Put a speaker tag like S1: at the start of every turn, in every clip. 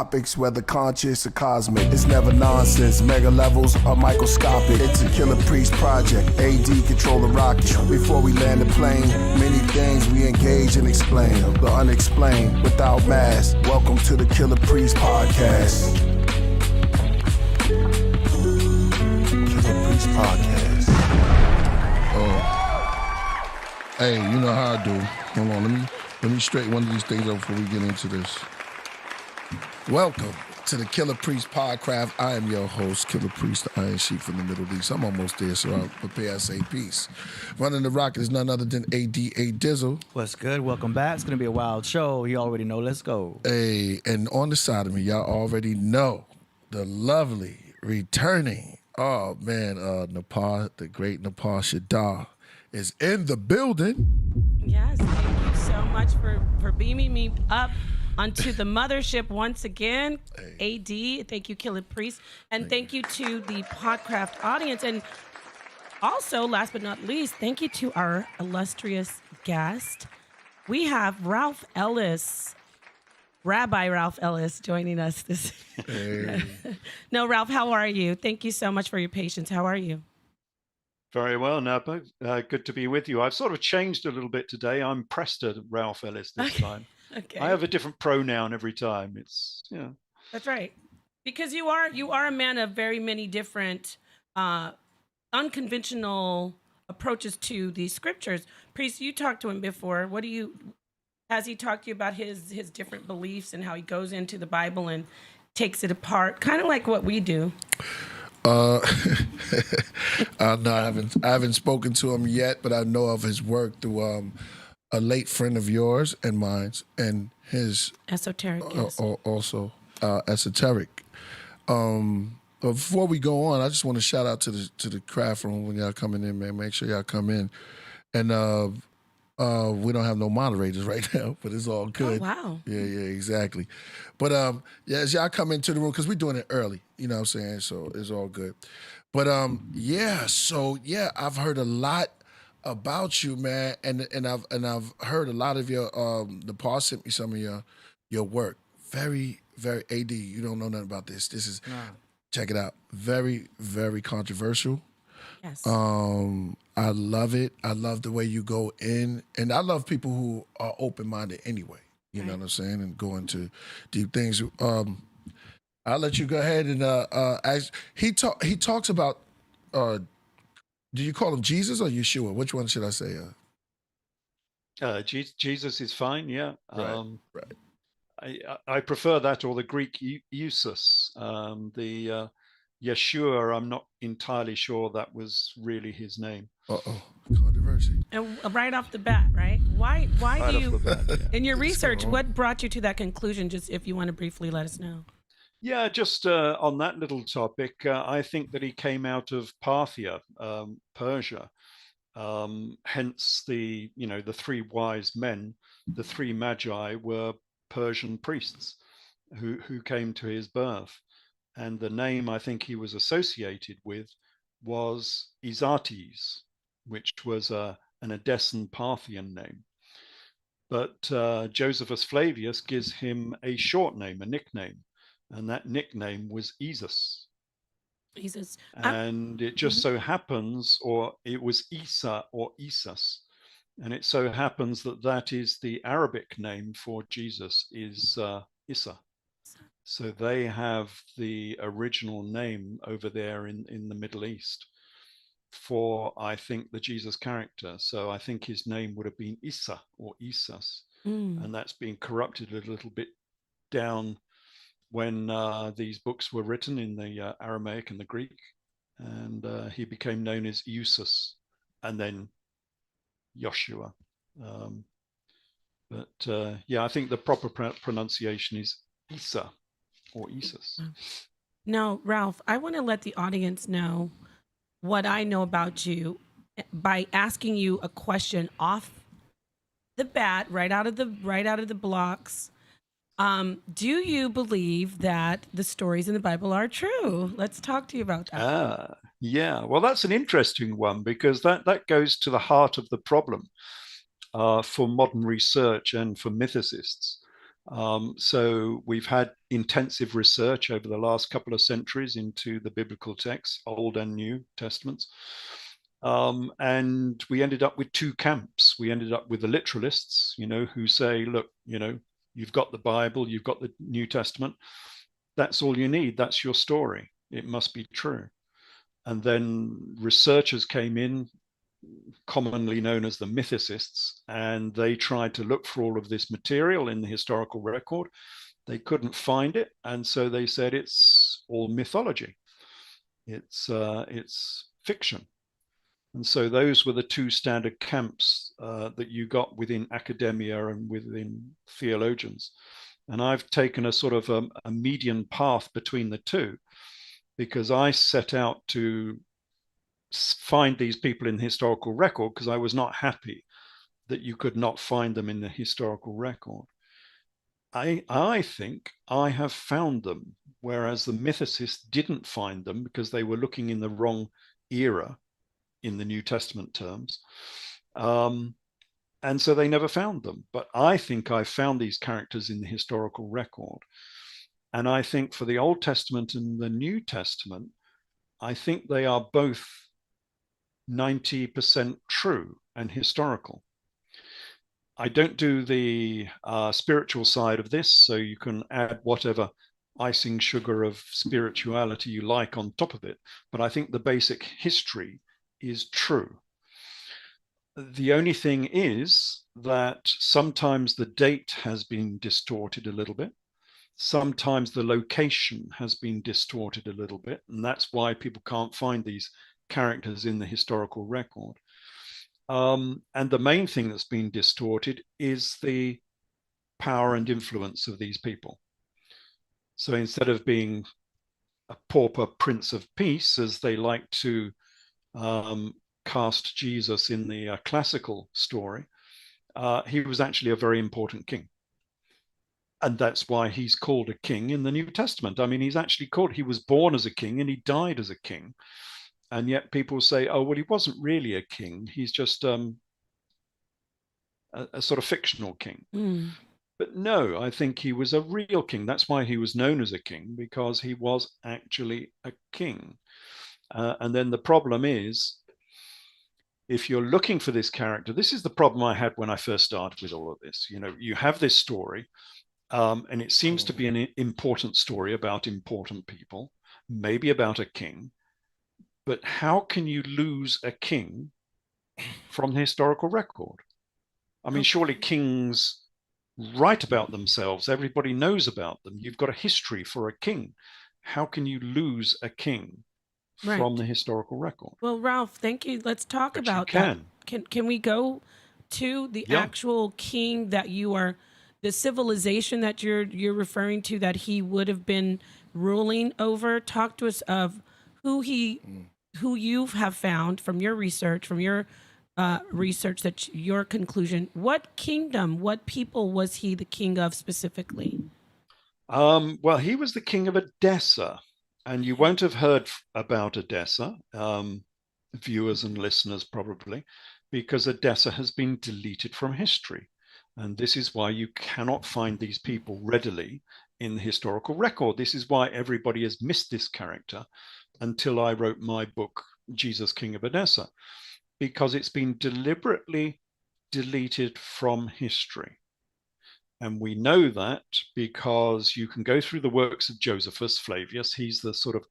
S1: topics, whether conscious or cosmic. It's never nonsense, mega levels or microscopic. It's a Killah Priest project, AD control the rocket. Before we land the plane, many things we engage and explain. The unexplained, without mask. Welcome to the Killah Priest podcast. Killah Priest podcast.
S2: Hey, you know how I do. Hold on, let me straighten one of these things up before we get into this. Welcome to the Killah Priest Podcraft. I am your host, Killah Priest, the Iron Sheik from the Middle East. I'm almost there, so I'll prepare say peace. Running the rocket is none other than ADA Dizzle.
S3: What's good? Welcome back. It's going to be a wild show. You already know. Let's go.
S2: Hey, and on the side of me, y'all already know the lovely, returning, oh man, Napah, the great Napah Shadah is in the building.
S4: Yes, thank you so much for beaming me up onto the mothership once again. Hey. AD, thank you, Killah Priest, and thank you to the Podcraft audience. And also, last but not least, thank you to our illustrious guest. We have Ralph Ellis, Rabbi Ralph Ellis, joining us this.
S2: Hey.
S4: No, Ralph, how are you? Thank you so much for your patience. How are you?
S5: Very well, Napah. Good to be with you. I've sort of changed a little bit today. I'm Prester Ralph Ellis this time.
S4: Okay.
S5: I have a different pronoun every time. It's
S4: That's right. Because you are a man of very many different unconventional approaches to the scriptures. Priest, you talked to him before. Has he talked to you about his different beliefs and how he goes into the Bible and takes it apart, kind of like what we do?
S2: No, I haven't spoken to him yet, but I know of his work through a late friend of yours and mine, and his
S4: Esoteric, yes.
S2: Also esoteric. But before we go on, I just want to shout out to the craft room when y'all coming in, man. Make sure y'all come in, and we don't have no moderators right now, but it's all good.
S4: Oh, wow.
S2: Yeah, exactly. But yeah, as y'all come into the room, because we're doing it early, you know what I'm saying? So it's all good. But I've heard a lot about you, man, and I've heard a lot of your Napah sent me some of your work. Very, very AD. You don't know nothing about this. This is check it out. Very, very controversial.
S4: Yes.
S2: I love it. I love the way you go in, and I love people who are open-minded anyway. You know what I'm saying, and go into deep things. I'll let you go ahead and ask. He talks about. Do you call him Jesus or Yeshua? Which one should I say?
S5: Jesus is fine. Yeah.
S2: Right.
S5: I prefer that or the Greek Eusus. The Yeshua, I'm not entirely sure that was really his name.
S2: Controversy.
S4: And right off the bat, right? Why
S5: Right
S4: do you,
S5: off the bat, yeah.
S4: in your research, what brought you to that conclusion? Just if you want to briefly let us know.
S5: Yeah, just on that little topic, I think that he came out of Parthia, Persia. Hence the three wise men, the three magi were Persian priests who came to his birth. And the name I think he was associated with was Isates, which was an Edessan Parthian name. But Josephus Flavius gives him a short name, a nickname, and that nickname was Isus.
S4: Jesus.
S5: And it just so happens, or it was Isa or Isus, and it so happens that is the Arabic name for Jesus is Isa. So they have the original name over there in the Middle East for, I think, the Jesus character. So I think his name would have been Isa or Isus. And that's been corrupted a little bit down when these books were written in the Aramaic and the Greek. And he became known as Eusus and then Joshua. I think the proper pronunciation is Isa. Or Isus.
S4: Now, Ralph, I want to let the audience know what I know about you by asking you a question off the bat, right out of the blocks. Do you believe that the stories in the Bible are true? Let's talk to you about that.
S5: Yeah. Well, that's an interesting one because that goes to the heart of the problem for modern research and for mythicists. So we've had intensive research over the last couple of centuries into the biblical texts, Old and New Testaments. And we ended up with two camps. We ended up with the literalists, who say, look, you've got the Bible, you've got the New Testament. That's all you need. That's your story. It must be true. And then researchers came in, commonly known as the mythicists, and they tried to look for all of this material in the historical record. They couldn't find it, and so they said it's all mythology. It's fiction. And so those were the two standard camps that you got within academia and within theologians. And I've taken a sort of a median path between the two, because I set out to find these people in the historical record because I was not happy that you could not find them in the historical record. I think I have found them, whereas the mythicists didn't find them because they were looking in the wrong era in the New Testament terms. And so they never found them. But I think I found these characters in the historical record. And I think for the Old Testament and the New Testament, I think they are both 90% true and historical. I don't do the spiritual side of this, so you can add whatever icing sugar of spirituality you like on top of it. But I think the basic history is true. The only thing is that sometimes the date has been distorted a little bit. Sometimes the location has been distorted a little bit, and that's why people can't find these characters in the historical record. And the main thing that's been distorted is the power and influence of these people. So instead of being a pauper prince of peace, as they like to cast Jesus in the classical story, he was actually a very important king. And that's why he's called a king in the New Testament. I mean, he was born as a king and he died as a king. And yet people say, oh, well, he wasn't really a king. He's just a sort of fictional king. Mm. But no, I think he was a real king. That's why he was known as a king, because he was actually a king. And then the problem is, if you're looking for this character, this is the problem I had when I first started with all of this. You have this story, and it seems to be an important story about important people, maybe about a king. But how can you lose a king from the historical record? I mean, surely kings write about themselves. Everybody knows about them. You've got a history for a king. How can you lose a king from the historical record?
S4: Well, Ralph, thank you. Let's talk about that. Can we go to the actual king that the civilization that you're referring to, that he would have been ruling over? Talk to us of who you have found from your research, that your conclusion. What kingdom, what people was he the king of specifically?
S5: Well, he was the king of Edessa, and you won't have heard about Edessa, viewers and listeners probably, because Edessa has been deleted from history. And this is why you cannot find these people readily in the historical record. This is why everybody has missed this character until I wrote my book, Jesus, King of Edessa, because it's been deliberately deleted from history. And we know that because you can go through the works of Josephus Flavius. He's the sort of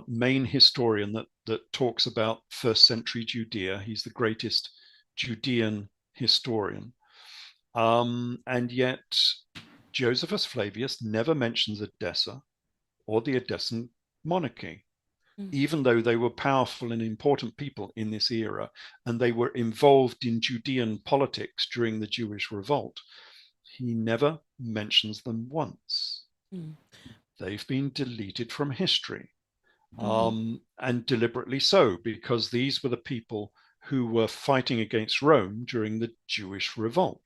S5: main historian that talks about first century Judea. He's the greatest Judean historian. And yet Josephus Flavius never mentions Edessa or the Edessan monarchy, even though they were powerful and important people in this era, and they were involved in Judean politics during the Jewish revolt. He never mentions them once. They've been deleted from history, and deliberately so, because these were the people who were fighting against Rome during the Jewish revolt.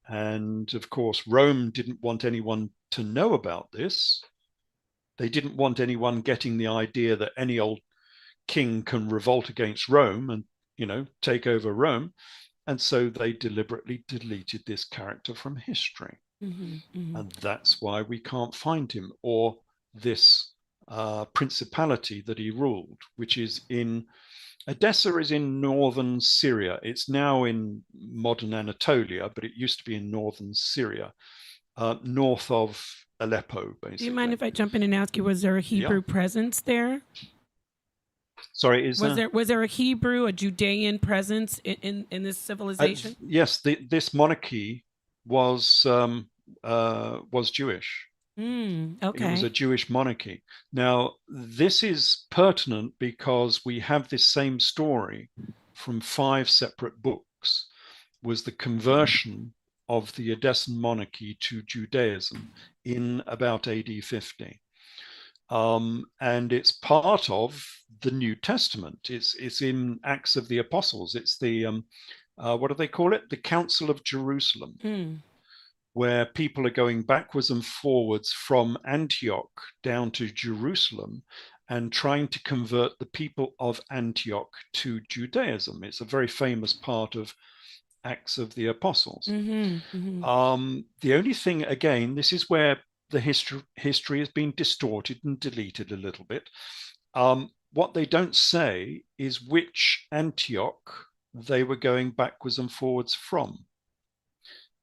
S5: And of course, Rome didn't want anyone to know about this. They didn't want anyone getting the idea that any old king can revolt against Rome and, take over Rome. And so they deliberately deleted this character from history. And that's why we can't find him, or this principality that he ruled, which is in Edessa, is in northern Syria. It's now in modern Anatolia, but it used to be in northern Syria, north of Aleppo, basically.
S4: Do you mind if I jump in and ask you, was there a Hebrew presence there?
S5: Sorry,
S4: was there a Hebrew, a Judean presence in this civilization?
S5: Yes, this monarchy was Jewish.
S4: Okay.
S5: It was a Jewish monarchy. Now, this is pertinent because we have this same story from 5 separate books, was the conversion of the Edessan monarchy to Judaism in about AD 50. And it's part of the New Testament. It's in Acts of the Apostles. It's the, what do they call it? The Council of Jerusalem, where people are going backwards and forwards from Antioch down to Jerusalem and trying to convert the people of Antioch to Judaism. It's a very famous part of Acts of the Apostles. The only thing, again, this is where the history has been distorted and deleted a little bit. What they don't say is which Antioch they were going backwards and forwards from.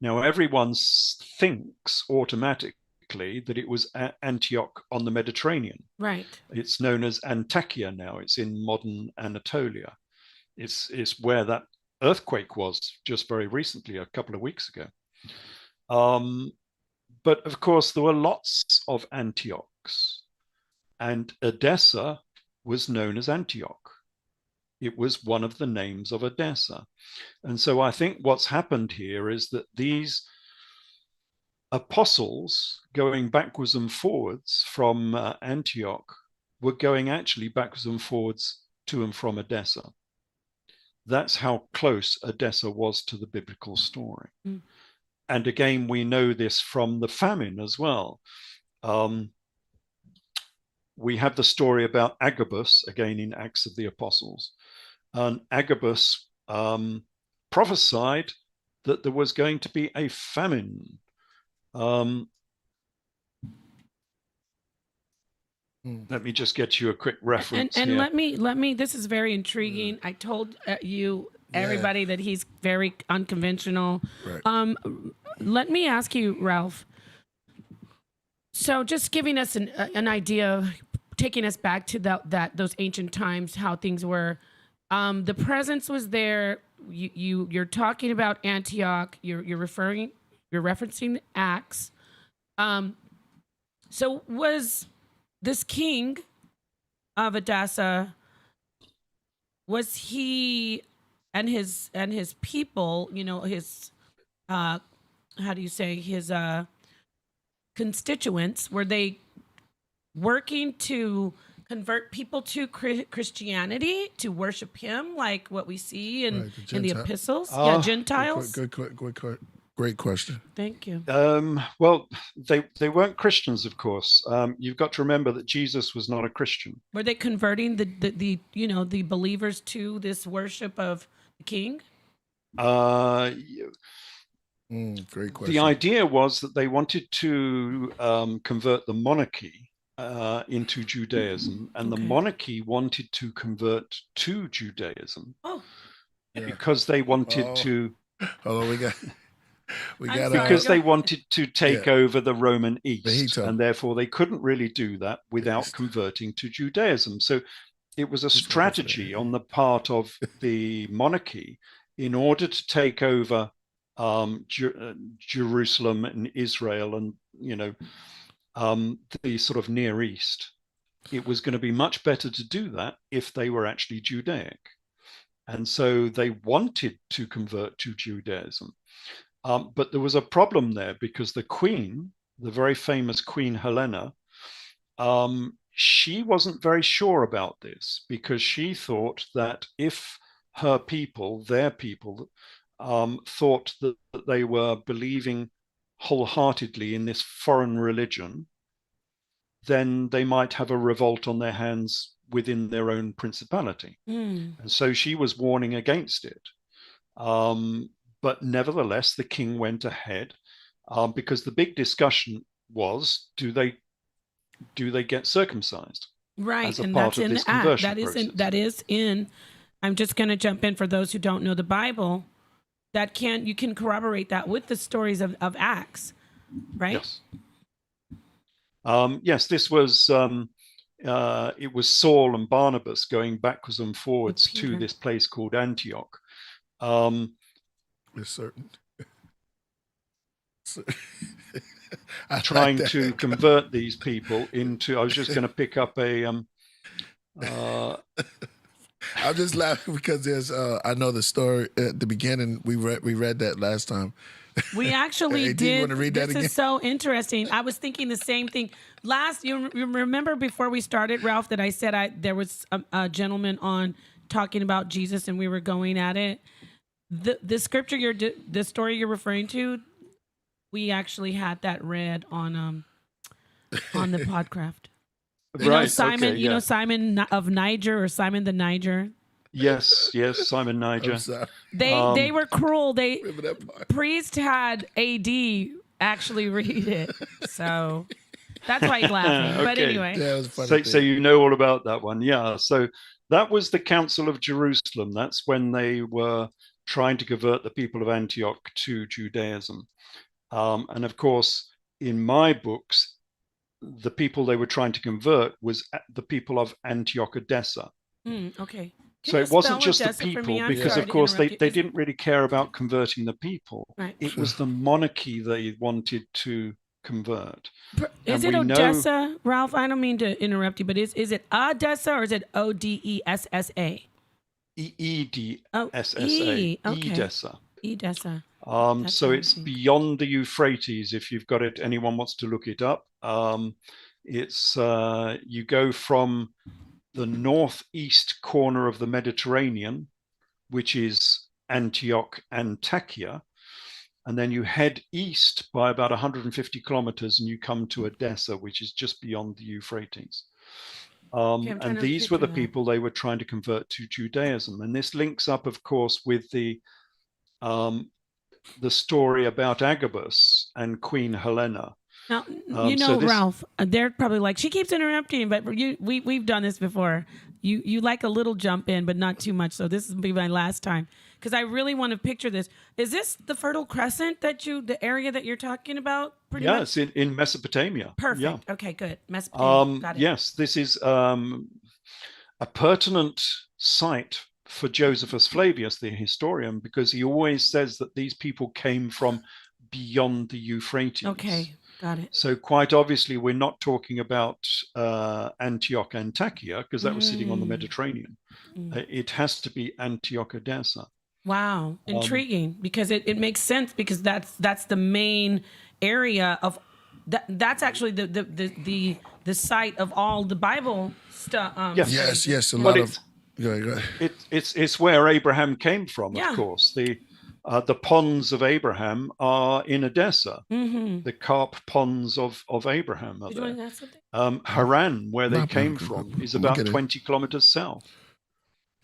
S5: Now, everyone thinks automatically that it was Antioch on the Mediterranean.
S4: Right.
S5: It's known as Antakya now. It's in modern Anatolia. It's where that earthquake was just very recently, a couple of weeks ago. But of course, there were lots of Antiochs, and Edessa was known as Antioch. It was one of the names of Edessa. And so I think what's happened here is that these apostles going backwards and forwards from Antioch were going actually backwards and forwards to and from Edessa. That's how close Edessa was to the biblical story. And again, we know this from the famine as well. We have the story about Agabus, again in Acts of the Apostles. And Agabus prophesied that there was going to be a famine. Let me just get you a quick reference
S4: and
S5: here.
S4: let me, this is very intriguing. I told everybody that he's very unconventional.
S2: Right.
S4: Let me ask you, Ralph. So just giving us an idea, taking us back to those ancient times, how things were. The presence was there. You're talking about Antioch. You're referencing Acts. So was this king of Edessa, was he and his people, his how do you say, his constituents, were they working to convert people to Christianity, to worship him, like what we see in the epistles? Gentiles.
S2: Great question.
S4: Thank you.
S5: Well, they weren't Christians, of course. You've got to remember that Jesus was not a Christian.
S4: Were they converting the believers to this worship of the king?
S2: Great question.
S5: The idea was that they wanted to convert the monarchy into Judaism, and the monarchy wanted to convert to Judaism because they wanted to.
S2: Hold on,
S5: because they wanted to take over the Roman East, and therefore they couldn't really do that without converting to Judaism. So it was a strategy on the part of the monarchy in order to take over Jerusalem and Israel and the sort of Near East. It was going to be much better to do that if they were actually Judaic. And so they wanted to convert to Judaism. But there was a problem there because the queen, the very famous Queen Helena, she wasn't very sure about this because she thought that if her people, their people, thought that they were believing wholeheartedly in this foreign religion, then they might have a revolt on their hands within their own principality. And so she was warning against it. But nevertheless, the king went ahead because the big discussion was, do they get circumcised?
S4: Right,
S5: As a
S4: and
S5: part
S4: that's
S5: of
S4: in
S5: this
S4: the act.
S5: conversion
S4: That is
S5: process.
S4: in. That is in. I'm just going to jump in for those who don't know the Bible. You can corroborate that with the stories of Acts, right?
S5: Yes. Yes, this was it was Saul and Barnabas going backwards and forwards to
S4: Peter.
S5: this place called Antioch.
S2: It's certain.
S5: Trying to convert these people into. I was just going to pick up a.
S2: I'm just laughing because there's. I know the story at the beginning. We read that last time.
S4: We actually
S2: Hey, do you
S4: did.
S2: wanna read that
S4: This
S2: again?
S4: is so interesting. I was thinking the same thing. You remember before we started, Ralph, that I said there was a gentleman on talking about Jesus, and we were going at it. The scripture the story you're referring to, we actually had that read on the Podcraft. You know Simon.
S5: Okay,
S4: you know
S5: yeah.
S4: Simon of Niger, or Simon the Niger.
S5: Yes, Simon Niger.
S2: I'm sorry.
S4: They were cruel.
S2: Remember that part?
S4: Priest had AD actually read it, so that's why he's laughing. But
S5: Okay.
S4: anyway,
S2: Yeah, it was a funny.
S5: So you know all about that one. Yeah. So that was the Council of Jerusalem. That's when they were trying to convert the people of Antioch to Judaism. And of course, in my books, the people they were trying to convert was the people of Antioch Edessa.
S4: okay. Can
S5: So
S4: you
S5: it wasn't
S4: spell
S5: just the
S4: Odessa for
S5: people,
S4: me? I'm
S5: because
S4: sorry
S5: of
S4: to
S5: course they
S4: interrupt you.
S5: didn't really care about converting the people.
S4: Right.
S5: It was the monarchy they wanted to convert.
S4: Is
S5: And
S4: it
S5: we know-
S4: Odessa, Ralph? I don't mean to interrupt you, but is it Odessa or is it Odessa?
S5: Edessa.
S4: E, okay.
S5: Edessa.
S4: Edessa. That's
S5: So it's
S4: interesting.
S5: beyond the Euphrates. If you've got it, anyone wants to look it up. It's you go from the northeast corner of the Mediterranean, which is Antioch, Antakya, and then you head east by about 150 kilometers, and you come to Edessa, which is just beyond the Euphrates.
S4: I'm trying
S5: And
S4: to
S5: these were the
S4: picture that.
S5: people they were trying to convert to Judaism. And this links up, of course, with the story about Agabus and Queen Helena.
S4: Now,
S5: so this-
S4: Ralph, they're probably like, she keeps interrupting, but we've done this before. You like a little jump in, but not too much. So this will be my last time, because I really want to picture this. Is this the Fertile Crescent the area that you're talking about? Pretty much?
S5: Yes, in Mesopotamia.
S4: Perfect.
S5: Yeah.
S4: Okay, good. Mesopotamia. Got it.
S5: Yes, this is a pertinent site for Josephus Flavius, the historian, because he always says that these people came from beyond the Euphrates.
S4: Okay, got it.
S5: So quite obviously, we're not talking about Antioch, Antakya, because that was sitting on the Mediterranean. It has to be Antioch, Edessa.
S4: Wow, intriguing, because it makes sense, because that's the main area of that's actually the site of all the Bible stuff.
S5: Yes.
S2: Yes, a
S5: Well,
S2: lot of. Go ahead.
S5: It's where Abraham came from,
S4: Yeah.
S5: of course. The ponds of Abraham are in Edessa.
S4: Mm-hmm.
S5: The carp ponds of Abraham are
S4: Did you want to
S5: there.
S4: ask something?
S5: Haran, where they
S2: Napah,
S5: came from, is
S2: look
S5: about
S2: at it.
S5: 20 kilometers south.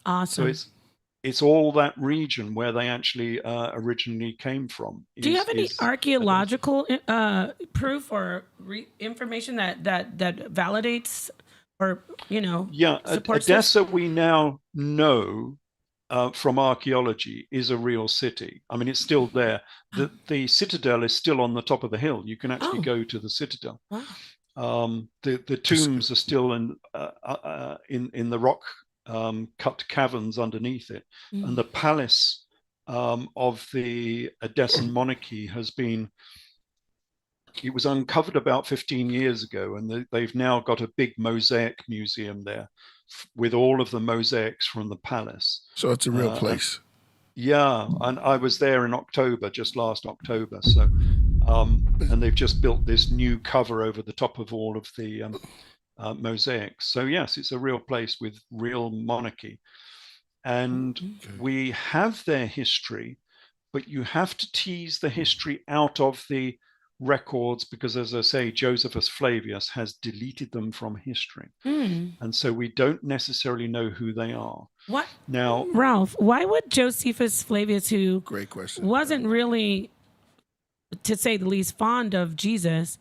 S4: Awesome.
S5: So it's all that region where they actually originally came from.
S4: Do you have any archaeological proof or information that validates or supports this?
S5: Edessa, we now know from archaeology, is a real city. I mean, it's still there. The citadel is still on the top of the hill. You can actually go to the citadel.
S4: Wow.
S5: The tombs are still in the rock cut caverns underneath it, and the palace of the Edessan monarchy it was uncovered about 15 years ago, and they've now got a big mosaic museum there with all of the mosaics from the palace.
S2: So it's a real place.
S5: Yeah, and I was there in October, just last October. So, and they've just built this new cover over the top of all of the mosaics. So yes, it's a real place with real monarchy, and we have their history, but you have to tease the history out of the records, because, as I say, Josephus Flavius has deleted them from history, and so we don't necessarily know who they are.
S4: What
S5: now,
S4: Ralph? Why would Josephus Flavius, who
S2: Great question.
S4: wasn't really to say the least, fond of Jesus.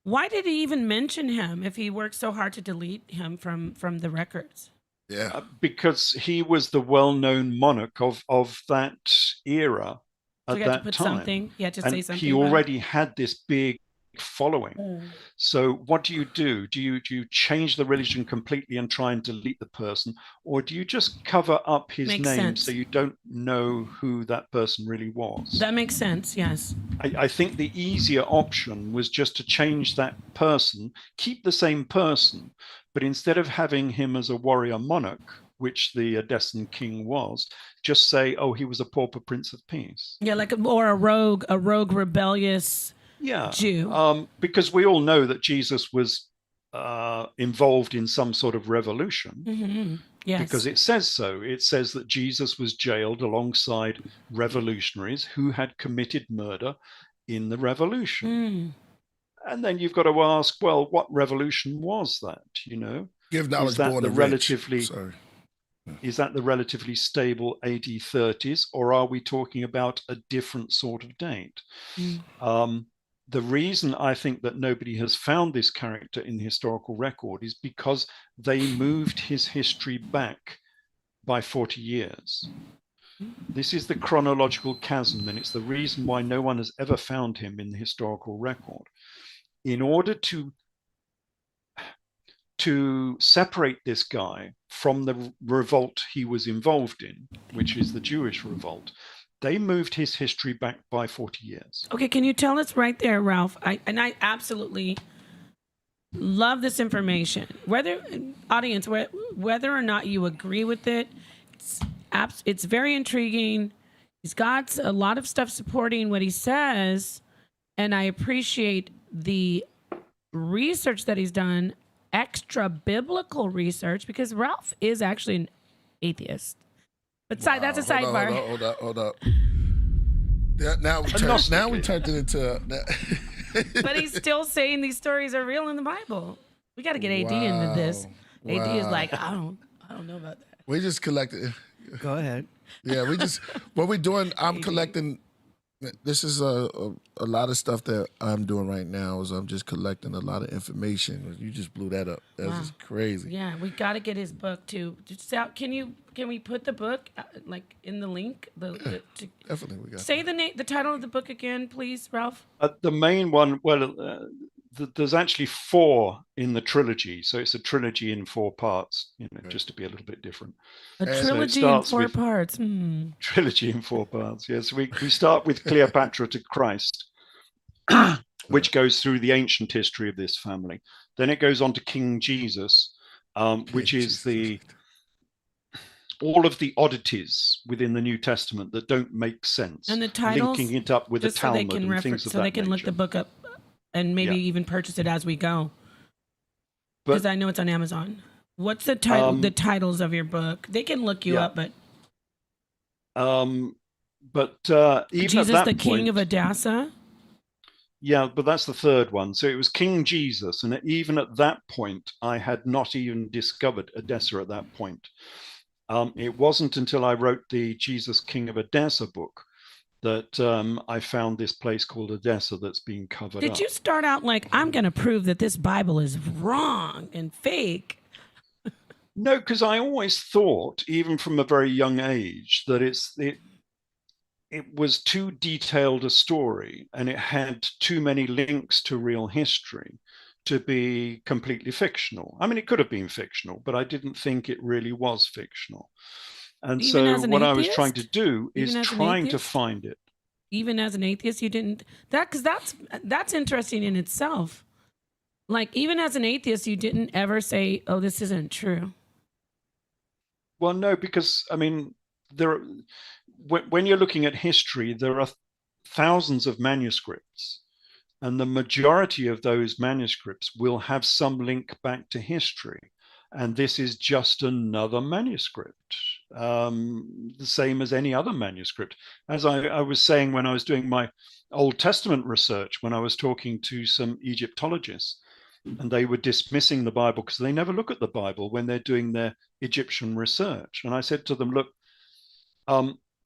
S4: Why did he even mention him if he worked so hard to delete him from the records?
S2: Yeah.
S5: Because he was the well-known monarch of that era
S4: So
S5: at
S4: you had to
S5: that
S4: put
S5: time.
S4: something. You had to
S5: And
S4: say something.
S5: he
S4: about it.
S5: already had this big following. So what do? Do you change the religion completely and try and delete the person, or do you just cover up his
S4: Makes
S5: name
S4: sense.
S5: so you don't know who that person really was?
S4: That makes sense. Yes.
S5: I think the easier option was just to change that person, keep the same person, but instead of having him as a warrior monarch, which the Edessan king was, just say, oh, he was a pauper prince of peace.
S4: Yeah, like or a rogue rebellious Jew.
S5: Because we all know that Jesus was involved in some sort of revolution.
S4: Mm-hmm. Yes.
S5: Because it says so. It says that Jesus was jailed alongside revolutionaries who had committed murder in the revolution. And then you've got to ask, well, what revolution was that? You know,
S2: Give knowledge
S5: is that
S2: born
S5: the
S2: to
S5: relatively
S2: rich. Sorry.
S5: is that the relatively stable AD 30s, or are we talking about a different sort of date? The reason I think that nobody has found this character in the historical record is because they moved his history back by 40 years. This is the chronological chasm, and it's the reason why no one has ever found him in the historical record. In order to separate this guy from the revolt he was involved in, which is the Jewish revolt, they moved his history back by 40 years.
S4: Okay, can you tell us right there, Ralph? I absolutely love this information. Whether or not you agree with it, it's very intriguing. He's got a lot of stuff supporting what he says, and I appreciate the research that he's done, extra biblical research, because Ralph is actually an atheist. But that's a sidebar.
S2: Hold up. Yeah, now we turned it into.
S4: But he's still saying these stories are real in the Bible. We got to get AD into this. AD is like, I don't know about that.
S2: We just collected.
S3: Go ahead.
S2: Yeah, what we're doing. I'm collecting. This is a lot of stuff that I'm doing right now. Is I'm just collecting a lot of information. You just blew that up. That's just crazy.
S4: Yeah, we got to get his book too. Can we put the book like in the link?
S2: Definitely, we got.
S4: Say the title of the book again, please, Ralph.
S5: The main one. Well, there's actually 4 in the trilogy, so it's a trilogy in 4 parts. You know, just to be a little bit different.
S4: A trilogy in 4 parts.
S5: Trilogy in 4 parts. Yes, we start with Cleopatra to Christ, which goes through the ancient history of this family. Then it goes on to King Jesus, which is all of the oddities within the New Testament that don't make sense,
S4: and the titles,
S5: linking it up with the Talmud and things of that nature.
S4: So they can look the book up and maybe even purchase it as we go. Because I know it's on Amazon. What's the title? The titles of your book? They can look you up, but
S5: even
S4: Jesus,
S5: at that
S4: the
S5: point,
S4: King of Edessa.
S5: Yeah, but that's the 3rd one. So it was King Jesus, and even at that point, I had not even discovered Edessa at that point. It wasn't until I wrote the Jesus King of Edessa book that I found this place called Edessa that's being covered up.
S4: Did you start out like, I'm going to prove that this Bible is wrong and fake?
S5: No, because I always thought, even from a very young age, that it was too detailed a story and it had too many links to real history to be completely fictional. I mean, it could have been fictional, but I didn't think it really was fictional. And so what I was trying to do is trying to find it.
S4: Even as an atheist, you didn't because that's interesting in itself. Like, even as an atheist, you didn't ever say, "Oh, this isn't true."
S5: Well, no, because I mean, when you're looking at history, there are thousands of manuscripts, and the majority of those manuscripts will have some link back to history. And this is just another manuscript, the same as any other manuscript. As I was saying when I was doing my Old Testament research, when I was talking to some Egyptologists, and they were dismissing the Bible because they never look at the Bible when they're doing their Egyptian research. And I said to them, look,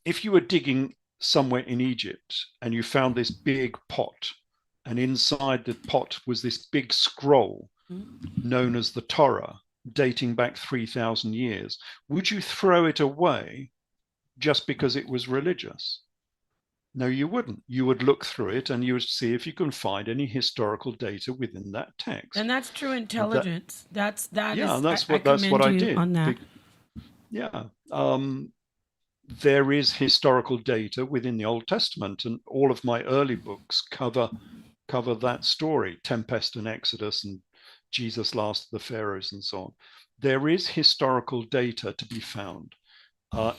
S5: if you were digging somewhere in Egypt and you found this big pot, and inside the pot was this big scroll known as the Torah, dating back 3,000 years, would you throw it away just because it was religious? No, you wouldn't. You would look through it and you would see if you can find any historical data within that text.
S4: And that's true intelligence. That's
S5: what I did.
S4: On that.
S5: Yeah. There is historical data within the Old Testament, and all of my early books cover that story, Tempest and Exodus and Jesus Last of the Pharaohs and so on. There is historical data to be found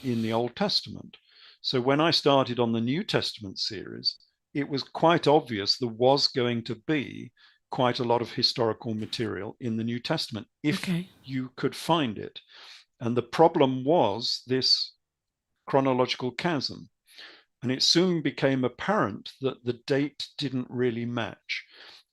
S5: in the Old Testament. So when I started on the New Testament series, it was quite obvious there was going to be quite a lot of historical material in the New Testament if you could find it. And the problem was this chronological chasm. And it soon became apparent that the date didn't really match.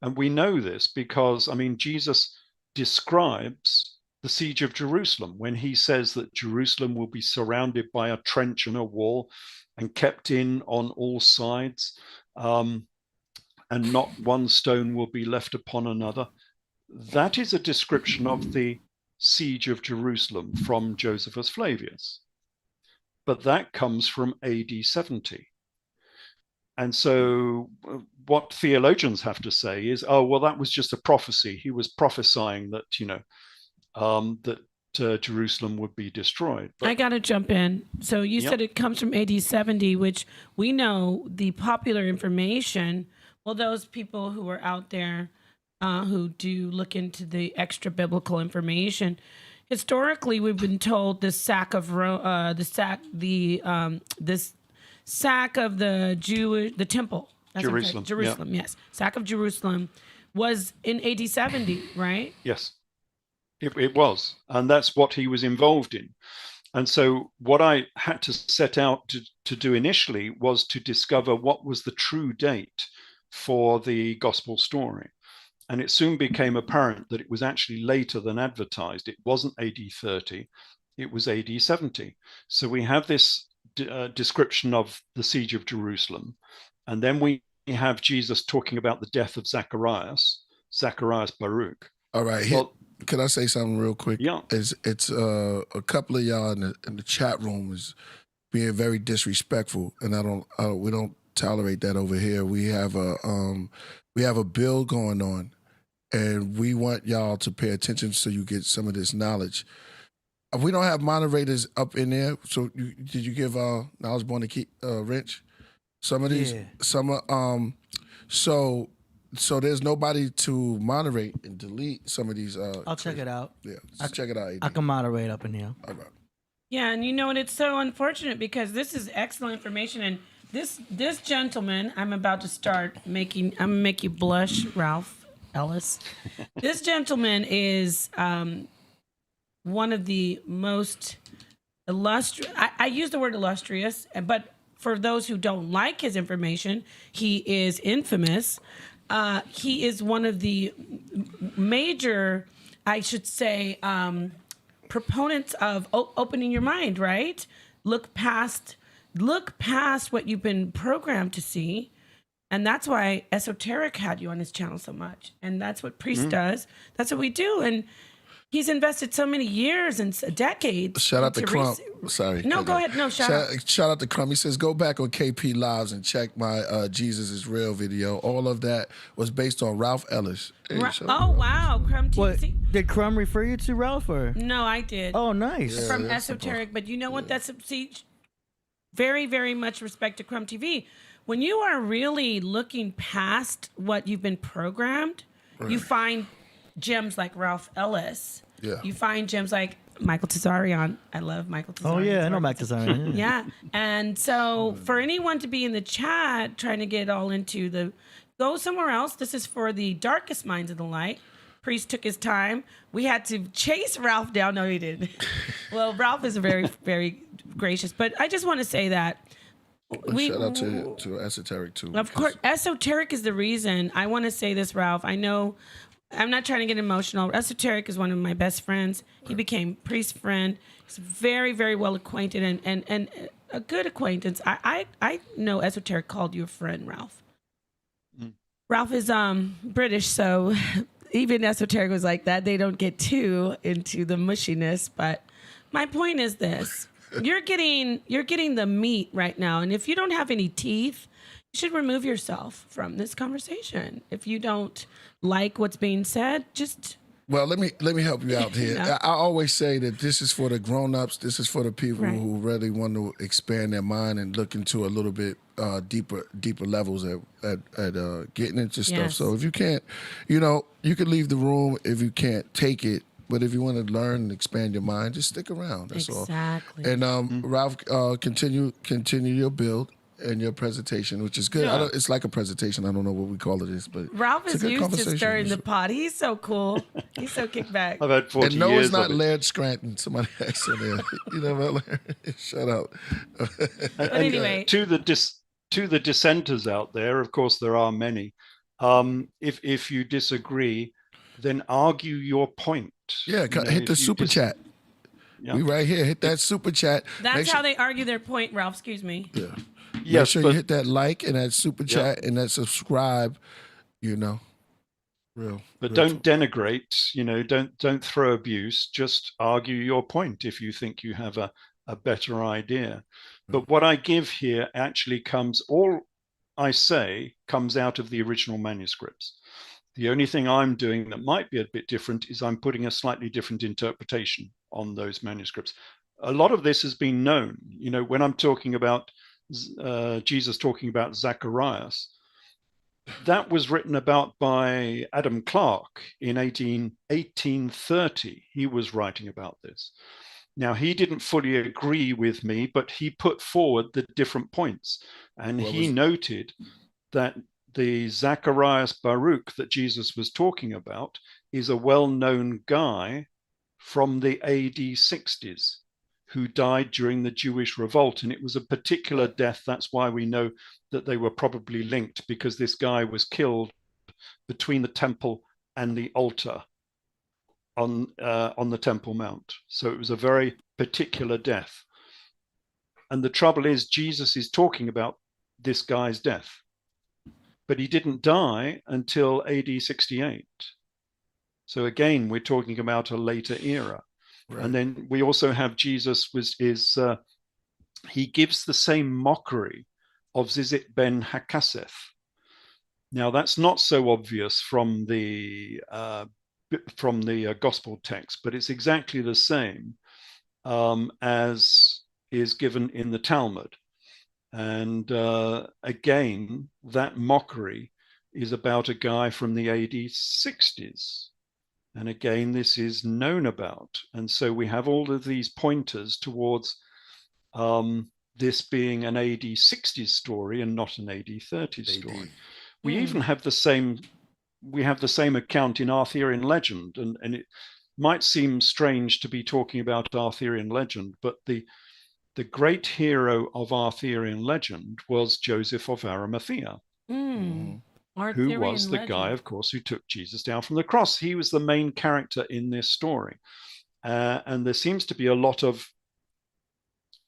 S5: And we know this because, I mean, Jesus describes the siege of Jerusalem when he says that Jerusalem will be surrounded by a trench and a wall and kept in on all sides, and not one stone will be left upon another. That is a description of the siege of Jerusalem from Josephus Flavius. But that comes from AD 70. And so what theologians have to say is, oh, well, that was just a prophecy. He was prophesying that, that Jerusalem would be destroyed. But,
S4: I got to jump in. So you said it comes from AD 70, which we know the popular information, well, those people who are out there who do look into the extra biblical information, historically, we've been told this sack of the temple. Jerusalem, yes. Sack of Jerusalem was in AD 70, right?
S5: Yes, it was. And that's what he was involved in. And so what I had to set out to do initially was to discover what was the true date for the gospel story. And it soon became apparent that it was actually later than advertised. It wasn't AD 30, it was AD 70. So we have this description of the siege of Jerusalem. And then we have Jesus talking about the death of Zacharias Baruch.
S2: All right. Can I say something real quick?
S5: Yeah.
S2: It's a couple of y'all in the chat room is being very disrespectful, and we don't tolerate that over here. We have a bill going on, and we want y'all to pay attention so you get some of this knowledge. We don't have moderators up in there, so did you give Knowledge Born to keep Wrench some of these?
S3: Yeah.
S2: So there's nobody to moderate and delete some of these.
S3: I'll check it out.
S2: Yeah, check it out. AD.
S3: I can moderate up in here.
S2: All right.
S4: Yeah, and it's so unfortunate because this is excellent information, and this gentleman, I'm about to start I'm gonna make you blush, Ralph Ellis. This gentleman is one of the most illustrious. I use the word illustrious, but for those who don't like his information, he is infamous. He is one of the major, I should say, proponents of opening your mind, right? Look past what you've been programmed to see. And that's why Esoteric had you on his channel so much. And that's what Priest does. That's what we do. And he's invested so many years and decades.
S2: Shout out to Crump. Sorry.
S4: No, go ahead. No, shout
S2: out to Crump. He says, go back on KP Lives and check my Jesus is Real video. All of that was based on Ralph Ellis. Hey,
S4: wow. Crumb TV.
S3: Did Crumb refer you to Ralph? Or?
S4: No, I did.
S3: Oh, nice.
S4: From Esoteric. But you know what? That's very, very much respect to Crumb TV. When you are really looking past what you've been programmed, you find gems like Ralph Ellis.
S2: Yeah.
S4: You find gems like Michael Tazarian. I love Michael Tazarian.
S3: Oh, yeah, I know Michael Tazarian.
S4: Yeah. And so for anyone to be in the chat trying to get all into go somewhere else. This is for the darkest minds of the light. Priest took his time. We had to chase Ralph down. No, he didn't. Well, Ralph is very, very gracious. But I just want to say that
S2: shout out to Esoteric, too.
S4: Of course, Esoteric is the reason. I want to say this, Ralph. I know I'm not trying to get emotional. Esoteric is one of my best friends. He became Priest's friend. He's very, very well acquainted. And a good acquaintance. I know esoteric called you a friend, Ralph. Ralph is British, so even esoteric was like that. They don't get too into the mushiness. But my point is this: you're getting the meat right now, and if you don't have any teeth, you should remove yourself from this conversation. If you don't like what's being said, just.
S2: Well, let me help you out here. I always say that this is for the grown-ups. This is for the people who really want to expand their mind and look into a little bit deeper levels at getting into stuff.
S4: Yes.
S2: So if you can't, you can leave the room if you can't take it. But if you want to learn and expand your mind, just stick around. That's all.
S4: Exactly.
S2: And Ralph, continue your build and your presentation, which is good.
S5: Yeah.
S2: It's like a presentation. I don't know what we call it is, but
S4: Ralph
S2: it's a
S4: is
S2: good
S4: used to
S2: conversation.
S4: stirring the pot. He's so cool. He's so kickback.
S5: I've had 40
S2: And no,
S5: years
S2: it's not
S5: of it.
S2: Laird Scranton. Somebody asked in there. You know about Laird? Shut up.
S4: But anyway,
S5: To the dissenters out there, of course, there are many. If you disagree, then argue your point.
S2: Yeah, hit the super chat.
S5: Yeah.
S2: We right here. Hit that super chat.
S4: that's how they argue their point, Ralph. Excuse me.
S2: Yeah.
S5: Yes,
S2: Make sure
S5: but-
S2: you hit that like and that super chat and that subscribe. Real.
S5: But don't denigrate. Don't throw abuse. Just argue your point if you think you have a better idea. But what I give here actually all I say comes out of the original manuscripts. The only thing I'm doing that might be a bit different is I'm putting a slightly different interpretation on those manuscripts. A lot of this has been known. When I'm talking about Jesus talking about Zacharias, that was written about by Adam Clarke in 1830. He was writing about this. Now, he didn't fully agree with me, but he put forward the different points. And he noted that the Zacharias Baruch that Jesus was talking about is a well-known guy from the AD 60s who died during the Jewish revolt. And it was a particular death. That's why we know that they were probably linked, because this guy was killed between the temple and the altar on the Temple Mount. So it was a very particular death. And the trouble is, Jesus is talking about this guy's death, but he didn't die until AD 68. So again, we're talking about a later era. Right. And then we also have Jesus he gives the same mockery of Zizit ben Hakaseth. Now that's not so obvious from the gospel text, but it's exactly the same as is given in the Talmud. And again, that mockery is about a guy from the AD 60s. And again, this is known about. And so we have all of these pointers towards this being an AD 60s story and not an AD 30s story. We even have the same account in Arthurian legend. And it might seem strange to be talking about Arthurian legend, but the great hero of Arthurian legend was Joseph of Arimathea. Who was the guy, of course, who took Jesus down from the cross. He was the main character in this story. And there seems to be a lot of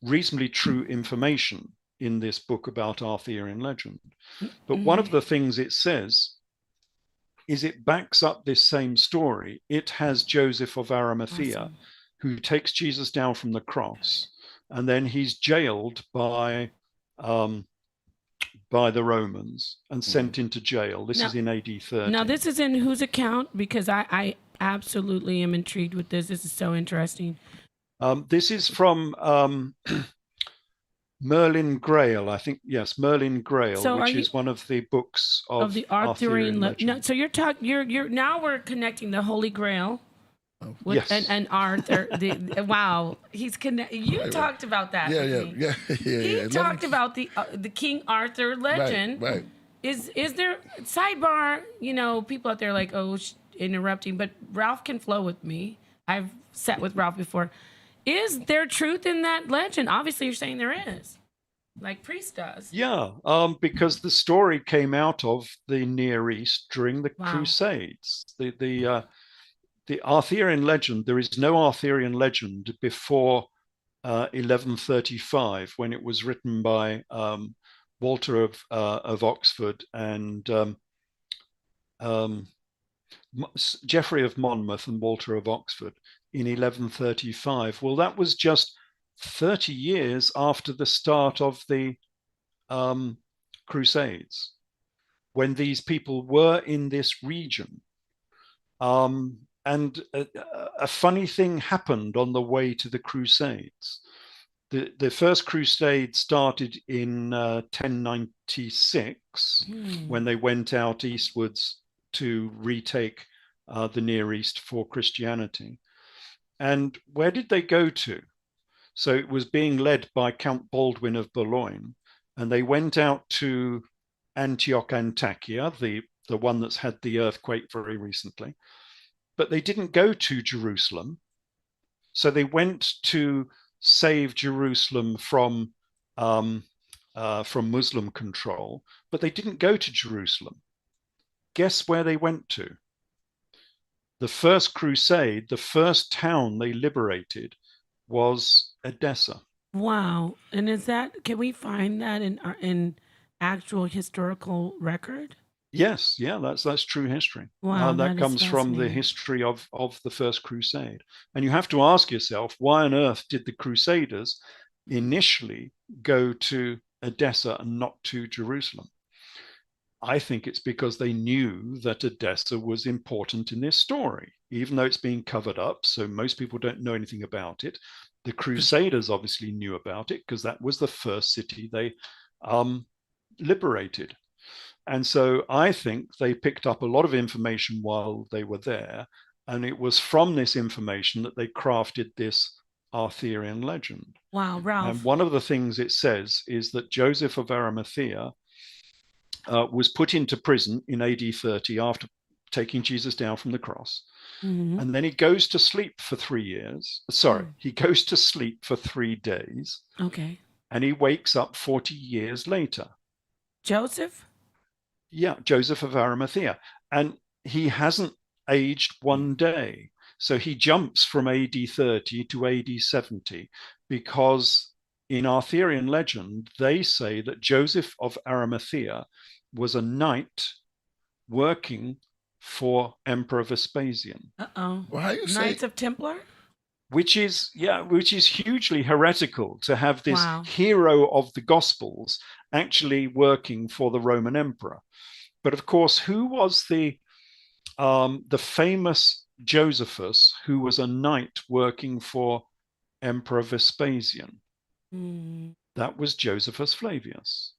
S5: reasonably true information in this book about Arthurian legend. But one of the things it says is it backs up this same story. It has Joseph of Arimathea, who takes Jesus down from the cross, and then he's jailed by the Romans and sent into jail. This is in AD 30.
S4: Now, this is in whose account? Because I absolutely am intrigued with this. This is so interesting.
S5: This is from Merlin Grail, I think. Yes, Merlin Grail, which is one of the books of
S4: the Arthurian legend.
S5: legend.
S4: No, so you're now we're connecting the Holy Grail. With,
S5: yes.
S4: and Arthur, wow, he's you talked about that.
S2: Yeah.
S4: He talked about the King Arthur legend.
S2: Right.
S4: Is there sidebar? People out there like, interrupting, but Ralph can flow with me. I've sat with Ralph before. Is there truth in that legend? Obviously, you're saying there is, like Priest does.
S5: Yeah, because the story came out of the Near East during the Crusades. The Arthurian legend, there is no Arthurian legend before 1135, when it was written by Walter of Oxford and Geoffrey of Monmouth and Walter of Oxford in 1135. Well, that was just 30 years after the start of the Crusades, when these people were in this region. And a funny thing happened on the way to the Crusades. The first crusade started in 1096 when they went out eastwards to retake the Near East for Christianity. And where did they go to? So it was being led by Count Baldwin of Boulogne, and they went out to Antioch Antakya, the one that's had the earthquake very recently. But they didn't go to Jerusalem. So they went to save Jerusalem from Muslim control, but they didn't go to Jerusalem. Guess where they went to? The first crusade, the first town they liberated was Edessa.
S4: Wow. And can we find that in actual historical record?
S5: Yes, yeah, that's true history.
S4: Wow,
S5: that comes from the history of the First Crusade. And you have to ask yourself, why on earth did the Crusaders initially go to Edessa and not to Jerusalem? I think it's because they knew that Edessa was important in this story, even though it's being covered up, so most people don't know anything about it. The Crusaders obviously knew about it because that was the first city they liberated. And so I think they picked up a lot of information while they were there. And it was from this information that they crafted this Arthurian legend.
S4: Wow, Ralph.
S5: And one of the things it says is that Joseph of Arimathea was put into prison in AD 30 after taking Jesus down from the cross. Mm-hmm. And then he goes to sleep for 3 years. Sorry, he goes to sleep for 3 days.
S4: Okay.
S5: And he wakes up 40 years later.
S4: Joseph?
S5: Yeah, Joseph of Arimathea. And he hasn't aged 1 day. So he jumps from AD 30 to AD 70 because in Arthurian legend, they say that Joseph of Arimathea was a knight working for Emperor Vespasian.
S4: Uh-oh.
S2: Well, how you say?
S4: Knights of Templar?
S5: Which is hugely heretical to have this hero of the Gospels actually working for the Roman emperor. But of course, who was the famous Josephus, who was a knight working for Emperor Vespasian? That was Josephus Flavius.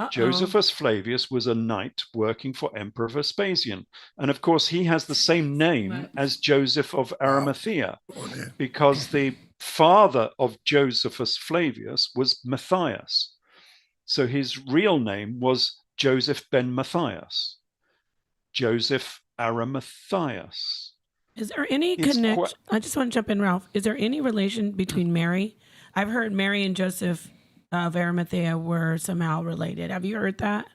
S5: Josephus Flavius was a knight working for Emperor Vespasian. And of course, he has the same name as Joseph of Arimathea, because the father of Josephus Flavius was Matthias. So his real name was Joseph ben Matthias, Joseph Arimatheus.
S4: Is there any connection? I just want to jump in, Ralph. Is there any relation between Mary? I've heard Mary and Joseph of Arimathea were somehow related. Have you heard that?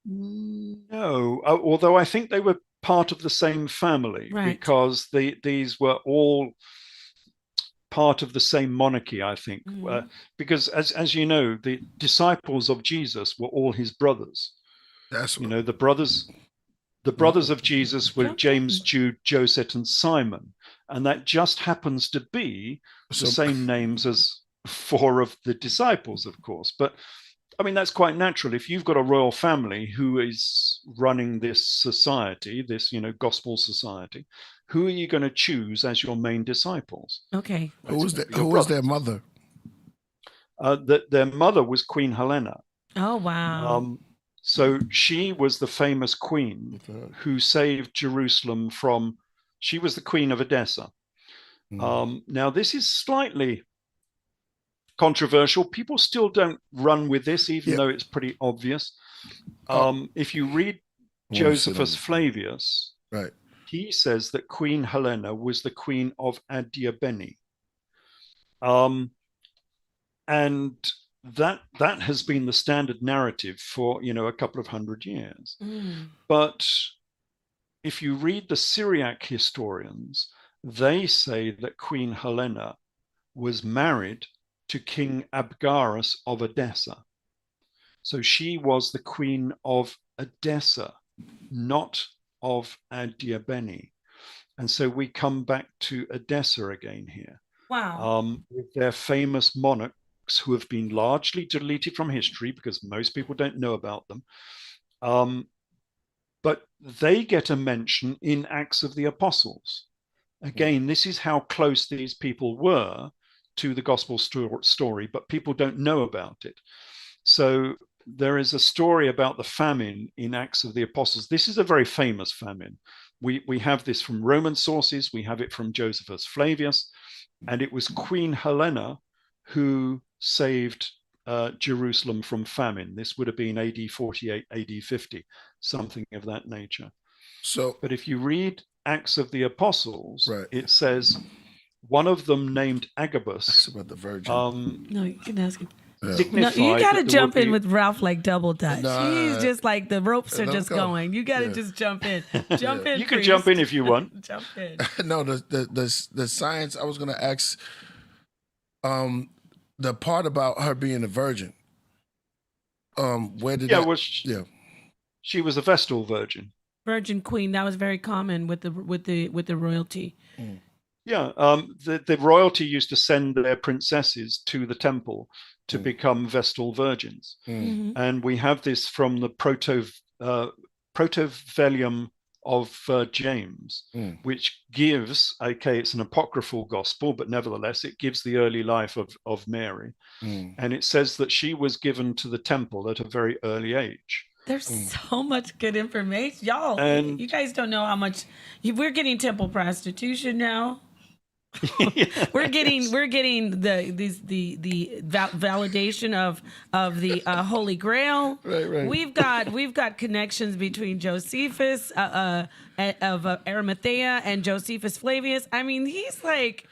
S5: No, although I think they were part of the same family, because these were all part of the same monarchy, I think. Because as you know, the disciples of Jesus were all his brothers.
S2: That's
S5: you know, the brothers of Jesus were James, Jude, Joseph, and Simon, and that just happens to be the same names as 4 of the disciples, of course. But I mean, that's quite natural. If you've got a royal family who is running this society, this, gospel society, who are you going to choose as your main disciples?
S4: Okay.
S2: Who was their mother?
S5: Their mother was Queen Helena.
S4: Oh, wow.
S5: So she was the famous queen who saved Jerusalem she was the queen of Edessa. Now, this is slightly controversial. People still don't run with this, even though it's pretty obvious. If you read Josephus Flavius, he says that Queen Helena was the queen of Adiabene. And that has been the standard narrative for, a couple of 100 years. But if you read the Syriac historians, they say that Queen Helena was married to King Abgarus of Edessa. So she was the queen of Edessa, not of Adiabene. And so we come back to Edessa again here.
S4: Wow.
S5: With their famous monarchs who have been largely deleted from history because most people don't know about them. But they get a mention in Acts of the Apostles. Again, this is how close these people were to the gospel story, but people don't know about it. So there is a story about the famine in Acts of the Apostles. This is a very famous famine. We have this from Roman sources. We have it from Josephus Flavius. And it was Queen Helena who saved Jerusalem from famine. This would have been AD 48, AD 50, something of that nature.
S2: So,
S5: but if you read Acts of the Apostles,
S2: right.
S5: It says one of them named Agabus.
S2: That's about the virgin.
S4: No, you can ask him.
S2: Yeah.
S4: No, you got to jump in with Ralph like double dutch.
S2: Nah,
S4: He's just like the ropes are just
S2: go.
S4: going. You got to just jump in. Jump in.
S5: You can
S4: Priest.
S5: jump in if you want.
S4: Jump in.
S2: No, the science. I was going to ask, the part about her being a virgin. Where did that?
S5: Well, she was a Vestal virgin.
S4: Virgin Queen. That was very common with the royalty.
S2: Mm.
S5: Yeah, the royalty used to send their princesses to the temple to become Vestal virgins.
S4: Mm-hmm.
S5: And we have this from the Protovelium of James, which gives, it's an apocryphal gospel, but nevertheless, it gives the early life of Mary. And it says that she was given to the temple at a very early age.
S4: There's so much good information. Y'all,
S5: And
S4: you guys don't know how much we're getting temple prostitution now. We're getting the validation of the Holy Grail.
S2: Right.
S4: We've got connections between Josephus of Arimathea and Josephus Flavius. I mean, he's like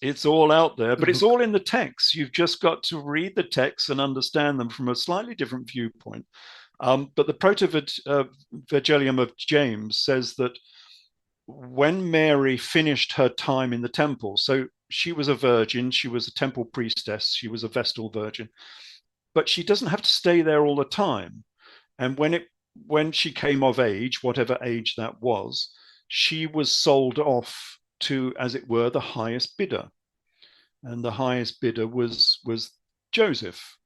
S5: it's all out there, but it's all in the text. You've just got to read the text and understand them from a slightly different viewpoint. But the Protovangelium of James says that when Mary finished her time in the temple, so she was a virgin, she was a temple priestess, she was a Vestal virgin, but she doesn't have to stay there all the time. And when she came of age, whatever age that was, she was sold off to, as it were, the highest bidder. And the highest bidder was Joseph,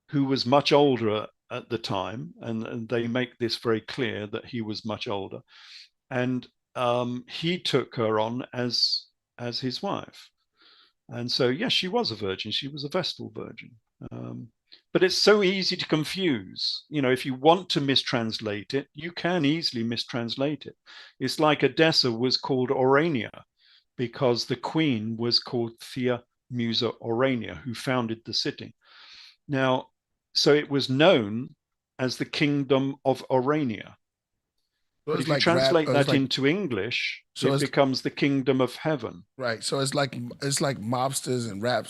S5: who was much older at the time. And they make this very clear that he was much older. And he took her on as his wife. And so, yes, she was a virgin. She was a Vestal virgin. But it's so easy to confuse. You know, if you want to mistranslate it, you can easily mistranslate it. It's like Edessa was called Orania because the queen was called Thea Musa Orania, who founded the city. Now, so it was known as the Kingdom of Orania.
S2: So
S5: if you translate that into English, it becomes the Kingdom of Heaven.
S2: Right. So it's like mobsters and rap.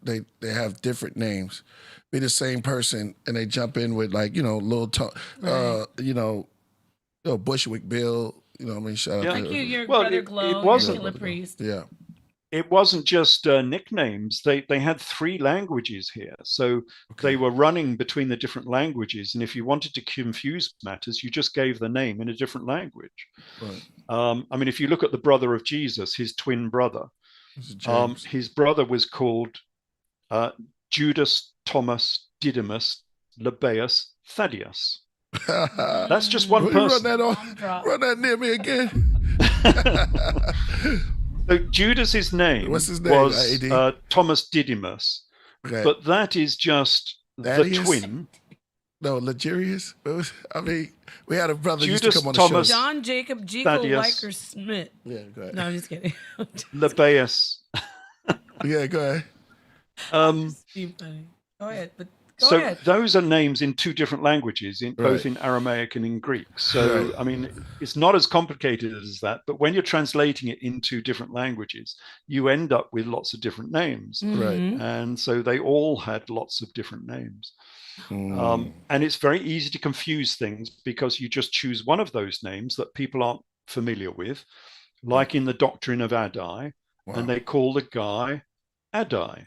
S2: They have different names. Be the same person, and they jump in with Bushwick Bill. You know what I mean? Shout out to
S4: your brother Glow, Killah Priest.
S2: Yeah.
S5: It wasn't just nicknames. They had 3 languages here. So they were running between the different languages. And if you wanted to confuse matters, you just gave the name in a different language.
S2: Right.
S5: I mean, if you look at the brother of Jesus, his twin brother, his brother was called Judas, Thomas, Didymus, Lebbaeus, Thaddeus. That's just one person.
S2: Run that near me again.
S5: So Judas's name, was Thomas Didymus, but that is just the twin.
S2: No, Legerius. I mean, we had a brother
S5: Judas,
S2: used to come on
S5: Thomas,
S2: the show.
S4: John Jacob Jekyll Liker Smith.
S2: Yeah, go ahead.
S4: No, I'm just kidding.
S5: Lebbaeus.
S2: Yeah, go ahead.
S4: Go ahead, but
S5: those are names in 2 different languages, both in Aramaic and in Greek. So, I mean, it's not as complicated as that, but when you're translating it into different languages, you end up with lots of different names.
S2: Right.
S5: And so they all had lots of different names. And it's very easy to confuse things because you just choose one of those names that people aren't familiar with, like in the doctrine of Addai,
S2: Wow.
S5: and they call the guy Adai.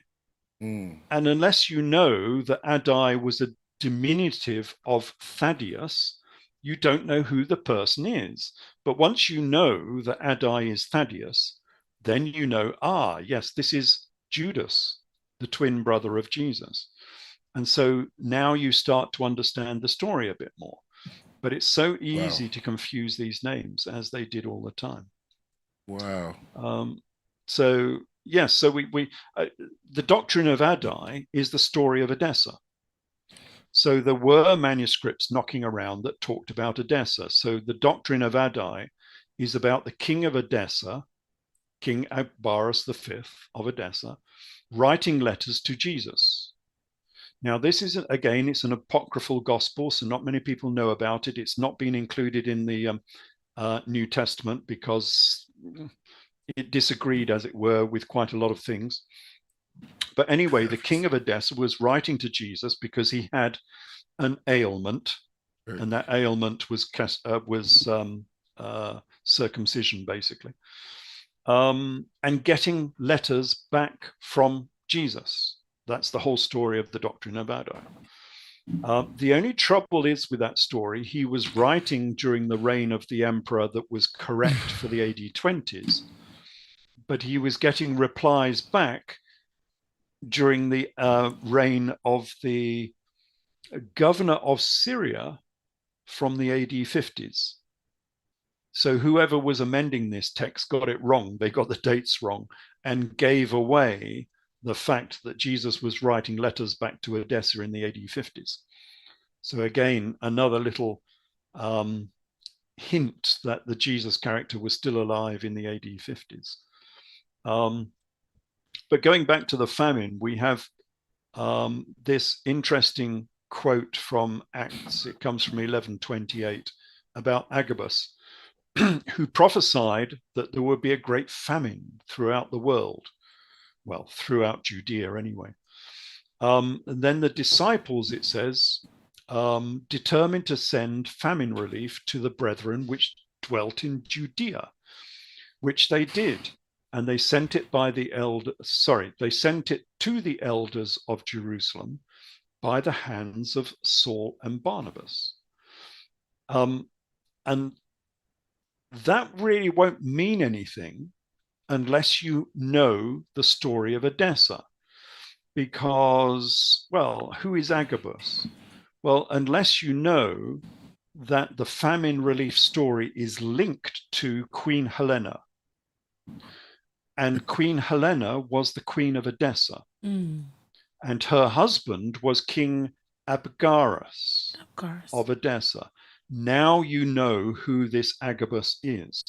S2: Mm.
S5: And unless you know that Adai was a diminutive of Thaddeus, you don't know who the person is. But once you know that Adai is Thaddeus, then you know, yes, this is Judas, the twin brother of Jesus. And so now you start to understand the story a bit more. But it's so easy to confuse these names, as they did all the time.
S2: Wow.
S5: So yes, so we the doctrine of Adai is the story of Edessa. So there were manuscripts knocking around that talked about Edessa. So the doctrine of Adai is about the king of Edessa, King Akbaris V of Edessa, writing letters to Jesus. Now, this is, again, it's an apocryphal gospel, so not many people know about it. It's not been included in the New Testament because it disagreed, as it were, with quite a lot of things. But anyway, the king of Edessa was writing to Jesus because he had an ailment, and that ailment was circumcision, basically, and getting letters back from Jesus. That's the whole story of the doctrine of Adai. The only trouble is with that story, he was writing during the reign of the emperor that was correct for the AD 20s, but he was getting replies back during the reign of the governor of Syria from the AD 50s. So whoever was amending this text got it wrong. They got the dates wrong and gave away the fact that Jesus was writing letters back to Edessa in the AD 50s. So again, another little hint that the Jesus character was still alive in the AD 50s. But going back to the famine, we have this interesting quote from Acts. It comes from 1128 about Agabus, who prophesied that there would be a great famine throughout the world. Well, throughout Judea anyway. And then the disciples, it says, determined to send famine relief to the brethren which dwelt in Judea, which they did. And they sent it they sent it to the elders of Jerusalem by the hands of Saul and Barnabas. And that really won't mean anything unless you know the story of Edessa. Because, well, who is Agabus? Well, unless you know that the famine relief story is linked to Queen Helena. And Queen Helena was the queen of Edessa. And her husband was King Abgarus of Edessa. Now you know who this Agabus is.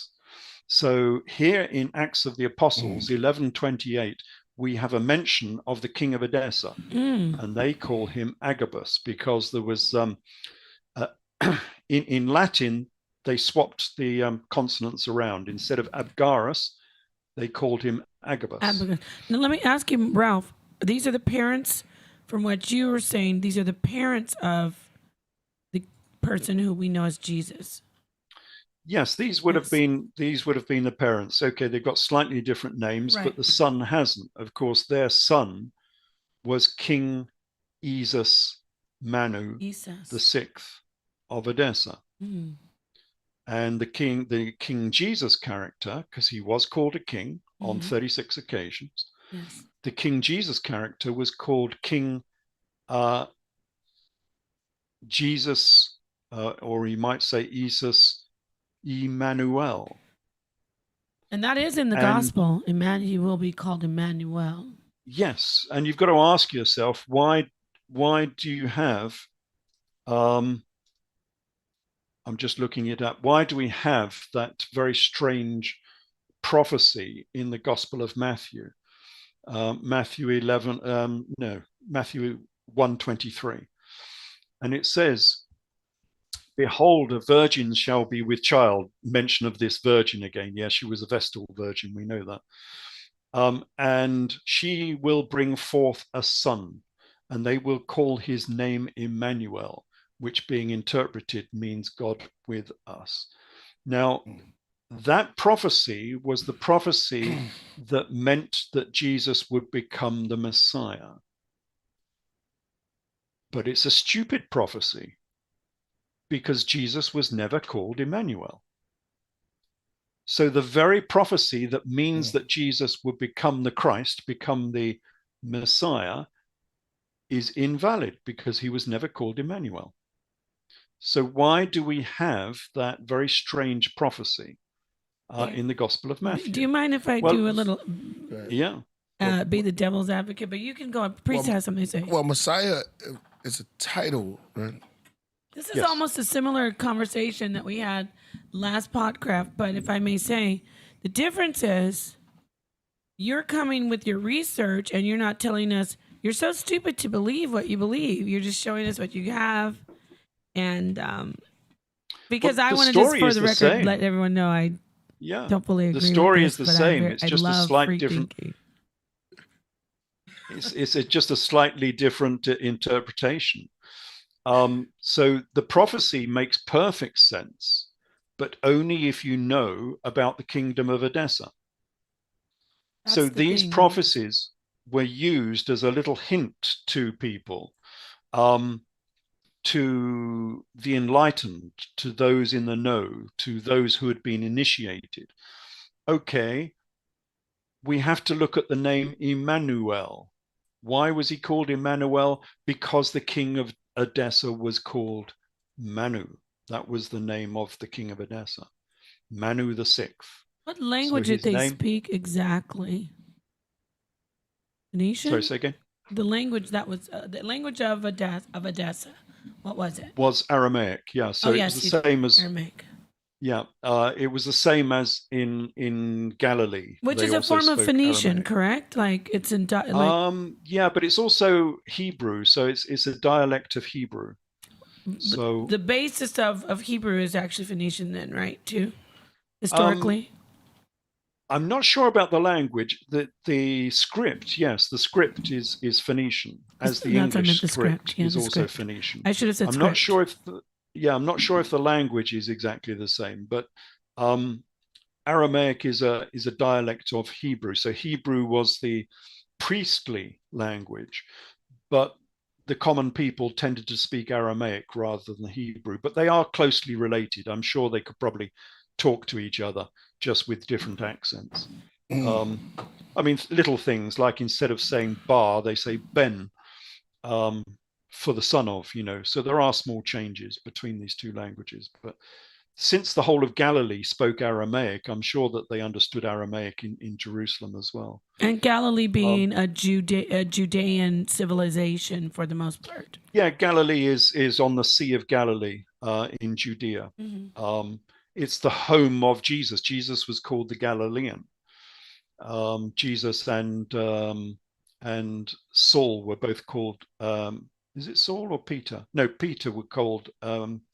S5: So here in Acts of the Apostles, 1128, we have a mention of the king of Edessa, and they call him Agabus because there was, in Latin, they swapped the consonants around. Instead of Abgarus, they called him Agabus.
S4: Now let me ask you, Ralph, these are the parents, from what you were saying, these are the parents of the person who we know as Jesus.
S5: Yes, these would have been the parents. Okay, they've got slightly different names, but the son hasn't. Of course, their son was King Esus Manu the sixth of Edessa. And the King Jesus character, because he was called a king on 36 occasions, the King Jesus character was called King Jesus, or you might say Esus Emmanuel.
S4: And that is in the gospel. He will be called Emmanuel.
S5: Yes, and you've got to ask yourself, why do you have, I'm just looking it up, why do we have that very strange prophecy in the Gospel of Matthew? Matthew 1:23. And it says, behold, a virgin shall be with child. Mention of this virgin again. Yes, she was a Vestal virgin. We know that. And she will bring forth a son, and they will call his name Emmanuel, which being interpreted means God with us. Now, That prophecy was the prophecy that meant that Jesus would become the Messiah. But it's a stupid prophecy because Jesus was never called Emmanuel. So the very prophecy that means that Jesus would become the Christ, become the Messiah, is invalid because he was never called Emmanuel. So why do we have that very strange prophecy in the Gospel of Matthew?
S4: Do you mind if I do a little,
S5: yeah,
S4: be the devil's advocate? But you can go on. Priest has something to say.
S2: Well, Messiah is a title, right?
S4: This is almost a similar conversation that we had last Podcraft, but if I may say, the difference is you're coming with your research and you're not telling us, you're so stupid to believe what you believe. You're just showing us what you have. And because I want to just, for the record, let everyone know I don't fully agree.
S5: The story
S4: with this,
S5: is the same. It's just a slight different. It's just a slightly different interpretation. So the prophecy makes perfect sense, but only if you know about the kingdom of Edessa. So these prophecies were used as a little hint to people, to the enlightened, to those in the know, to those who had been initiated. Okay, we have to look at the name Emmanuel. Why was he called Emmanuel? Because the king of Edessa was called Manu. That was the name of the king of Edessa, Manu the sixth.
S4: What language did they speak exactly? Phoenician?
S5: Sorry, say again.
S4: The language that was the language of Edessa. What was it?
S5: Was Aramaic. Yeah. So it was the same as
S4: Aramaic.
S5: Yeah, it was the same as in Galilee,
S4: which is a form of Phoenician, Aramaic. Correct? Like it's in
S5: yeah, but it's also Hebrew, so it's a dialect of Hebrew. So
S4: the basis of Hebrew is actually Phoenician, then, right? Too historically.
S5: I'm not sure about the language. The script, yes, the script is Phoenician, as the English script is also Phoenician.
S4: I should have said.
S5: I'm not sure if. I'm not sure if the language is exactly the same, but Aramaic is a dialect of Hebrew. So Hebrew was the priestly language, but the common people tended to speak Aramaic rather than Hebrew. But they are closely related. I'm sure they could probably talk to each other, just with different accents. I mean, little things like instead of saying bar, they say ben. For the son of, so there are small changes between these two languages. But since the whole of Galilee spoke Aramaic, I'm sure that they understood Aramaic in Jerusalem as well.
S4: And Galilee being a Judean civilization for the most part.
S5: Yeah, Galilee is on the Sea of Galilee in Judea.
S4: Mm-hmm.
S5: It's the home of Jesus. Jesus was called the Galilean. Jesus and Saul were both called. Is it Saul or Peter? No, Peter were called,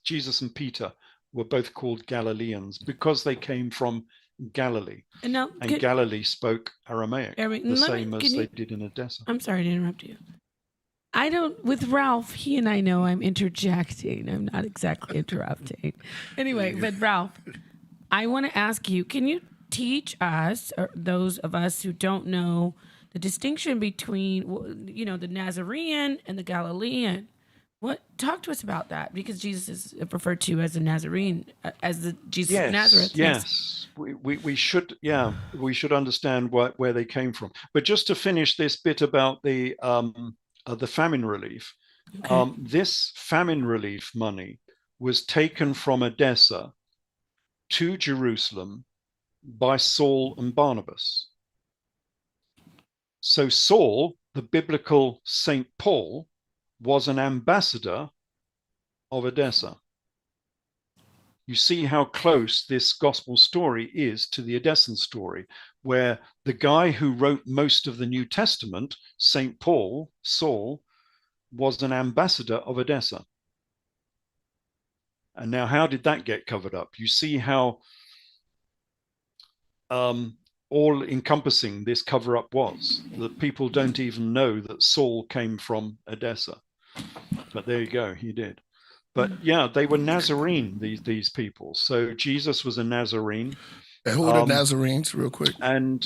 S5: Jesus and Peter were both called Galileans because they came from Galilee. And Galilee spoke Aramaic, the same as they did in Edessa.
S4: I'm sorry to interrupt you. With Ralph, he and I know I'm interjecting. I'm not exactly interrupting. Anyway, but Ralph, I want to ask you, can you teach us, or those of us who don't know, the distinction between, the Nazarene and the Galilean? Talk to us about that, because Jesus is referred to as a Nazarene, as the Jesus of Nazareth.
S5: Yes, we should understand where they came from. But just to finish this bit about the famine relief, okay. This famine relief money was taken from Edessa to Jerusalem by Saul and Barnabas. So Saul, the biblical Saint Paul, was an ambassador of Edessa. You see how close this gospel story is to the Edessan story, where the guy who wrote most of the New Testament, Saint Paul, Saul, was an ambassador of Edessa. And now how did that get covered up? You see how all-encompassing this cover-up was. That people don't even know that Saul came from Edessa. But there you go, he did. But yeah, they were Nazarene, these people. So Jesus was a Nazarene.
S2: And who are the Nazarenes, real quick?
S5: And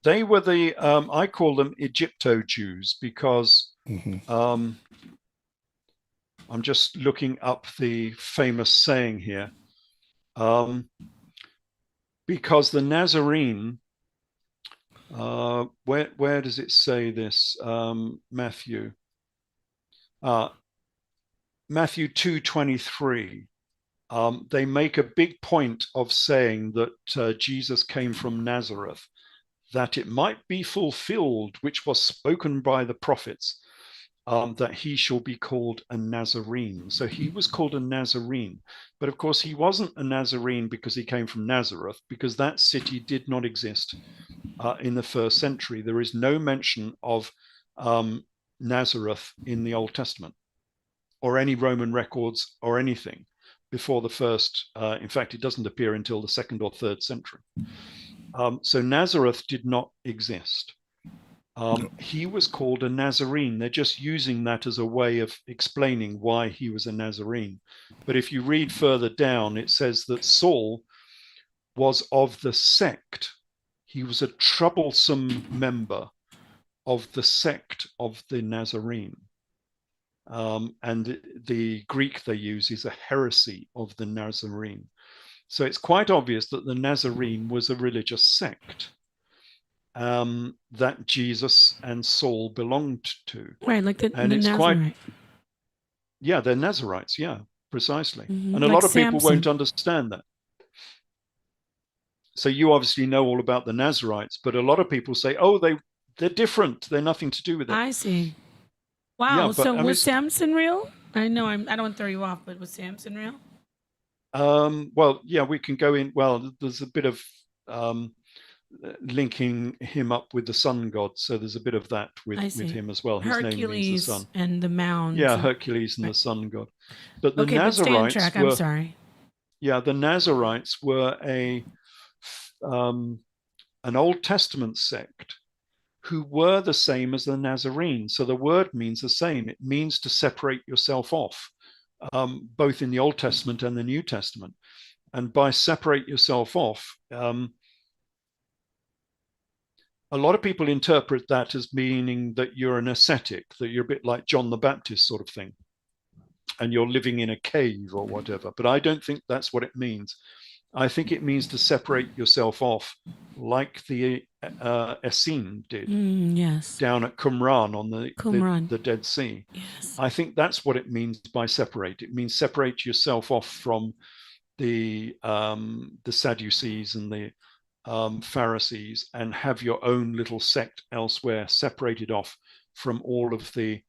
S5: they were the, I call them Egypto-Jews because I'm just looking up the famous saying here. Because the Nazarene, where does it say this? Matthew 2:23. They make a big point of saying that Jesus came from Nazareth, that it might be fulfilled, which was spoken by the prophets, that he shall be called a Nazarene. So he was called a Nazarene. But of course, he wasn't a Nazarene because he came from Nazareth, because that city did not exist in the first century. There is no mention of Nazareth in the Old Testament or any Roman records or anything before the first. In fact, it doesn't appear until the 2nd or 3rd century. So Nazareth did not exist. He was called a Nazarene. They're just using that as a way of explaining why he was a Nazarene. But if you read further down, it says that Saul was of the sect. He was a troublesome member of the sect of the Nazarene. And the Greek they use is a heresy of the Nazarene. So it's quite obvious that the Nazarene was a religious sect that Jesus and Saul belonged to.
S4: Right, like the
S5: And it's
S4: Nazarite.
S5: Yeah, they're Nazarites, yeah, precisely.
S4: Mhm,
S5: And a
S4: like
S5: lot of people
S4: Samson.
S5: won't understand that. So you obviously know all about the Nazarites, but a lot of people say, oh, they're different. They're nothing to do with it.
S4: I see. Wow.
S5: Yeah, but,
S4: So
S5: I mean,
S4: was Samson real? I know I don't want to throw you off, but was Samson real?
S5: Well, yeah, we can go in. Well, there's a bit of linking him up with the sun god. So there's a bit of that with him as well. His name means the
S4: Hercules
S5: sun.
S4: and the mounds.
S5: Yeah, Hercules and the sun god. But the
S4: Okay, but stay on
S5: Nazarites
S4: track.
S5: were,
S4: I'm sorry.
S5: yeah, the Nazarites were an Old Testament sect who were the same as the Nazarene. So the word means the same. It means to separate yourself off, both in the Old Testament and the New Testament. And by separate yourself off, a lot of people interpret that as meaning that you're an ascetic, that you're a bit like John the Baptist sort of thing, and you're living in a cave or whatever. But I don't think that's what it means. I think it means to separate yourself off like the Essene did
S4: Yes.
S5: down at Qumran on the Dead Sea.
S4: Yes.
S5: I think that's what it means by separate. It means separate yourself off from the Sadducees and the Pharisees and have your own little sect elsewhere, separated off from all of the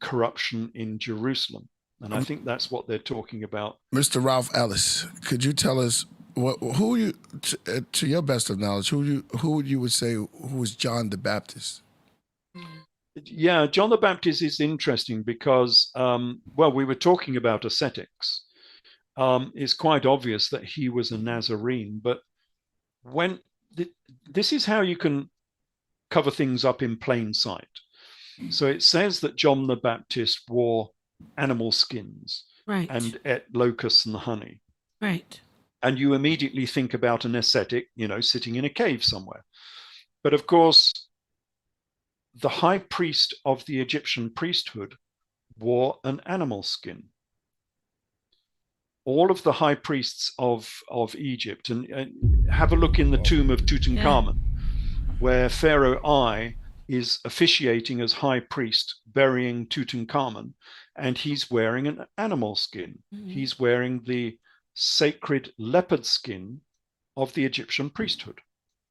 S5: corruption in Jerusalem. And I think that's what they're talking about.
S2: Mr. Ralph Ellis, could you tell us who you, to your best of knowledge, who you would say who was John the Baptist?
S5: Yeah, John the Baptist is interesting because, well, we were talking about ascetics. It's quite obvious that he was a Nazarene, but this is how you can cover things up in plain sight. So it says that John the Baptist wore animal skins,
S4: right,
S5: and ate locusts and honey,
S4: right,
S5: and you immediately think about an ascetic, sitting in a cave somewhere. But of course, the high priest of the Egyptian priesthood wore an animal skin. All of the high priests of Egypt, and have a look in the tomb of Tutankhamun, where Pharaoh I is officiating as high priest, burying Tutankhamun, and he's wearing an animal skin. Mm-hmm. He's wearing the sacred leopard skin of the Egyptian priesthood.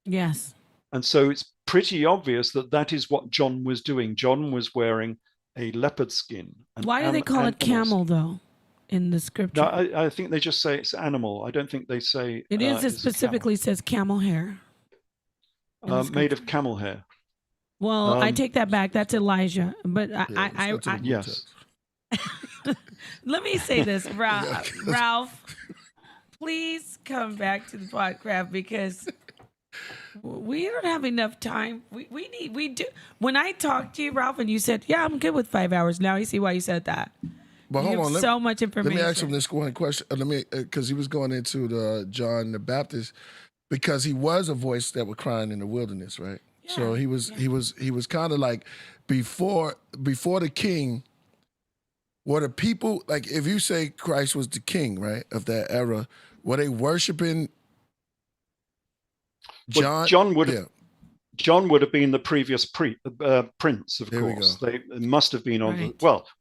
S4: Yes.
S5: And so it's pretty obvious that that is what John was doing. John was wearing a leopard skin.
S4: Why do they call it camel, though, in the scripture?
S5: No, I think they just say it's animal. I don't think they say
S4: it is. It specifically says camel hair.
S5: Made of camel hair.
S4: Well, I take that back. That's Elijah. But
S5: yes.
S4: Let me say this, Ralph. Please come back to the Podcraft, because We don't have enough time. We do. When I talked to you, Ralph, and you said, "Yeah, I'm good with 5 hours." Now I see why you said that.
S2: But
S4: You
S2: hold
S4: have
S2: on,
S4: so much information.
S2: Let me ask him this one question. Because he was going into the John the Baptist, because he was a voice that was crying in the wilderness, right? So he was kind of like before the king. Were the people, like, if you say Christ was the king, right, of that era, were they worshiping John?
S5: Well, John would have been the previous prince, of course. They must have been on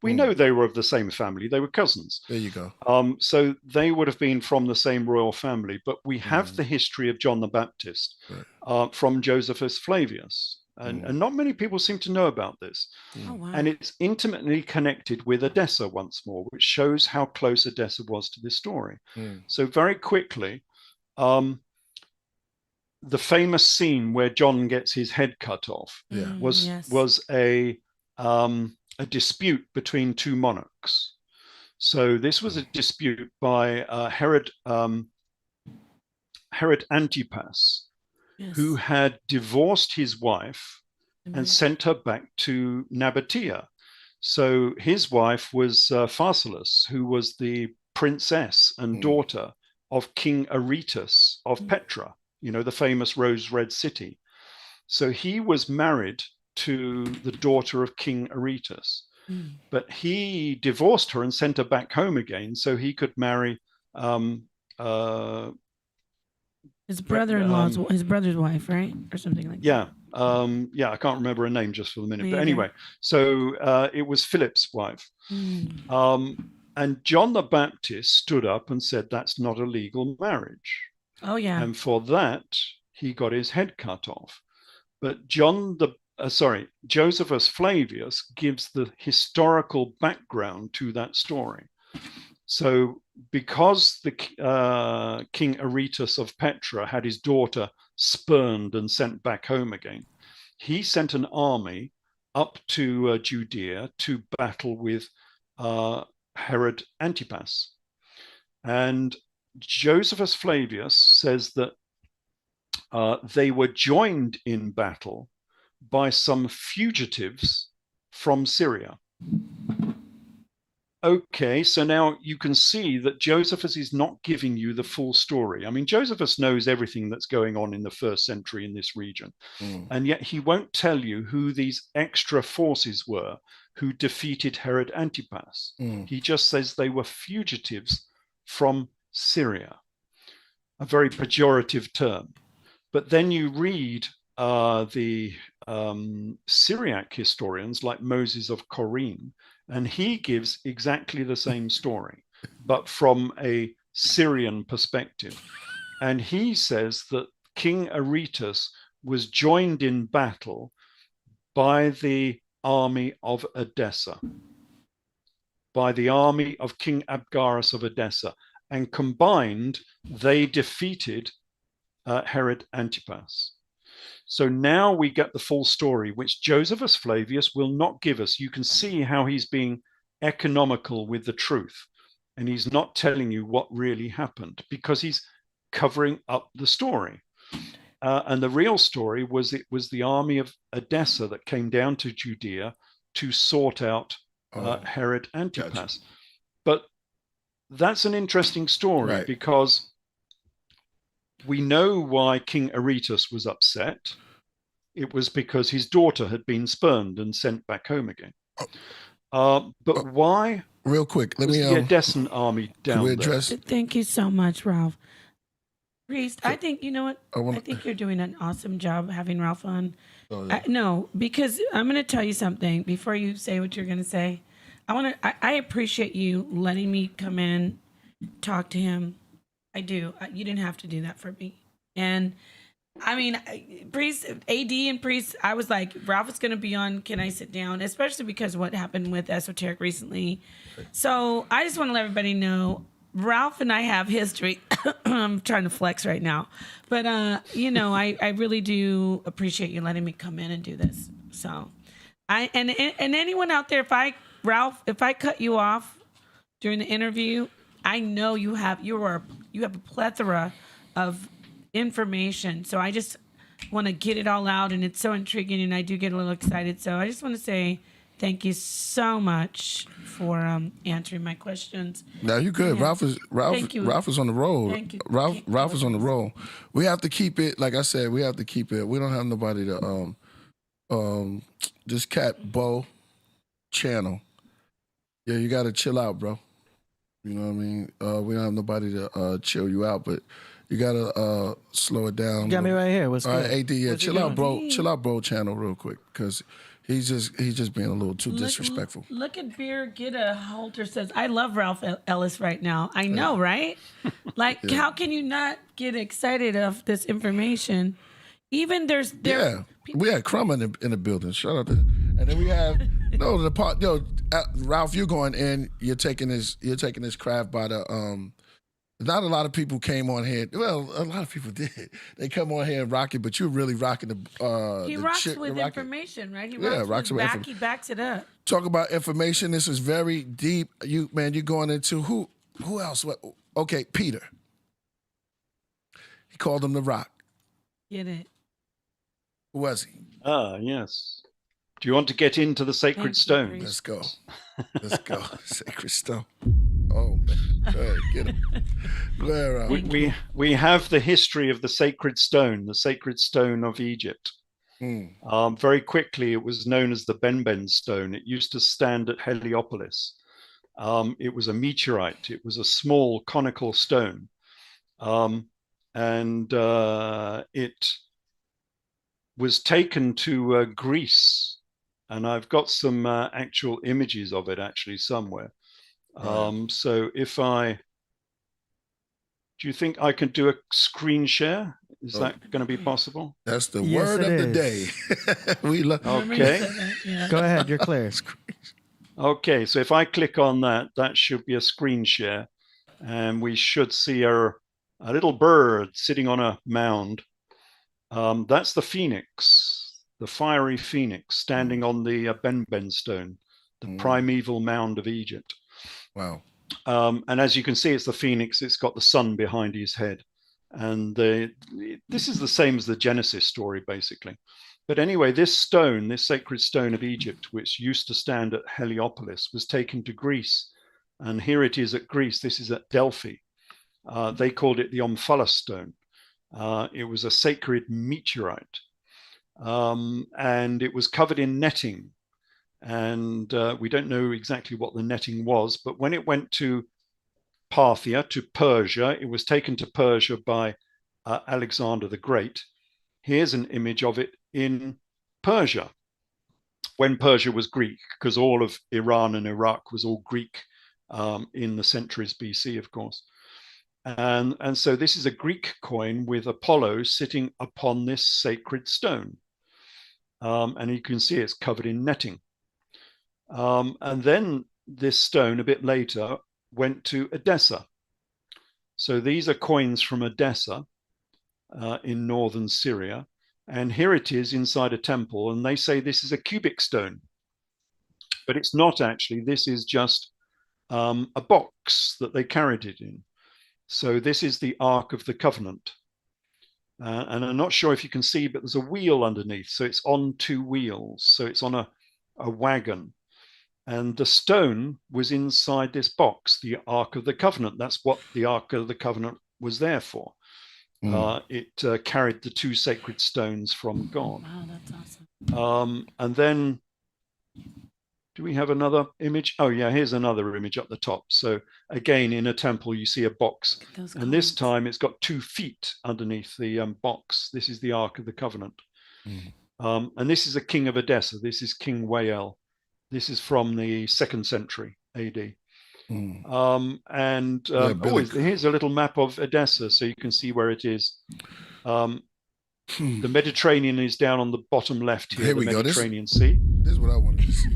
S5: we know they were of the same family. They were cousins.
S2: There you go.
S5: So they would have been from the same royal family. But we have the history of John the Baptist from Josephus Flavius. And not many people seem to know about this.
S4: Oh, wow.
S5: And it's intimately connected with Edessa once more, which shows how close Edessa was to this story. So very quickly, the famous scene where John gets his head cut off was a dispute between two monarchs. So this was a dispute by Herod Antipas, who had divorced his wife and sent her back to Nabatea. So his wife was Pharsalus, who was the princess and daughter of King Aretas of Petra, the famous rose red city. So he was married to the daughter of King Aretas, but he divorced her and sent her back home again so he could marry
S4: his brother-in-law's, his brother's wife, right? Or something like that.
S5: I can't remember her name just for the minute. But anyway, so it was Philip's wife. And John the Baptist stood up and said, that's not a legal marriage.
S4: Oh, yeah.
S5: And for that, he got his head cut off. But Josephus Flavius gives the historical background to that story. So because the King Aretas of Petra had his daughter spurned and sent back home again, he sent an army up to Judea to battle with Herod Antipas. And Josephus Flavius says that they were joined in battle by some fugitives from Syria. Okay, so now you can see that Josephus is not giving you the full story. I mean, Josephus knows everything that's going on in the first century in this region, and yet he won't tell you who these extra forces were who defeated Herod Antipas. He just says they were fugitives from Syria, a very pejorative term. But then you read the Syriac historians like Moses of Corinne, and he gives exactly the same story, but from a Syrian perspective. And he says that King Aretas was joined in battle by the army of Edessa, by the army of King Abgarus of Edessa, and combined, they defeated Herod Antipas. So now we get the full story, which Josephus Flavius will not give us. You can see how he's being economical with the truth, and he's not telling you what really happened because he's covering up the story. And the real story was it was the army of Edessa that came down to Judea to sort out Herod Antipas. Gotcha. But that's an interesting story because we know why King Aretas was upset. It was because his daughter had been spurned and sent back home again. But why?
S2: Real quick, let me
S5: the Edessan army down there.
S4: Thank you so much, Ralph. Priest, I think, you know what? I think you're doing an awesome job having Ralph on. No, because I'm going to tell you something before you say what you're going to say. I appreciate you letting me come in, talk to him. I do. You didn't have to do that for me. And I mean, Priest, AD and Priest, I was like, Ralph is going to be on. Can I sit down? Especially because of what happened with Esoteric recently. So I just want to let everybody know, Ralph and I have history. I'm trying to flex right now. But, I really do appreciate you letting me come in and do this. So and anyone out there, Ralph, if I cut you off during the interview, I know you have a plethora of information. So I just want to get it all out, and it's so intriguing, and I do get a little excited. So I just want to say thank you so much for answering my questions.
S2: Now you good.
S4: Yeah.
S2: Ralph is on the roll.
S4: Thank you.
S2: Ralph is on the roll. We have to keep it, like I said, we have to keep it. We don't have nobody to this Cat Bo channel. Yeah, you gotta chill out, bro. You know what I mean? We don't have nobody to chill you out, but you gotta slow it down.
S3: You got me right here. What's
S2: All
S3: good?
S2: right, AD, yeah,
S3: What's
S2: chill
S3: he
S2: out,
S3: doing?
S2: bro. Chill out, bro channel real quick, because he's just being a little too disrespectful.
S4: Look at Beer Get a Halter says, I love Ralph Ellis right now. I know, right? Like, how can you not get excited of this information? Even
S2: We had Crumb in the building. Shut up. And then we have Ralph, you're going in. You're taking this craft by the Not a lot of people came on here. Well, a lot of people did. They come on here and rock it, but you're really rocking the.
S4: He
S2: the
S4: rocks
S2: chick,
S4: with
S2: the
S4: information, right? He
S2: Yeah,
S4: rocks with back.
S2: information.
S4: He backs it up.
S2: Talk about information. This is very deep. You're going into who else? What? Okay, Peter. He called him the Rock.
S4: Get it?
S2: Who was he?
S5: Ah, yes. Do you want to get into the sacred
S4: Thank you,
S5: stone?
S4: Priest.
S2: Let's go. Let's go. Sacred stone. Oh man. Go ahead, get him. Go ahead, Ralph.
S5: We have the history of the sacred stone of Egypt. Very quickly, it was known as the Benben stone. It used to stand at Heliopolis. It was a meteorite. It was a small conical stone. And it was taken to Greece. And I've got some actual images of it actually somewhere. So do you think I can do a screen share? Is that going to be possible?
S2: That's the
S3: Yes,
S2: word
S3: it
S2: of the day. We love.
S5: Okay.
S4: Yeah.
S3: Go ahead. You're clear.
S5: Okay. So if I click on that, that should be a screen share. And we should see a little bird sitting on a mound. That's the phoenix, the fiery phoenix standing on the Benben stone, the primeval mound of Egypt.
S2: Wow.
S5: And as you can see, it's the phoenix. It's got the sun behind his head. And this is the same as the Genesis story, basically. But anyway, this stone, this sacred stone of Egypt, which used to stand at Heliopolis, was taken to Greece. And here it is at Greece. This is at Delphi. They called it the Omphalos stone. It was a sacred meteorite. And it was covered in netting. And we don't know exactly what the netting was, but when it went to Parthia, to Persia, it was taken to Persia by Alexander the Great. Here's an image of it in Persia, when Persia was Greek, because all of Iran and Iraq was all Greek in the centuries BC, of course. And so this is a Greek coin with Apollo sitting upon this sacred stone. And you can see it's covered in netting. And then this stone a bit later went to Edessa. So these are coins from Edessa in northern Syria. And here it is inside a temple. And they say this is a cubic stone. But it's not actually. This is just a box that they carried it in. So this is the Ark of the Covenant. And I'm not sure if you can see, but there's a wheel underneath. So it's on two wheels. So it's on a wagon. And the stone was inside this box, the Ark of the Covenant. That's what the Ark of the Covenant was there for. It carried the two sacred stones from God.
S4: Wow, that's awesome.
S5: And then, do we have another image? Oh, yeah, here's another image up the top. So again, in a temple, you see a box. And this time it's got 2 feet underneath the box. This is the Ark of the Covenant. And this is a king of Edessa. This is King Wael. This is from the 2nd century AD. Here's a little map of Edessa, so you can see where it is. The Mediterranean is down on the bottom left here.
S2: Here we
S5: the
S2: go.
S5: Mediterranean Sea.
S2: This is what I wanted to see.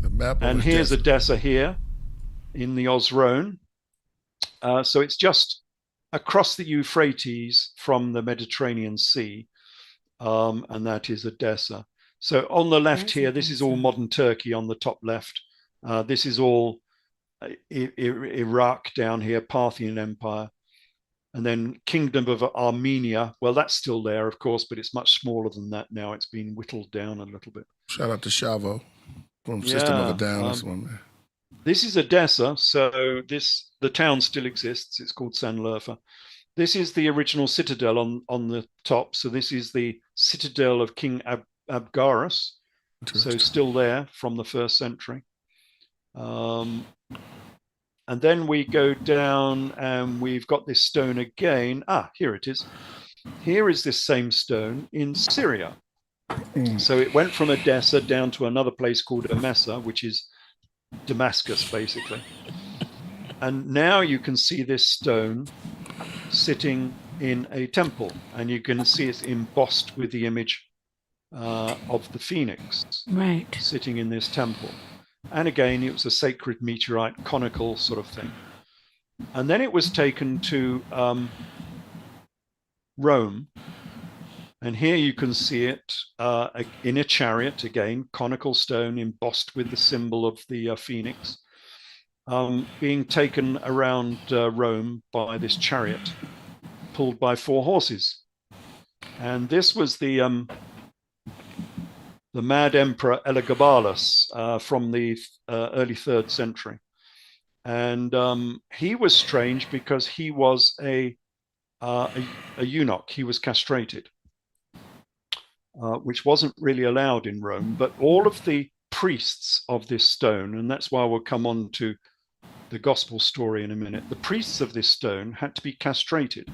S2: The map.
S5: And here's Edessa here in the Osrone. So it's just across the Euphrates from the Mediterranean Sea, and that is Edessa. So on the left here, this is all modern Turkey on the top left. This is all Iraq down here, Parthian Empire. And then Kingdom of Armenia. Well, that's still there, of course, but it's much smaller than that now. It's been whittled down a little bit.
S2: Shout out to Shavo from System of a Down. That's one, man.
S5: This is Edessa, so the town still exists. It's called Sanliurfa. This is the original citadel on the top. So this is the citadel of King Abgarus. So still there from the 1st century. And then we go down and we've got this stone again. Here it is. Here is this same stone in Syria. So it went from Edessa down to another place called Emesa, which is Damascus, basically. And now you can see this stone sitting in a temple, and you can see it's embossed with the image of the phoenix,
S4: Right.
S5: sitting in this temple. And again, it was a sacred meteorite, conical sort of thing. And then it was taken to Rome. And here you can see it in a chariot, again, conical stone embossed with the symbol of the phoenix, being taken around Rome by this chariot pulled by 4 horses. And this was the mad emperor Elagabalus from the early 3rd century. And he was strange because he was a eunuch. He was castrated, which wasn't really allowed in Rome. But all of the priests of this stone, and that's why we'll come on to the gospel story in a minute, the priests of this stone had to be castrated.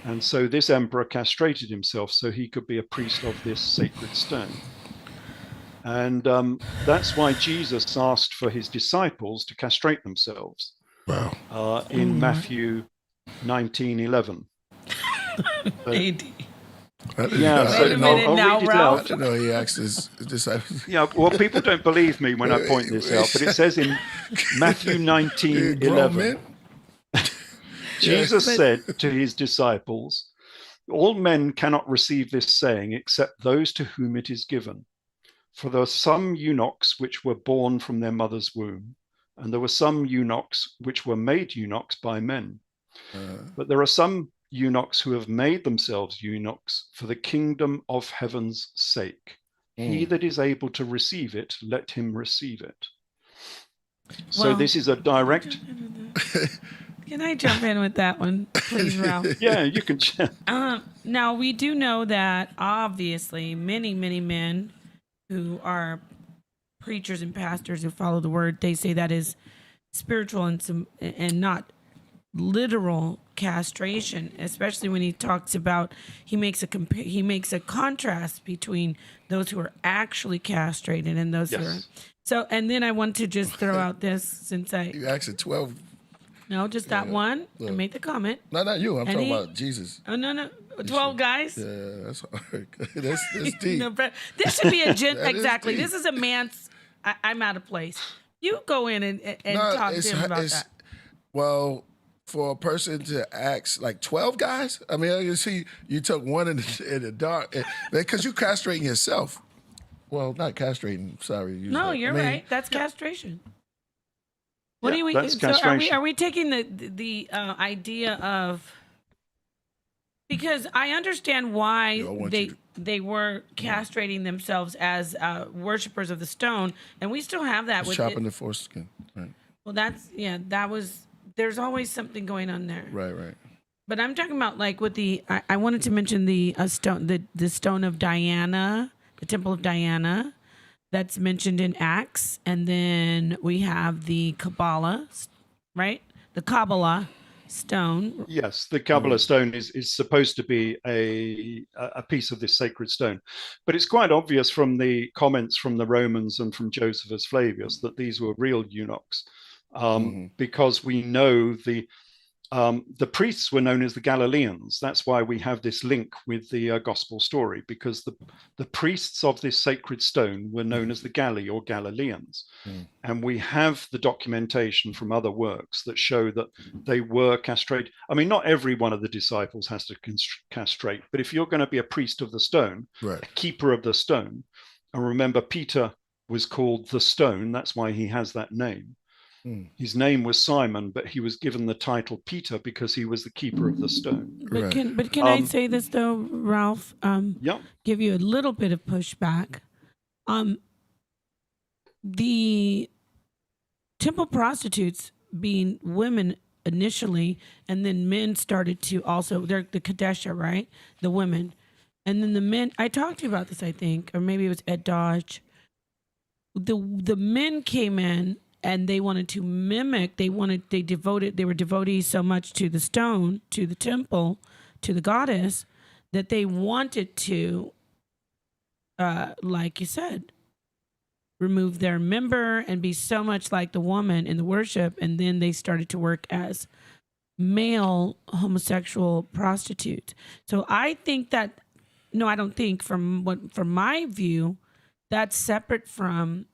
S5: And so this emperor castrated himself so he could be a priest of this sacred stone. And that's why Jesus asked for his disciples to castrate themselves.
S2: Wow.
S5: In Matthew 19:11.
S4: AD.
S5: Yeah,
S4: Wait a minute now, Ralph.
S2: I didn't know he asked his disciples.
S5: Yeah, well, people don't believe me when I point this out, but it says in Matthew 19:11, Jesus said to his disciples, all men cannot receive this saying except those to whom it is given. For there are some eunuchs which were born from their mother's womb, and there were some eunuchs which were made eunuchs by men. But there are some eunuchs who have made themselves eunuchs for the kingdom of heaven's sake. He that is able to receive it, let him receive it. So this is a direct...
S4: Can I jump in with that one, please, Ralph?
S5: Yeah, you can.
S4: Now, we do know that, obviously, many, many men who are preachers and pastors who follow the word, they say that is spiritual and not literal castration, especially when he talks about, he makes a contrast between those who are actually castrated and those who are. So, and then I want to just throw out this, since
S2: You asked 12.
S4: No, just that one. I made the comment.
S2: No, not you. I'm talking about Jesus.
S4: Oh, no. 12 guys?
S2: Yeah, that's hard. That's deep.
S4: No, but this should be a exactly.
S2: deep.
S4: This is a man's. I'm out of place. You go in and talk to him about that.
S2: Well, for a person to ask like 12 guys, I mean, you see, you took one in the dark because you're castrating yourself. Well, not castrating. Sorry.
S4: No, you're right. That's castration. What
S5: Yeah,
S4: do we?
S5: that's
S4: So
S5: castration.
S4: are we taking the idea of? Because I understand why they were castrating themselves as worshipers of the stone, and we still have that.
S2: It's
S4: With
S2: chopping the foreskin. Right.
S4: Well, that was. There's always something going on there.
S2: Right.
S4: But I'm talking about like with the. I wanted to mention the stone, the stone of Diana, the Temple of Diana, that's mentioned in Acts, and then we have the Kabbalah, right? The Kabbalah stone.
S5: Yes, the Kabbalah stone is supposed to be a piece of this sacred stone, but it's quite obvious from the comments from the Romans and from Josephus Flavius that these were real eunuchs, because we know the priests were known as the Galileans. That's why we have this link with the gospel story, because the priests of this sacred stone were known as the Galli or Galileans. And we have the documentation from other works that show that they were castrated. I mean, not every one of the disciples has to castrate, but if you're going to be a priest of the stone, a keeper of the stone, and remember Peter was called the stone, that's why he has that name. His name was Simon, but he was given the title Peter because he was the keeper of the stone.
S4: But can I say this though, Ralph?
S5: Yeah.
S4: Give you a little bit of pushback. The temple prostitutes being women initially, and then men started to also, they're the Kadesha, right? The women. And then the men, I talked to you about this, I think, or maybe it was Ed Dodge. The men came in and they wanted to mimic, they were devotees so much to the stone, to the temple, to the goddess, that they wanted to, like you said, remove their member and be so much like the woman in the worship. And then they started to work as male homosexual prostitutes. So I think that, no, I don't think, from my view, that's separate from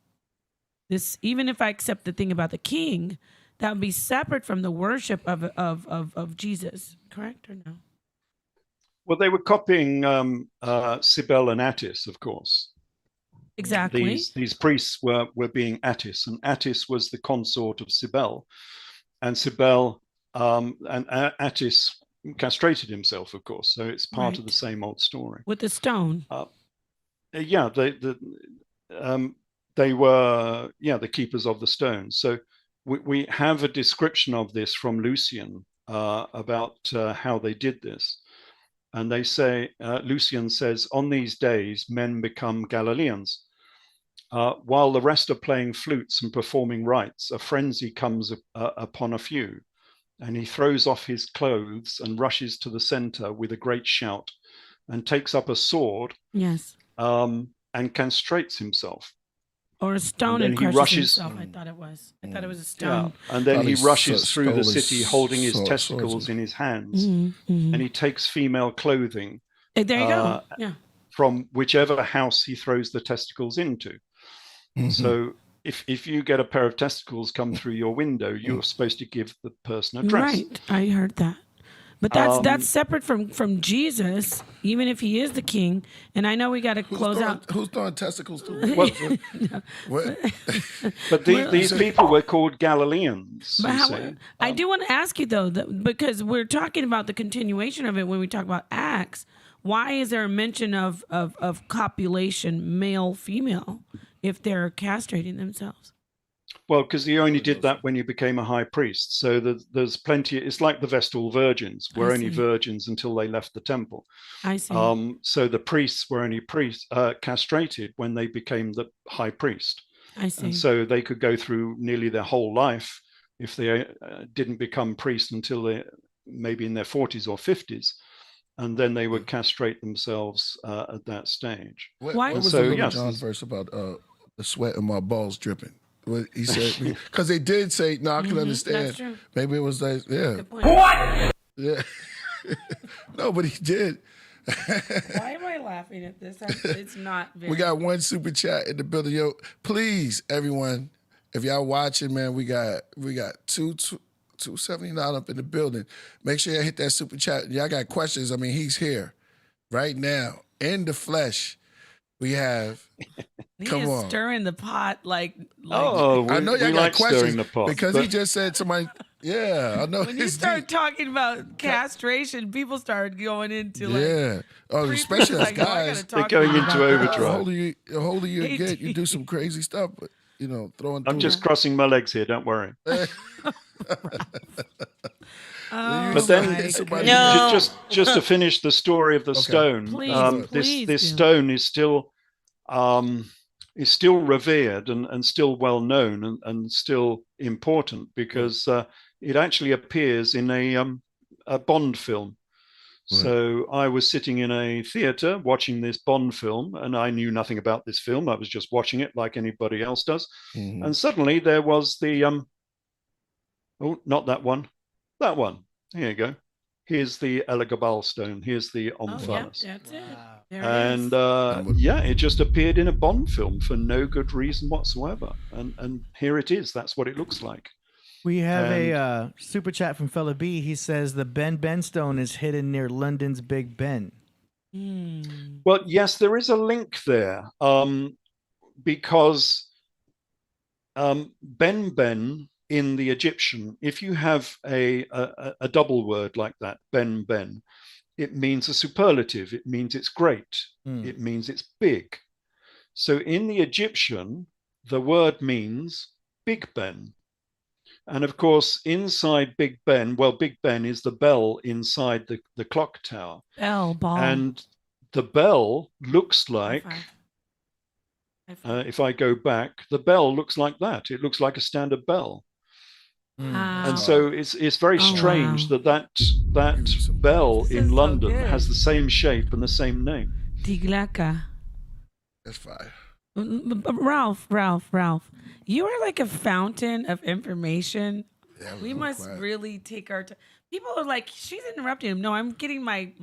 S4: this. Even if I accept the thing about the king, that would be separate from the worship of Jesus, correct or no?
S5: Well, they were copying Cybele and Attis, of course.
S4: Exactly.
S5: These priests were being Attis, and Attis was the consort of Cybele, and Cybele and Attis castrated himself, of course. So it's part of the same old story.
S4: With the stone.
S5: Yeah, they were the keepers of the stone. So we have a description of this from Lucian about how they did this. And they say, Lucian says, on these days, men become Galileans. While the rest are playing flutes and performing rites, a frenzy comes upon a few, and he throws off his clothes and rushes to the center with a great shout and takes up a sword and castrates himself.
S4: Or a stone and crushes himself. I thought it was a stone.
S5: Yeah. And then he rushes through the city holding his testicles in his hands. And he takes female clothing.
S4: There you go. Yeah.
S5: From whichever house he throws the testicles into. So if you get a pair of testicles come through your window, you're supposed to give the person a dress.
S4: Right. I heard that. But that's separate from Jesus, even if he is the king. And I know we got to close out.
S2: Who's throwing testicles to
S5: what? But these people were called Galileans.
S4: I do want to ask you, though, because we're talking about the continuation of it when we talk about Acts. Why is there a mention of copulation, male, female, if they're castrating themselves?
S5: Well, because he only did that when he became a high priest. So there's plenty. It's like the Vestal virgins were only virgins until they left the temple.
S4: I see.
S5: So the priests were only castrated when they became the high priest.
S4: I see.
S5: And so they could go through nearly their whole life if they didn't become priests until they maybe in their 40s or 50s. And then they would castrate themselves at that stage.
S2: What was the John's verse about the sweat of my balls dripping? What he said, because they did say, no, I can understand.
S4: That's true.
S2: Maybe it was like, yeah.
S4: What?
S2: Yeah. No, but he did.
S4: Why am I laughing at this? It's not very...
S2: We got one super chat in the building. Yo, please, everyone, if y'all watching, man, we got $2.79 up in the building. Make sure y'all hit that super chat. Y'all got questions. I mean, he's here right now in the flesh. We have... Come on.
S4: Stirring the pot like
S2: I know y'all got questions because he just said to my I know.
S4: When you start talking about castration, people start going into
S2: especially as guys,
S5: they're going into overdrive.
S2: The older you get, you do some crazy stuff, but throwing.
S5: I'm just crossing my legs here. Don't worry. But then, just to finish the story of the stone, this stone is still revered and still well known and still important because it actually appears in a Bond film. Right. So I was sitting in a theater watching this Bond film, and I knew nothing about this film. I was just watching it like anybody else does. Mm-hmm. And suddenly there was the not that one, that one. Here you go. Here's the Elagabal stone. Here's the omphalos.
S4: That's it. Wow.
S5: And it just appeared in a Bond film for no good reason whatsoever. And here it is. That's what it looks like.
S3: We have a super chat from Fella B. He says the Ben stone is hidden near London's Big Ben.
S5: Well, yes, there is a link there because Ben in the Egyptian, if you have a double word like that, ben, it means a superlative. It means it's great. It means it's big. So in the Egyptian, the word means Big Ben. And of course, inside Big Ben, well, Big Ben is the bell inside the clock tower.
S4: Bell, ball.
S5: And the bell looks like, if I go back, the bell looks like that. It looks like a standard bell.
S4: Wow.
S5: And so it's very strange that bell in London has the same shape and the same name.
S4: Diglaka.
S2: That's fine.
S4: Ralph, you are like a fountain of information.
S2: Yeah,
S4: We must really take our time. People are like, she's interrupting him. No, I'm getting my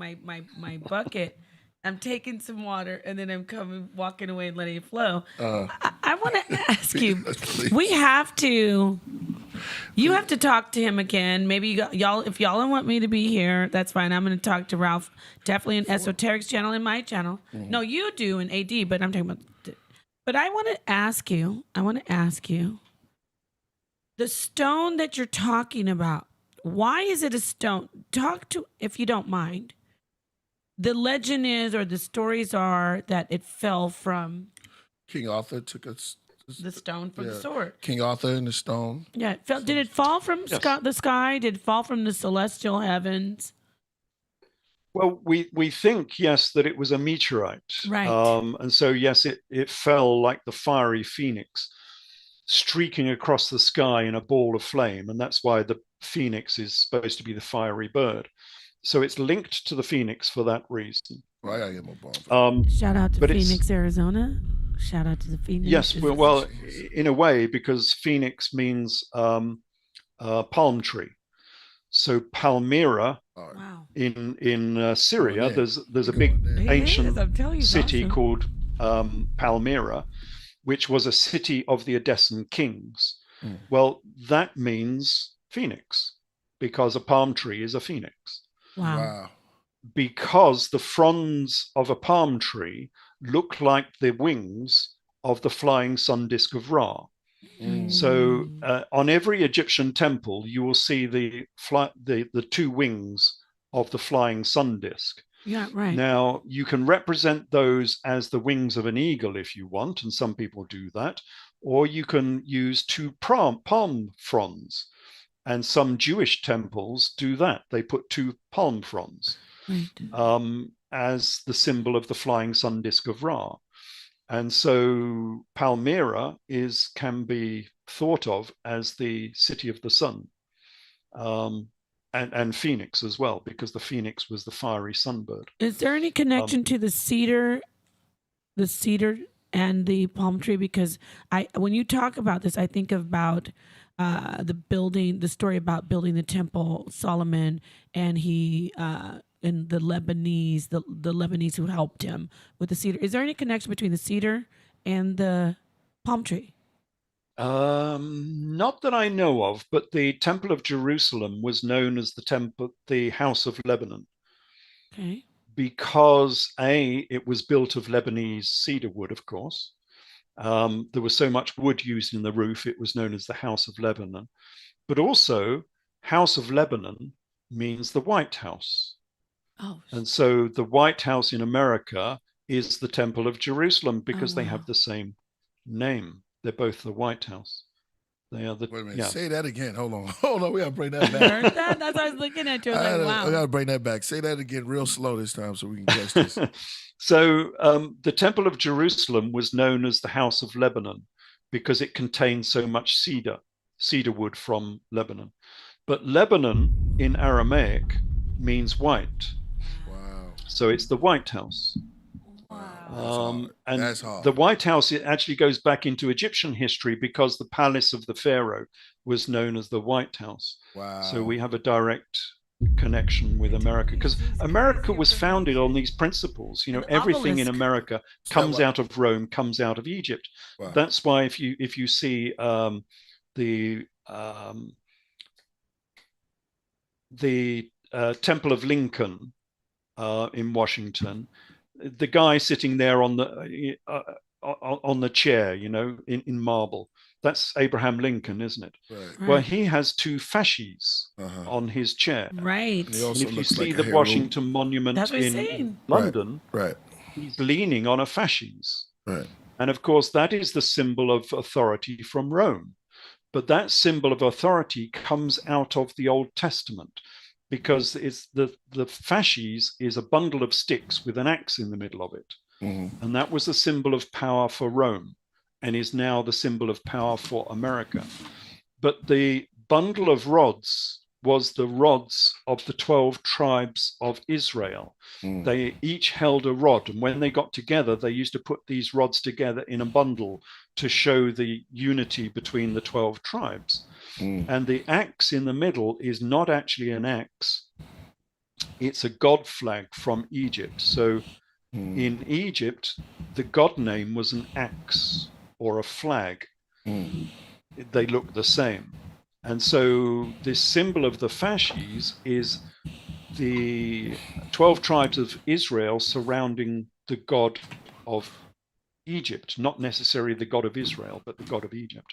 S4: bucket. I'm taking some water, and then I'm walking away and letting it flow. I want to ask you. We have to. You have to talk to him again. Maybe y'all, if y'all don't want me to be here, that's fine. I'm going to talk to Ralph. Definitely an esoterics channel in my channel. No, you do an AD, but I'm talking about. But I want to ask you. The stone that you're talking about. Why is it a stone? Talk to, if you don't mind. The legend is, or the stories are, that it fell from
S2: King Arthur took
S4: the stone from the sword.
S2: King Arthur and the stone.
S4: Yeah, it fell. Did it fall from the sky? Did it fall from the celestial heavens?
S5: Well, we think, yes, that it was a meteorite.
S4: Right.
S5: And so, yes, it fell like the fiery phoenix, streaking across the sky in a ball of flame. And that's why the phoenix is supposed to be the fiery bird. So it's linked to the phoenix for that reason.
S2: Well, I gotta get my ball.
S4: Shout out to Phoenix, Arizona. Shout out to the Phoenix.
S5: Yes, well, in a way, because phoenix means palm tree. So Palmyra in Syria, there's a big ancient city called Palmyra, which was a city of the Edessan kings. Well, that means phoenix, because a palm tree is a phoenix.
S4: Wow.
S5: Because the fronds of a palm tree look like the wings of the flying sun disk of Ra. So on every Egyptian temple, you will see the two wings of the flying sun disk.
S4: Yeah, right.
S5: Now, you can represent those as the wings of an eagle if you want, and some people do that, or you can use two palm fronds. And some Jewish temples do that. They put two palm fronds as the symbol of the flying sun disk of Ra. And so Palmyra can be thought of as the city of the sun, and Phoenix as well, because the Phoenix was the fiery sunbird.
S4: Is there any connection to the cedar and the palm tree? Because when you talk about this, I think about the story about building the temple, Solomon, and and the Lebanese who helped him with the cedar. Is there any connection between the cedar and the palm tree?
S5: Not that I know of, but the Temple of Jerusalem was known as the House of Lebanon.
S4: Okay.
S5: Because it was built of Lebanese cedar wood, of course. There was so much wood used in the roof, it was known as the House of Lebanon. But also, House of Lebanon means the White House. Oh. And so the White House in America is the Temple of Jerusalem because they have the same name. They're both the White House. They are the.
S2: Wait a minute. Say that again. Hold on. We gotta bring that back.
S4: That's what I was looking at you. I was like, wow.
S2: I gotta bring that back. Say that again, real slow this time, so we can catch this.
S5: So the Temple of Jerusalem was known as the House of Lebanon because it contained so much cedar wood from Lebanon. But Lebanon in Aramaic means white.
S2: Wow.
S5: So it's the White House.
S2: And that's hard.
S5: The White House, it actually goes back into Egyptian history because the palace of the pharaoh was known as the White House.
S2: Wow.
S5: So we have a direct connection with America because America was founded on these principles. You know, everything in America comes out of Rome, comes out of Egypt. Wow. That's why if you see the Temple of Lincoln in Washington, the guy sitting there on the chair, you know, in marble, That's Abraham Lincoln, isn't it?
S2: Right.
S5: Well, he has 2 fasces on his chair.
S4: Right.
S2: And he
S5: And
S2: also
S5: if you
S2: looks
S5: see
S2: like a
S5: the
S2: hero.
S5: Washington Monument
S4: That's what he's
S5: in
S4: saying.
S5: London,
S2: Right.
S5: he's leaning on a fasces.
S2: Right.
S5: And of course, that is the symbol of authority from Rome. But that symbol of authority comes out of the Old Testament, because it's the fasces is a bundle of sticks with an axe in the middle of it.
S2: Mm-hmm.
S5: And that was the symbol of power for Rome, and is now the symbol of power for America. But the bundle of rods was the rods of the 12 tribes of Israel. They each held a rod, and when they got together, they used to put these rods together in a bundle to show the unity between the 12 tribes. And the axe in the middle is not actually an axe. It's a god flag from Egypt. So in Egypt, the god name was an axe or a flag. They look the same. And so this symbol of the fasces is the 12 tribes of Israel surrounding the god of Egypt, not necessarily the god of Israel, but the god of Egypt.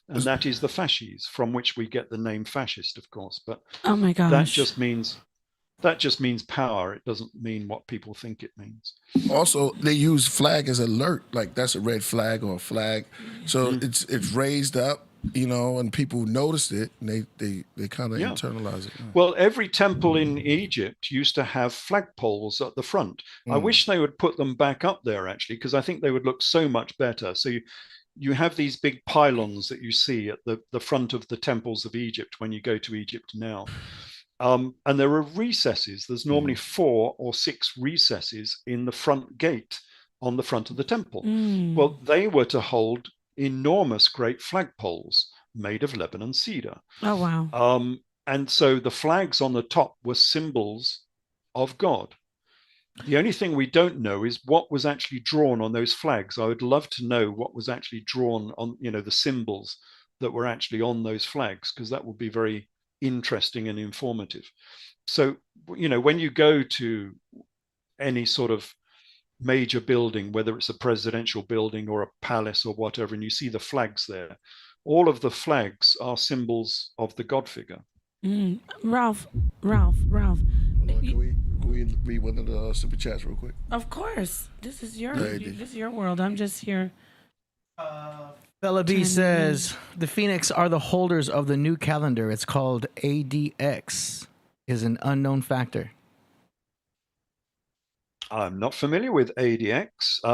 S5: And that is the fasces, from which we get the name fascist, of course. But
S4: Oh my gosh.
S5: that just means power. It doesn't mean what people think it means.
S2: Also, they use flag as alert, like that's a red flag or a flag. So it's raised up, and people noticed it, and they kind of internalize it.
S5: Well, every temple in Egypt used to have flagpoles at the front. I wish they would put them back up there, actually, because I think they would look so much better. So you have these big pylons that you see at the front of the temples of Egypt when you go to Egypt now. And there are recesses. There's normally 4 or 6 recesses in the front gate on the front of the temple. Well, they were to hold enormous great flagpoles made of Lebanon cedar.
S4: Oh, wow.
S5: And so the flags on the top were symbols of God. The only thing we don't know is what was actually drawn on those flags. I would love to know what was actually drawn on, the symbols that were actually on those flags, because that would be very interesting and informative. So, when you go to any sort of major building, whether it's a presidential building or a palace or whatever, and you see the flags there, all of the flags are symbols of the God figure.
S4: Ralph.
S2: Can we read one of the super chats real quick?
S4: Of course. This is your world. I'm just here.
S3: Fella B says the Phoenix are the holders of the new calendar. It's called ADX. Is an unknown factor.
S5: I'm not familiar with ADX.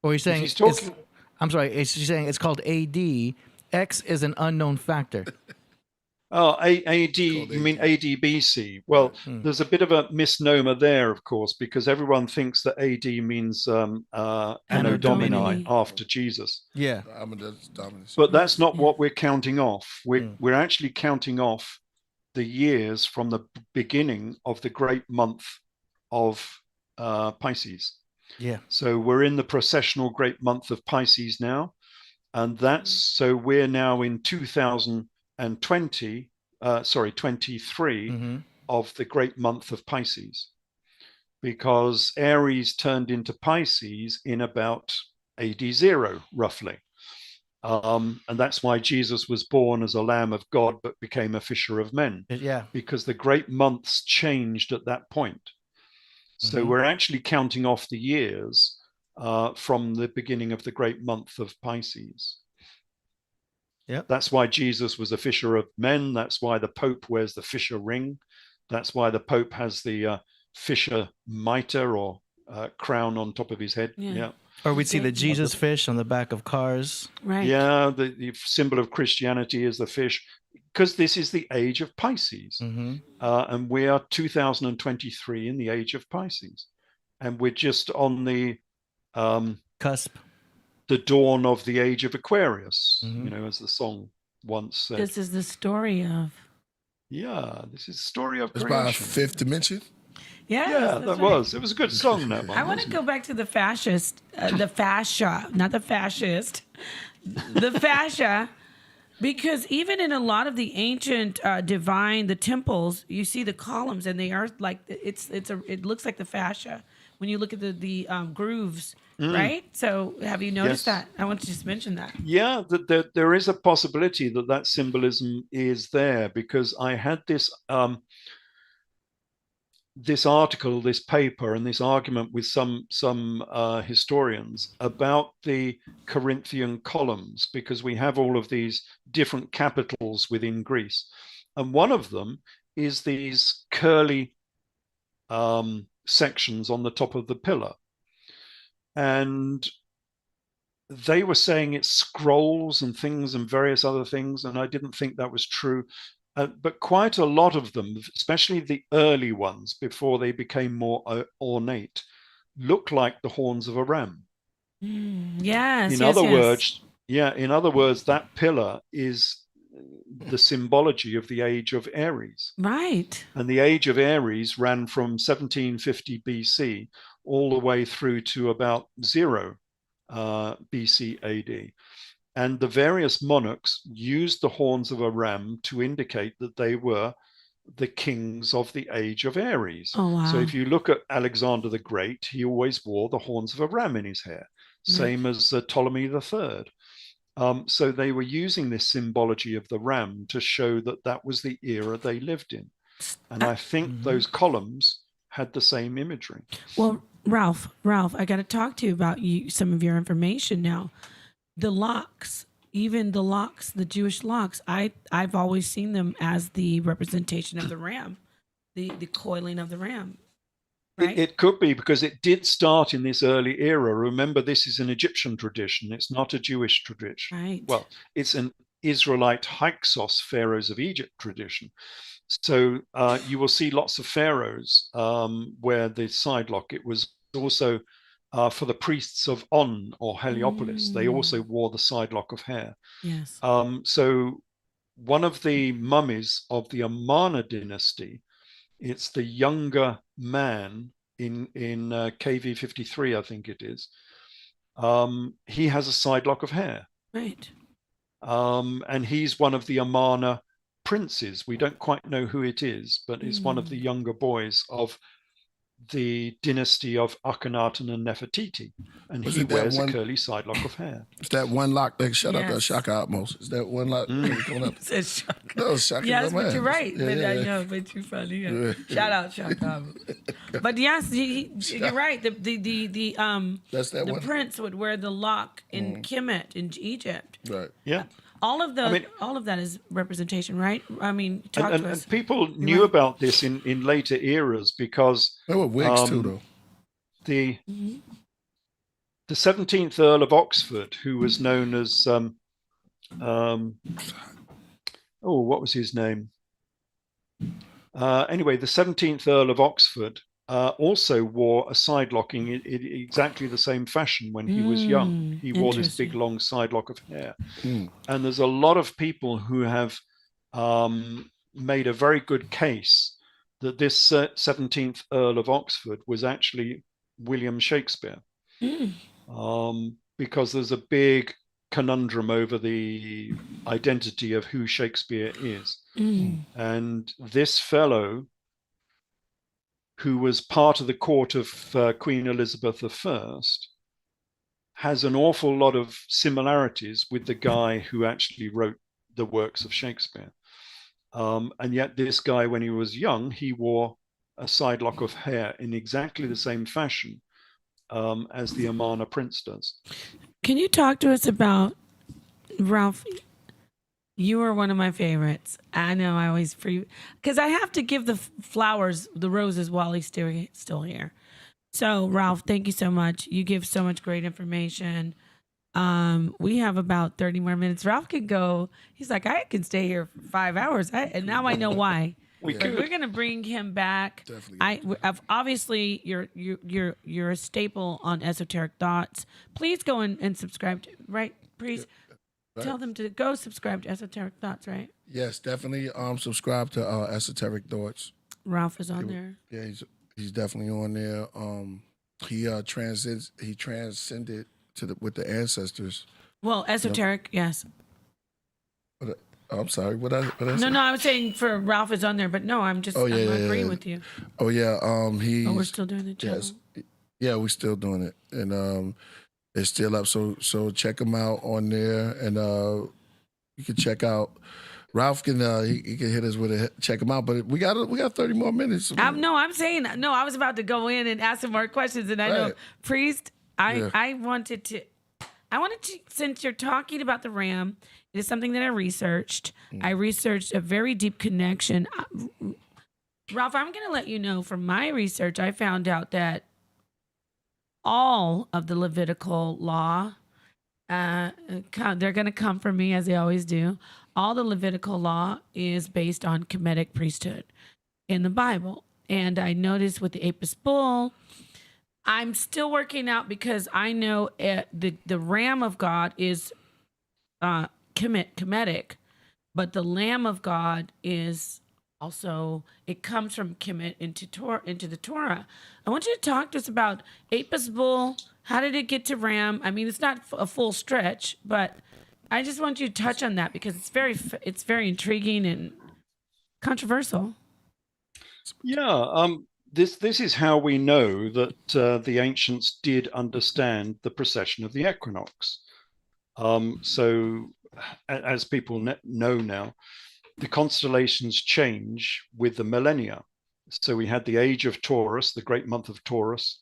S3: Or you're saying
S5: he's talking.
S3: I'm sorry. You're saying it's called AD. X is an unknown factor.
S5: Oh, AD, you mean ADBC? Well, there's a bit of a misnomer there, of course, because everyone thinks that AD means Anno Domini, after Jesus.
S3: Yeah.
S5: But that's not what we're counting off. We're actually counting off the years from the beginning of the great month of Pisces.
S3: Yeah.
S5: So we're in the processional great month of Pisces now. And so we're now in 23 of the great month of Pisces, because Aries turned into Pisces in about AD 0, roughly. And that's why Jesus was born as a Lamb of God, but became a fisher of men.
S3: Yeah.
S5: Because the great months changed at that point. So we're actually counting off the years from the beginning of the great month of Pisces.
S3: Yep.
S5: That's why Jesus was a fisher of men. That's why the Pope wears the fisher ring. That's why the Pope has the fisher mitre or crown on top of his head. Yeah.
S3: Or we'd see the Jesus fish on the back of cars.
S4: Right.
S5: Yeah, the symbol of Christianity is the fish, because this is the age of Pisces. And we are 2023 in the age of Pisces. And we're just on the
S3: cusp.
S5: The dawn of the age of Aquarius, as the song once said.
S4: This is the story of.
S5: Yeah, this is the story of
S2: creation.
S5: creation.
S2: It's by Fifth Dimension.
S5: Yeah, that was. It was a good song, Napah.
S4: I want to go back to the fascist, the fascia, not the fascist, the fascia. Because even in a lot of the ancient the temples, you see the columns, and they are like it looks like the fascia when you look at the grooves, right? So have you noticed
S5: Yes.
S4: that? I want to just mention that.
S5: Yeah, there is a possibility that symbolism is there, because I had this article, this paper, and this argument with some historians about the Corinthian columns, because we have all of these different capitals within Greece, and one of them is these curly sections on the top of the pillar, and they were saying it's scrolls and things and various other things, and I didn't think that was true. But quite a lot of them, especially the early ones before they became more ornate, look like the horns of a ram.
S4: Yes.
S5: In other words, that pillar is the symbology of the age of Aries.
S4: Right.
S5: And the age of Aries ran from 1750 BC all the way through to about 0 BC AD. And the various monarchs used the horns of a ram to indicate that they were the kings of the age of Aries.
S4: Oh, wow.
S5: So if you look at Alexander the Great, he always wore the horns of a ram in his hair, same as Ptolemy III. So they were using this symbology of the ram to show that that was the era they lived in. And I think those columns had the same imagery.
S4: Well, Ralph, I got to talk to you about some of your information now. The locks, even the locks, the Jewish locks, I've always seen them as the representation of the ram, the coiling of the ram. Right?
S5: It could be, because it did start in this early era. Remember, this is an Egyptian tradition. It's not a Jewish tradition.
S4: Right.
S5: Well, it's an Israelite Hyksos, pharaohs of Egypt tradition. So you will see lots of pharaohs where the sidelock, it was also for the priests of On or Heliopolis. They also wore the sidelock of hair.
S4: Yes.
S5: So one of the mummies of the Amarna dynasty, it's the younger man in KV 53, I think it is. He has a sidelock of hair.
S4: Right.
S5: And he's one of the Amarna princes. We don't quite know who it is, but it's one of the younger boys of the dynasty of Akhenaten and Nefertiti, and he wears a curly sidelock of hair.
S2: It's that one lock that shut up
S4: Yes.
S2: that Shaka Atmos. Is that one lock going up?
S4: Says Shaka.
S2: No, Shaka.
S4: Yes,
S2: my
S4: but
S2: man.
S4: you're right.
S2: Yeah,
S4: But
S2: yeah,
S4: I
S2: yeah.
S4: know, but you're funny. Yeah. Shout out, Shaka. But yes, you're right.
S2: That's that
S4: The
S2: one.
S4: prince would wear the lock in Kemet in Egypt.
S2: Right.
S5: Yeah.
S4: All of the
S5: I mean-
S4: all of that is representation, right? I mean, talk to us.
S5: And people knew about this in later eras, because
S2: They were wigs too, though.
S5: the 17th Earl of Oxford, who was known as what was his name? Anyway, the 17th Earl of Oxford also wore a sidelock in exactly the same fashion when he was young. He wore this big long sidelock of hair. And there's a lot of people who have made a very good case that this 17th Earl of Oxford was actually William Shakespeare, because there's a big conundrum over the identity of who Shakespeare is. And this fellow, who was part of the court of Queen Elizabeth I, has an awful lot of similarities with the guy who actually wrote the works of Shakespeare. And yet this guy, when he was young, he wore a sidelock of hair in exactly the same fashion as the Amarna prince does.
S4: Can you talk to us about, Ralph? You are one of my favorites. I know I always because I have to give the flowers, the roses, while he's still here. So, Ralph, thank you so much. You give so much great information. We have about 30 more minutes. Ralph can go. He's like, I can stay here for 5 hours. And now I know why. We're going to bring him back.
S2: Definitely.
S4: Obviously, you're a staple on Esoteric Thoughts. Please go and subscribe to, right, Priest?
S2: Right.
S4: Tell them to go subscribe to Esoteric Thoughts, right?
S2: Yes, definitely. Subscribe to Esoteric Thoughts.
S4: Ralph is on there.
S2: Yeah, he's definitely on there. He transcended with the ancestors.
S4: Well, Esoteric, yes.
S2: The I'm sorry. What I
S4: No,
S2: say?
S4: no, I was saying for Ralph is on there, but no, I'm just
S2: Oh, yeah,
S4: I'm
S2: yeah,
S4: agreeing
S2: yeah.
S4: with you.
S2: Oh yeah. He's.
S4: Oh, we're still doing the channel.
S2: Yes. Yeah, we're still doing it, and it's still up. So check him out on there, and you can check out. Ralph can he can hit us with a check him out, but we got 30 more minutes.
S4: I'm saying no. I was about to go in and ask some more questions, and I know
S2: Right.
S4: Priest.
S2: Yeah.
S4: I wanted to, since you're talking about the ram, it is something that I researched. I researched a very deep connection. Ralph, I'm going to let you know from my research, I found out that all of the Levitical law, they're going to come from me as they always do. All the Levitical law is based on Kemetic priesthood in the Bible. And I noticed with the Apis bull, I'm still working out because I know the ram of God is Kemetic, but the Lamb of God is also, it comes from Kemet into the Torah. I want you to talk to us about Apis bull. How did it get to ram? I mean, it's not a full stretch, but I just want you to touch on that because it's very intriguing and controversial.
S5: Yeah, this is how we know that the ancients did understand the precession of the equinox. So, as people know now, the constellations change with the millennia. So we had the age of Taurus, the great month of Taurus,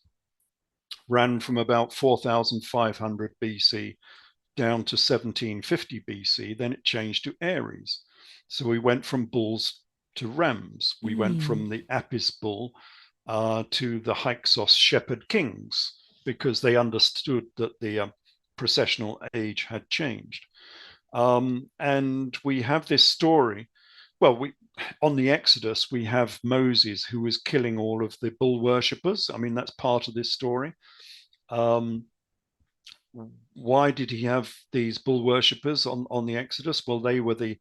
S5: ran from about 4,500 BC down to 1750 BC. Then it changed to Aries. So we went from bulls to rams. We went from the Apis bull to the Hyksos shepherd kings because they understood that the processional age had changed. And we have this story. Well, on the Exodus, we have Moses who was killing all of the bull worshippers. I mean, that's part of this story. Why did he have these bull worshippers on the Exodus? Well, they were the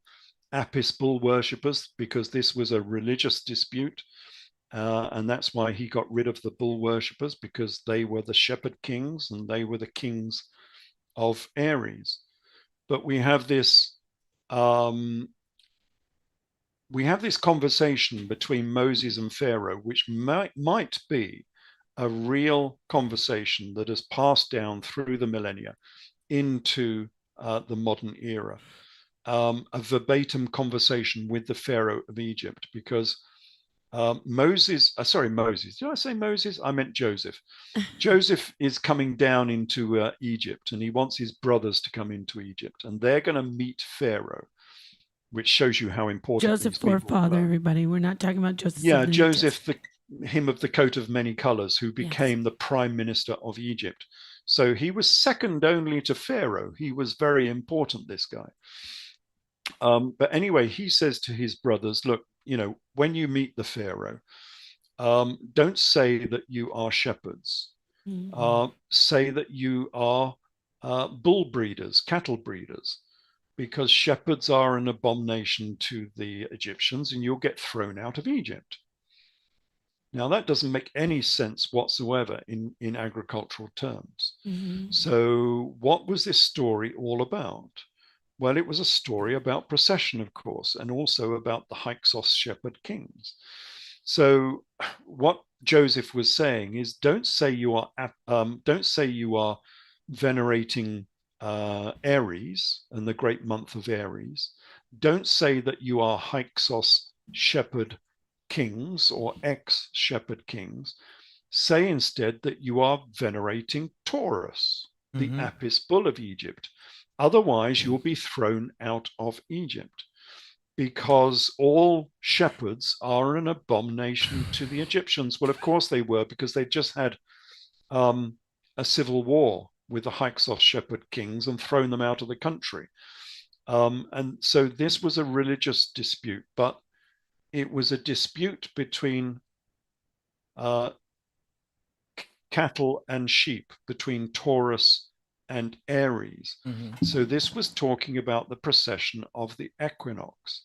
S5: Apis bull worshippers because this was a religious dispute. And that's why he got rid of the bull worshippers, because they were the shepherd kings and they were the kings of Aries. But we have this conversation between Moses and Pharaoh, which might be a real conversation that has passed down through the millennia into the modern era. A verbatim conversation with the Pharaoh of Egypt, because Moses, did I say Moses? I meant Joseph. Joseph is coming down into Egypt, and he wants his brothers to come into Egypt, and they're going to meet Pharaoh, which shows you how important
S4: Joseph, forefather, everybody. We're not talking about Joseph.
S5: Yeah, Joseph, him of the coat of many colors, who became the prime minister of Egypt. So he was second only to Pharaoh. He was very important, this guy. But anyway, he says to his brothers, look, when you meet the Pharaoh, don't say that you are shepherds. Say that you are bull breeders, cattle breeders, because shepherds are an abomination to the Egyptians and you'll get thrown out of Egypt. Now, that doesn't make any sense whatsoever in agricultural terms. So what was this story all about? Well, it was a story about procession, of course, and also about the Hyksos shepherd kings. So what Joseph was saying is, don't say you are venerating Aries and the great month of Aries. Don't say that you are Hyksos shepherd kings or ex-shepherd kings. Say instead that you are venerating Taurus, the Apis bull of Egypt. Otherwise, you'll be thrown out of Egypt, because all shepherds are an abomination to the Egyptians. Well, of course they were, because they just had a civil war with the Hyksos shepherd kings and thrown them out of the country. And so this was a religious dispute, but it was a dispute between cattle and sheep, between Taurus and Aries. So this was talking about the precession of the equinox.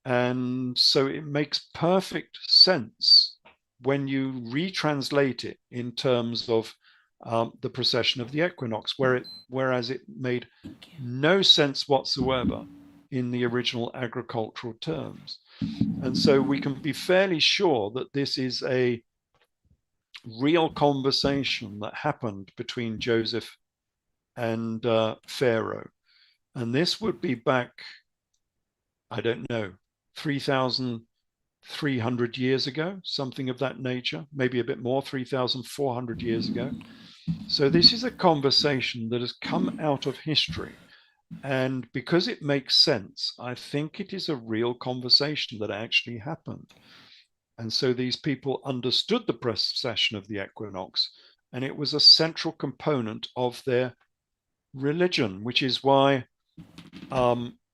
S5: And so it makes perfect sense when you retranslate it in terms of the precession of the equinox, whereas it made no sense whatsoever in the original agricultural terms. And so we can be fairly sure that this is a real conversation that happened between Joseph and Pharaoh. And this would be back, I don't know, 3,300 years ago, something of that nature, maybe a bit more, 3,400 years ago. So this is a conversation that has come out of history. And because it makes sense, I think it is a real conversation that actually happened. And so these people understood the precession of the equinox, and it was a central component of their religion, which is why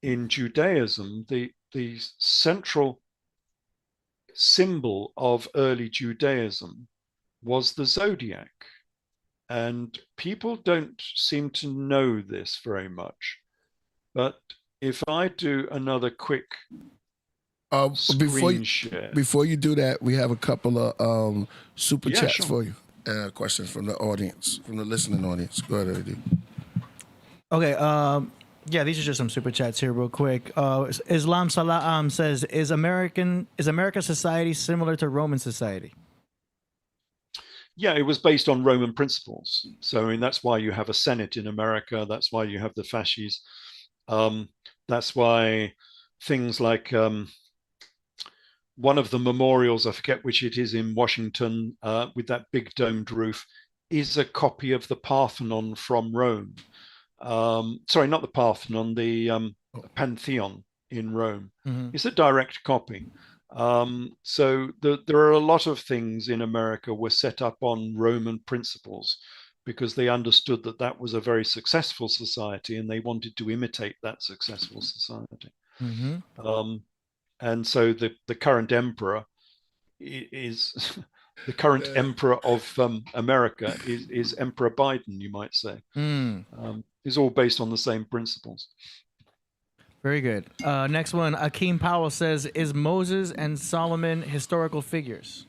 S5: in Judaism, the central symbol of early Judaism was the zodiac. And people don't seem to know this very much. But if I do another quick screen share.
S2: Before you do that, we have a couple of super chats
S5: sure.
S2: for you. Questions from the audience, from the listening audience. Go ahead, Eddie.
S3: Okay, yeah, these are just some super chats here real quick. Islam Salah says, is America's society similar to Roman society?
S5: Yeah, it was based on Roman principles. So, I mean, that's why you have a Senate in America. That's why you have the fasces. That's why things like one of the memorials, I forget which it is, in Washington, with that big domed roof, is a copy of the Parthenon from Rome. Sorry, not the Parthenon, the Pantheon in Rome.
S3: Mm-hmm.
S5: It's a direct copy. So there are a lot of things in America were set up on Roman principles because they understood that that was a very successful society and they wanted to imitate that successful society.
S3: Mm-hmm.
S5: And so the current emperor is the current emperor of America is Emperor Biden, you might say. Is all based on the same principles.
S3: Very good. Next one, Akeem Powell says, is Moses and Solomon historical figures?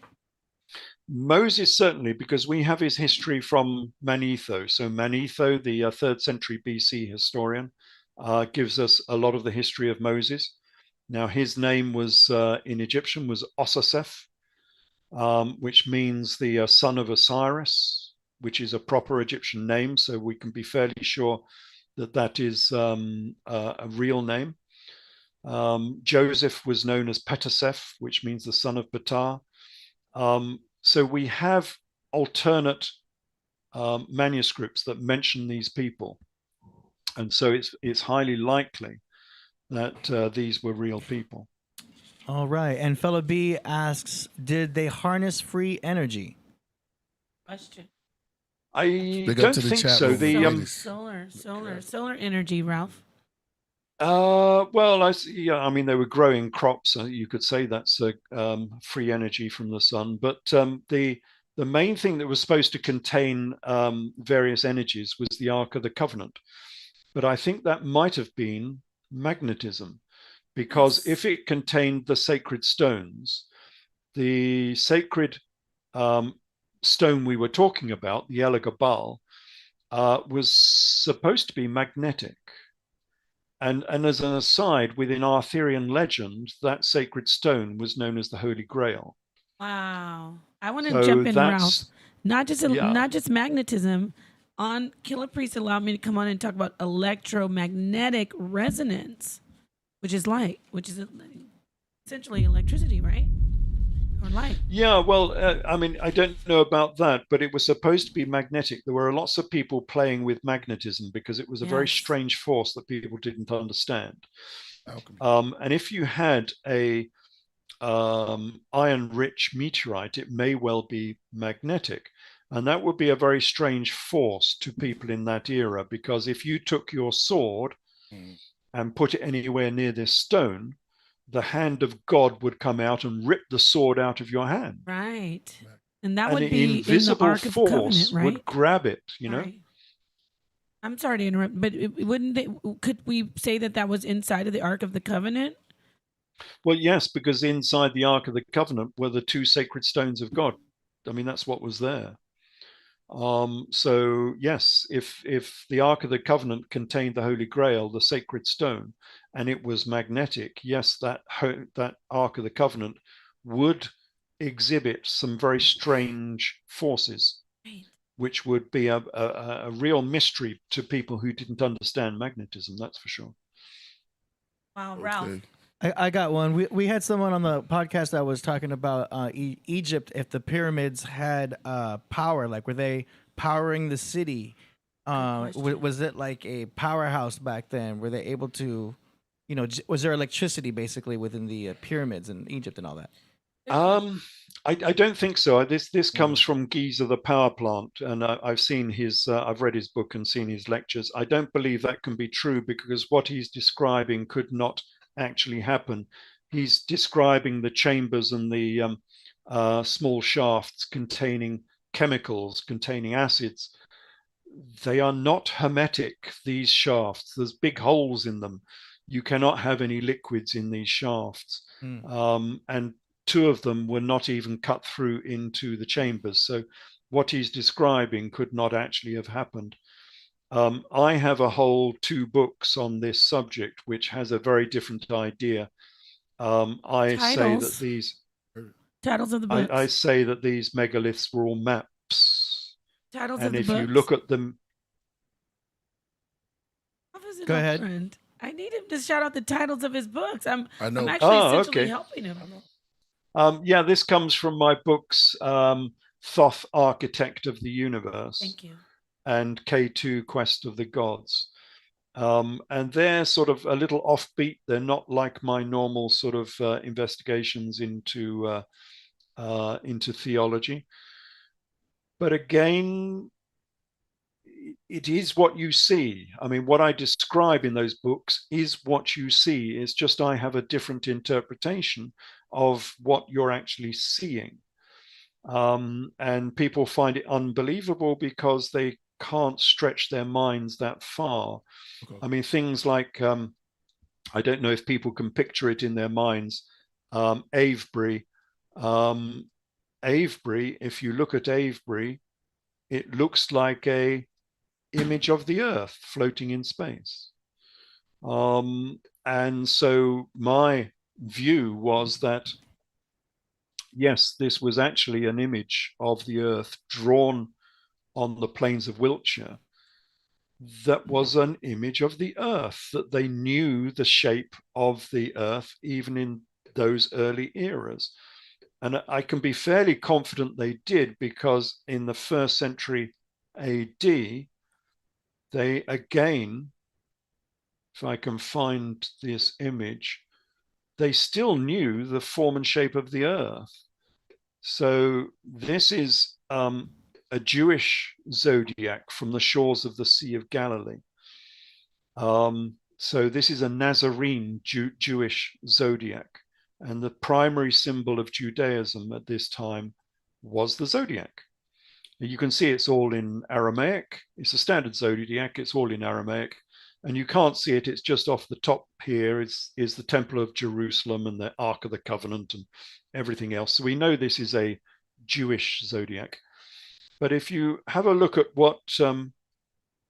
S5: Moses, certainly, because we have his history from Manetho. So Manetho, the 3rd century BC historian, gives us a lot of the history of Moses. Now, his name was, in Egyptian, was Osaseph, which means the son of Osiris, which is a proper Egyptian name. So we can be fairly sure that that is a real name. Joseph was known as Petaseph, which means the son of Ptah. So we have alternate manuscripts that mention these people. And so it's highly likely that these were real people.
S3: All right. And Fella B asks, did they harness free energy?
S4: Question.
S5: I don't think so. The
S4: solar energy, Ralph.
S5: Well, I mean, they were growing crops. You could say that's free energy from the sun. But the main thing that was supposed to contain various energies was the Ark of the Covenant. But I think that might have been magnetism, because if it contained the sacred stones, the sacred stone we were talking about, the Elagabal, was supposed to be magnetic. And as an aside, within Arthurian legend, that sacred stone was known as the Holy Grail.
S4: Wow. I want to jump in, Ralph. Not just magnetism. On Killah Priest allowed me to come on and talk about electromagnetic resonance, which is essentially electricity, right? Or light.
S5: Yeah, well, I mean, I don't know about that, but it was supposed to be magnetic. There were lots of people playing with magnetism because it was a very strange force that people didn't understand. And if you had a iron-rich meteorite, it may well be magnetic. And that would be a very strange force to people in that era, because if you took your sword and put it anywhere near this stone, the hand of God would come out and rip the sword out of your hand.
S4: Right. And that would be
S5: invisible
S4: in the Ark of the Covenant, right?
S5: Would grab it, you know?
S4: Right. I'm sorry to interrupt, but could we say that was inside of the Ark of the Covenant?
S5: Well, yes, because inside the Ark of the Covenant were the 2 sacred stones of God. I mean, that's what was there. So yes, if the Ark of the Covenant contained the Holy Grail, the sacred stone, and it was magnetic, yes, that Ark of the Covenant would exhibit some very strange forces, which would be a real mystery to people who didn't understand magnetism. That's for sure.
S4: Wow, Ralph.
S2: Okay.
S3: I got one. We had someone on the podcast that was talking about Egypt. If the pyramids had power, like were they powering the city? Was it like a powerhouse back then? Were they able to, was there electricity basically within the pyramids in Egypt and all that?
S5: I don't think so. This comes from Giza, the power plant, and I've seen I've read his book and seen his lectures. I don't believe that can be true, because what he's describing could not actually happen. He's describing the chambers and the small shafts containing chemicals, containing acids. They are not hermetic, these shafts. There's big holes in them. You cannot have any liquids in these shafts. And two of them were not even cut through into the chambers. So what he's describing could not actually have happened. I have a whole 2 books on this subject, which has a very different idea. I say that these
S4: titles of the books.
S5: I say that these megaliths were all maps.
S4: Titles
S5: and
S4: of the
S5: if
S4: books.
S5: you look at them,
S3: Go ahead.
S4: Friend. I need him to shout out the titles of his books. I'm actually essentially helping him.
S5: Yeah, this comes from my books, Thoth, Architect of the Universe.
S4: Thank you.
S5: And K2, Quest of the Gods. And they're sort of a little offbeat. They're not like my normal sort of investigations into theology. But again, it is what you see. I mean, what I describe in those books is what you see. It's just I have a different interpretation of what you're actually seeing. And people find it unbelievable because they can't stretch their minds that far. Okay. I mean, things like, I don't know if people can picture it in their minds, Avebury. Avebury, if you look at Avebury, it looks like a image of the Earth floating in space. And so my view was that, yes, this was actually an image of the Earth drawn on the plains of Wiltshire. That was an image of the Earth, that they knew the shape of the Earth even in those early eras. And I can be fairly confident they did, because in the 1st century AD, they again, if I can find this image, they still knew the form and shape of the Earth. So this is a Jewish zodiac from the shores of the Sea of Galilee. So this is a Nazarene Jewish zodiac. And the primary symbol of Judaism at this time was the zodiac. You can see it's all in Aramaic. It's a standard zodiac. It's all in Aramaic. And you can't see it. It's just off the top here is the Temple of Jerusalem and the Ark of the Covenant and everything else. So we know this is a Jewish zodiac. But if you have a look at what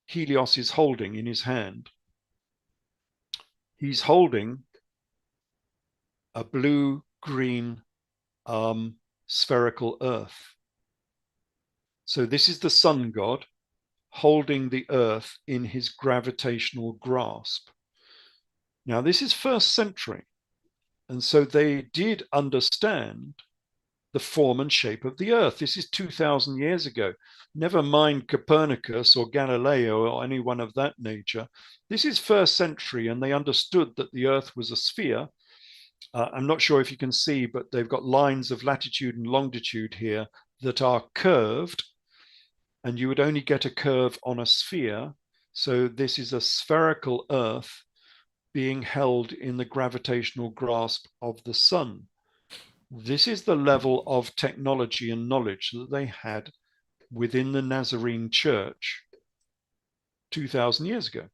S5: Helios is holding in his hand, he's holding a blue-green spherical Earth. So this is the sun god holding the Earth in his gravitational grasp. Now, this is 1st century, and so they did understand the form and shape of the Earth. This is 2,000 years ago. Never mind Copernicus or Galileo or anyone of that nature. This is 1st century, and they understood that the Earth was a sphere. I'm not sure if you can see, but they've got lines of latitude and longitude here that are curved, and you would only get a curve on a sphere. So this is a spherical Earth being held in the gravitational grasp of the sun. This is the level of technology and knowledge that they had within the Nazarene Church 2,000 years ago.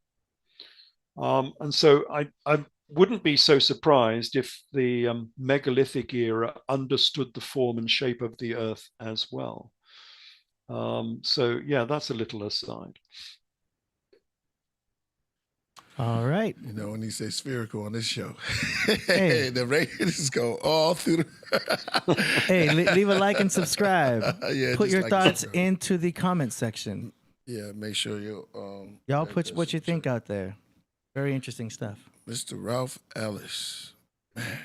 S5: And so I wouldn't be so surprised if the megalithic era understood the form and shape of the Earth as well. So yeah, that's a little aside.
S3: All right.
S2: You know, when he says spherical on this show,
S3: Hey.
S2: the ratings go all through the.
S3: Hey, leave a like and subscribe.
S2: Yeah,
S3: Put
S2: just
S3: your
S2: like
S3: thoughts
S2: subscribe.
S3: into the comment section.
S2: Yeah, make sure you.
S3: Y'all put what you think out there. Very interesting stuff.
S2: Mr. Ralph Ellis. Man,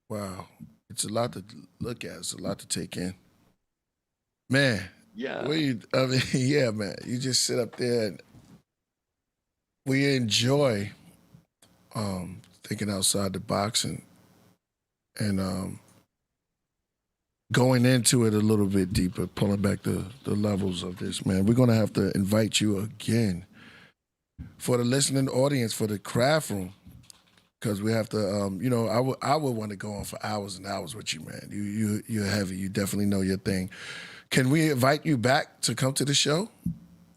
S2: wow. It's a lot to look at. It's a lot to take in. Man,
S5: Yeah.
S2: yeah, man. You just sit up there and we enjoy thinking outside the box and going into it a little bit deeper, pulling back the levels of this, man. We're going to have to invite you again for the listening audience, for the craft room, because we have to, you know, I would want to go on for hours and hours with you, man. You're heavy. You definitely know your thing. Can we invite you back to come to the show?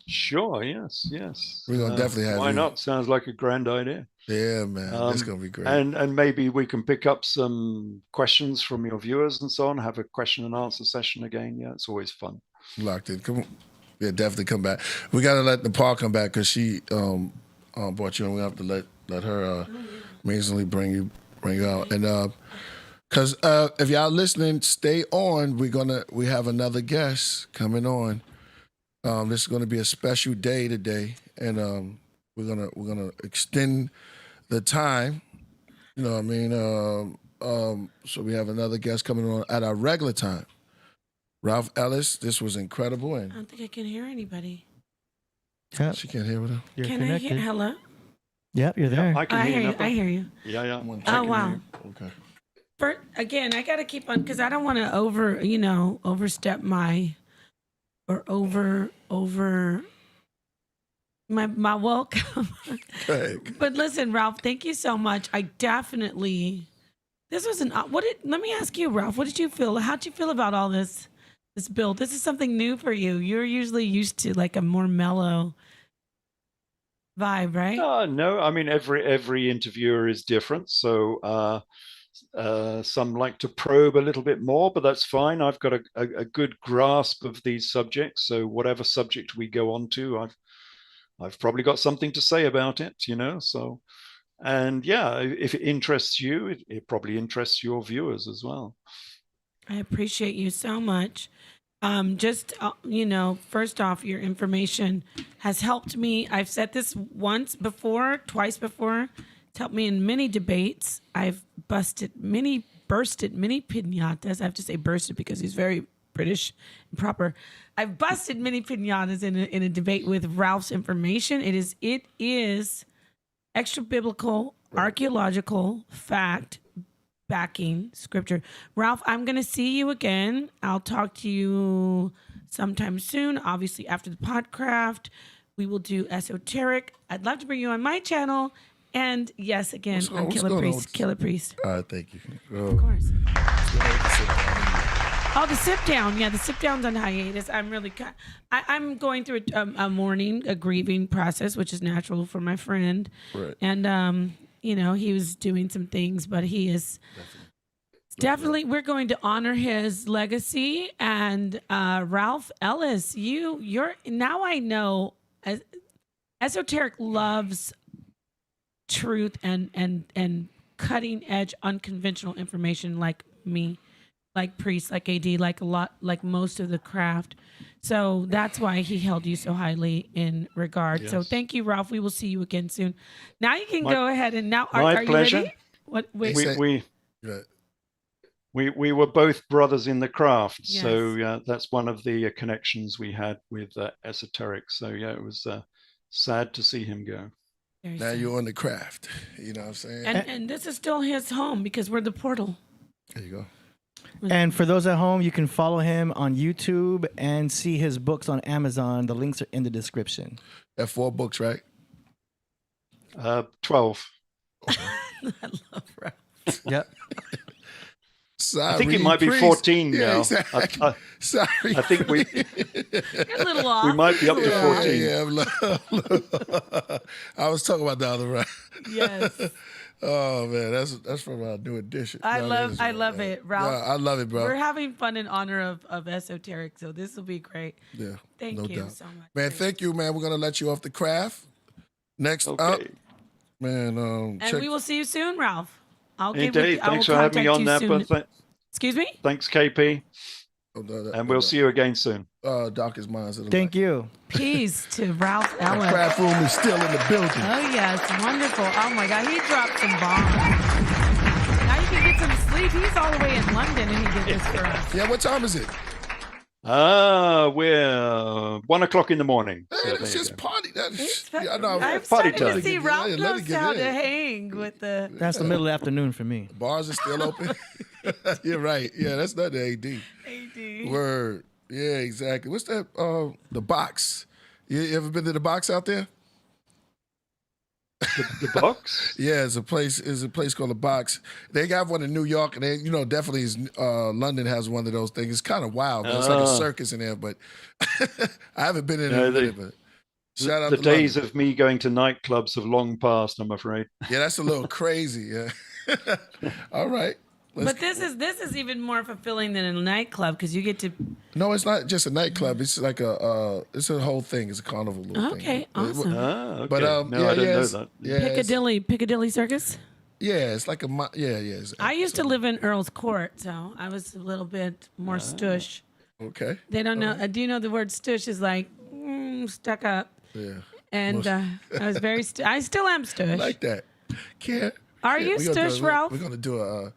S5: Sure. Yes. Yes.
S2: We're gonna definitely have
S5: why
S2: you.
S5: not? Sounds like a grand idea.
S2: Yeah, man. That's going to be great.
S5: And maybe we can pick up some questions from your viewers and so on. Have a question and answer session again. Yeah, it's always fun.
S2: Locked in. Come on. Yeah, definitely come back. We got to let Napah come back because she brought you in. We have to let her amazingly bring you out. And because if y'all listening, stay on. We have another guest coming on. This is going to be a special day today, and we're gonna extend the time. You know what I mean? So we have another guest coming on at our regular time. Ralph Ellis, this was incredible,
S4: I
S2: and
S4: don't think I can hear anybody.
S3: Yep.
S2: she can't hear with her.
S3: You're
S4: Can
S3: connected.
S4: I hear? Hello?
S3: Yep, you're there.
S5: I can
S4: I
S5: hear
S4: hear
S5: you.
S4: you. I hear you.
S5: Yeah, yeah.
S4: Oh, wow.
S2: Okay.
S4: Again, I got to keep on because I don't want to overstep my my welcome.
S2: Okay.
S4: But listen, Ralph, thank you so much. I definitely this was let me ask you, Ralph, what did you feel? How'd you feel about all this build? This is something new for you. You're usually used to like a more mellow vibe, right?
S5: No, I mean every interviewer is different. So some like to probe a little bit more, but that's fine. I've got a good grasp of these subjects. So whatever subject we go on to, I've probably got something to say about it, you know. So, and yeah, if it interests you, it probably interests your viewers as well.
S4: I appreciate you so much. First off, your information has helped me. I've said this twice before. It's helped me in many debates. I've bursted many pinatas. I have to say bursted because he's very British and proper. I've busted many pinatas in a debate with Ralph's information. It is extra biblical, archaeological fact backing scripture. Ralph, I'm going to see you again. I'll talk to you sometime soon. Obviously, after the Podcraft, we will do esoteric. I'd love to bring you on my channel. And yes, again, I'm Killah Priest. Killah Priest.
S2: All right, thank you.
S4: Of course. Oh, the sit down. Yeah, the sit down's on hiatus. I'm going through a grieving process, which is natural for my friend.
S2: Right.
S4: And, he was doing some things, but he is definitely, we're going to honor his legacy. And Ralph Ellis, now I know esoteric loves truth and cutting edge unconventional information like me, like Priest, like AD, like most of the craft. So that's why he held you so highly in regard.
S5: Yes.
S4: So thank you, Ralph. We will see you again soon. Now you can go ahead and now
S5: my
S4: are you
S5: pleasure.
S4: ready? What wait,
S5: We were both brothers in the craft,
S4: Yes.
S5: so that's one of the connections we had with esoteric. So yeah, it was sad to see him go.
S4: very
S2: Now
S4: sad.
S2: you're on the craft. You know what I'm saying?
S4: And this is still his home because we're the portal.
S2: There you go.
S3: And for those at home, you can follow him on YouTube and see his books on Amazon. The links are in the description.
S2: Have 4 books, right?
S5: 12.
S4: I love Ralph.
S3: Yep.
S2: Sorry,
S5: I think it might be
S2: Priest.
S5: 14
S2: Yeah,
S5: now.
S2: exactly. Sorry.
S5: I think we
S4: You're a little off.
S5: we might be up to
S4: You're
S5: 14.
S2: Yeah, I was talking about the other round.
S4: Yes.
S2: Oh man, that's from our New Edition.
S4: I
S2: No,
S4: love
S2: that is-
S4: it, Ralph.
S2: Yeah, I love it, bro.
S4: We're having fun in honor of esoteric, so this will be great.
S2: Yeah,
S4: Thank
S2: no
S4: you
S2: doubt.
S4: so much.
S2: Man, thank you, man. We're gonna let you off the craft. Next up,
S5: Okay.
S2: man.
S4: And
S2: Check.
S4: we will see you soon, Ralph. I'll get with
S5: Indeed.
S4: you. I will
S5: Thanks for having me on,
S4: contact you
S5: Napah.
S4: soon. Excuse me?
S5: Thanks, KP. And we'll see you again soon.
S2: Darkest minds of the
S3: Thank you.
S4: Peace to Ralph
S2: The
S4: Ellis.
S2: craft room is still in the building.
S4: Oh, yes. Wonderful. Oh, my God. He dropped some bombs. Now you can get some sleep. He's all the way in London and he did this for us.
S2: Yeah, what time is it?
S5: We're 1 o'clock in the morning. So
S2: Hey,
S5: there
S2: it's
S5: you
S2: just
S5: go.
S2: party.
S4: It's
S2: Yeah, I know.
S4: I'm
S5: Party
S4: starting to
S5: time.
S4: see Ralph
S2: Let it
S4: knows
S2: get
S4: how
S2: in.
S4: to hang with the...
S3: That's the middle of the afternoon for me.
S2: Bars are still open. You're right. Yeah, that's not the AD.
S4: AD.
S2: Word. Yeah, exactly. What's that? The box. You ever been to the box out there?
S5: The box?
S2: Yeah, it's a place called the Box. They got one in New York, and they, definitely London has one of those things. It's kind of wild. It's like a circus in there, but I haven't been in
S5: No,
S2: it. But shout out
S5: The
S2: to
S5: days
S2: London.
S5: of me going to nightclubs have long passed, I'm afraid.
S2: Yeah, that's a little crazy. Yeah. All right.
S4: But this is even more fulfilling than a nightclub because you get to...
S2: No, it's not just a nightclub. It's like it's a whole thing. It's a carnival little thing.
S4: Okay, awesome.
S5: Okay.
S2: But
S5: no, I didn't know
S2: it's-
S5: that.
S2: Yeah,
S4: Piccadilly Circus?
S2: it's like it's
S4: I used to live in Earl's Court, so I was a little bit more stush.
S2: Okay.
S4: They don't know. Do you know the word stush is like stuck up?
S2: Yeah.
S4: And I was very. I still am stush.
S2: Like that.
S4: Are you stush, Ralph?
S2: We're gonna do a.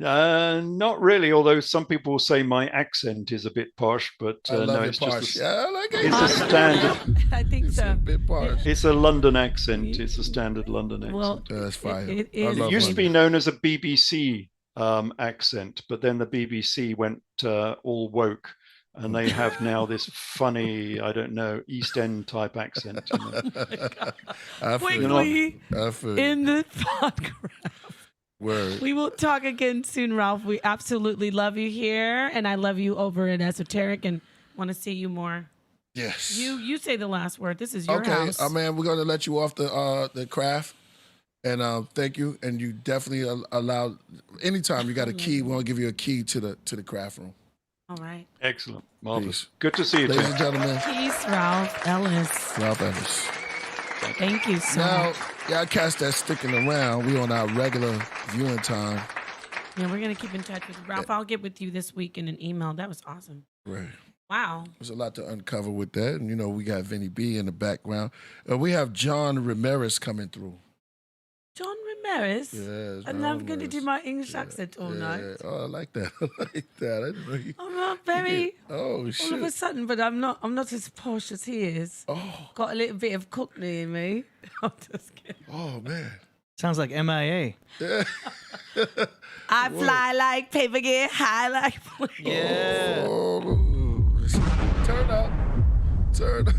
S5: Not really, although some people say my accent is a bit posh, but
S2: I love
S5: no,
S2: your
S5: it's
S2: posh.
S5: just
S2: Yeah, I like it.
S5: it's a standard.
S4: I think
S2: It's a
S4: so.
S2: bit posh.
S5: It's a London accent. It's a standard London accent.
S4: Well,
S2: Yeah, that's fine.
S4: it
S2: I
S4: is.
S2: love
S5: It used to
S2: London.
S5: be known as a BBC accent, but then the BBC went all woke, and they have now this funny, I don't know, East End type accent. You know?
S2: I feel you.
S4: Quickly
S2: I feel you.
S4: in the podcast.
S2: Word.
S4: We will talk again soon, Ralph. We absolutely love you here, and I love you over at Esoteric, and want to see you more.
S2: Yes.
S4: You say the last word. This is your
S2: Okay,
S4: house.
S2: man, we're gonna let you off the craft, and thank you. And you definitely allowed. Anytime you got a key, we're gonna give you a key to the craft room.
S4: All right.
S5: Excellent, marvelous.
S2: Peace.
S5: Good to see you,
S2: Ladies
S5: Tim.
S2: and gentlemen,
S4: Peace, Ralph Ellis.
S2: Ralph Ellis.
S4: Thank you so
S2: Now,
S4: much.
S2: y'all cats that's sticking around, we on our regular viewing time.
S4: Yeah, we're gonna keep in touch with you. Ralph. I'll get with you this week in an email. That was awesome.
S2: Right.
S4: Wow.
S2: There's a lot to uncover with that. And, we got Vinny B in the background. We have John Ramirez coming through.
S4: John Ramirez.
S2: Yes,
S4: I'm
S2: John
S4: not going to
S2: Ramirez.
S4: do my English accent all night.
S2: Yeah. Oh, I like that. I like that. I didn't know you.
S4: I'm not very
S2: Oh,
S4: all of a
S2: shit.
S4: sudden, but I'm not as posh as he is.
S2: Oh,
S4: Got a little bit of Cockney in me. I'm just kidding.
S2: oh, man.
S3: Sounds like MIA.
S2: Yeah.
S4: I fly like paper, get high like plane.
S3: Yeah.
S2: Oh, turn up. Turn up.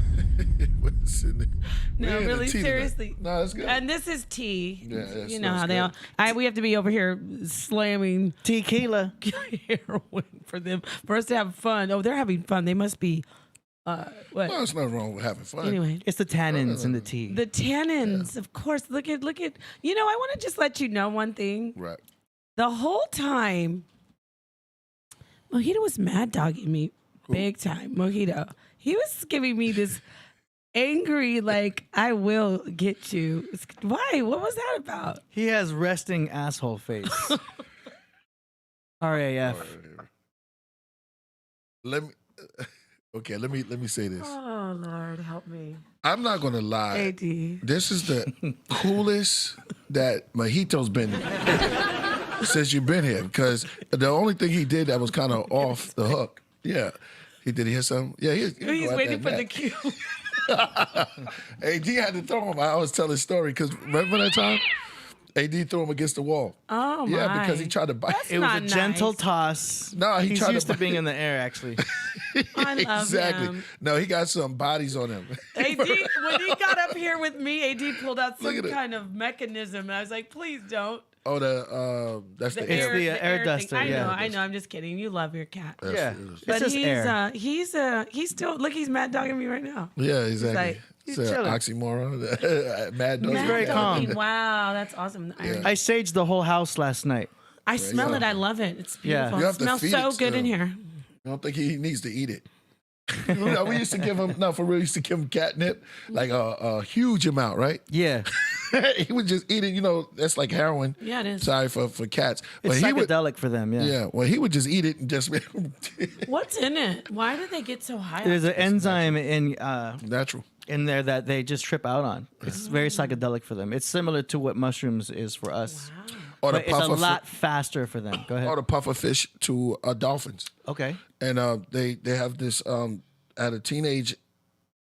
S2: What's in it?
S4: No,
S2: We in the
S4: really,
S2: tea tonight.
S4: seriously.
S2: No, that's good.
S4: And this is tea.
S2: Yeah, that's-
S4: you know
S2: that's
S4: how they
S2: good.
S4: all. We have to be over here slamming
S3: Tequila.
S4: heroin for us to have fun. Oh, they're having fun. They must be. What?
S2: Well, there's nothing wrong with having fun.
S4: Anyway,
S3: It's the tannins in the tea.
S4: the tannins, of course. Look at. You know, I want to just let you know one thing.
S2: Right.
S4: The whole time, Mojito was mad dogging me big time. Mojito, he was giving me this angry, like, I will get you. Why? What was that about?
S3: He has resting asshole face. RAF.
S2: Let me. Okay, let me say this.
S4: Oh Lord, help me.
S2: I'm not gonna lie.
S4: AD.
S2: This is the coolest that Mojito's been since you've been here. Because the only thing he did that was kind of off the hook. Yeah, he did. He hear something? Yeah, he
S4: He's waiting for the cue.
S2: AD had to throw him. I always tell his story because remember that time? AD threw him against the wall.
S4: Oh my.
S2: Yeah, because he tried to bite.
S4: That's
S3: It was
S4: not
S3: a gentle
S4: nice.
S3: toss.
S2: No, he
S3: He's
S2: tried to
S3: used to
S2: bite-
S3: being in the air, actually.
S4: I love
S2: exactly.
S4: him.
S2: No, he got some bodies on him.
S4: AD, when he got up here with me, AD pulled out
S2: Look
S4: some
S2: at it.
S4: kind of mechanism. And I was like, please don't.
S2: Oh, that's the
S3: It's
S2: air.
S3: the air
S4: thing.
S3: duster,
S4: I
S3: yeah.
S4: know. I know. I'm just kidding. You love your cat.
S2: That's
S3: Yeah.
S2: what it is.
S4: But
S3: just air.
S4: he's still look. He's mad dogging me right now.
S2: Yeah, exactly.
S4: like,
S3: he's
S2: It's an
S3: chilling.
S2: oxymoron. Mad dog.
S3: He's very calm.
S4: Wow, that's awesome.
S3: I saged the whole house last night.
S4: I smell it. I love it. It's
S3: Yeah.
S4: beautiful.
S2: You
S4: It
S2: have to
S4: smells
S2: feed
S4: so
S2: it
S4: good in
S2: still.
S4: here.
S2: I don't think he needs to eat it. We used to give him, no, for real, we used to give him catnip, like a huge amount, right?
S3: Yeah.
S2: He would just eat it, that's like heroin.
S4: Yeah, it is.
S2: Sorry for cats. But
S3: It's
S2: he would,
S3: psychedelic for them, yeah.
S2: yeah, well, he would just eat it and just
S4: What's in it? Why do they get so high?
S3: There's an enzyme
S2: natural.
S3: in there that they just trip out on. It's very psychedelic for them. It's similar to what mushrooms is for us.
S2: Or the
S3: But it's a
S2: puffer
S3: lot faster for them. Go
S2: or
S3: ahead.
S2: the puffer fish to dolphins.
S3: Okay.
S2: And they have this at a teenage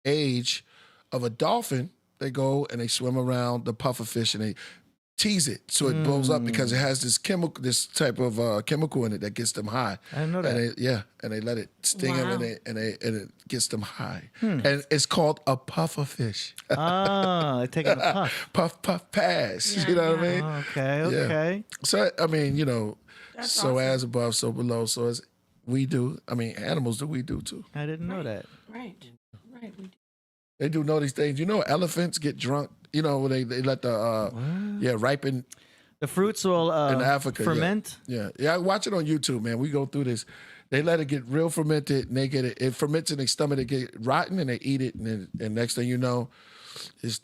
S2: age of a dolphin, they go and they swim around the puffer fish and they tease it so it blows up because it has this type of chemical in it that gets them high.
S3: I didn't know that.
S2: And they let it sting them
S4: Wow.
S2: and it gets them high. And it's called a puffer fish.
S3: Oh, they're taking a puff.
S2: Puff puff pass.
S4: Yeah,
S2: you know what I
S4: yeah.
S2: mean?
S3: Okay, okay.
S2: So I mean,
S4: That's
S2: so
S4: awesome.
S2: as above, so below. So as we do. I mean, animals do we do too.
S3: I didn't know that.
S4: Right. Right. We do.
S2: They do know these things. Elephants get drunk. When they let the ripen
S3: The fruits will
S2: in Africa. yeah.
S3: ferment.
S2: Yeah. Watch it on YouTube, man. We go through this. They let it get real fermented, and they get it. It ferments in their stomach. They get rotten, and they eat it, and next thing you know, it's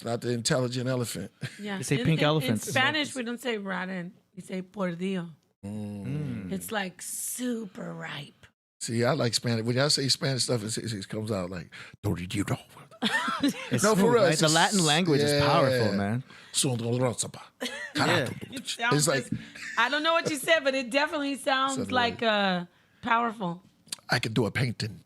S2: not the intelligent elephant.
S4: Yeah.
S3: They say pink elephants.
S4: In Spanish, we don't say rotten. We say pordio. It's like super ripe.
S2: See, I like Spanish. When y'all say Spanish stuff, it comes out like "Dorito."
S3: It's
S2: No, for
S3: smooth,
S2: real,
S3: right?
S2: it's
S3: The
S2: just-
S3: Latin language is powerful,
S2: yeah.
S3: man.
S2: It's like
S4: I don't know what you said, but it definitely sounds
S2: Something
S4: like powerful.
S2: I can do a painting.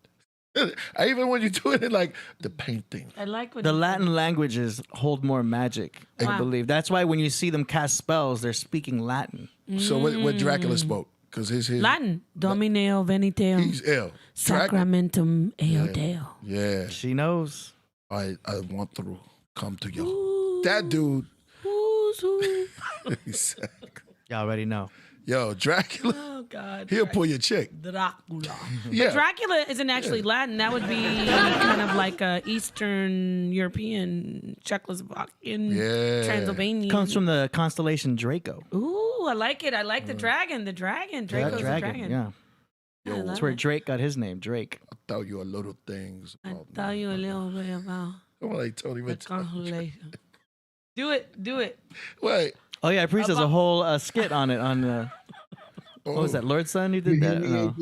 S2: Even when you do it like the painting.
S4: I like what
S3: The
S4: you
S3: Latin languages hold more magic, I
S4: Wow.
S3: believe. That's why when you see them cast spells, they're speaking Latin.
S2: So what Dracula spoke? Because his
S4: Latin. Domineo veniteo.
S2: he's ill. Dracula.
S4: Sacramentum eodeo.
S2: Yeah.
S3: She knows.
S2: I want to come to you. That dude. he said,
S3: You already know.
S2: Yo, Dracula.
S4: Oh God.
S2: He'll pull your chick.
S4: Dracula.
S2: Yeah.
S4: Dracula isn't actually Latin. That would be kind of like a Eastern European, Czechoslovakian,
S2: Yeah.
S4: Transylvanian.
S3: Comes from the constellation Draco.
S4: Ooh, I like it. I like the dragon. The dragon. Draco's the dragon.
S3: Yeah.
S4: I love
S3: That's where
S4: it.
S3: Drake got his name, Drake.
S2: I tell you a little things.
S4: I
S2: About
S4: tell you a little bit about
S2: Come on, like Tony
S4: the
S2: Mitchell.
S4: constellation. Do it.
S2: Wait.
S3: Oh, yeah, Priest has a whole skit on it. What was that, Lord's Son? Who did that? No.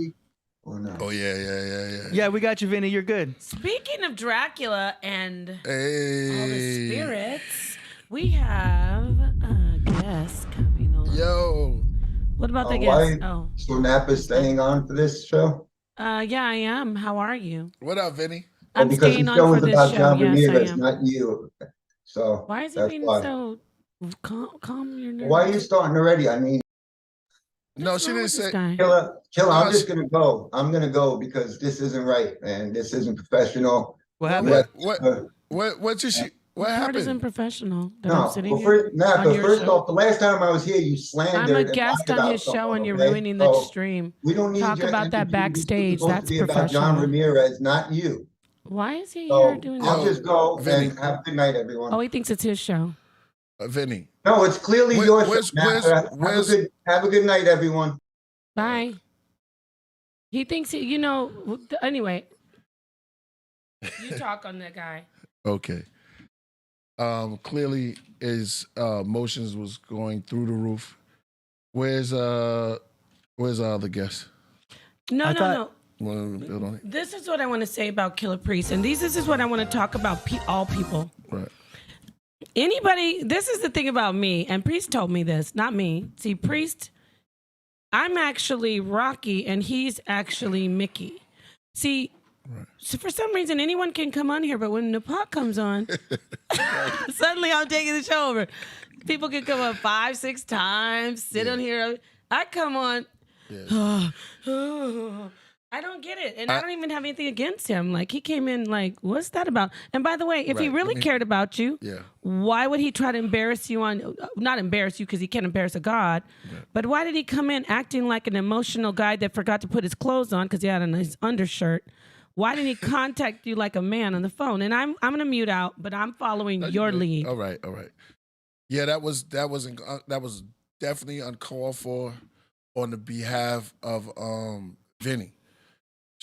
S6: Or no?
S2: Oh, yeah.
S3: Yeah, we got you, Vinny. You're good.
S4: Speaking of Dracula and all the
S2: Hey.
S4: spirits, we have a guest coming on.
S2: Yo.
S4: What about the
S6: why-
S4: guest? Oh,
S6: So Napah's staying on for this show?
S4: yeah, I am. How are you?
S2: What up, Vinny?
S4: I'm
S6: because
S4: staying
S6: the
S4: on
S6: show
S4: for
S6: is
S4: this
S6: about
S4: show.
S6: John
S4: Yes,
S6: Ramirez,
S4: I am.
S6: not you. So
S4: Why is he
S6: that's
S4: being
S6: why.
S4: so calm your nerves?
S6: Why are you starting already? I mean,
S2: No,
S4: What's
S2: she
S4: wrong
S2: didn't
S4: with this
S2: say.
S4: guy?
S6: Killah, I'm
S2: Oh,
S6: just gonna go. I'm gonna go because this isn't right, man. This isn't professional.
S3: What happened?
S2: What just she? What
S4: Part isn't
S2: happened?
S4: professional. That I'm
S6: No,
S4: sitting
S6: well,
S4: here
S6: first, Napah,
S4: on your
S6: first
S4: show.
S6: off, the last time I was here, you slandered.
S4: I'm a
S6: and
S4: guest
S6: lied
S4: on
S6: about
S4: his show,
S6: someone,
S4: and you're
S6: okay?
S4: ruining the
S6: So
S4: stream.
S6: we don't need
S4: Talk
S6: your
S4: about that
S6: energy.
S4: backstage.
S6: This is supposed
S4: That's
S6: to be about John
S4: professional.
S6: Ramirez, not you.
S4: Why is he
S6: So
S4: here doing
S6: I'll
S4: that?
S6: just go
S2: Vinny.
S6: and have a good night, everyone.
S4: Oh, he thinks it's his show.
S2: Vinny.
S6: No, it's clearly
S2: Where-
S6: your show.
S2: where's-
S6: Napah.
S2: where's-
S6: Have a good night, everyone.
S4: Bye. He thinks anyway. You talk on that guy.
S2: Okay. Clearly his emotions was going through the roof. Where's our other guest?
S4: No,
S3: I
S4: no,
S3: thought-
S4: no.
S2: Wanna build on it?
S4: This is what I want to say about Killah Priest, and this is what I want to talk about. All people.
S2: Right.
S4: Anybody. This is the thing about me, and Priest told me this, not me. See, Priest. I'm actually Rocky, and he's actually Mickey. See. So for some reason, anyone can come on here, but when Napah comes on, suddenly I'm taking the show over. People can come up 5-6 times, sit on here. I come on. I don't get it. And I don't even have anything against him. Like, he came in like, what's that about? And by the way, if he really cared about you, why would he try to embarrass you not embarrass you because he can't embarrass a God, but why did he come in acting like an emotional guy that forgot to put his clothes on because he had a nice undershirt? Why didn't he contact you like a man on the phone? And I'm going to mute out, but I'm following your lead.
S2: All right. Yeah, that was definitely uncalled for on the behalf of Vinny.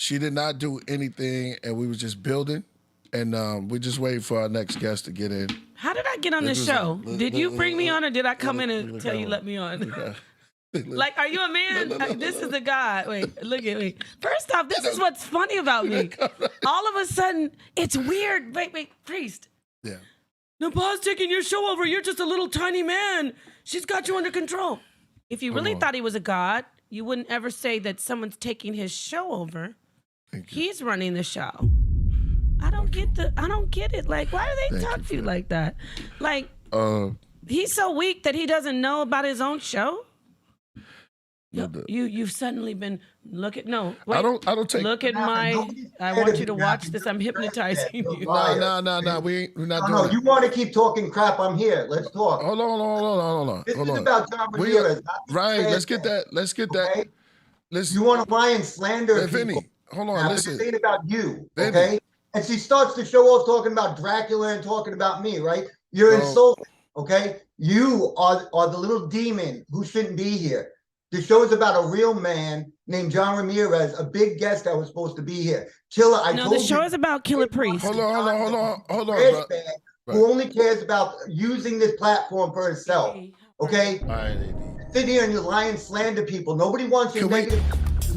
S2: She did not do anything, and we was just building, and we just waiting for our next guest to get in.
S4: How did I get on this show? Did you bring me on, or did I come in and tell you let me on? Like, are you a man? This is the guy. Wait, look at me. First off, this is what's funny about me. All of a sudden, it's weird. Wait, Priest.
S2: Yeah.
S4: Napah's taking your show over. You're just a little tiny man. She's got you under control. If you really thought he was a god, you wouldn't ever say that someone's taking his show over. He's running the show. I don't get it. Like, why do they talk to you like that? Like, he's so weak that he doesn't know about his own show. You've suddenly been wait,
S2: I don't take.
S4: Look at I want you to watch this. I'm hypnotizing you.
S2: No. We're not doing
S6: it. You want to keep talking crap? I'm here. Let's talk.
S2: Hold on.
S6: This is about John Ramirez.
S2: Right. Let's get that.
S6: Okay?
S2: Listen.
S6: You want to lie and slander
S2: Vinny,
S6: people.
S2: hold on. Listen.
S6: It's saying about you.
S2: Vinny.
S6: Okay. And she starts to show off talking about Dracula and talking about me. Right. You're insulting. Okay. You are the little demon who shouldn't be here. The show is about a real man named John Ramirez, a big guest that was supposed to be here. Killah,
S4: the show is about Killah Priest.
S2: Hold on.
S6: Who only cares about using this platform for himself. Okay?
S2: All right,
S6: Sit here and you lie and slander people. Nobody wants you negative.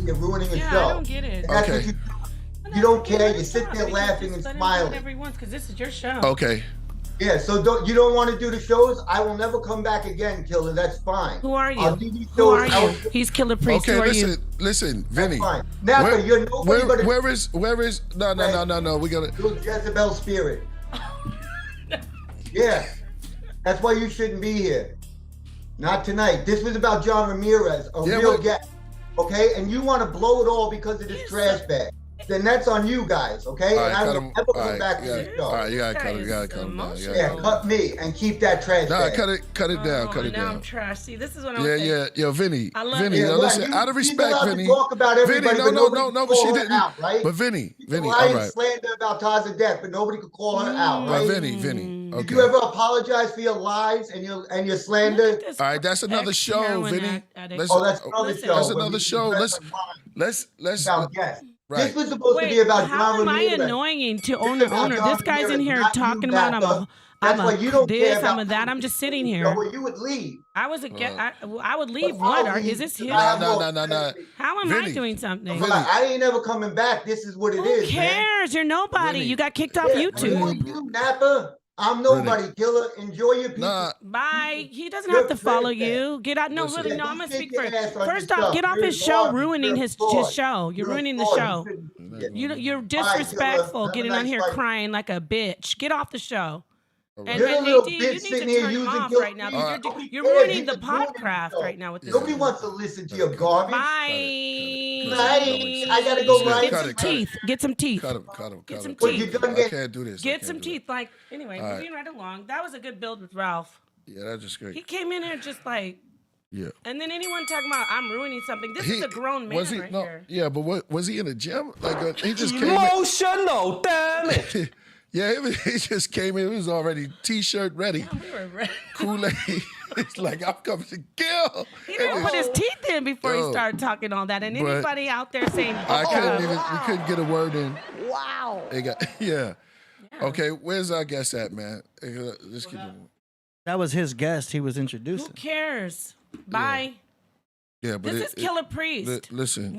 S6: You're ruining the show.
S4: I don't get it.
S6: And that's what you don't care. You sit there laughing and smiling.
S4: Because this is your show.
S2: Okay.
S6: Yeah, so you don't want to do the shows? I will never come back again, Killah. That's fine.
S4: Who are you?
S6: I'll do these
S4: Who
S6: shows
S4: are you? He's Killah Priest.
S2: Okay,
S4: Who are you?
S2: listen, Vinny.
S6: That's fine. Napah, you're nobody but
S2: where is no, we gotta
S6: you're Jezebel spirit. Yeah. That's why you shouldn't be here. Not tonight. This was about John Ramirez, a real guest. Okay? And you want to blow it all because of this trash bag. Then that's on you guys, okay?
S2: Right,
S6: and I will never come back to this show.
S2: All right, you gotta cut him down.
S6: Yeah, cut me and keep that trash bag.
S2: Cut it down.
S4: Now I'm trash. See, this is what I'm saying.
S2: Yeah, Vinny.
S4: I love
S2: Vinny,
S4: it.
S2: listen, out of respect, Vinny.
S6: Talk about everybody,
S2: Vinny, no, but she didn't.
S6: Out, right?
S2: But Vinny, all right.
S6: Slander about Taza death, but nobody could call her out, right?
S2: But Vinny, okay.
S6: Did you ever apologize for your lies and your slander?
S2: All right, that's another show, Vinny.
S6: That's another show.
S2: That's another show. Let's. Right.
S6: This was supposed to be about
S4: how
S6: John
S4: am I
S6: Ramirez.
S4: annoying to owner? This guy's in here talking about I'm that. I'm just sitting here.
S6: Well, you would leave.
S4: I was I would leave. What? Is this his?
S2: No.
S4: How am I doing something?
S6: Vinny. I ain't never coming back. This is what it is.
S4: Who cares?
S6: Man.
S4: You're nobody.
S2: Vinny.
S4: You got kicked off YouTube.
S6: You, Napah. I'm nobody, Killah. Enjoy your pizza.
S4: Bye. He doesn't have to follow you. Get out. No, really, no. I'm gonna speak for. First off, get off his show, ruining his show. You're ruining the show. You're disrespectful, getting on here crying like a bitch. Get off the show. And AD, you need to turn him off right now. You're ruining the Podcraft right now with this.
S6: Nobody wants to listen to your garbage.
S4: Bye.
S6: I gotta go right.
S4: Get some teeth. Get some teeth.
S2: Cut him.
S4: Get some
S6: Well,
S4: teeth.
S2: I can't do this.
S4: Get some teeth. Like, anyway, moving right along. That was a good build with Ralph.
S2: Yeah, that's just great.
S4: He came in here just like.
S2: Yeah.
S4: And then anyone talking about I'm ruining something. This is a grown man here.
S2: Yeah, but was he in the gym? Like he just came
S7: emotional, damn it.
S2: Yeah, he just came in. He was already T-shirt ready.
S4: Yeah, we were ready.
S2: Kool-Aid. It's like, I'm coming to kill.
S4: He didn't put his teeth in before he started talking all that. And anybody out there saying,
S2: we couldn't get a word in.
S4: Wow.
S2: Yeah. Okay, where's our guest at, man? Let's keep moving.
S3: That was his guest he was introducing.
S4: Who cares? Bye.
S2: Yeah, but
S4: this is Killah Priest.
S2: Listen.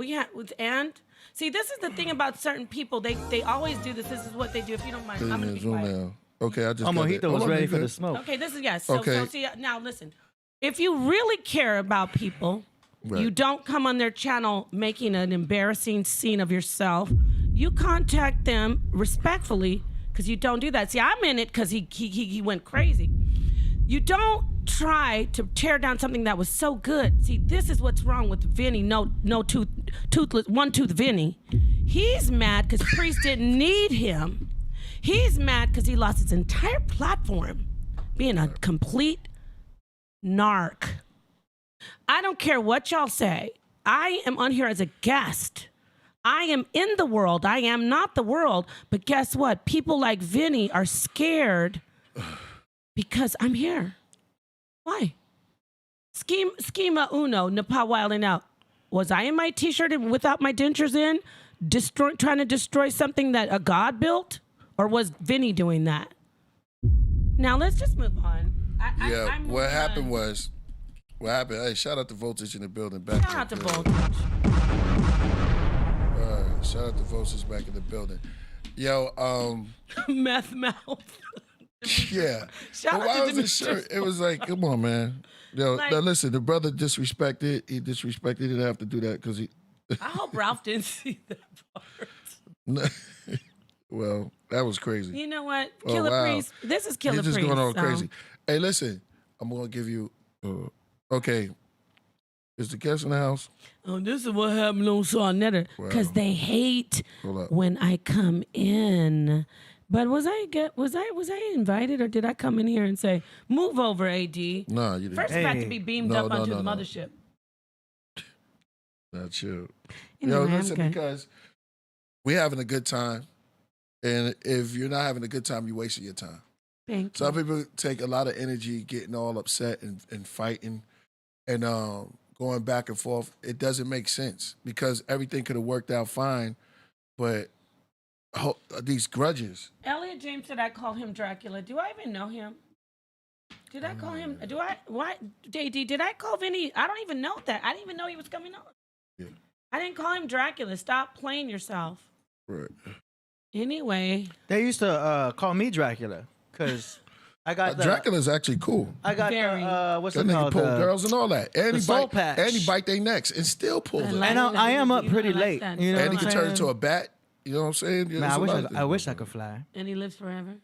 S4: See, this is the thing about certain people. They always do this. This is what they do. If you don't mind, I'm going to be quiet.
S2: Now. Okay, I just
S3: Mojito was ready for the smoke.
S4: Okay, this is, yes. So see, now listen. If you really care about people, you don't come on their channel making an embarrassing scene of yourself. You contact them respectfully because you don't do that. See, I'm in it because he went crazy. You don't try to tear down something that was so good. See, this is what's wrong with Vinny, toothless, one-tooth Vinny. He's mad because Priest didn't need him. He's mad because he lost his entire platform, being a complete narc. I don't care what y'all say. I am on here as a guest. I am in the world. I am not the world. But guess what? People like Vinny are scared because I'm here. Why? Schema uno, Napah wilding out. Was I in my t-shirt and without my dentures in, trying to destroy something that a god built? Or was Vinny doing that? Now let's just move on.
S2: What happened? Hey, shout out to Voltage in the building. Back
S4: Shout out to Voltage.
S2: Shout out to Voltage back in the building. Yo,
S4: Meth mouth.
S2: yeah.
S4: Shout
S2: But
S4: out
S2: why
S4: to
S2: was his shirt? It was like, come on, man. Yo,
S4: Like-
S2: now listen, the brother disrespected. He disrespected. He didn't have to do that because he.
S4: I hope Ralph didn't see that part.
S2: Well, that was crazy.
S4: You know what?
S2: Oh,
S4: Killah
S2: wow.
S4: Priest. This is Killah
S2: He's just
S4: Priest.
S2: going on
S4: so-
S2: crazy. Hey, listen, I'm gonna give you. Okay, is the guest in the house?
S4: Oh, this is what happened on Sarnetta. Because
S2: Wow.
S4: they hate
S2: Hold up.
S4: when I come in. But was I invited or did I come in here and say, move over, AD?
S2: Nah, you didn't.
S4: First, I have to
S3: Hey.
S4: be beamed
S2: No,
S4: up
S2: no,
S4: onto
S2: no,
S4: the
S2: no.
S4: mothership.
S2: Not you.
S4: Anyway,
S2: Yo,
S4: I'm
S2: listen,
S4: good.
S2: because we're having a good time, and if you're not having a good time, you're wasting your time.
S4: Thank
S2: Some
S4: you.
S2: people take a lot of energy getting all upset and fighting and going back and forth. It doesn't make sense because everything could have worked out fine, but these grudges.
S4: Elliot James said I call him Dracula. Do I even know him? Did I call him? Why? JD, did I call Vinny? I don't even know that. I didn't even know he was coming on.
S2: Yeah.
S4: I didn't call him Dracula. Stop playing yourself.
S2: Right.
S4: Anyway,
S3: They used to call me Dracula because I got the
S2: Dracula's actually cool.
S3: I got
S4: Very.
S3: the what's
S2: That
S3: it
S2: nigga
S3: called?
S2: pull girls and all that. And he
S3: soul
S2: bite,
S3: patch.
S2: and he bite their necks and still pull them.
S3: I know I am up
S4: You
S3: pretty
S4: don't like
S3: late.
S4: that.
S3: You know
S2: And he
S3: what
S2: can
S3: I'm
S2: turn
S3: saying?
S2: into a bat. You know what I'm saying? Yeah,
S3: Man,
S2: there's a lot
S3: I
S2: of
S3: wish I
S2: things.
S3: could fly.
S4: and he lives forever.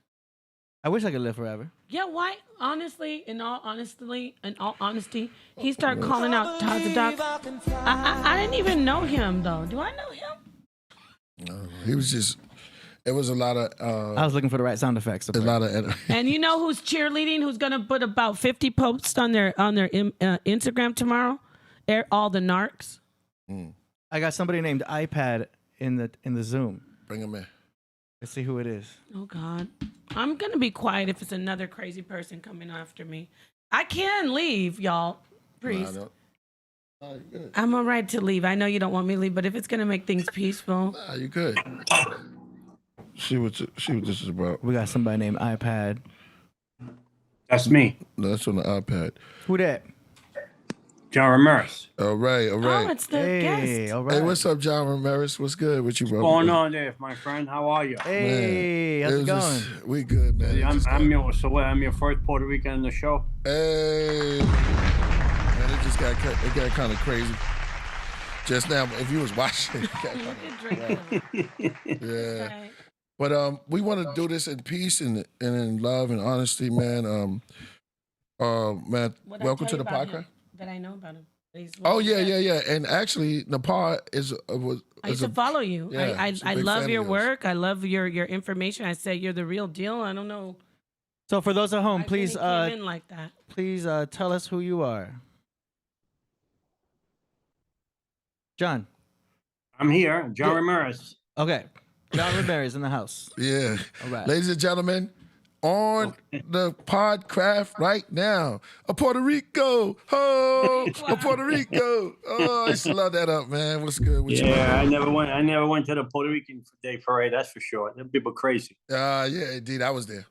S3: I wish I could live forever.
S4: Yeah, why? Honestly, in all honesty, he started calling out Tazadak. I didn't even know him though. Do I know him?
S2: He was just. It was a lot of.
S3: I was looking for the right sound effects. to
S2: a
S3: play.
S2: lot of.
S4: And you know who's cheerleading? Who's gonna put about 50 posts on their Instagram tomorrow? All the narcs.
S3: I got somebody named iPad in the Zoom.
S2: Bring him in.
S3: Let's see who it is.
S4: Oh God, I'm gonna be quiet if it's another crazy person coming after me. I can leave, y'all. Priest.
S2: Nah, you good.
S4: I'm all right to leave. I know you don't want me to leave, but if it's gonna make things peaceful,
S2: Nah, you good. See what this is about.
S3: We got somebody named iPad.
S7: That's me,
S2: No, that's on the iPad.
S3: Who that?
S7: John Ramirez.
S2: All right, all right.
S4: oh, it's the
S3: Hey,
S4: guest.
S3: all right.
S2: Hey, what's up, John Ramirez? What's good with you, bro?
S7: What's going on there, my friend? How are you?
S3: Hey, how's it going?
S2: We good, man.
S7: I'm your first Puerto Rican on the show.
S2: Hey, man, it got kind of crazy just now. If you was watching, it got kinda-
S4: Look at Drake.
S2: yeah.
S4: Right.
S2: But we want to do this in peace and in love and honesty, man. Man,
S4: What'd I
S2: welcome
S4: tell
S2: to
S4: you
S2: the
S4: about
S2: podcast.
S4: him? That I know about him. That he's
S2: Oh
S4: one of the
S2: yeah.
S4: best.
S2: And actually, Napah
S4: I used to follow you.
S2: yeah, she's a
S4: I
S2: big
S4: love
S2: fan
S4: your
S2: of yours.
S4: work. I love your information. I say you're the real deal. I don't know.
S3: So for those at home,
S4: why
S3: please
S4: Vinny came in like that.
S3: tell us who you are. John.
S7: I'm here, John Ramirez.
S3: Okay. John Ramirez in the house.
S2: Yeah.
S3: All right.
S2: Ladies and gentlemen, on the Podcraft right now, a Puerto Rico, a Puerto Rico. Oh, I used to love that up, man. What's good with you?
S7: Yeah, I never went to the Puerto Rican Day Parade. That's for sure. Them people crazy.
S2: Yeah, indeed, I was there.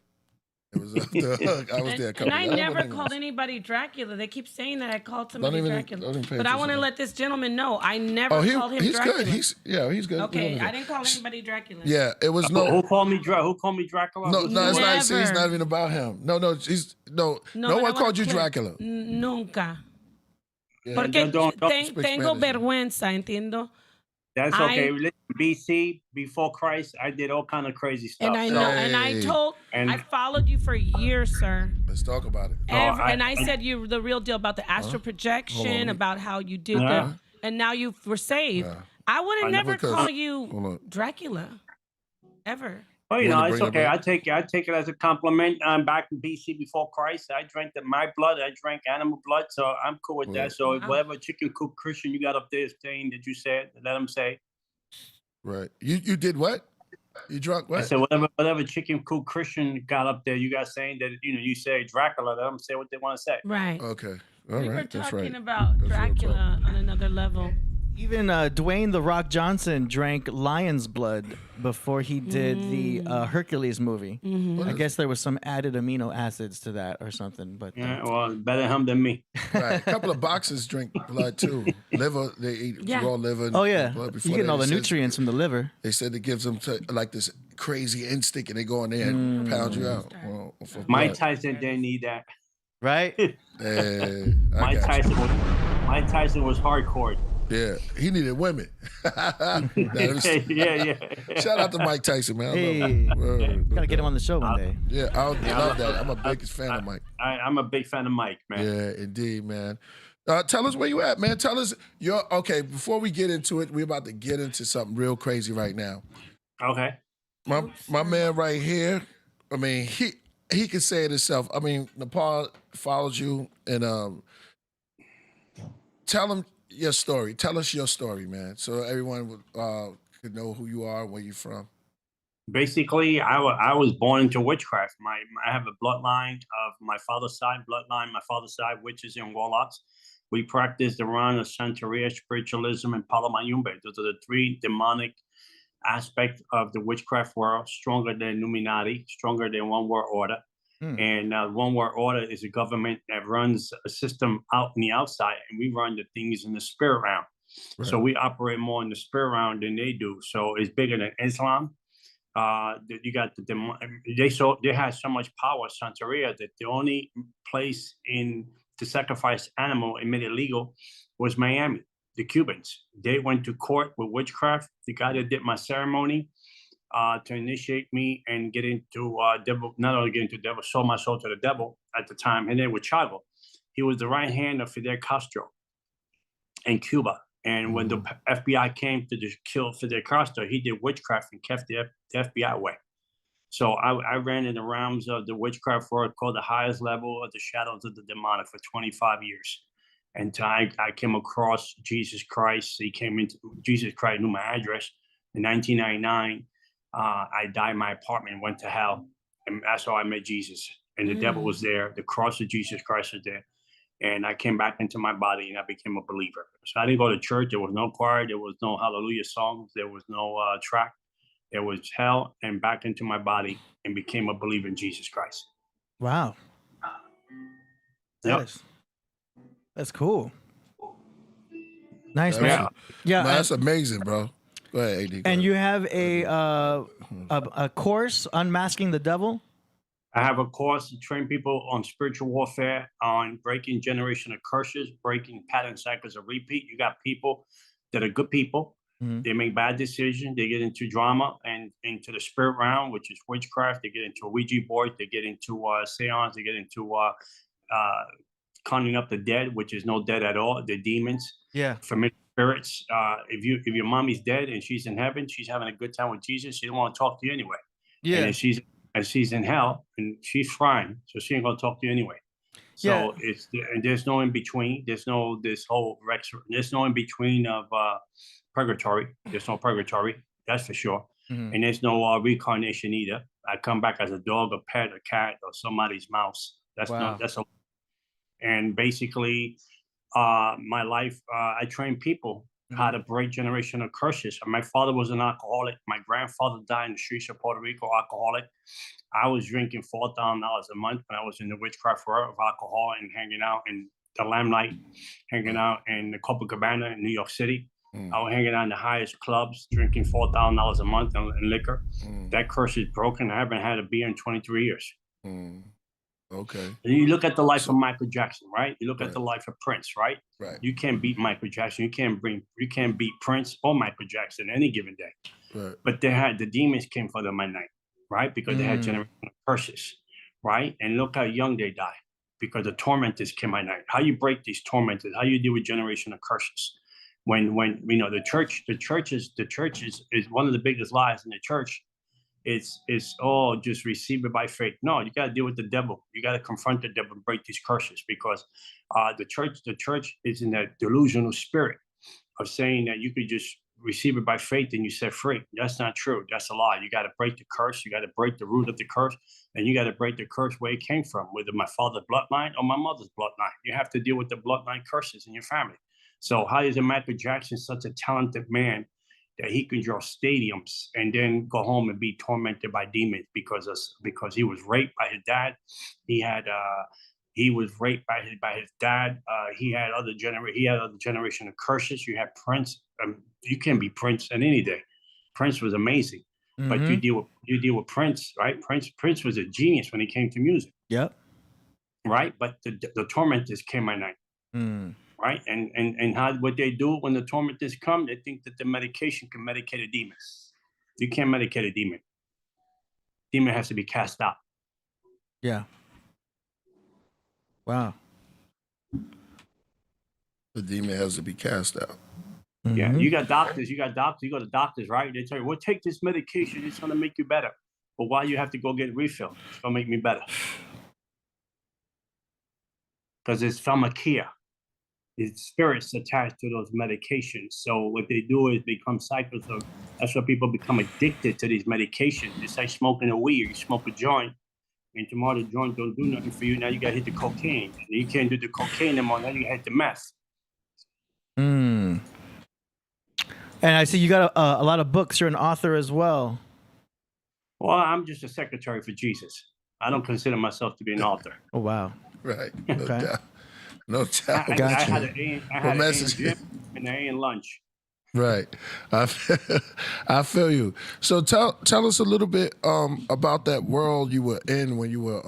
S2: It was off the hook. I was there.
S4: And I never
S2: wasn't
S4: called
S2: even-
S4: anybody Dracula. They keep saying that I called somebody
S2: even-
S4: Dracula.
S2: don't even pay
S4: But I want to
S2: attention.
S4: let this gentleman know I never
S2: Oh,
S4: called him
S2: he's
S4: Dracula.
S2: good. He's good.
S4: Okay,
S2: He's
S4: I
S2: good.
S4: didn't call anybody Dracula.
S2: Yeah, it was
S7: Who
S2: no.
S7: called me Dracula?
S2: No, it's not. See, it's
S4: Never.
S2: not even about him. No, no
S4: but I
S2: one called
S4: wanna
S2: you
S4: clear-
S2: Dracula.
S4: Nunca.
S2: Yeah.
S4: Porque
S7: don't
S4: tengo
S2: speak
S4: vergüenza, entiendo.
S7: That's okay. Listen, BC, before Christ, I did all kind of crazy stuff.
S4: And I know, and I followed you for years, sir.
S2: Let's talk about it.
S4: And I said you the real deal about the astral projection, about how you did that, and now you were saved. I would have never called you Dracula, ever.
S7: Well, you know, it's okay. I take it as a compliment. I'm back in BC before Christ. I drank my blood. I drank animal blood, so I'm cool with that. So whatever chicken coop Christian you got up there saying that you said, let them say.
S2: Right. You did what? You drunk what?
S7: I said whatever chicken coop Christian got up there, you guys saying that you say Dracula. Let them say what they want to say.
S4: Right.
S2: Okay. All
S4: we
S2: right.
S4: were
S2: That's
S4: talking
S2: right.
S4: about Dracula on another level.
S3: Even Dwayne "The Rock" Johnson drank lion's blood before he did the Hercules movie. I guess there was some added amino acids to that or something. But
S7: yeah, well, better him than me.
S2: Right. A couple of boxers drink blood too. Liver, they eat raw liver.
S3: Oh yeah,
S2: blood
S3: you getting all the nutrients from the liver.
S2: They said it gives them like this crazy instinct, and they go in there and pound you out.
S7: Mike Tyson didn't need that.
S3: Right?
S7: Mike Tyson was hardcore.
S2: Yeah, he needed women.
S7: Yeah.
S2: Shout out to Mike Tyson, man.
S3: Hey, gotta get him on the show one day.
S2: Yeah, I love that. I'm a big fan of Mike.
S7: I'm a big fan of Mike, man.
S2: Yeah, indeed, man. Tell us where you at, man. Tell us okay. Before we get into it, we're about to get into something real crazy right now.
S7: Okay.
S2: My man right here. I mean, he can say it himself. I mean, Napah follows you, and tell him your story. Tell us your story, man, so everyone could know who you are, where you're from.
S7: Basically, I was born into witchcraft. I have a bloodline of my father's side, witches and warlocks. We practice the run of Santeria, spiritualism, and Palomayumbe. Those are the three demonic aspects of the witchcraft world, stronger than Illuminati, stronger than One World Order. And One World Order is a government that runs a system out in the outside, and we run the things in the spirit realm. Right. So we operate more in the spirit realm than they do. So it's bigger than Islam. You got they had so much power, Santeria, that the only place to sacrifice animal and made it legal was Miami. The Cubans, they went to court with witchcraft. The guy that did my ceremony to initiate me and get into devil, not only get into devil, sold my soul to the devil at the time. And then with Chavo, he was the right hand of Fidel Castro in Cuba. And when the FBI came to kill Fidel Castro, he did witchcraft and kept the FBI away. So I ran in the realms of the witchcraft world, called the highest level of the shadows of the demonic, for 25 years. Until I came across Jesus Christ. Jesus Christ knew my address. In 1999, I died in my apartment, went to hell. And that's how I met Jesus. And the devil was there. The cross of Jesus Christ was there. And I came back into my body and I became a believer. So I didn't go to church. There was no choir. There was no hallelujah songs. There was no track. There was hell, and back into my body and became a believer in Jesus Christ.
S3: Wow.
S7: Yep.
S3: That's cool. Nice,
S2: man.
S3: Yeah,
S2: man, that's amazing, bro. Go ahead, AD.
S3: And you have a course, Unmasking the Devil?
S7: I have a course to train people on spiritual warfare, on breaking generational curses, breaking pattern cycles of repeat. You got people that are good people. They make bad decisions. They get into drama and into the spirit realm, which is witchcraft. They get into a Ouija board. They get into seance. They get into conjuring up the dead, which is no dead at all. They're demons.
S3: Yeah.
S7: Familiar spirits. If your mommy's dead and she's in heaven, she's having a good time with Jesus. She don't want to talk to you anyway. Yeah. And if she's in hell and she's frying, so she ain't gonna talk to you anyway. So and there's no in between. There's no in between of purgatory. There's no purgatory. That's for sure. And there's no reincarnation either. I come back as a dog, a pet, a cat, or somebody's mouse. And basically, my life, I train people how to break generational curses. My father was an alcoholic. My grandfather died in the streets of Puerto Rico, alcoholic. I was drinking $4,000 a month when I was in the witchcraft world of alcohol and hanging out in the Limelight, hanging out in the Copacabana in New York City. I was hanging out in the highest clubs, drinking $4,000 a month in liquor. That curse is broken. I haven't had a beer in 23 years.
S2: Okay.
S7: And you look at the life of Michael Jackson, right? You look
S2: Right.
S7: at the life of Prince, right?
S2: Right.
S7: You can't beat Michael Jackson. You can't beat Prince or Michael Jackson any given day.
S2: Right.
S7: But the demons came for them at night, right? Because they had generational curses, right? And look how young they died because the tormentors came at night. How you break these tormentors? How you deal with generational curses? When you know the church is one of the biggest lies in the church. It's all just receive it by faith. No, you got to deal with the devil. You got to confront the devil and break these curses because the church is in that delusional spirit of saying that you could just receive it by faith and you set free. That's not true. That's a lie. You got to break the curse. You got to break the root of the curse, and you got to break the curse where it came from, whether my father's bloodline or my mother's bloodline. You have to deal with the bloodline curses in your family. So how is Michael Jackson such a talented man that he can draw stadiums and then go home and be tormented by demons because he was raped by his dad? He was raped by his dad. He had other generation of curses. You had Prince. You can be Prince on any day. Prince was amazing, but you deal with Prince, right? Prince was a genius when it came to music.
S3: Yep.
S7: Right, but the tormentors came at night. Right, and what they do when the tormentors come, they think that the medication can medicate a demon. You can't medicate a demon. Demon has to be cast out.
S3: Yeah. Wow.
S2: The demon has to be cast out.
S7: Yeah, you got doctors. You go to doctors, right? They tell you, well, take this medication. It's going to make you better. But why you have to go get refill? It's going to make me better. Because it's pharmakia. It's spirits attached to those medications. So what they do is become cycles of, that's why people become addicted to these medications. It's like smoking a weed. You smoke a joint, and tomorrow the joint don't do nothing for you. Now you got to hit the cocaine. And you can't do the cocaine anymore. Now you got to hit the meth.
S3: And I see you got a lot of books. You're an author as well.
S7: Well, I'm just a secretary for Jesus. I don't consider myself to be an author.
S3: Oh, wow.
S2: Right.
S3: Okay.
S2: No doubt.
S3: Gotcha.
S7: I had an A in gym and an A in lunch.
S2: Right. I feel you. So tell us a little bit about that world you were in when you were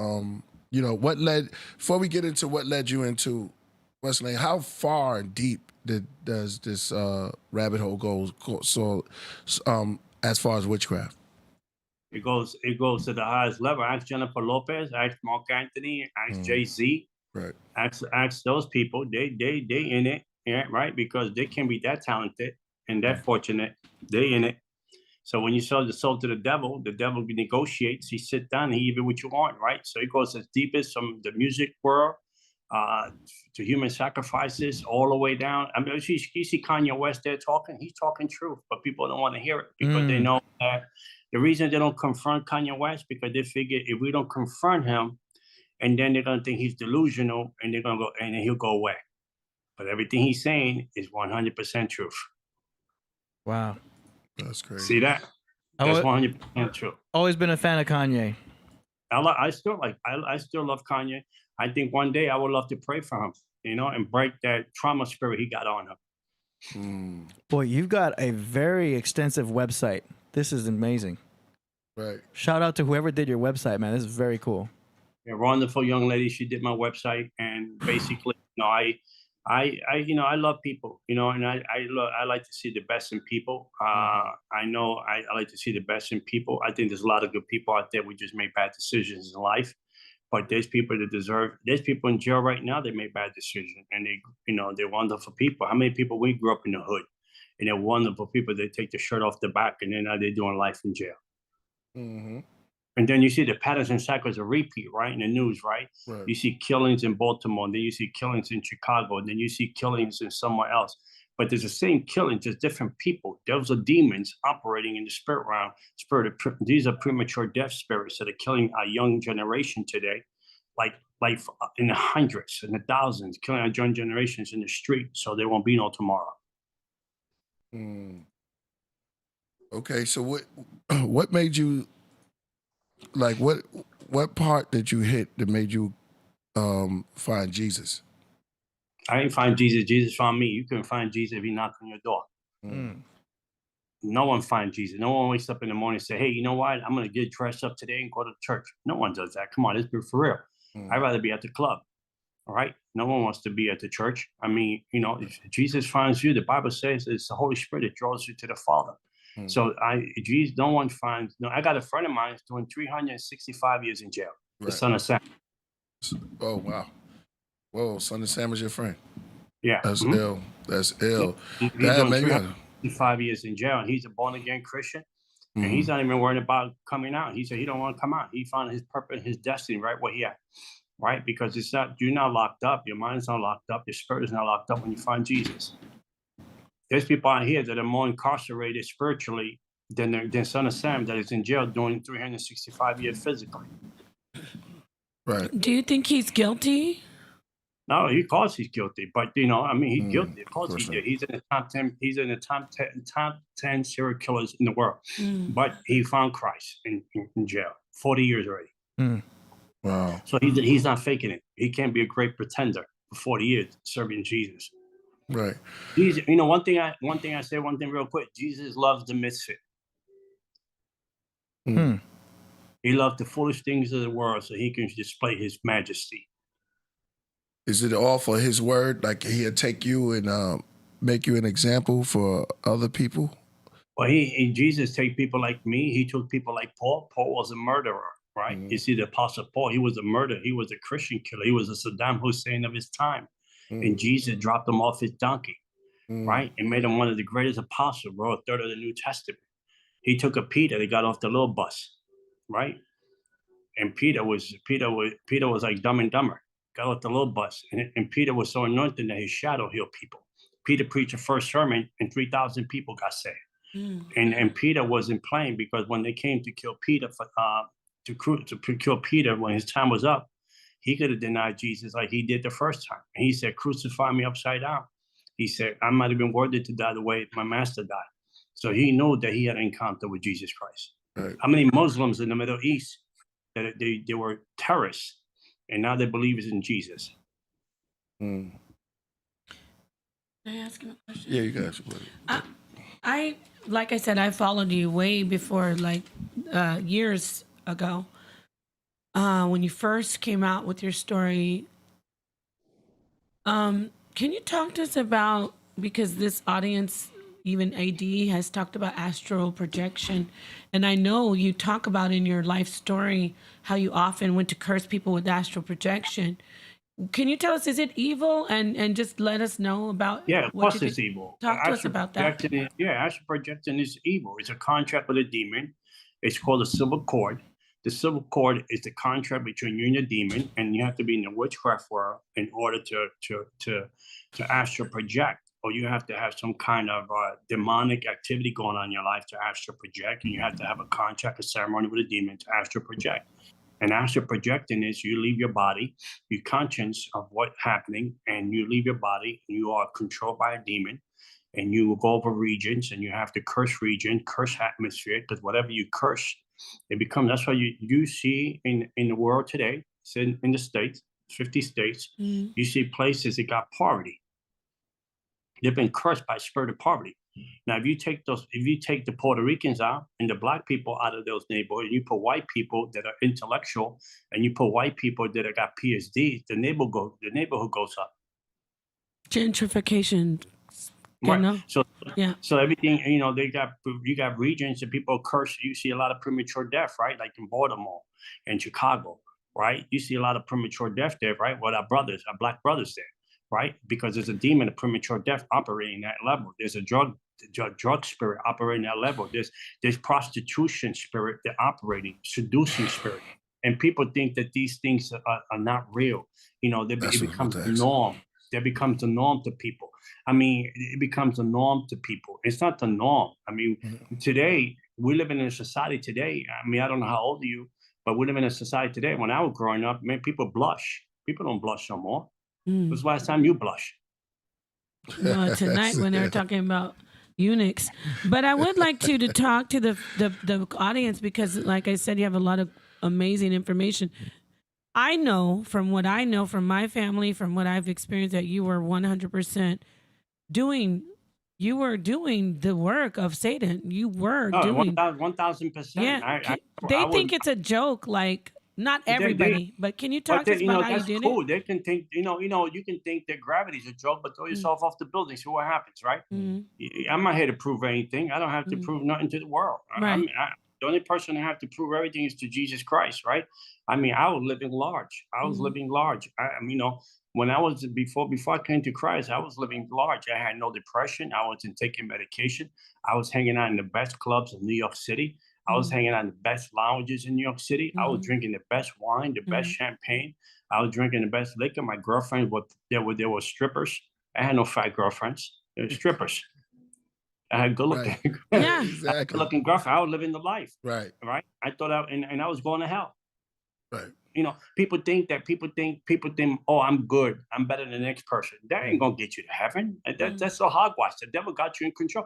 S2: what led, before we get into what led you into wrestling, how far and deep does this rabbit hole go? So as far as witchcraft?
S7: It goes to the highest level. Ask Jennifer Lopez, ask Mark Anthony, ask Jay-Z.
S2: Right.
S7: Ask those people. They in it, yeah, right? Because they can be that talented and that fortunate. They in it. So when you sell the soul to the devil negotiates. He sits down and he give you what you want, right? So it goes as deep as from the music world to human sacrifices, all the way down. I mean, you see Kanye West there talking. He's talking truth, but people don't want to hear it because they know that the reason they don't confront Kanye West because they figure if we don't confront him, and then they're gonna think he's delusional, and they're gonna go, and then he'll go away. But everything he's saying is 100% truth.
S3: Wow,
S2: that's crazy.
S7: See that? That's 100% true.
S3: Always been a fan of Kanye.
S7: I still love Kanye. I think one day I would love to pray for him, and break that trauma spirit he got on him.
S3: Boy, you've got a very extensive website. This is amazing.
S2: Right.
S3: Shout out to whoever did your website, man. This is very cool.
S7: A wonderful young lady. She did my website, and basically, I love people, and I like to see the best in people. I like to see the best in people. I think there's a lot of good people out there. We just make bad decisions in life, but there's people that deserve. There's people in jail right now that make bad decisions, and they're wonderful people. How many people we grew up in the hood, and they're wonderful people. They take the shirt off the back, and then now they're doing life in jail.
S2: Mm-hmm.
S7: And then you see the patterns and cycles of repeat, right, in the news, right? You see killings in Baltimore, and then you see killings in Chicago, and then you see killings in somewhere else. But there's the same killing, just different people. Those are demons operating in the spirit realm. These are premature death spirits that are killing our young generation today, like in the hundreds and the thousands, killing our young generations in the street, so there won't be no tomorrow.
S2: Okay, so what made you? Like what part did you hit that made you find Jesus?
S7: I didn't find Jesus. Jesus found me. You couldn't find Jesus if he knocked on your door. No one finds Jesus. No one wakes up in the morning and say, hey, you know what? I'm going to get dressed up today and go to church. No one does that. Come on, let's be for real. I'd rather be at the club. All right. No one wants to be at the church. I mean, you know, if Jesus finds you, the Bible says it's the Holy Spirit that draws you to the Father. So Jesus, no one finds. No, I got a friend of mine who's doing 365 years in jail. The son of Sam.
S2: Oh wow. Whoa, son of Sam is your friend.
S7: Yeah.
S2: That's ill. That's ill.
S7: He's doing 365 years in jail, and he's a born again Christian. And he's not even worried about coming out. He said he don't want to come out. He found his purpose, his destiny right where he at. Right? Because it's not, you're not locked up. Your mind's not locked up. Your spirit is not locked up when you find Jesus. There's people out here that are more incarcerated spiritually than son of Sam that is in jail doing 365 years physically.
S2: Right.
S4: Do you think he's guilty?
S7: No, he calls he's guilty, but you know, I mean, he's guilty. Of course he did. He's in the top 10. He's in the top 10 serial killers in the world. But he found Christ in jail. 40 years already.
S2: Wow.
S7: So he's not faking it. He can't be a great pretender for 40 years serving Jesus.
S2: Right.
S7: Jesus, you know, one thing I say real quick. Jesus loves the misfit. He loved the foolish things of the world so he can display his majesty.
S2: Is it all for his word? Like he'll take you and make you an example for other people?
S7: Well, Jesus take people like me. He took people like Paul. Paul was a murderer, right? You see, the Apostle Paul, he was a murderer. He was a Christian killer. He was a Saddam Hussein of his time. And Jesus dropped him off his donkey, right? And made him one of the greatest apostles, wrote a third of the New Testament. He took a Peter, they got off the little bus, right? And Peter was like Dumb and Dumber. Got off the little bus, and Peter was so anointed that his shadow healed people. Peter preached the first sermon, and 3,000 people got saved. And Peter wasn't playing, because when they came to kill Peter to kill Peter when his time was up, he could have denied Jesus like he did the first time. And he said, "Crucify me upside down." He said, "I might have been worthy to die the way my master died." So he knew that he had an encounter with Jesus Christ. Right. How many Muslims in the Middle East that they were terrorists? And now they believe in Jesus.
S4: Can I ask him a question?
S2: Yeah, you guys.
S4: I like I said, I followed you way before, like years ago, when you first came out with your story. Can you talk to us about, because this audience, even AD, has talked about astral projection, and I know you talk about in your life story how you often went to curse people with astral projection. Can you tell us, is it evil? And just let us know about.
S7: Yeah, of course it's evil.
S4: Talk to us about that.
S7: Astral projection is evil. It's a contract with a demon. It's called a civil cord. The civil cord is the contract between you and the demon, and you have to be in the witchcraft world in order to astral project. Or you have to have some kind of demonic activity going on in your life to astral project, and you have to have a contract, a ceremony with a demon to astral project. And astral projecting is you leave your body, you're conscious of what's happening, and you leave your body, and you are controlled by a demon, and you will go over regions, and you have to curse region, curse atmosphere, because whatever you curse, it becomes. That's why you see in the world today, it's in the States, 50 states, you see places that got poverty. They've been cursed by spirit of poverty. Now, if you take the Puerto Ricans out and the black people out of those neighborhoods, and you put white people that are intellectual, and you put white people that have got PhDs, the neighborhood goes up.
S4: Gentrification.
S7: Right. So everything, you got regions that people curse. You see a lot of premature death, right? Like in Baltimore and Chicago, right? You see a lot of premature death there, right? With our black brothers there. Right, because there's a demon of premature death operating at that level. There's a drug spirit operating at that level. There's prostitution spirit that operating, seducing spirit, and people think that these things are not real. You know, it becomes the norm. That becomes the norm to people. I mean, it becomes the norm to people. It's not the norm. I mean, today we live in a society today. I mean, I don't know how old are you, but we live in a society today. When I was growing up, man, people blush. People don't blush no more. When was the last time you blushed?
S4: Tonight when they were talking about eunuchs. But I would like to talk to the audience, because like I said, you have a lot of amazing information. I know from what I know from my family, from what I've experienced, that you were 100% doing the work of Satan. You were doing
S7: 1,000%.
S4: Yeah. They think it's a joke, like Not
S7: But
S4: everybody, but can you talk to us about how you did
S7: cool.
S4: it?
S7: They can think, you can think that gravity's a joke, but throw yourself off the building, see what happens, right? I'm not here to prove anything. I don't have to prove nothing to the world.
S4: Right.
S7: The only person I have to prove everything is to Jesus Christ, right? I mean, I was living large. When I was before I came to Christ, I was living large. I had no depression. I wasn't taking medication. I was hanging out in the best clubs in New York City. I was hanging out in the best lounges in New York City. I was drinking the best wine, the best champagne. I was drinking the best liquor. My girlfriends were strippers. I had no fat girlfriends. They were strippers. I had good looking,
S4: Yeah.
S2: Exactly.
S7: good looking girlfriend. I was living the life.
S2: Right.
S7: Right. I thought and I was going to hell.
S2: Right.
S7: People think, oh, I'm good. I'm better than the next person. That ain't gonna get you to heaven. That's a hogwash. The devil got you in control.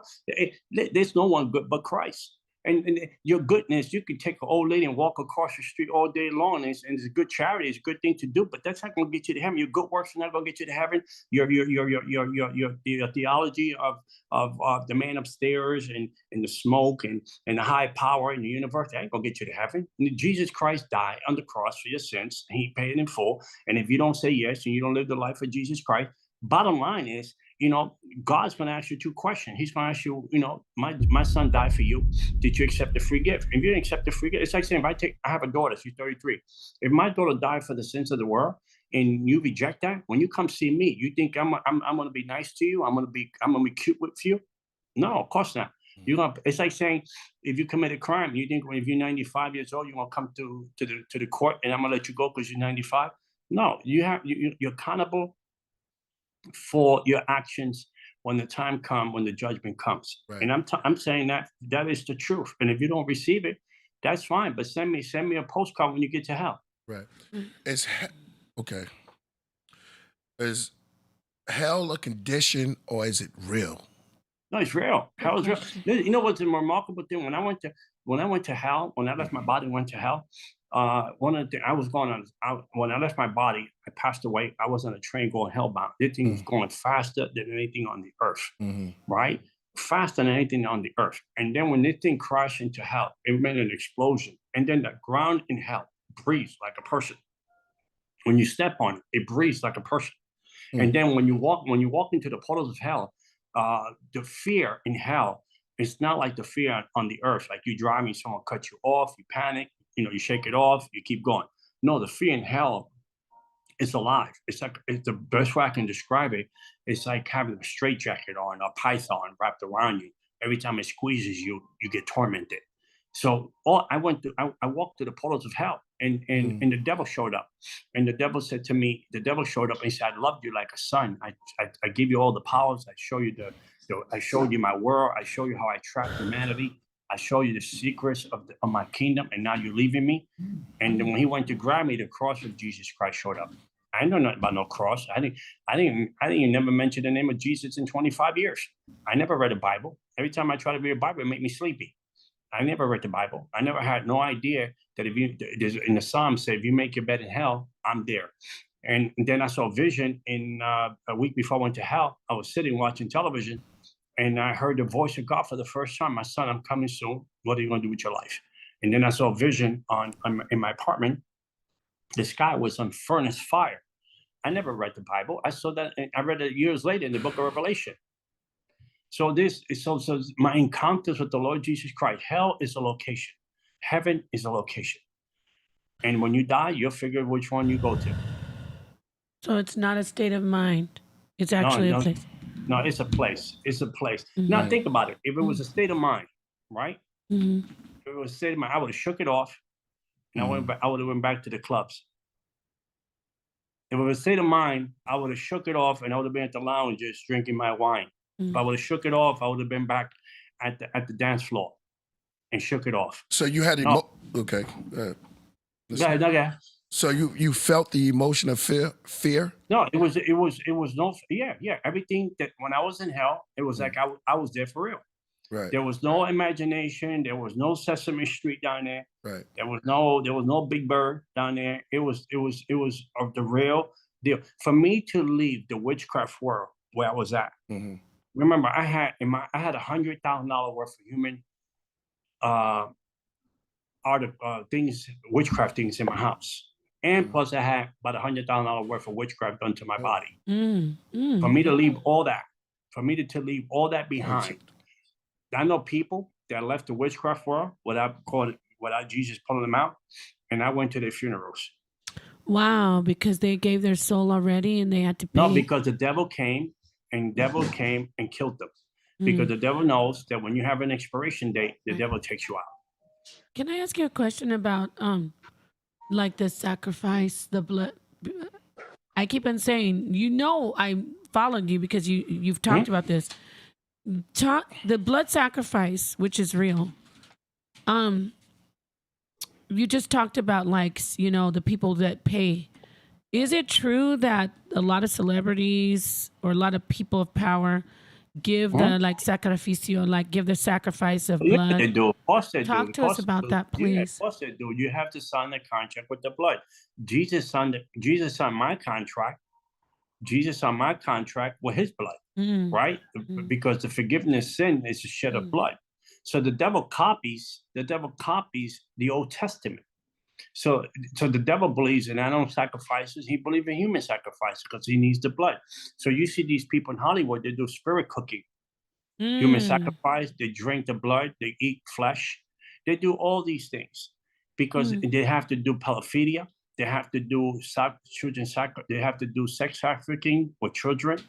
S7: There's no one good but Christ. And your goodness, you can take an old lady and walk across the street all day long, and it's a good charity, it's a good thing to do, but that's not going to get you to heaven. Your good works are not going to get you to heaven. Your theology of the man upstairs and the smoke and the high power in the universe, that ain't going to get you to heaven. And Jesus Christ died on the cross for your sins, and he paid in full. And if you don't say yes and you don't live the life of Jesus Christ, bottom line is, God's going to ask you two questions. He's going to ask you, my son died for you. Did you accept the free gift? If you didn't accept the free gift, it's like saying, I have a daughter, she's 33. If my daughter died for the sins of the world and you reject that, when you come see me, you think I'm going to be nice to you? I'm going to be cute with you? No, of course not. It's like saying, if you commit a crime, you think if you're 95 years old, you're going to come to the court and I'm going to let you go because you're 95? No, you're accountable for your actions when the time comes, when the judgment comes. Right. And I'm saying that is the truth. And if you don't receive it, that's fine. But send me a postcard when you get to hell. Right.
S2: Okay. Is hell a condition or is it real?
S7: No, it's real. Hell is real. You know what's a remarkable thing? When I went to hell, when I left my body and went to hell, one of the things when I left my body, I passed away. I was on a train going hellbound. This thing was going faster than anything on the earth, right? Faster than anything on the earth. And then when this thing crashed into hell, it made an explosion. And then the ground in hell breathes like a person. When you step on it, it breathes like a person. And then when you walk into the portals of hell, the fear in hell is not like the fear on the earth. Like you driving, someone cut you off, you panic. You shake it off, you keep going. No, the fear in hell is alive. It's the best way I can describe it. It's like having a straitjacket on, a python wrapped around you. Every time it squeezes you, you get tormented. So I walked to the portals of hell, and the devil showed up. And the devil said to me, showed up and he said, I loved you like a son. I give you all the powers. I show you I showed you my world. I show you how I trap humanity. I show you the secrets of my kingdom, and now you're leaving me. And then when he went to grab me, the cross of Jesus Christ showed up. I know nothing about no cross. I didn't even never mention the name of Jesus in 25 years. I never read a Bible. Every time I try to read a Bible, it made me sleepy. I never read the Bible. I never had no idea that in the Psalms say, if you make your bed in hell, I'm there. And then I saw a vision in a week before I went to hell. I was sitting watching television. And I heard the voice of God for the first time. My son, I'm coming soon. What are you going to do with your life? And then I saw a vision in my apartment. The sky was on furnace fire. I never read the Bible. I saw that. I read it years later in the book of Revelation. So my encounters with the Lord Jesus Christ, hell is a location. Heaven is a location. And when you die, you'll figure which one you go to. So
S4: it's not a state of mind. It's actually a place.
S7: No, it's a place. It's a place. Now think about it. If it was a state of mind, right? If it was a state of mind, I would have shook it off, and I would have went back to the clubs. If it was a state of mind, I would have shook it off, and I would have been at the lounges drinking my wine. If I would have shook it off, I would have been back at the dance floor and shook it off.
S2: So you had okay.
S7: Go ahead.
S2: So you felt the emotion of fear?
S7: No, it was no, yeah. Everything that when I was in hell, it was like I was there for real. Right. There was no imagination. There was no Sesame Street down there. Right. There was no Big Bird down there. It was of the real deal. For me to leave the witchcraft world where I was at. Remember, I had $100,000 worth of human things, witchcraft things in my house. And plus I had about $100,000 worth of witchcraft done to my body. For me to leave all that, leave all that behind. I know people that left the witchcraft world without Jesus pulling them out. And I went to their funerals.
S4: Wow, because they gave their soul already and they had to pay.
S7: No, because the devil came and killed them. Because the devil knows that when you have an expiration date, the devil takes you out.
S4: Can I ask you a question about like the sacrifice, the blood? I keep on saying, I followed you because you've talked about this. The blood sacrifice, which is real. You just talked about the people that pay. Is it true that a lot of celebrities or a lot of people of power give the sacrificio, give the sacrifice of blood?
S7: Yeah, they do. Of course they do.
S4: Talk to us about that, please.
S7: Yeah, of course they do. You have to sign the contract with the blood. Jesus signed my contract. Jesus signed my contract with his blood, right? Because the forgiveness of sin is a shed of blood. So the devil copies the Old Testament. So the devil believes in animal sacrifices. He believes in human sacrifices because he needs the blood. So you see these people in Hollywood, they do spirit cooking, human sacrifice. They drink the blood. They eat flesh. They do all these things because they have to do pedophilia. They have to do They have to do sex trafficking with children.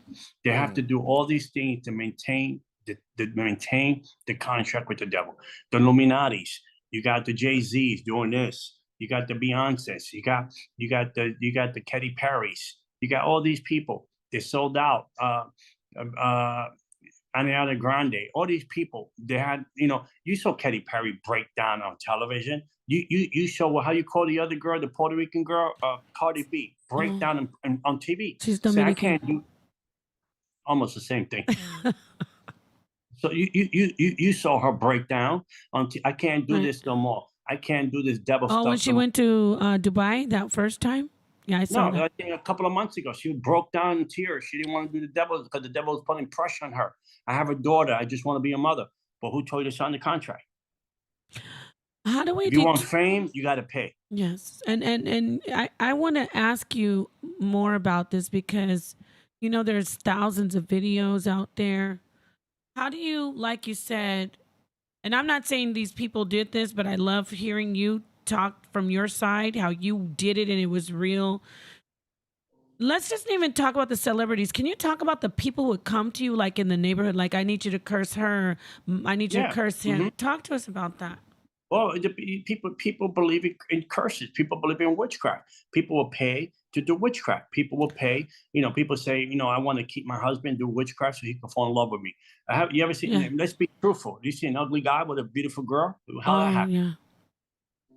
S7: They have to do all these things to maintain the contract with the devil. The Illuminatis. You got the Jay-Z's doing this. You got the Beyoncés. You got the Katy Perry's. You got all these people. They sold out. Ariana Grande. All these people. They had. You saw Katy Perry break down on television. You saw how you call the other girl, the Puerto Rican girl, Cardi B, break down on TV.
S4: She's Dominican.
S7: I can't do almost the same thing. So you saw her break down on. I can't do this no more. I can't do this devil stuff.
S4: Oh, when she went to Dubai that first time? Yeah, I saw that.
S7: I think a couple of months ago, she broke down in tears. She didn't want to do the devil because the devil was putting pressure on her. I have a daughter. I just want to be a mother. But who told you to sign the contract?
S4: How do we?
S7: If you want fame, you got to pay.
S4: Yes, and I want to ask you more about this because there's thousands of videos out there. How do you, like you said, and I'm not saying these people did this, but I love hearing you talk from your side, how you did it and it was real. Let's just even talk about the celebrities. Can you talk about the people who would come to you like in the neighborhood, like I need you to curse her, I need you to curse him. Talk to us about that.
S7: Well, people believe in curses. People believe in witchcraft. People will pay to do witchcraft. People will pay. People say, I want to keep my husband, do witchcraft so he can fall in love with me. You ever seen? Yeah. Let's be truthful. You see an ugly guy with a beautiful girl? How that happen?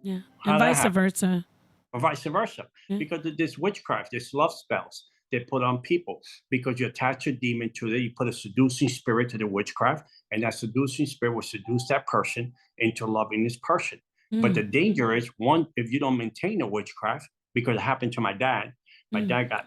S4: Yeah. And vice versa.
S7: Or vice versa. Yeah. Because of this witchcraft, this love spells they put on people. Because you attach a demon to it, you put a seducing spirit to the witchcraft, and that seducing spirit will seduce that person into loving this person. But the danger is, one, if you don't maintain the witchcraft, because it happened to my dad. My dad got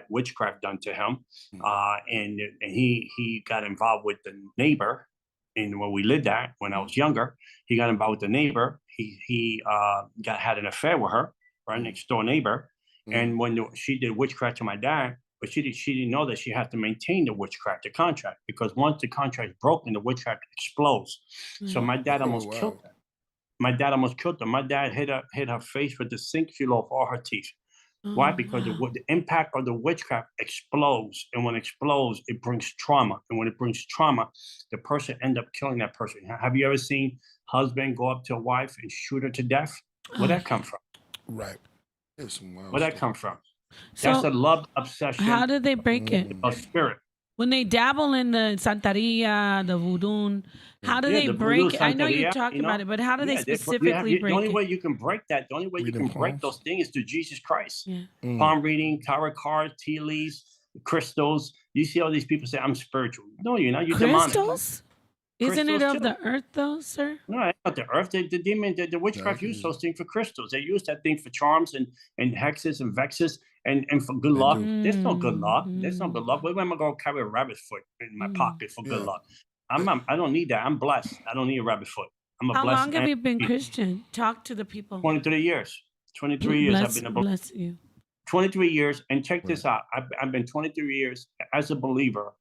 S7: witchcraft done to him, and he got involved with the neighbor. And when we lived at, when I was younger, he got involved with the neighbor. He had an affair with her, right next door neighbor. And when she did witchcraft to my dad, but she didn't know that she had to maintain the witchcraft, the contract, because once the contract is broken, the witchcraft explodes. So my dad almost killed her. My dad almost killed her. My dad hit her face with the sink. She lost all her teeth. Why? Because the impact of the witchcraft explodes. And when it explodes, it brings trauma. And when it brings trauma, the person ends up killing that person. Have you ever seen husband go up to a wife and shoot her to death? Where'd that come from?
S2: Right.
S7: Where'd that come from? So that's a love obsession.
S4: How did they break it?
S7: A spirit.
S4: When they dabble in the Santeria, the voodoo, how do they break it? I know you talked about it, but how do they specifically break it?
S7: The only way you can break that, the only way you can break those things is through Jesus Christ. Palm reading, tarot cards, tea leaves, crystals. You see all these people say, I'm spiritual. No, you're not. You're demonic.
S4: Crystals? Isn't it of the earth, though, sir?
S7: No, not the earth. The demon, the witchcraft use those things for crystals. They use that thing for charms and hexes and vexes and for good luck. There's no good luck. There's no good luck. Where am I going to carry a rabbit foot in my pocket for good luck? I don't need that. I'm blessed. I don't need a rabbit foot. I'm a
S4: How
S7: blessed
S4: long have
S7: man.
S4: you been Christian? Talk to the people.
S7: 23 years. 23 years I've been a believer.
S4: Bless you.
S7: 23 years, and check this out. I've been 23 years as a believer.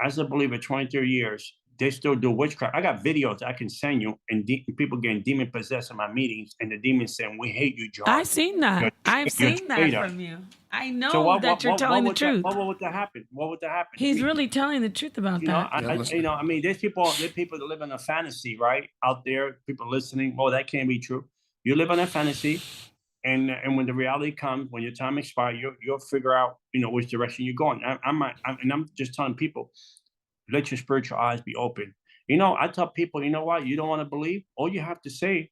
S7: As a believer, 23 years. They still do witchcraft. I got videos I can send you, and people getting demon possessed in my meetings, and the demons saying, "We hate you, John."
S4: I've seen that. I've seen that from you. I know that you're telling the truth.
S7: What would that happen? What would that happen?
S4: He's really telling the truth about that.
S7: I mean, there's people that live in a fantasy, right? Out there, people listening. Oh, that can't be true. You live in a fantasy, and when the reality comes, when your time expires, you'll figure out, which direction you're going. I'm just telling people, let your spiritual eyes be open. I tell people, you know what? You don't want to believe? All you have to say,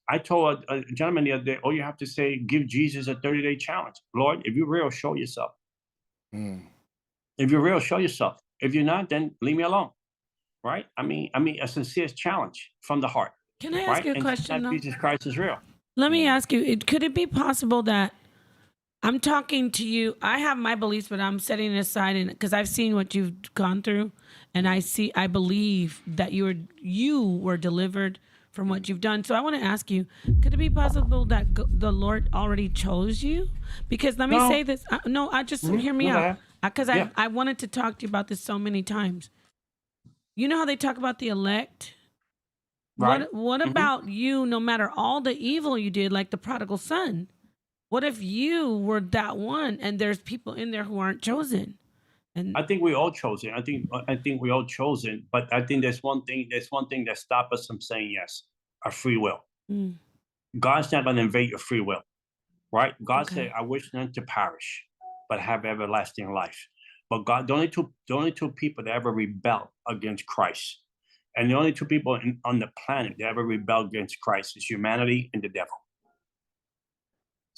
S7: I told a gentleman the other day, all you have to say, give Jesus a 30-day challenge. Lord, if you're real, show yourself. If you're real, show yourself. If you're not, then leave me alone. Right? I mean, a sincere challenge from the heart.
S4: Can I ask you a question, though?
S7: Jesus Christ is real.
S4: Let me ask you, could it be possible that I'm talking to you, I have my beliefs, but I'm setting it aside, and because I've seen what you've gone through, and I believe that you were delivered from what you've done. So I want to ask you, could it be possible that the Lord already chose you? Because let me say this. Hear me out. Because I wanted to talk to you about this so many times. You know how they talk about the elect? Right. What about you, no matter all the evil you did, like the prodigal son? What if you were that one and there's people in there who aren't chosen? And
S7: I think we all chosen. I think we all chosen, but I think there's one thing that stops us from saying yes, our free will. God's not going to invade your free will, right? God said, "I wish none to perish, but have everlasting life." But God, the only two people that ever rebelled against Christ, and the only two people on the planet that ever rebelled against Christ, is humanity and the devil.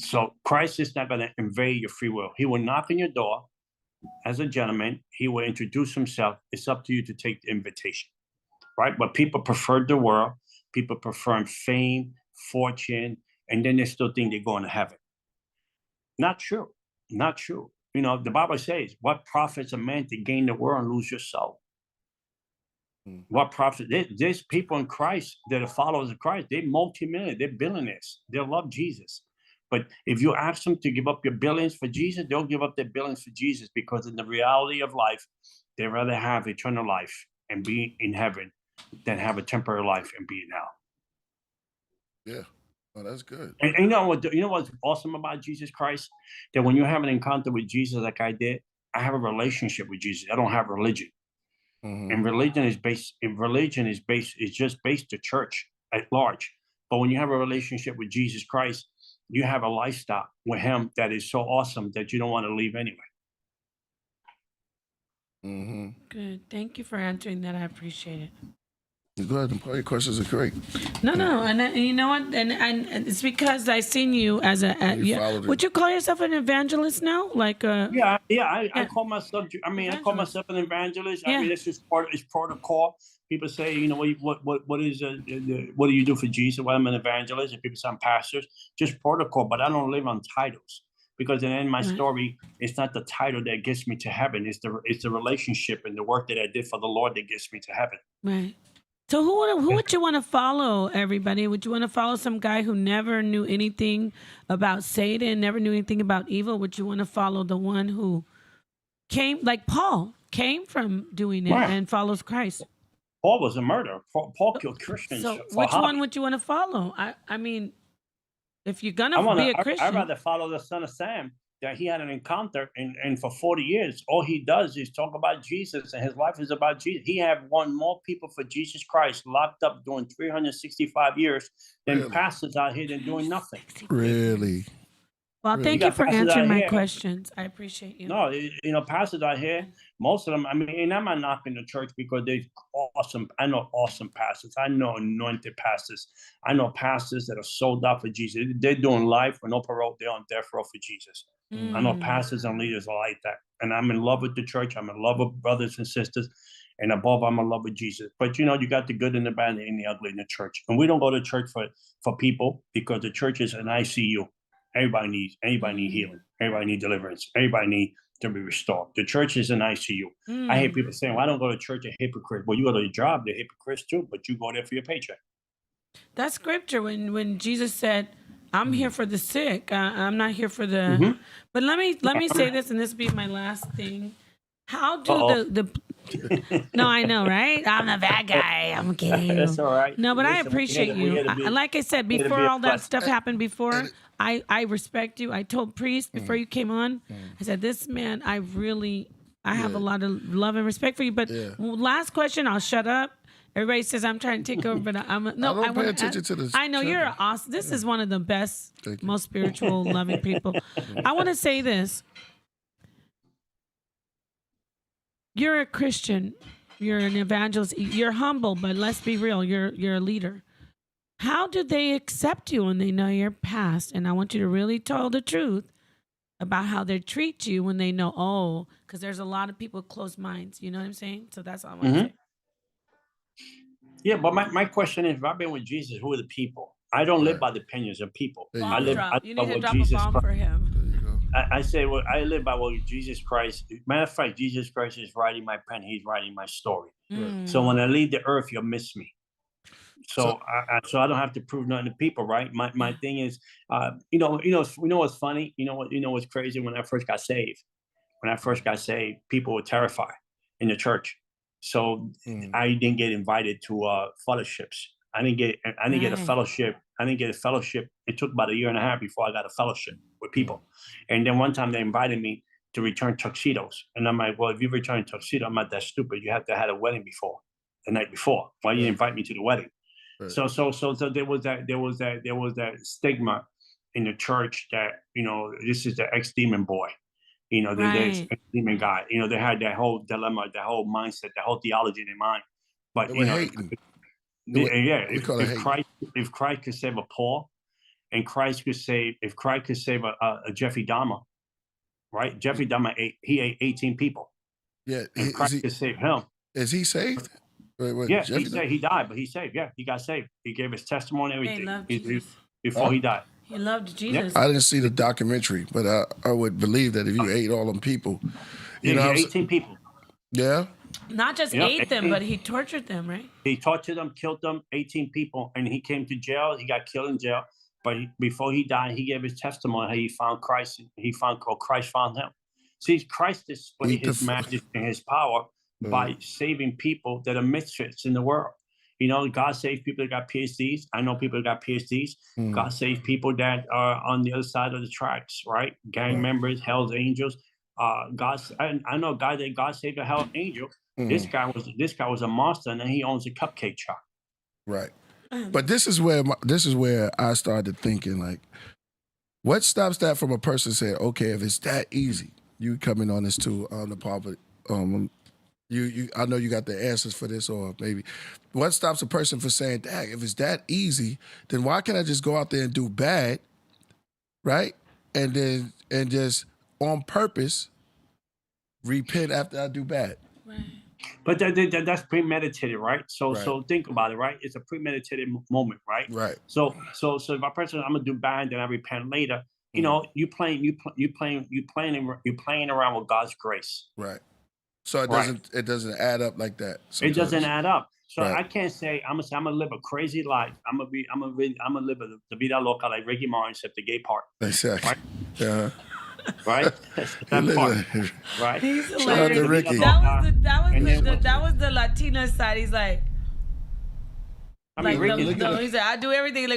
S7: So Christ is not going to invade your free will. He will knock on your door as a gentleman. He will introduce himself. It's up to you to take the invitation, right? But people prefer the world. People prefer fame, fortune, and then they still think they're going to heaven. Not true. Not true. The Bible says, what profits a man to gain the world and lose your soul? What profit? There's people in Christ that are followers of Christ. They're multi-millionaires. They're billionaires. They love Jesus. But if you ask them to give up your billions for Jesus, they'll give up their billions for Jesus, because in the reality of life, they'd rather have eternal life and be in heaven than have a temporary life and be in hell.
S2: Yeah. Oh, that's good.
S7: And you know what's awesome about Jesus Christ? That when you have an encounter with Jesus like I did, I have a relationship with Jesus. I don't have religion. And religion is just based the church at large. But when you have a relationship with Jesus Christ, you have a lifestyle with him that is so awesome that you don't want to leave anyway.
S4: Good. Thank you for answering that. I appreciate it.
S2: Go ahead. Your questions are great.
S4: No, and you know what? And it's because I seen you as would you call yourself an evangelist now? Like
S7: I call myself. I call myself an evangelist. I mean, it's just it's protocol. People say, what do you do for Jesus? Well, I'm an evangelist, and people say I'm pastors. Just protocol, but I don't live on titles, because in the end of my story, it's not the title that gets me to heaven. It's the relationship and the work that I did for the Lord that gets me to heaven.
S4: Right. So who would you want to follow, everybody? Would you want to follow some guy who never knew anything about Satan, never knew anything about evil? Would you want to follow the one who came, like Paul, came from doing it and follows Christ?
S7: Paul was a murderer. Paul killed Christians.
S4: So which one would you want to follow? I mean, if you're going to be a Christian.
S7: I'd rather follow the son of Sam, that he had an encounter, and for 40 years, all he does is talk about Jesus, and his life is about Jesus. He have won more people for Jesus Christ locked up doing 365 years than pastors out here that doing nothing.
S2: Really?
S4: Well, thank you for answering my questions. I appreciate you.
S7: No, pastors out here, most of them, and I'm not knocking the church, because they're awesome. I know awesome pastors. I know anointed pastors. I know pastors that are sold out for Jesus. They're doing life with no parole. They're on death row for Jesus. I know pastors and leaders are like that. And I'm in love with the church. I'm in love with brothers and sisters. And above, I'm in love with Jesus. But, you got the good and the bad and the ugly in the church. And we don't go to church for people, because the church is an ICU. Everybody needs healing. Everybody needs deliverance. Everybody needs to be restored. The church is an ICU. I hate people saying, well, I don't go to church, they're hypocrites. Well, you go to your job, they're hypocrites too, but you go there for your paycheck.
S4: That's scripture when Jesus said, "I'm here for the sick. I'm not here for the." But let me say this, and this will be my last thing. How do the No, I know, right? I'm the bad guy. I'm kidding you.
S7: That's all right.
S4: No, but I
S7: Listen,
S4: appreciate you. Like I said,
S7: here to
S4: before
S7: be a
S4: all that
S7: blessing.
S4: stuff happened before, I respect you. I told Priest before you came on, I said, this man, I have a lot of love and respect for you. But last question, I'll shut up. Everybody says I'm trying to take over, but I
S2: don't pay attention to this.
S4: I know you're awesome. This is one of the best, most spiritual, loving people. I want to say this. You're a Christian. You're an evangelist. You're humble, but let's be real. You're a leader. How do they accept you when they know your past? And I want you to really tell the truth about how they treat you when they know, because there's a lot of people with closed minds. You know what I'm saying? So that's all I want to say.
S7: Yeah, but my question is, if I've been with Jesus, who are the people? I don't live by the opinions of people. I live
S4: You
S7: by
S4: need to
S7: what
S4: drop
S7: Jesus
S4: a bomb
S7: Christ.
S4: for him.
S7: I say, well, I live by what Jesus Christ. Matter of fact, Jesus Christ is writing my pen. He's writing my story. So when I leave the earth, you'll miss me. So I don't have to prove nothing to people, right? My thing is, you know what's funny? You know what's crazy? When I first got saved, people were terrified in the church. So I didn't get invited to fellowships. I didn't get a fellowship. I didn't get a fellowship. It took about 1.5 years before I got a fellowship with people. And then one time they invited me to return tuxedos. And I'm like, well, if you return tuxedo, I'm not that stupid. You have to have a wedding the night before. Why you invite me to the wedding? Right. So there was that stigma in the church that, this is the ex-demon boy. The ex-demon guy. They had that whole dilemma, that whole mindset, that whole theology in their mind. But if Christ could save a Paul, and Christ could save a Jeffrey Dahmer, right? Jeffrey Dahmer he ate 18 people. Yeah, and Christ could save him.
S2: Is he saved?
S7: Yeah, he died, but he's saved. Yeah, he got saved. He gave his testimony, everything before he died.
S4: He loved Jesus.
S2: I didn't see the documentary, but I would believe that if you ate all them people,
S7: he 18 people.
S2: Yeah.
S4: Not just ate them, but he tortured them, right?
S7: He tortured them, killed them, 18 people, and he came to jail. He got killed in jail. But before he died, he gave his testimony how he found Christ. Christ found him. See, Christ displayed his majesty and his power by saving people that are misfits in the world. God saved people that got PhDs. I know people that got PhDs. God saved people that are on the other side of the tracks, right? Gang members, Hell's Angels. I know a guy that God saved a Hell's Angel. This guy was a monster, and then he owns a cupcake shop.
S2: Right. But this is where I started thinking, like, what stops that from a person saying, okay, if it's that easy, you coming on this too, Napah, but I know you got the answers for this, or maybe what stops a person from saying, dang, if it's that easy, then why can't I just go out there and do bad, right? And just on purpose repent after I do bad.
S4: Right.
S7: But that's premeditated, right? So think about it, right? It's a premeditated moment, right?
S2: Right.
S7: So if a person, I'm gonna do bad, then I repent later. You playing around with God's grace.
S2: Right. So it doesn't add up like that.
S7: Sometimes. It doesn't add up. So I can't say I'm gonna live a crazy life. I'm gonna live the vida loca like Ricky Martin, except the gay part.
S2: Exactly.
S7: Right?
S2: Yeah.
S7: Right? That part. Right.
S4: He's
S2: hilarious. Shout out to Ricky.
S4: That was the Latino side. He's like, he said, I do everything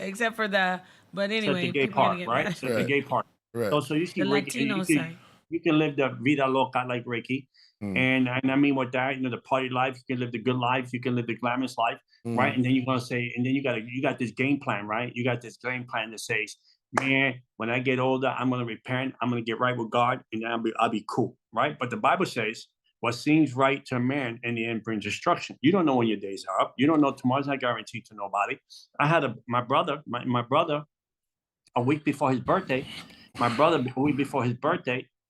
S4: except for the. But anyway,
S7: the gay part, right? So the gay part.
S2: Right.
S7: So you can
S4: the Latino side.
S7: You can live the vida loca like Ricky. And I mean with that, the party life, you can live the good life, you can live the glamorous life, right? And then you're gonna say, and then you got this game plan, right? You got this game plan that says, man, when I get older, I'm gonna repent, I'm gonna get right with God, and then I'll be cool, right? But the Bible says, what seems right to a man in the end brings destruction. You don't know when your days are up. You don't know tomorrow's not guaranteed to nobody. I had my brother, a week before his birthday,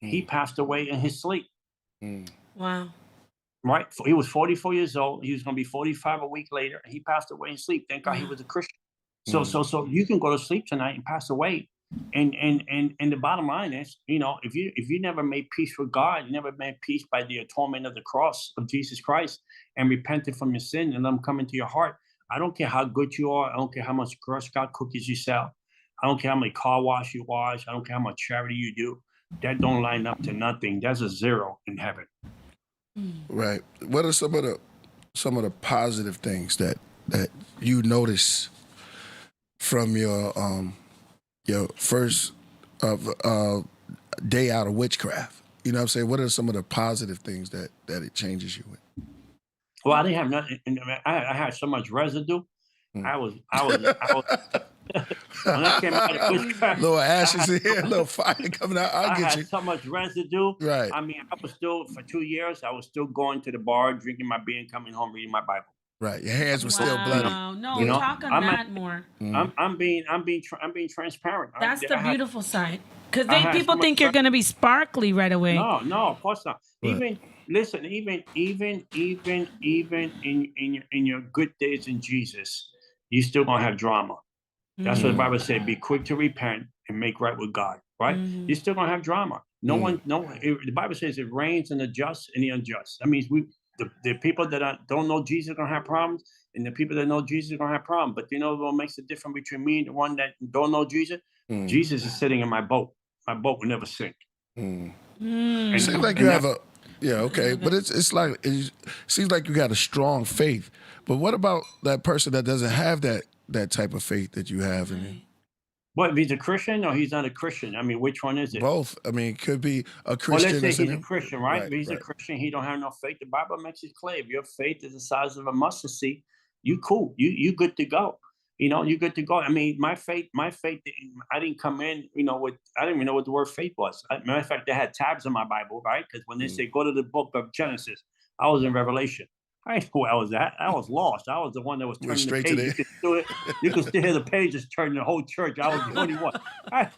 S7: he passed away in his sleep.
S4: Wow.
S7: Right? He was 44 years old. He was going to be 45 a week later. And he passed away in sleep. Thank God he was a Christian. So you can go to sleep tonight and pass away. And the bottom line is, if you never made peace with God, you never made peace by the atonement of the cross of Jesus Christ and repented from your sin and let him come into your heart, I don't care how good you are. I don't care how much Girl Scout cookies you sell. I don't care how many car wash you wash. I don't care how much charity you do. That don't line up to nothing. There's a zero in heaven.
S2: Right. What are some of the positive things that you notice from your first day out of witchcraft? You know what I'm saying? What are some of the positive things that it changes you with?
S7: Well, I didn't have nothing. I had so much residue. I was when I came out of witchcraft,
S2: little ashes in here, a little fire coming out. I get
S7: had
S2: you.
S7: so much residue.
S2: Right.
S7: I mean, I was still, for 2 years, I was still going to the bar, drinking my beer, and coming home reading my Bible.
S2: Right. Your hands were still bloody.
S4: No,
S7: You know,
S4: talk on that more.
S7: I'm being transparent.
S4: That's the beautiful side. Because
S7: I had
S4: people
S7: so
S4: think
S7: much
S4: you're going to be sparkly right away.
S7: No, of course not.
S2: Right.
S7: Even in your good days in Jesus, you still gonna have drama. That's what the Bible said. Be quick to repent and make right with God. Right? You're still gonna have drama. The Bible says it rains on the just and the unjust. That means the people that don't know Jesus are gonna have problems, and the people that know Jesus are gonna have problems. But you know what makes the difference between me and the one that don't know Jesus? Jesus is sitting in my boat. My boat will never sink.
S2: It seems like you have but it's like it seems like you got a strong faith. But what about that person that doesn't have that type of faith that you have in him?
S7: What, if he's a Christian or he's not a Christian? I mean, which one is it?
S2: Both. I mean, it could be a
S7: Well,
S2: Christian.
S7: let's say he's a Christian, right?
S2: Right,
S7: If he's a Christian, he don't have no faith. The Bible makes it clear. If your faith is the size of a mustard seed, you cool. You good to go. You know, you good to go. I mean, my faith, I didn't come in, I didn't even know what the word faith was. Matter of fact, they had tabs in my Bible, right? Because when they say go to the book of Genesis, I was in Revelation. I didn't know where I was at. I was lost. I was the one that was turning
S2: straight
S7: the
S2: to
S7: page. You could still hear the pages turning the whole church. I was the only one. I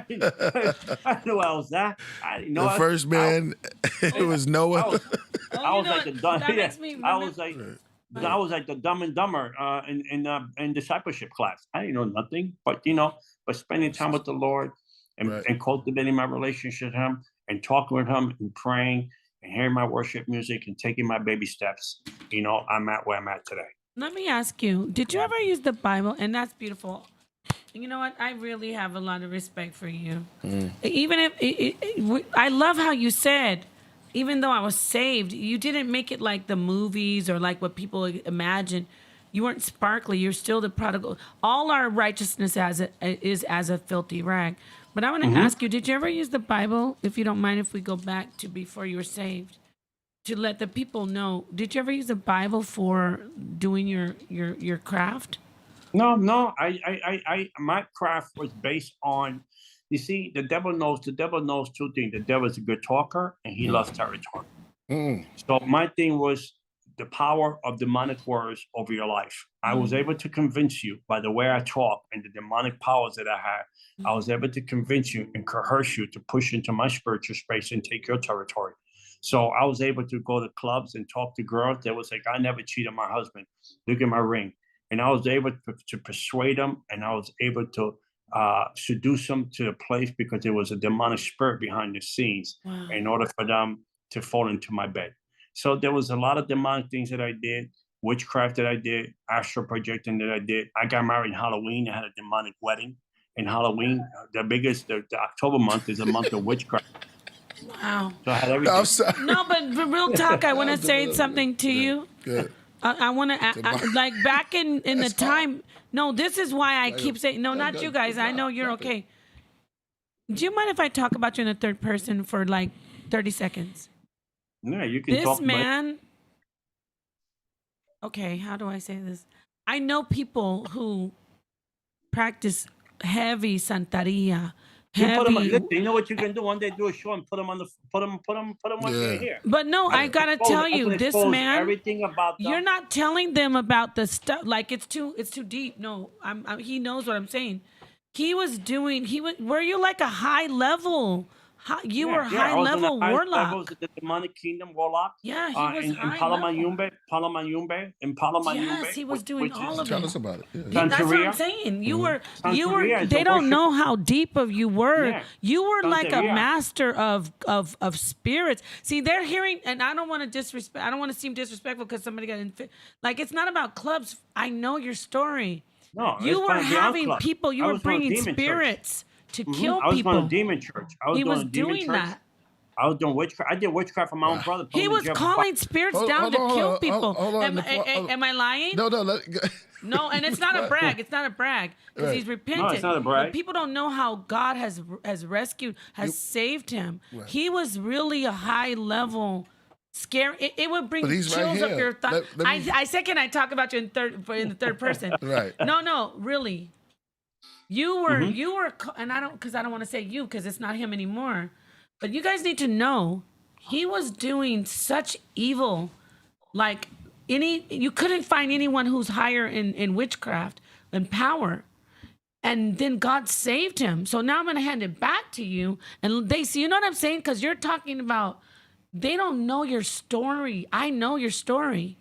S7: didn't know where I was at. I didn't know.
S2: The first man, it was Noah.
S7: I was like the dumb. I was like the Dumb and Dumber in discipleship class. I didn't know nothing, but spending time with the Lord and cultivating my relationship with Him and talking with Him and praying and hearing my worship music and taking my baby steps, I'm at where I'm at today.
S4: Let me ask you, did you ever use the Bible? And that's beautiful. You know what? I really have a lot of respect for you. Even if I love how you said, even though I was saved, you didn't make it like the movies or like what people imagine. You weren't sparkly. You're still the prodigal. All our righteousness is as a filthy rag. But I want to ask you, did you ever use the Bible, if you don't mind, if we go back to before you were saved, to let the people know, did you ever use the Bible for doing your craft?
S7: No. My craft was based on, you see, the devil knows 2 things. The devil is a good talker and he loves territory. So my thing was the power of demonic words over your life. I was able to convince you by the way I talk and the demonic powers that I have. I was able to convince you and coerce you to push into my spiritual space and take your territory. So I was able to go to clubs and talk to girls that was like, I never cheated my husband. Look at my ring. And I was able to persuade them, and I was able to seduce them to the place because there was a demonic spirit behind the scenes in order for them to fall into my bed. So there was a lot of demonic things that I did, witchcraft that I did, astral projecting that I did. I got married in Halloween. I had a demonic wedding. In Halloween, the October month is a month of witchcraft.
S4: Wow.
S7: So I had everything.
S4: No, but for real talk, I want to say something to you.
S2: Good.
S4: I want to, like back in the time. No, this is why I keep saying, no, not you guys. I know you're okay. Do you mind if I talk about you in the third person for like 30 seconds?
S7: Yeah, you can
S4: this
S7: talk.
S4: This man. Okay, how do I say this? I know people who practice heavy Santeria.
S7: You know what you can do? One day do a show and put them on here.
S4: But no, I gotta tell you, this man.
S7: Everything about them.
S4: You're not telling them about the stuff. Like it's too deep. No, he knows what I'm saying. Were you like a high level You were
S7: I was
S4: high
S7: in the
S4: level
S7: highest
S4: warlock.
S7: levels of the demonic kingdom warlock.
S4: Yeah, he was
S7: in
S4: high level.
S7: Palamayumbe,
S4: Yes, he was doing all of
S2: Tell
S4: it.
S2: us about it. Yeah.
S4: That's what I'm
S7: Santeria.
S4: saying. You were,
S7: Santeria is
S4: they
S7: a
S4: don't
S7: worship-
S4: know how deep of you were.
S7: Yeah.
S4: You were like a
S7: Santeria.
S4: master of spirits. See, they're hearing, and I don't want to disrespect, I don't want to seem disrespectful because somebody got like, it's not about clubs. I know your story.
S7: No,
S4: You
S7: it's
S4: were
S7: beyond
S4: having
S7: club.
S4: people, you
S7: I
S4: were
S7: was going to
S4: bringing
S7: demon church.
S4: spirits to kill
S7: I was
S4: people.
S7: going to demon church.
S4: He was
S7: demon
S4: doing
S7: church.
S4: that.
S7: I was doing witchcraft. I did witchcraft for my own brother. put
S4: He
S7: him in
S4: was
S7: jail for
S4: calling
S7: 5
S4: spirits
S2: Hold-
S4: down
S2: hold
S4: to
S2: on,
S4: kill
S2: hold on,
S4: people.
S2: hold on,
S4: Am I lying?
S2: No.
S4: No, and it's not a brag. It's not a brag because
S2: Right.
S4: he's repentant.
S7: No, it's not a brag.
S4: But people don't know how God has rescued, has saved him.
S2: Right.
S4: He was really a high level. Scary. It would bring
S2: But he's right
S4: chills up
S2: here.
S4: your thought.
S2: Let me-
S4: I said, can I talk about you in the third person?
S2: Right.
S4: No, really. You were, and I don't want to say you because it's not him anymore. But you guys need to know he was doing such evil, like you couldn't find anyone who's higher in witchcraft and power. And then God saved him. So now I'm going to hand it back to you. And they see, you know what I'm saying? Because you're talking about, they don't know your story. I know your story.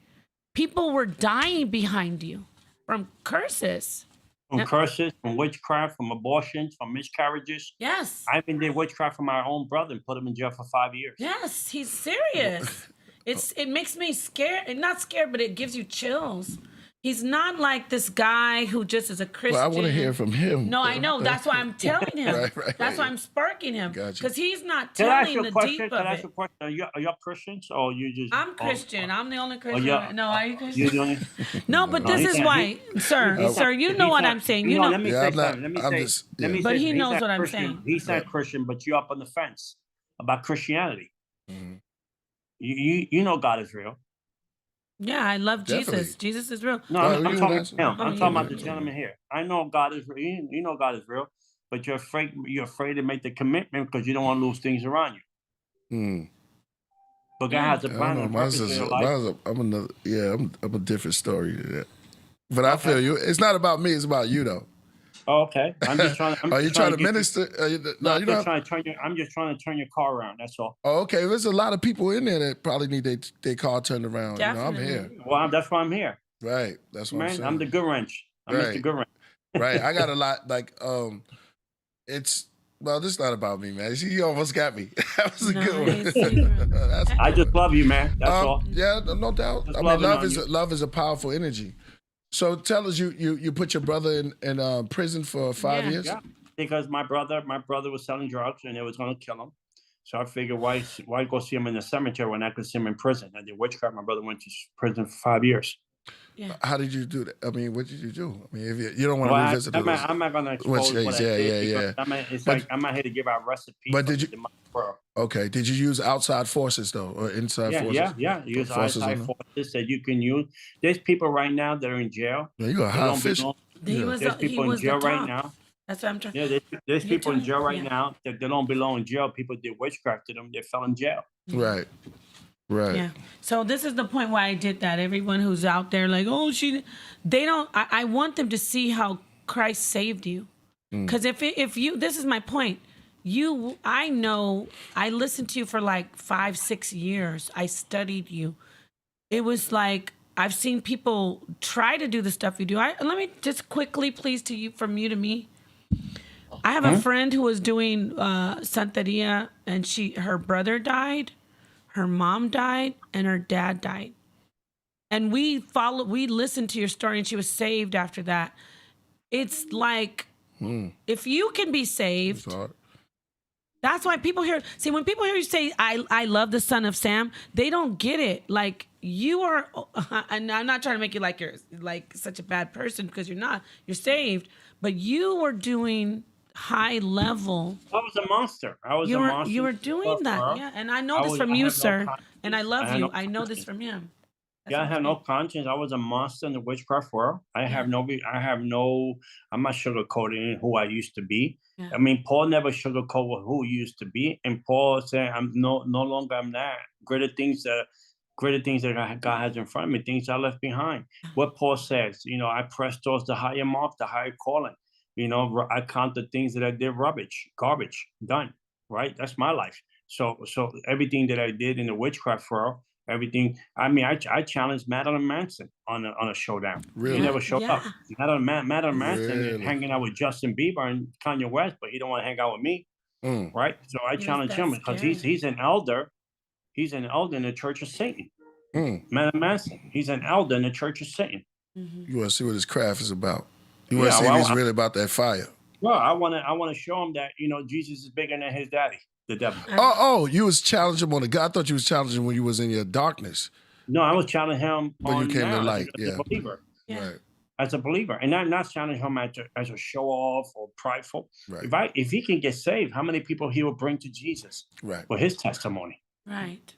S4: People were dying behind you from curses.
S7: From curses, from witchcraft, from abortions, from miscarriages.
S4: Yes.
S7: I even did witchcraft for my own brother and put him in jail for 5 years.
S4: Yes, he's serious. It makes me scared. Not scared, but it gives you chills. He's not like this guy who just is a Christian.
S2: Well, I want to hear from him.
S4: No, I know. That's why I'm telling him.
S2: Right.
S4: That's why I'm sparking him.
S2: Gotcha.
S4: Because he's not
S7: Can I ask
S4: telling
S7: you
S4: the
S7: a question?
S4: deep
S7: Can
S4: of
S7: I ask
S4: it.
S7: you a question? Are you Christians or you just?
S4: I'm Christian. I'm the only Christian.
S7: yeah.
S4: No, are you Christian?
S7: You're the only.
S4: No, but
S7: No,
S4: this
S7: he's
S4: is
S7: not.
S4: why, sir, you know what I'm saying. You know.
S7: Let me
S2: Yeah,
S7: say
S2: I'm not-
S7: something. Let me
S2: I'm
S7: say.
S2: just-
S7: Let me
S2: yeah.
S4: But
S7: say
S4: he
S7: something.
S4: knows
S7: He's
S4: what
S7: not
S4: I'm
S7: Christian.
S4: saying.
S7: He's not Christian, but you're up on the fence about Christianity.
S2: Mhm.
S7: You know God is real.
S4: Yeah, I love
S2: Definitely.
S4: Jesus. Jesus is real.
S7: No,
S2: Well,
S7: I'm
S2: you
S7: talking
S2: answer.
S7: about him. I'm
S4: you
S7: talking about
S4: answer.
S7: the gentleman here. I know God is real. You know God is real, but you're afraid. You're afraid to make the commitment because you don't want to lose things around you.
S2: Hmm.
S7: But God has a
S2: I
S7: plan
S2: don't
S7: and
S2: know.
S7: purpose in your life.
S2: I'm a different story to that. But I feel you. It's not about me. It's about you, though.
S7: Oh, okay. I'm just trying.
S2: Are you trying to
S7: get you-
S2: minister?
S7: No,
S2: you don't.
S7: I'm just trying to turn your car around. That's all.
S2: Oh, okay. There's a lot of people in there that probably need their car turned around. I'm
S4: Definitely.
S2: here.
S7: Well, that's why I'm here,
S2: Right. That's what I'm
S7: man.
S2: saying.
S7: I'm the good wrench. I'm
S2: Right.
S7: Mr. Good Wrench.
S2: Right. I got a lot. This is not about me, man. You almost got me. That was a
S4: No,
S2: good
S4: it's
S2: one.
S4: different.
S2: That's
S7: I just love you, man. That's all.
S2: Yeah, no doubt.
S7: Just
S2: I mean,
S7: loving
S2: love
S7: on
S2: is
S7: you.
S2: love is a powerful energy. So tell us, you put your brother in prison for 5
S4: Yeah.
S2: years.
S7: Yeah, because my brother was selling drugs and it was going to kill him. So I figured, why go see him in the cemetery when I could see him in prison? I did witchcraft. My brother went to prison for 5 years.
S2: How did you do that? I mean, what did you do? I mean, if you don't want to
S7: Well,
S2: revisit
S7: I'm
S2: those.
S7: not going to expose what I did. Because I'm not here to give out recipes.
S2: But
S7: for
S2: did
S7: the
S2: you-
S7: demonic world.
S2: Okay. Did you use outside forces though, or inside forces?
S7: Yeah. Use
S2: Forces
S7: outside
S2: on them?
S7: forces that you can use. There's people right now that are in jail.
S2: Man, you got
S7: They
S2: high
S7: don't
S2: fish.
S7: belong-
S4: He was
S7: There's
S4: he
S7: people in
S4: was the
S7: jail right
S4: top.
S7: now.
S4: That's what I'm trying.
S7: Yeah, there's
S4: You
S7: people in
S4: tell-
S7: jail right
S4: yeah.
S7: now that they don't belong in jail. People did witchcraft to them. They fell in jail.
S2: Right. Right.
S4: Yeah. So this is the point why I did that. Everyone who's out there like, oh, they don't. I want them to see how Christ saved you. Because if you, this is my point. I know. I listened to you for like 5-6 years. I studied you. It was like I've seen people try to do the stuff you do. Let me just quickly, please, from you to me. I have a friend who was doing Santeria, and her brother died. Her mom died and her dad died. And we listened to your story and she was saved after that. It's like, if you can be saved,
S2: It's hard.
S4: that's why people hear, when people hear you say, I love the son of Sam, they don't get it. Like you are, and I'm not trying to make you like you're like such a bad person because you're not, you're saved, but you were doing high level.
S7: I was a monster.
S4: You were doing that, yeah. And I know this from you, sir. And I love you. I know this from him.
S7: Yeah, I have no conscience. I was a monster in the witchcraft world. I'm not sugarcoating who I used to be.
S4: Yeah.
S7: I mean, Paul never sugarcoated who he used to be. And Paul said, I'm no longer I'm that. Greater things that God has in front of me, things I left behind. What Paul says, I press towards the higher mark, the higher calling. I count the things that I did garbage, done. right? That's my life. So everything that I did in the witchcraft world, everything. I mean, I challenged Madeline Manson on a showdown.
S2: Really?
S7: He never showed up. Madeline Manson
S2: Really?
S7: hanging out with Justin Bieber and Kanye West, but he don't want to hang out with me, right? So I challenge him because he's an elder. He's an elder in the Church of Satan. Madeline Manson. He's an elder in the Church of Satan.
S2: You want to see what his craft is about. You want to see if he's really about that fire.
S7: Well, I want to show him that, Jesus is bigger than his daddy, the devil.
S2: Oh, you was challenging him on the God. I thought you was challenging when you was in your darkness.
S7: No, I was challenging him
S2: when you came to light.
S7: As a believer.
S2: Yeah. Right.
S7: As a believer. And not challenging him as a show off or prideful.
S2: Right.
S7: If he can get saved, how many people he will bring to Jesus with his testimony?
S4: Right.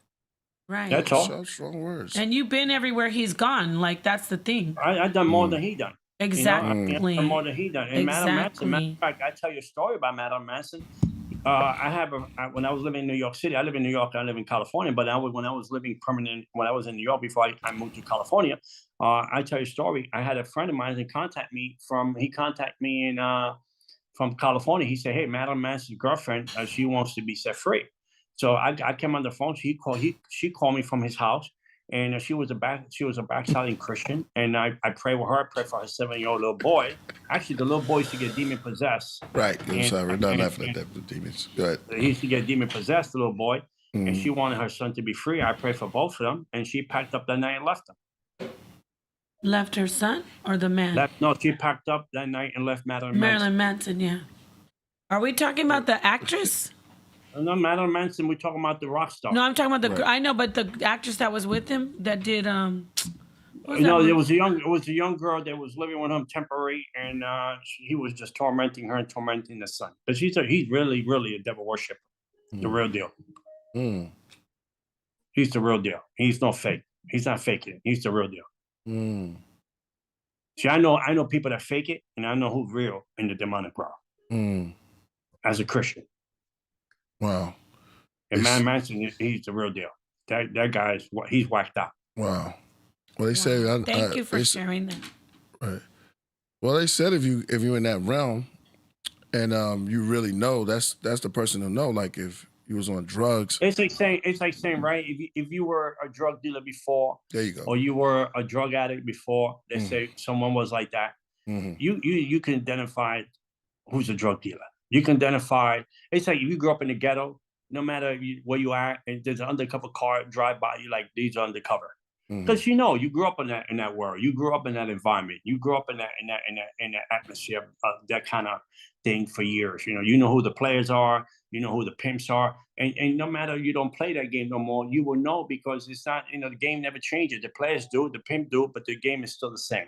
S4: Right.
S7: That's all.
S2: Strong words.
S4: And you've been everywhere he's gone. Like, that's the thing.
S7: I've done more than he done.
S4: Exactly.
S7: I've done more than he done. And Madeline Manson, matter of fact, I tell you a story about Madeline Manson. When I was living in New York City, I live in New York, I live in California, but when I was living permanent, when I was in New York before I moved to California, I tell you a story. I had a friend of mine that contacted me from California. He said, hey, Madeline Manson's girlfriend, she wants to be set free. So I came on the phone. She called me from his house, and she was a backsliding Christian. And I prayed with her. I prayed for her 7-year-old little boy. Actually, the little boy used to get demon possessed.
S2: Right. I'm sorry. Not laughing at that. The demons. Go ahead.
S7: He used to get demon possessed, the little boy, and she wanted her son to be free. I prayed for both of them, and she packed up that night and left him.
S4: Left her son or the man?
S7: No, she packed up that night and left Marilyn
S4: Manson. Yeah. Are we talking about the actress?
S7: No, Madeline Manson. We're talking about the rock star.
S4: No, I'm talking about the. I know, but the actress that was with him that did.
S7: It was a young girl that was living with him temporary, and he was just tormenting her and tormenting the son. But he's really, really a devil worshiper, the real deal. He's the real deal. He's no fake. He's not faking it. He's the real deal. See, I know people that fake it, and I know who's real in the demonic realm. As a Christian.
S2: Wow.
S7: And Madeline Manson, he's the real deal. That guy he's whacked out.
S2: Wow. Well, they say.
S4: Thank you for sharing that.
S2: Right. Well, they said if you're in that realm, and you really know, that's the person to know. Like if you was on drugs.
S7: It's like saying, right? If you were a drug dealer before,
S2: there you go.
S7: Or you were a drug addict before, let's say someone was like that. You can identify who's a drug dealer. You can identify. It's like if you grew up in the ghetto, no matter where you are, and there's an undercover car drive by, you like these are undercover. Because you grew up in that world. You grew up in that environment. You grew up in that atmosphere, that kind of thing for years. You know who the players are. You know who the pimps are. And no matter you don't play that game no more, you will know because it's not. The game never changes. The players do, the pimp do, but the game is still the same.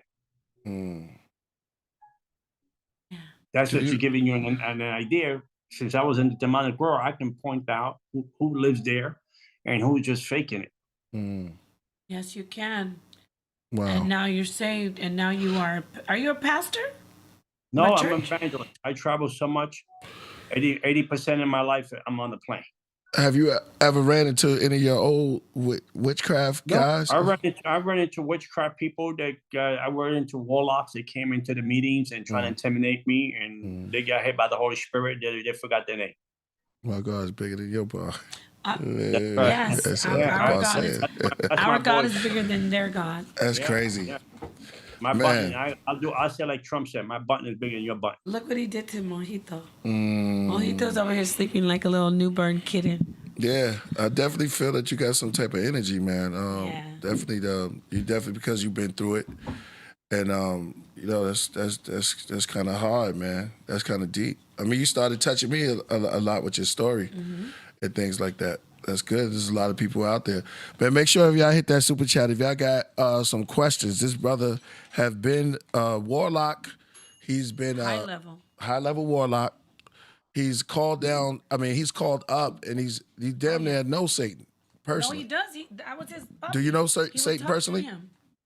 S7: That's just giving you an idea. Since I was in the demonic world, I can point out who lives there and who's just faking it.
S4: Yes, you can.
S2: Wow.
S4: And now you're saved, and now you are you a pastor?
S7: No, I'm an evangelist. I travel so much. 80% of my life, I'm on the plane.
S2: Have you ever ran into any of your old witchcraft guys?
S7: I ran into witchcraft people that I ran into warlocks that came into the meetings and trying to intimidate me, and they got hit by the Holy Spirit. They forgot their name.
S2: My God is bigger than your boy.
S4: Yes, our God is bigger than their God.
S2: That's crazy.
S7: Yeah. My button, I say like Trump said, my button is bigger than your button.
S4: Look what he did to Mojito. Mojito's over here sleeping like a little newborn kitten.
S2: Yeah, I definitely feel that you got some type of energy, man. Definitely, you definitely because you've been through it, and that's kind of hard, man. That's kind of deep. I mean, you started touching me a lot with your story and things like that. That's good. There's a lot of people out there. But make sure if y'all hit that super chat, if y'all got some questions. This brother have been warlock. He's been high level warlock. He's called down. I mean, he's called up, and he damn near knows Satan personally.
S4: No, he does. I was his puppy.
S2: Do you know Satan personally?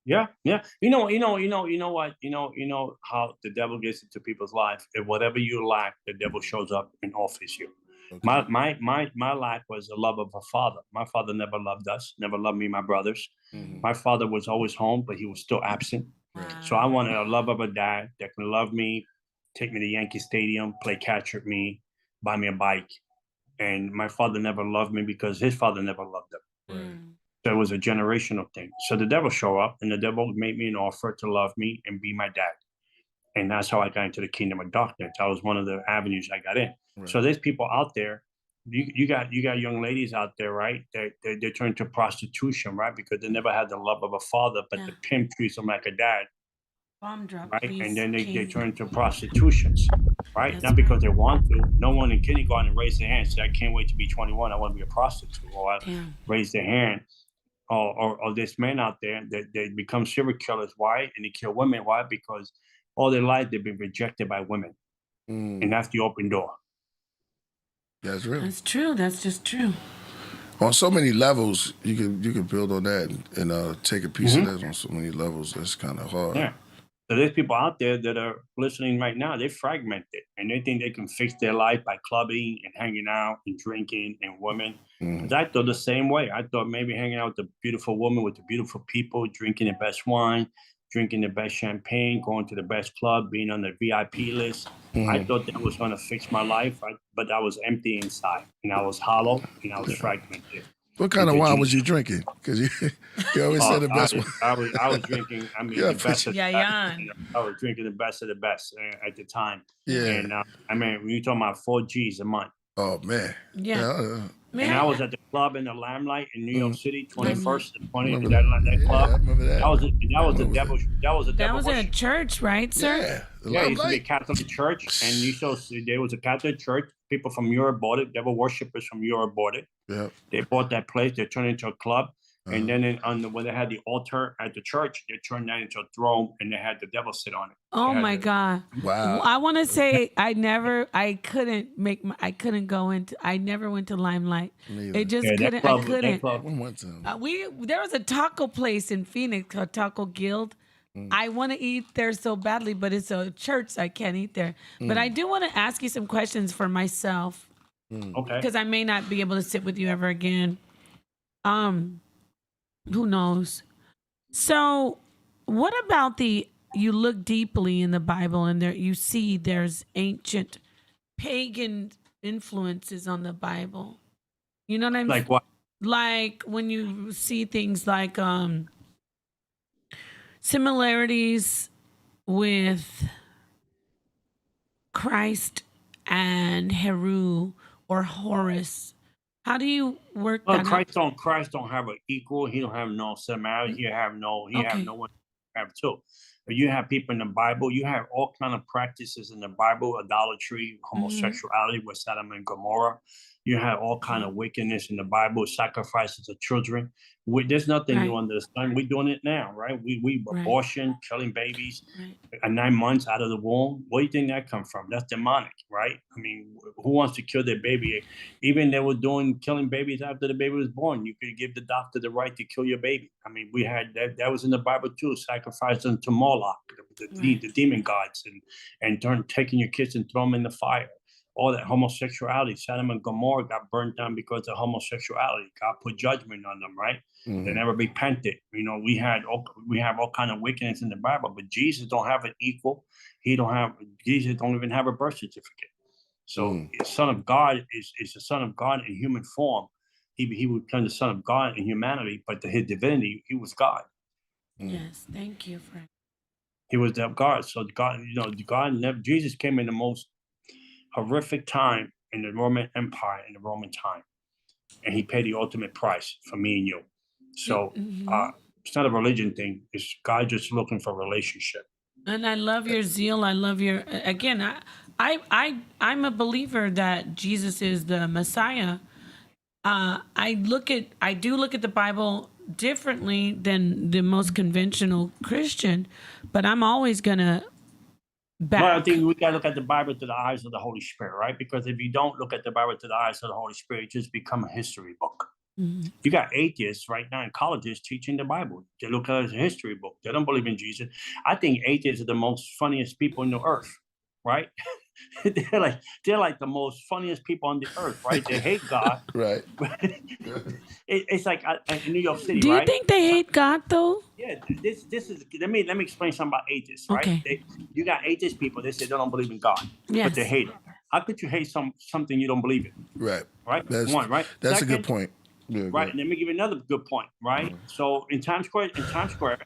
S7: Yeah. You know what? You know how the devil gets into people's life. If whatever you lack, the devil shows up and offers you. Okay. My lack was the love of a father. My father never loved us, never loved me, my brothers. My father was always home, but he was still absent. Right. So I wanted a love of a dad that can love me, take me to Yankee Stadium, play catch with me, buy me a bike, And my father never loved me because his father never loved him. So it was a generational thing. So the devil showed up, and the devil made me an offer to love me and be my dad. And that's how I got into the kingdom of darkness. That was one of the avenues I got in. Right. So there's people out there. You got young ladies out there, right? They turn to prostitution, right? Because they never had the love of a father, but the pimp treats them like a dad.
S4: Bomb drop,
S7: right?
S4: please,
S7: And then they turn to prostitutions, right?
S4: That's
S7: Not because they want to. No one in kindergarten raised their hand and said, I can't wait to be 21. I want to be a prostitute. Or I raise their hand. Or this man out there that they become serial killers. Why? And they kill women. Why? Because all their life they've been rejected by women. And that's the open door.
S2: That's real.
S4: That's true. That's just true.
S2: On so many levels, you can build on that and take a piece of that on so many levels. That's kind of hard.
S7: Yeah. So there's people out there that are listening right now. They fragmented and they think they can fix their life by clubbing and hanging out and drinking and women. I thought the same way. I thought maybe hanging out with the beautiful woman, with the beautiful people, drinking the best wine, drinking the best champagne, going to the best club, being on the VIP list. I thought that was going to fix my life, but I was empty inside, and I was hollow, and I was fragmented.
S2: What kind of wine was you drinking? Because you always said the best one.
S7: I was drinking, the best of the best. I was drinking the best of the best at the time. Yeah. And when you talking about 4 G's a month.
S2: Oh, man.
S7: Yeah. And I was at the club in the Limelight in New York City, 21st and 20th, that club.
S2: I remember that.
S7: That was the devil. That was
S4: in a church, right, sir?
S2: Yeah.
S7: It used to be a Catholic church, and there was a Catholic church. People from Europe bought it. Devil worshippers from Europe bought it. Yeah. They bought that place. They turned it into a club. And then when they had the altar at the church, they turned that into a throne, and they had the devil sit on it.
S4: Oh my God!
S2: Wow!
S4: I want to say I never went to Limelight. It just couldn't. I couldn't. There was a taco place in Phoenix called Taco Guild. I want to eat there so badly, but it's a church, so I can't eat there. But I do want to ask you some questions for myself.
S7: Okay.
S4: Because I may not be able to sit with you ever again. Who knows? So, what about you look deeply in the Bible and you see there's ancient pagan influences on the Bible. You know what I mean?
S7: Like what?
S4: Like when you see things like similarities with Christ and Heru or Horus. How do you work that out?
S7: Christ don't have an equal. He don't have no similarity. He have no one have two. But you have people in the Bible. You have all kind of practices in the Bible: idolatry, homosexuality with Sodom and Gomorrah. You have all kind of wickedness in the Bible, sacrifices of children. There's nothing new under the sun. We're doing it now, right? We abortion, killing babies at 9 months out of the womb. Where do you think that come from? That's demonic, right? I mean, who wants to kill their baby? Even they were killing babies after the baby was born. You could give the doctor the right to kill your baby. I mean, we had that was in the Bible too. Sacrifice them to Moloch, the demon gods, and taking your kids and throw them in the fire. All that homosexuality, Sodom and Gomorrah got burnt down because of homosexuality. God put judgment on them, right? They never repented. You know, we have all kind of wickedness in the Bible, but Jesus don't have an equal. Jesus don't even have a birth certificate. So the Son of God is the Son of God in human form. He would become the Son of God in humanity, but his divinity, he was God.
S4: Yes, thank you, Frank.
S7: He was that God. So Jesus came in the most horrific time in the Roman Empire, in the Roman time. And he paid the ultimate price for me and you. So it's not a religion thing. It's God just looking for a relationship.
S4: And I love your zeal. I love your, again, I'm a believer that Jesus is the Messiah. I do look at the Bible differently than the most conventional Christian, but I'm always going to back.
S7: Well, I think we got to look at the Bible through the eyes of the Holy Spirit, right? Because if you don't look at the Bible through the eyes of the Holy Spirit, it just become a history book. You got atheists right now in colleges teaching the Bible. They look at it as a history book. They don't believe in Jesus. I think atheists are the most funniest people on the earth, right? they're like the most funniest people on the earth, right? They hate God.
S2: Right.
S7: It's like in New York City,
S4: Do you
S7: right?
S4: think they hate God though?
S7: Yeah, this is. Let me explain something about atheists, right?
S4: Okay.
S7: You got atheist people. They say they don't believe in God, but they hate him. How could you hate something you don't believe in?
S2: Right.
S7: Right.
S2: That's
S7: One. Right.
S2: That's
S7: Second,
S2: a good point. Yeah,
S7: right. And let me give you another good point. Right. So in Times Square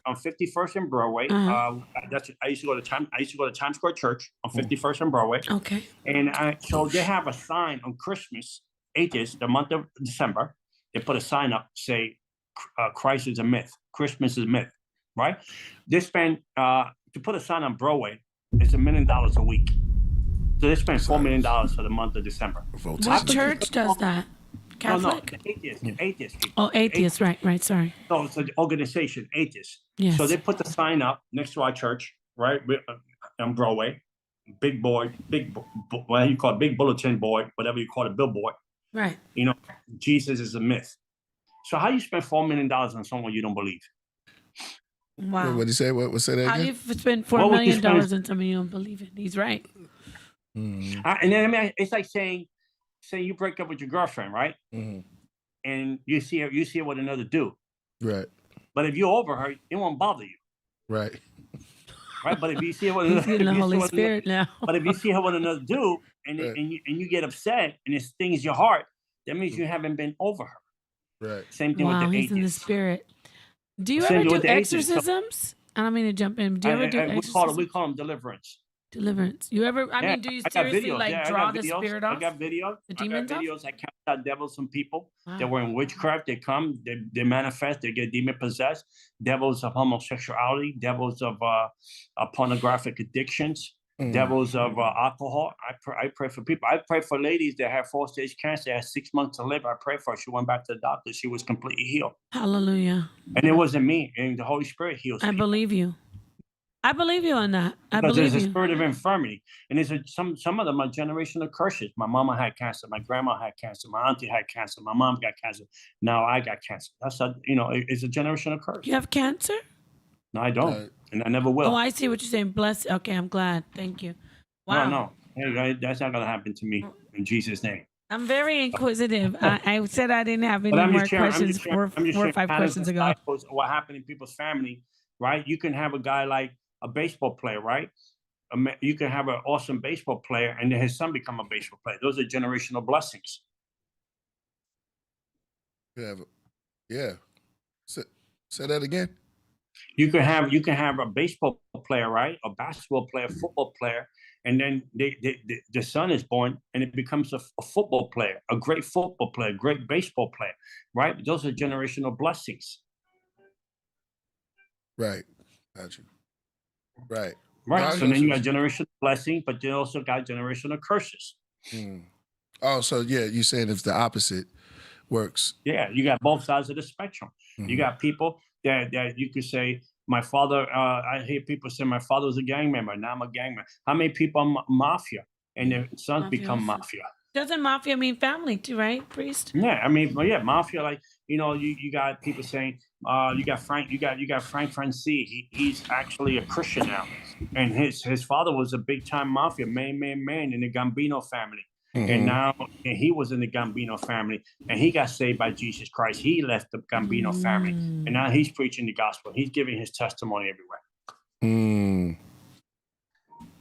S7: on 51st and Broadway, I used to go to Times Square Church on 51st and Broadway.
S4: Okay.
S7: And so they have a sign on Christmas, atheist, the month of December. They put a sign up, say, Christ is a myth. Christmas is a myth. Right. They spend to put a sign on Broadway, it's $1 million a week. So they spend $4 million for the month of December.
S4: What church does that? Catholic?
S7: No, the atheist people.
S4: Oh, atheist, right, sorry.
S7: So it's an organization, atheist.
S4: Yes.
S7: So they put the sign up next to our church, right, on Broadway. Big boy, what you call it, big bulletin board, whatever you call it, billboard.
S4: Right.
S7: You know, Jesus is a myth. So how you spend $4 million on someone you don't believe?
S3: Wow.
S2: What did he say? What say that
S4: How do
S2: again?
S4: you spend $4 million on something you don't believe in? He's right.
S2: Mm-hmm.
S7: And then I mean, it's like saying you break up with your girlfriend, right?
S2: Mm-hmm.
S7: And you see her with another dude.
S2: Right.
S7: But if you're over her, it won't bother you.
S2: Right.
S7: Right. But if you see her with
S4: He's getting the Holy Spirit now.
S7: But if you see her with another dude and you get upset and it stings your heart, that means you haven't been over her.
S2: Right.
S7: Same thing
S4: Wow,
S7: with the
S4: he's in the
S7: atheist.
S4: spirit. Do you
S7: Same
S4: ever
S7: thing
S4: do
S7: with the atheist. So-
S4: exorcisms? I don't mean to jump in. Do you ever do exorcisms?
S7: We call them deliverance.
S4: Deliverance. You ever? I mean, do you
S7: I got
S4: seriously
S7: videos.
S4: like
S7: Yeah, I
S4: draw
S7: got
S4: the
S7: videos.
S4: spirit
S7: I
S4: off?
S7: got videos.
S4: The demons
S7: I got
S4: off?
S7: videos. I cast out devils from people
S4: Wow.
S7: that were in witchcraft. They come, they manifest, they get demon possessed. Devils of homosexuality, devils of pornographic addictions, devils of alcohol. I pray for people. I pray for ladies that have 4-stage cancer, had 6 months to live. I pray for her. She went back to the doctor. She was completely healed.
S4: Hallelujah.
S7: And it wasn't me. And the Holy Spirit heals
S4: I
S7: people.
S4: believe you. I believe you on that. I
S7: Because
S4: believe
S7: there's a
S4: you.
S7: spirit of infirmity, and there's some of them are generational curses. My mama had cancer, my grandma had cancer, my auntie had cancer, my mom got cancer. Now I got cancer. That's it's a generational curse.
S4: You have cancer?
S7: No, I don't, and I never will.
S4: Oh, I see what you're saying. Bless. Okay, I'm glad. Thank you. Wow.
S7: No, hey, that's not gonna happen to me in Jesus' name.
S4: I'm very inquisitive. I said I didn't have any
S7: But I'm
S4: more
S7: just sharing.
S4: questions four or five questions ago.
S7: What happened in people's family, right? You can have a guy like a baseball player, right? You can have an awesome baseball player, and then his son become a baseball player. Those are generational blessings.
S2: Yeah. Say that again.
S7: You can have a baseball player, right? A basketball player, football player, and then the son is born, and it becomes a football player, a great football player, great baseball player, right? Those are generational blessings.
S2: Right. Got you. Right.
S7: Right. So then you got generational blessing, but you also got generational curses.
S2: Oh, so yeah, you're saying it's the opposite works.
S7: Yeah, you got both sides of the spectrum. You got people that you could say, my father, I hear people say my father was a gang member, now I'm a gang member. How many people are mafia and their sons become mafia?
S4: Doesn't mafia mean family too, right, Priest?
S7: Yeah, I mean, mafia, like, you got people saying, you got Frank Francie. He's actually a Christian now. And his father was a big time mafia, man in the Gambino family. And now he was in the Gambino family, and he got saved by Jesus Christ. He left the Gambino family, and now he's preaching the gospel. He's giving his testimony everywhere.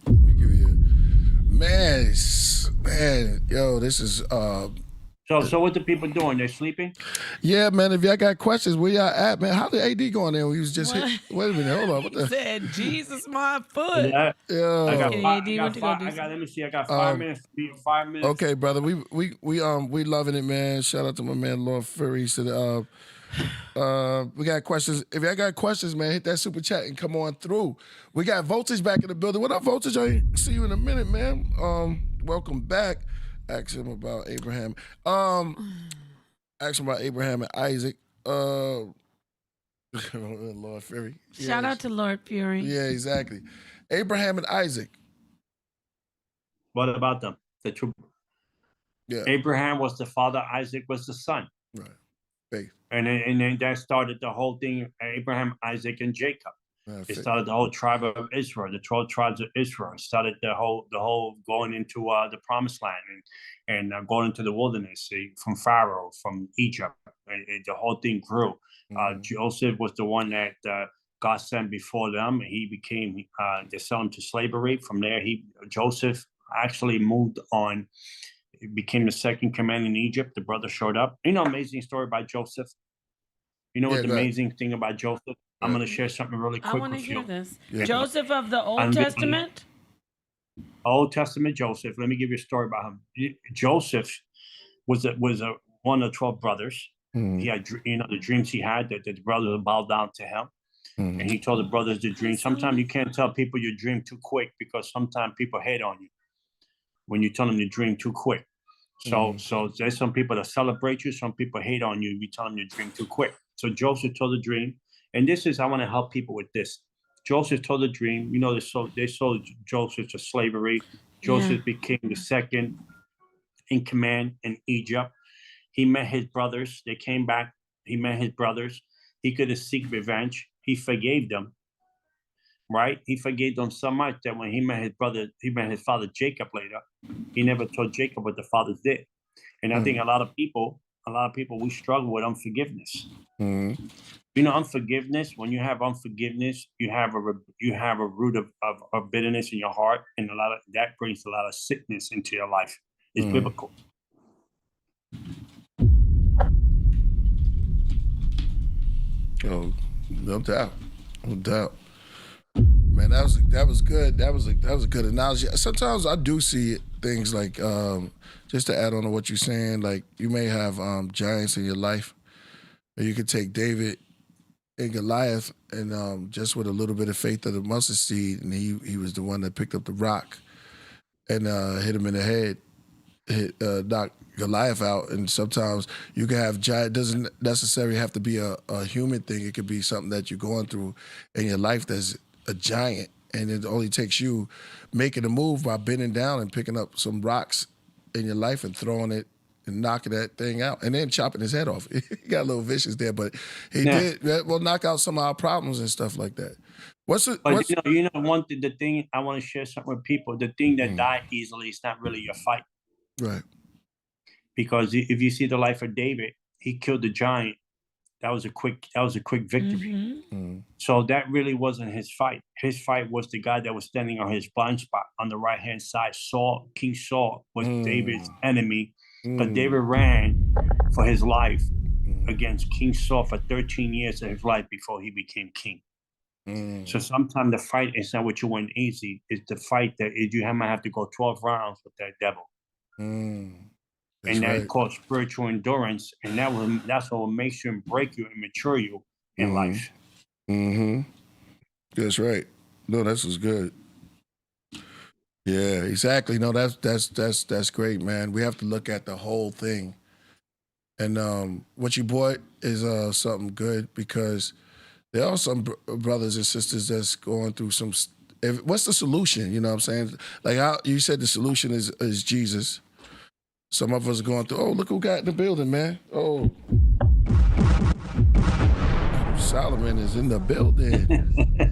S2: Let me give you man, yo, this is
S7: So what the people doing? They're sleeping?
S2: Yeah, man. If y'all got questions, where y'all at, man? How did AD go on there? He was just hit. Wait a minute, hold on. What the?
S4: He said, "Jesus, my foot."
S7: Yeah.
S2: Yo.
S7: I got
S4: let
S7: me see. I got 5 minutes. 5 minutes.
S2: Okay, brother. We loving it, man. Shout out to my man Lord Fury. So we got questions. If y'all got questions, man, hit that super chat and come on through. We got Voltage back in the building. What up, Voltage? I see you in a minute, man. Welcome back. Ask him about Abraham. Ask him about Abraham and Isaac. Lord Fury.
S4: Shout out to Lord Fury.
S2: Yeah, exactly. Abraham and Isaac.
S7: What about them? The two.
S2: Yeah.
S7: Abraham was the father. Isaac was the son.
S2: Right. Faith.
S7: And then that started the whole thing. Abraham, Isaac, and Jacob. It started the whole tribe of Israel, the 12 tribes of Israel. It started the whole going into the promised land and going into the wilderness from Pharaoh, from Egypt. The whole thing grew. Joseph was the one that God sent before them. He became, they sold him to slavery. From there, Joseph actually moved on. He became the second command in Egypt. The brother showed up. You know, amazing story about Joseph. You know what the amazing thing about Joseph? I'm going to share something really quick
S4: I want to
S7: with
S4: hear
S7: you.
S4: this.
S2: Yeah.
S4: Joseph of the Old Testament?
S7: Old Testament Joseph. Let me give you a story about him. Joseph was one of 12 brothers. He had, the dreams he had that the brothers bowed down to him. And he told the brothers the dream. Sometimes you can't tell people your dream too quick because sometimes people hate on you when you tell them your dream too quick. So there's some people that celebrate you. Some people hate on you if you tell them your dream too quick. So Joseph told the dream. And I want to help people with this. Joseph told the dream. You know, they sold Joseph to slavery. Joseph became the second in command in Egypt. He met his brothers. They came back. He met his brothers. He could have seek revenge. He forgave them, right? He forgave them so much that when he met his father Jacob later, he never told Jacob what the fathers did. And I think a lot of people, we struggle with unforgiveness. You know, unforgiveness. When you have unforgiveness, you have a root of bitterness in your heart, and that brings a lot of sickness into your life. It's biblical.
S2: Oh, no doubt. Man, that was good. That was a good analogy. Sometimes I do see things like just to add on to what you're saying, like you may have giants in your life, or you could take David and Goliath, and just with a little bit of faith of the mustard seed, and he was the one that picked up the rock and hit him in the head, knocked Goliath out. And sometimes you can have giant. Doesn't necessarily have to be a human thing. It could be something that you're going through in your life that's a giant, and it only takes you making a move by bending down and picking up some rocks in your life and throwing it and knocking that thing out, and then chopping his head off. He got a little vicious there, but he did knock out some of our problems and stuff like that.
S7: You know, one thing, the thing I want to share something with people. The thing that died easily is not really your fight,
S2: right?
S7: Because if you see the life of David, he killed the giant. That was a quick victory. So that really wasn't his fight. His fight was the guy that was standing on his blind spot on the right-hand side. King Saul was David's enemy, but David ran for his life against King Saul for 13 years of his life before he became king. So sometimes the fight is not what you want easy. It's the fight that you might have to go 12 rounds with that devil. That called spiritual endurance, and that's what will make you and break you and mature you in life.
S2: That's right. No, this is good. Yeah, exactly. No, that's great, man. We have to look at the whole thing. And what you brought is something good, because there are some brothers and sisters that's going through some. What's the solution? You know what I'm saying? Like how you said, the solution is Jesus. Some of us are going through, oh, look who got in the building, man. Oh, Solomon is in the building.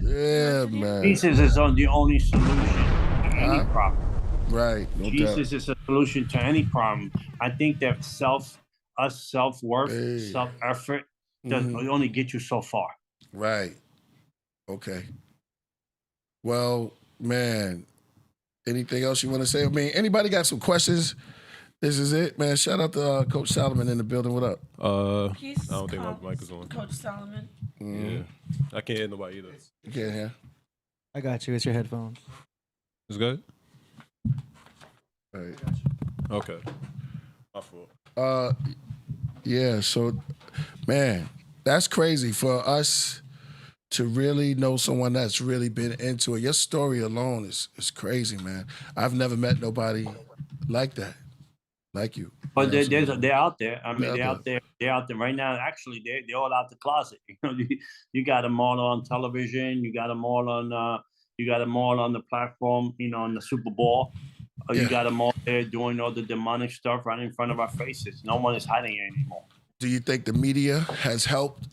S2: Yeah, man.
S7: Jesus is the only solution to any problem.
S2: Right. No
S7: Jesus
S2: doubt.
S7: is a solution to any problem. I think that self-worth, self-effort does only get you so far.
S2: Right. Okay. Well, man, anything else you want to say? I mean, anybody got some questions? This is it, man. Shout out to Coach Solomon in the building. What up?
S8: I don't think my mic is on.
S4: Coach Solomon.
S8: Yeah. I can't hear nobody either.
S2: You can't hear?
S3: I got you. It's your headphones.
S8: It's good?
S2: Right.
S8: Okay. My fault.
S2: Yeah, so, man, that's crazy for us to really know someone that's really been into it. Your story alone is crazy, man. I've never met nobody like that. Like you.
S7: But they're out there. I mean, they're out there right now. Actually, they're all out the closet. You know, you got them all on television. You got them all on. You got them all on the platform. You know, on the Super Bowl. You got them all there doing all the demonic stuff right in front of our faces. No one is hiding it anymore.
S2: Do you think the media has helped?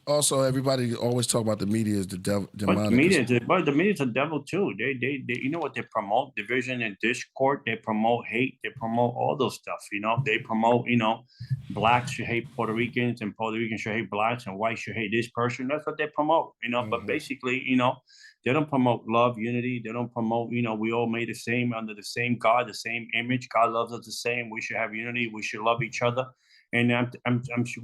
S2: Also, everybody always talk about the media as the devil.
S7: But the media's a devil too. They you know what they promote? Division and discord. They promote hate. They promote all those stuff. You know, they promote blacks should hate Puerto Ricans and Puerto Ricans should hate blacks and whites should hate this person. That's what they promote, but basically, they don't promote love, unity. They don't promote, we all made the same under the same God, the same image. God loves us the same. We should have unity. We should love each other. And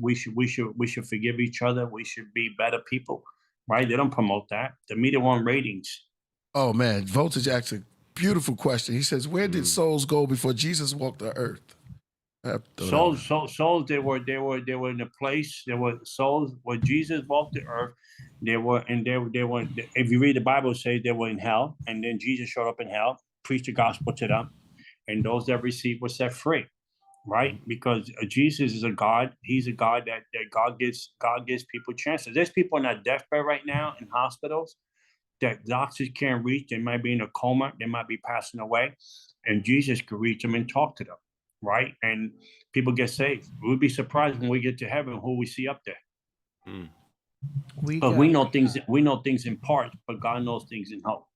S7: we should forgive each other. We should be better people, right? They don't promote that. The media want ratings.
S2: Oh man, Voltage asked a beautiful question. He says, "Where did souls go before Jesus walked the earth?"
S7: Souls. They were in a place. There were souls when Jesus walked the earth. They were. If you read the Bible, it says they were in hell, and then Jesus showed up in hell, preached the gospel to them, and those that received were set free. Right, because Jesus is a God. He's a God that God gives people chances. There's people on that deathbed right now in hospitals that doctors can't reach. They might be in a coma. They might be passing away, and Jesus could reach them and talk to them. Right, and people get saved. We'd be surprised when we get to heaven who we see up there. We know things. We know things in part, but God knows things in whole.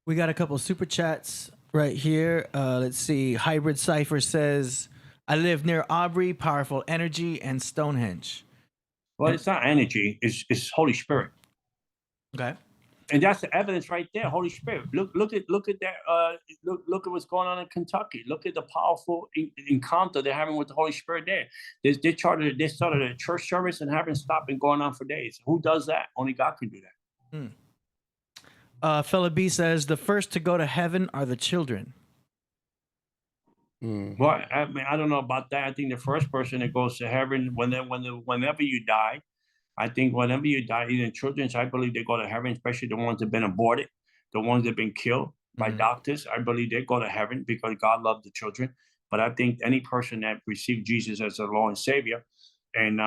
S3: We got a couple super chats right here. Let's see. Hybrid Cypher says, "I live near Aubrey. Powerful energy and Stonehenge."
S7: Well, it's not energy. It's Holy Spirit.
S3: Okay.
S7: And that's the evidence right there. Holy Spirit. Look at that. Look at what's going on in Kentucky. Look at the powerful encounter they're having with the Holy Spirit there. They started a church service and haven't stopped and going on for days. Who does that? Only God can do that.
S3: Fella B says, "The first to go to heaven are the children."
S7: Well, I mean, I don't know about that. I think the first person that goes to heaven whenever you die. I think whenever you die, even children, I believe they go to heaven, especially the ones that have been aborted, the ones that have been killed by doctors. I believe they go to heaven because God loved the children. But I think any person that received Jesus as their Lord and Savior and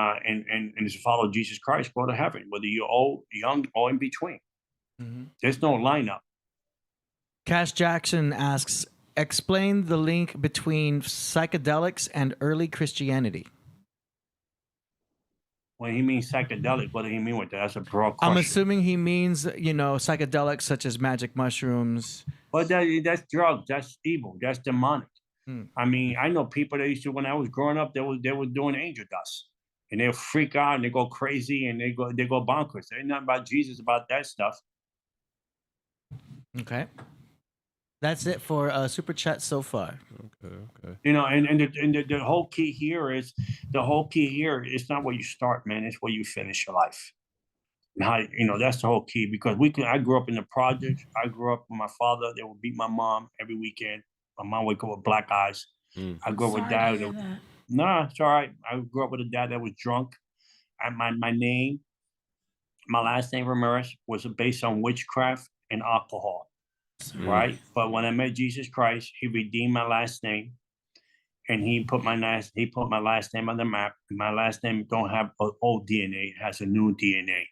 S7: is a follower of Jesus Christ go to heaven, whether you're old, young, or in between. There's no lineup.
S3: Cash Jackson asks, "Explain the link between psychedelics and early Christianity."
S7: When he means psychedelic, what do he mean with that? That's a broad question.
S3: I'm assuming he means, psychedelics such as magic mushrooms.
S7: But that's drugs. That's evil. That's demonic. I mean, I know people that used to, when I was growing up, they were doing angel dust, and they'll freak out and they go crazy and they go bonkers. There ain't nothing about Jesus about that stuff.
S3: Okay. That's it for super chat so far.
S8: Okay.
S7: And the whole key here is it's not where you start, man. It's where you finish your life. And how, that's the whole key, because I grew up in the projects. I grew up with my father. They would beat my mom every weekend. My mom would go with black eyes. I grew up with dad. Nah, it's all right. I grew up with a dad that was drunk. And my last name Ramirez was based on witchcraft and alcohol. Right, but when I met Jesus Christ, He redeemed my last name, and He put my last name on the map. My last name don't have old DNA; it has a new DNA,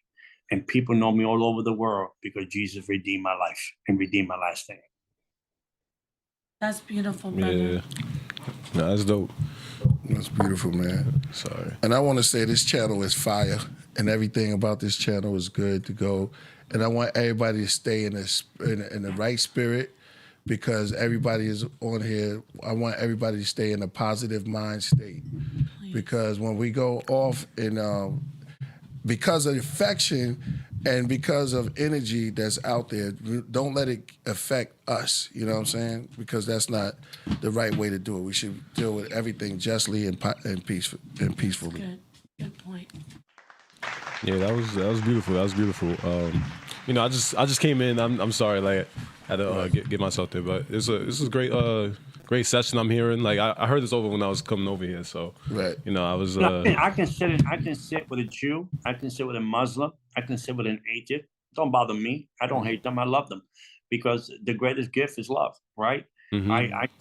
S7: and people know me all over the world because Jesus redeemed my life and redeemed my last name.
S4: That's beautiful, brother.
S8: Yeah, no, that's dope.
S2: That's beautiful, man.
S8: Sorry.
S2: And I want to say this channel is fire, and everything about this channel is good to go. And I want everybody to stay in the right spirit, because everybody is on here. I want everybody to stay in a positive mind state. Please. Because when we go off because of affection and because of energy that's out there, don't let it affect us. You know what I'm saying? Because that's not the right way to do it. We should deal with everything justly and peacefully.
S4: Good point.
S8: Yeah, that was beautiful. That was beautiful. I just came in. I'm sorry, like I had to get myself there, but this is a great session I'm hearing. Like I heard this over when I was coming over here, so
S2: right.
S8: I was.
S7: I can sit with a Jew. I can sit with a Muslim. I can sit with an atheist. Don't bother me. I don't hate them. I love them, because the greatest gift is love. Right.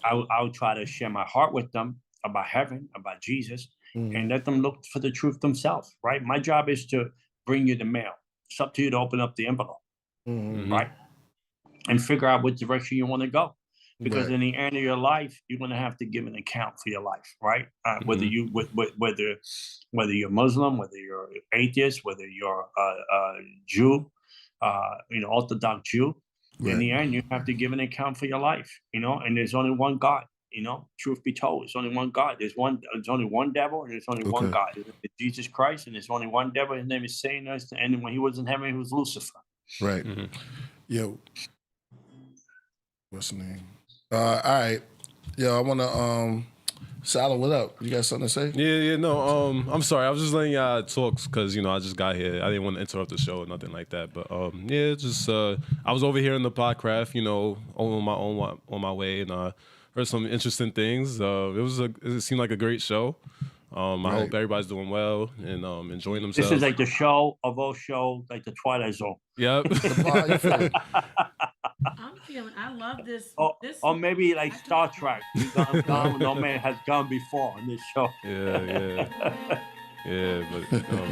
S7: I'll try to share my heart with them about heaven, about Jesus. And let them look for the truth themselves, right? My job is to bring you the mail. It's up to you to open up the envelope, right? And figure out which direction you want to go. Because in the end of your life, you're going to have to give an account for your life, right? Whether you're Muslim, whether you're atheist, whether you're a Jew, Orthodox Jew. In the end, you have to give an account for your life, and there's only one God. You know, truth be told, it's only one God. There's only one devil, and there's only one God. It's Jesus Christ, and there's only one devil. His name is Satan. And when he was in heaven, he was Lucifer.
S2: Right. Yo, what's the name? All right. Yo, I want to, Salah, what up? You got something to say?
S8: Yeah, no, I'm sorry. I was just letting y'all talk because, you know, I just got here. I didn't want to interrupt the show or nothing like that. But, yeah, just, I was over here in the Podcraft, you know, on my way, and heard some interesting things. It seemed like a great show. I hope everybody's doing well and enjoying themselves.
S7: This is like the show of all shows, like the Twilight Zone.
S8: Yep.
S4: I love this.
S7: Or maybe like Star Trek. No man has gone before on this show.
S8: Yeah, but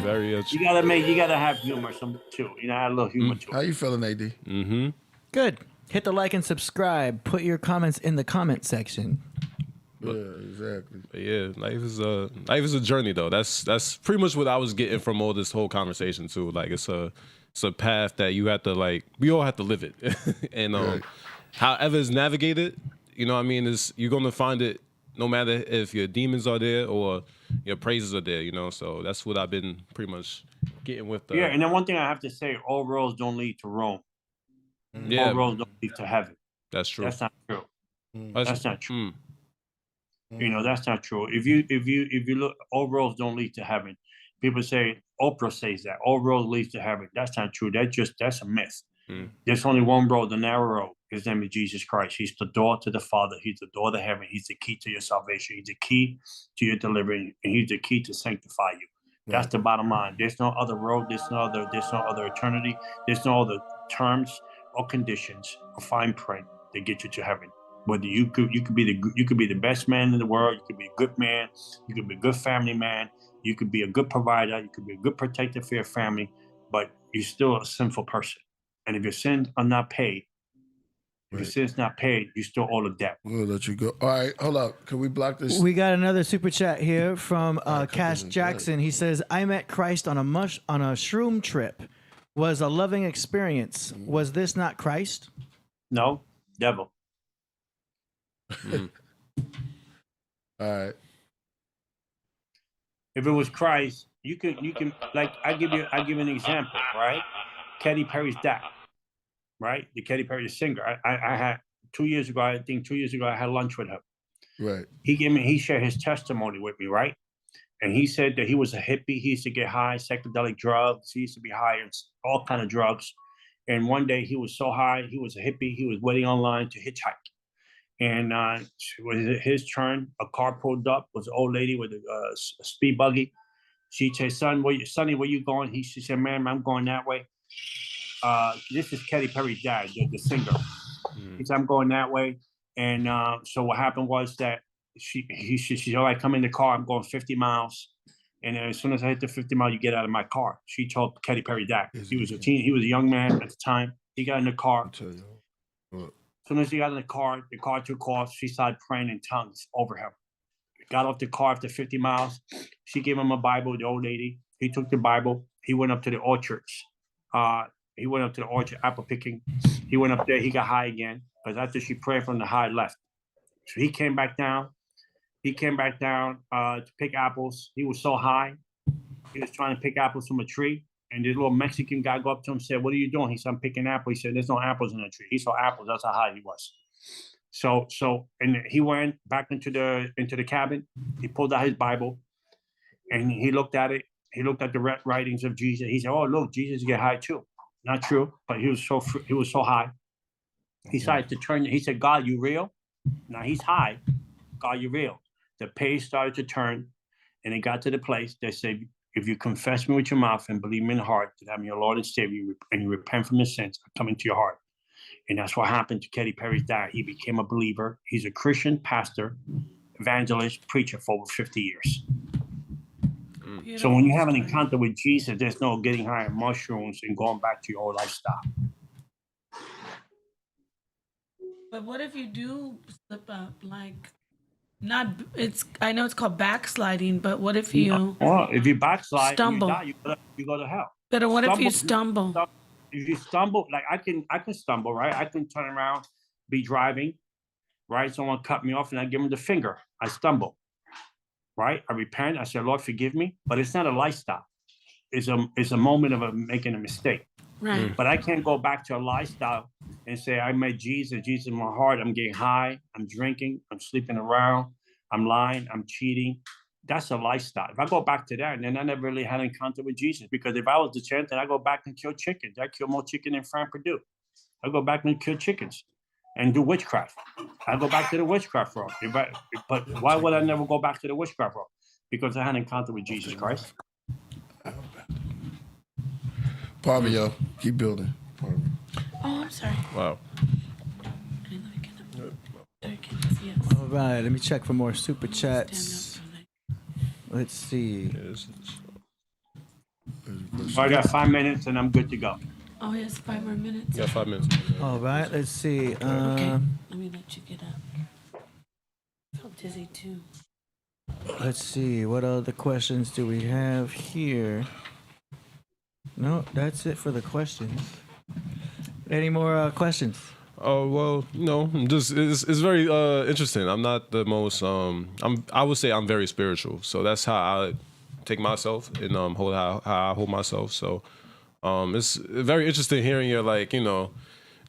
S8: very.
S7: You gotta have humor too. You know, I love humor too.
S2: How you feeling, AD?
S3: Good. Hit the like and subscribe. Put your comments in the comment section.
S2: Yeah, exactly.
S8: But yeah, life is a journey though. That's pretty much what I was getting from all this whole conversation too. Like it's a path that you have to we all have to live it. And however it's navigated, you know what I mean, you're gonna find it no matter if your demons are there or your praises are there, you know. So that's what I've been pretty much getting with
S7: Yeah, and then one thing I have to say, all roads don't lead to Rome.
S8: Yeah.
S7: All roads don't lead to heaven.
S8: That's true.
S7: That's not true. That's not true. You know, that's not true. If you look, all roads don't lead to heaven. People say, Oprah says that all roads lead to heaven. That's not true. That's a myth. There's only one road, the narrow road. His name is Jesus Christ. He's the door to the Father. He's the door to heaven. He's the key to your salvation. He's the key to your deliverance, and he's the key to sanctify you. That's the bottom line. There's no other road. There's no other eternity. There's no other terms or conditions or fine print that get you to heaven. Whether you could be the best man in the world, you could be a good man, you could be a good family man, you could be a good provider, you could be a good protector for your family, but you're still a sinful person. And if your sins are not paid, your sins not paid, you still owe the debt.
S2: We'll let you go. All right, hold up. Can we block this?
S3: We got another super chat here from Cash Jackson. He says, "I met Christ on a shroom trip. Was a loving experience. Was this not Christ?"
S7: No, devil.
S2: All right.
S7: If it was Christ, you can like I give you an example, right? Katy Perry's dad, right? The Katy Perry singer. I had 2 years ago. I think 2 years ago I had lunch with him.
S2: Right.
S7: He shared his testimony with me, right? And he said that he was a hippie. He used to get high, psychedelic drugs. He used to be high on all kind of drugs. And one day he was so high, he was a hippie. He was waiting online to hitchhike. And it was his turn. A car pulled up. Was an old lady with a speed buggy. She said, Sonny, where you going? She said, "Ma'am, I'm going that way." This is Katy Perry's dad, the singer. He said, "I'm going that way." And so what happened was that she said, "All right, come in the car. I'm going 50 miles. And as soon as I hit the 50 mile, you get out of my car." She told Katy Perry that. He was a young man at the time. He got in the car. As soon as he got in the car took off. She started praying in tongues over him. Got off the car after 50 miles. She gave him a Bible, the old lady. He took the Bible. He went up to the orchards. He went up to the orchard, apple picking. He went up there. He got high again. Because after she prayed from the high left. So he came back down. To pick apples. He was so high. He was trying to pick apples from a tree. And this little Mexican guy go up to him and said, "What are you doing?" He said, "I'm picking apples." He said, "There's no apples in the tree." He saw apples. That's how high he was. And he went back into the cabin. He pulled out his Bible, and he looked at it. He looked at the writings of Jesus. He said, "Oh, look, Jesus get high too." Not true, but he was so high. He started to turn. He said, "God, you real?" Now he's high. "God, you real?" The page started to turn, and it got to the place that said, "If you confess me with your mouth and believe me in the heart that I'm your Lord and Savior, and you repent from your sins, I come into your heart." And that's what happened to Katy Perry's dad. He became a believer. He's a Christian pastor, evangelist, preacher for over 50 years. So when you have an encounter with Jesus, there's no getting high on mushrooms and going back to your old lifestyle.
S4: But what if you do slip up? Like, I know it's called backsliding, but what if you
S7: Well, if you backslide,
S4: stumble?
S7: you go to hell.
S4: But what if you stumble?
S7: If you stumble, like I can stumble, right? I can turn around, be driving, right? Someone cut me off and I give them the finger. I stumble, right? I repent. I say, Lord, forgive me. But it's not a lifestyle. It's a moment of making a mistake.
S4: Right.
S7: But I can't go back to a lifestyle and say, I met Jesus in my heart. I'm getting high. I'm drinking. I'm sleeping around. I'm lying. I'm cheating. That's a lifestyle. If I go back to that, then I never really had an encounter with Jesus. Because if I was the chance, then I go back and kill chickens. I kill more chicken than Frank Purdue. I go back and kill chickens and do witchcraft. I go back to the witchcraft road. But why would I never go back to the witchcraft road? Because I had an encounter with Jesus Christ.
S2: Pardon me, yo. Keep building. Pardon me.
S4: Oh, I'm sorry.
S8: Wow.
S4: Yes.
S3: All right, let me check for more super chats. Let's see.
S7: I got 5 minutes and I'm good to go.
S4: Oh, yes, 5 more minutes.
S8: You got 5 minutes.
S3: All right, let's see.
S4: Okay, let me let you get up. I feel dizzy too.
S3: Let's see. What other questions do we have here? No, that's it for the questions. Any more questions?
S8: Oh well, no. Just it's very interesting. I'm not the most. I would say I'm very spiritual. So that's how I take myself and hold how I hold myself. So it's very interesting hearing your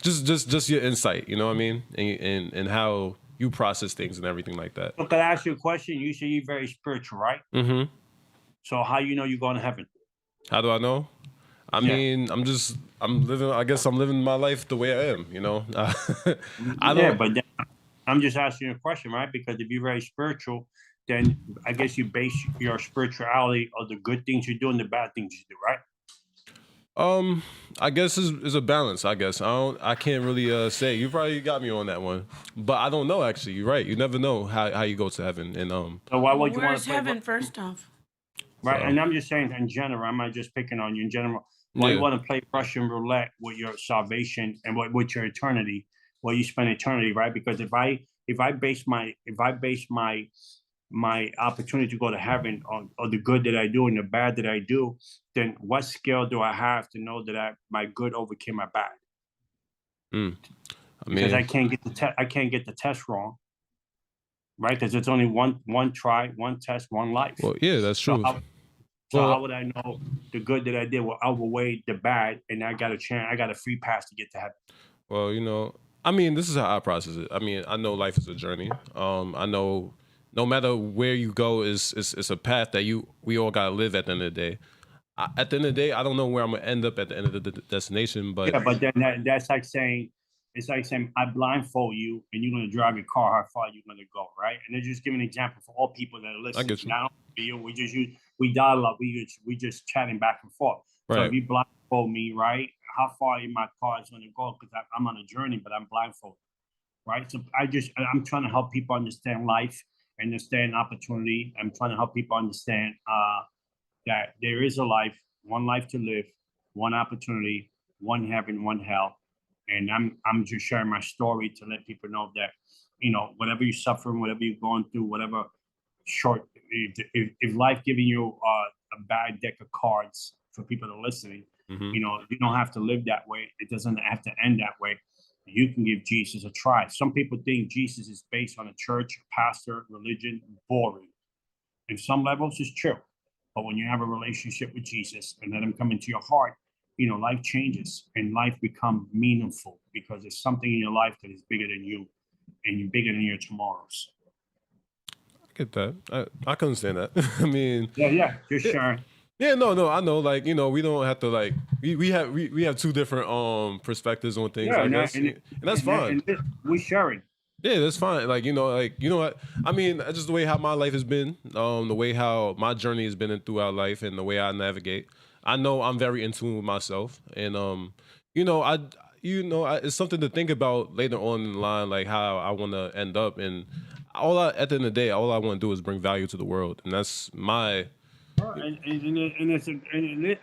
S8: just your insight. You know what I mean? And how you process things and everything like that.
S7: So could I ask you a question? You say you're very spiritual, right?
S8: Mm-hmm.
S7: So how you know you're going to heaven?
S8: How do I know? I mean, I'm living my life the way I am, you know?
S7: But then, I'm just asking you a question, right? Because if you're very spiritual, then I guess you base your spirituality on the good things you do and the bad things you do, right?
S8: I guess it's a balance, I guess. I can't really say. You probably got me on that one. But I don't know, actually. You're right. You never know how you go to heaven. And
S7: so why would you want
S4: Where's
S7: to play
S4: heaven, first off?
S7: Right,
S8: So-
S7: and I'm just saying in general, I'm not just picking on you in general. Why you want to play Russian roulette with your salvation and with your eternity, where you spend eternity, right? Because if I base my opportunity to go to heaven on the good that I do and the bad that I do, then what skill do I have to know that my good overcame my bad? Because I can't get the test wrong, right? Because it's only one try, one test, one life.
S8: Well, yeah, that's true.
S7: So how would I know the good that I did will outweigh the bad, and I got a free pass to get to heaven?
S8: Well, you know, I mean, this is how I process it. I mean, I know life is a journey. I know no matter where you go, it's a path that we all gotta live at the end of the day. At the end of the day, I don't know where I'm gonna end up at the end of the destination, but
S7: yeah, but then that's like saying, it's like saying I blindfold you and you're gonna drive your car. How far you're gonna go, right? And let's just give an example for all people that are listening.
S8: I get you.
S7: Not only you, we dialogue, we just chatting back and forth. So
S8: Right.
S7: if you blindfold me, right, how far in my car is gonna go? Because I'm on a journey, but I'm blindfolded, right? So I'm trying to help people understand life, understand opportunity. I'm trying to help people understand that there is a life, one life to live, one opportunity, one heaven, one hell. And I'm just sharing my story to let people know that, you know, whatever you're suffering, whatever you're going through, whatever if life giving you a bad deck of cards for people that are listening, you know, you don't have to live that way. It doesn't have to end that way. You can give Jesus a try. Some people think Jesus is based on a church, pastor, religion, boring. In some levels, it's true. But when you have a relationship with Jesus and let him come into your heart, you know, life changes and life becomes meaningful because there's something in your life that is bigger than you and you're bigger than your tomorrows.
S8: I get that. I can understand that. I mean,
S7: yeah, just sharing.
S8: Yeah, no, I know. Like, you know, we don't have to like we have two different perspectives on things.
S7: Yeah,
S8: I guess. And that's fine.
S7: We're sharing.
S8: Yeah, that's fine. Like, you know what? I mean, that's just the way how my life has been, the way how my journey has been throughout life, and the way I navigate. I know I'm very in tune with myself, and it's something to think about later on in the line, like how I want to end up. And at the end of the day, all I want to do is bring value to the world, and that's my.
S7: And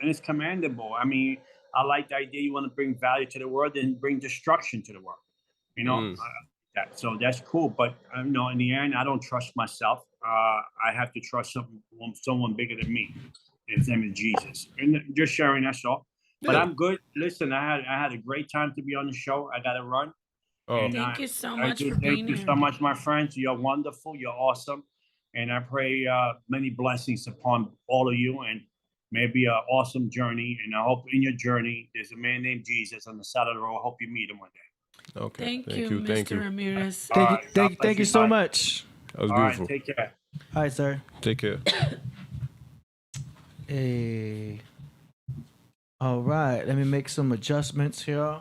S7: it's commendable. I mean, I like the idea you want to bring value to the world and bring destruction to the world. You know, so that's cool. But you know, in the end, I don't trust myself. I have to trust someone bigger than me. His name is Jesus. And just sharing, that's all. But I'm good. Listen, I had a great time to be on the show. I got to run.
S8: Oh.
S7: And
S4: Thank you so
S7: I
S4: much
S7: do
S4: for
S7: thank
S4: being
S7: you
S4: here.
S7: so much, my friends. You're wonderful. You're awesome. And I pray many blessings upon all of you, and maybe an awesome journey. And I hope in your journey, there's a man naid Jesus on the side of the road. I hope you meet him one day.
S8: Okay.
S4: Thank you, Mr. Ramirez.
S7: All right, God bless
S3: Thank you
S7: you,
S3: so
S7: bye.
S3: much.
S8: That was
S7: All right,
S8: beautiful.
S7: take care.
S3: All right, sir.
S8: Take care.
S3: Hey. All right, let me make some adjustments here.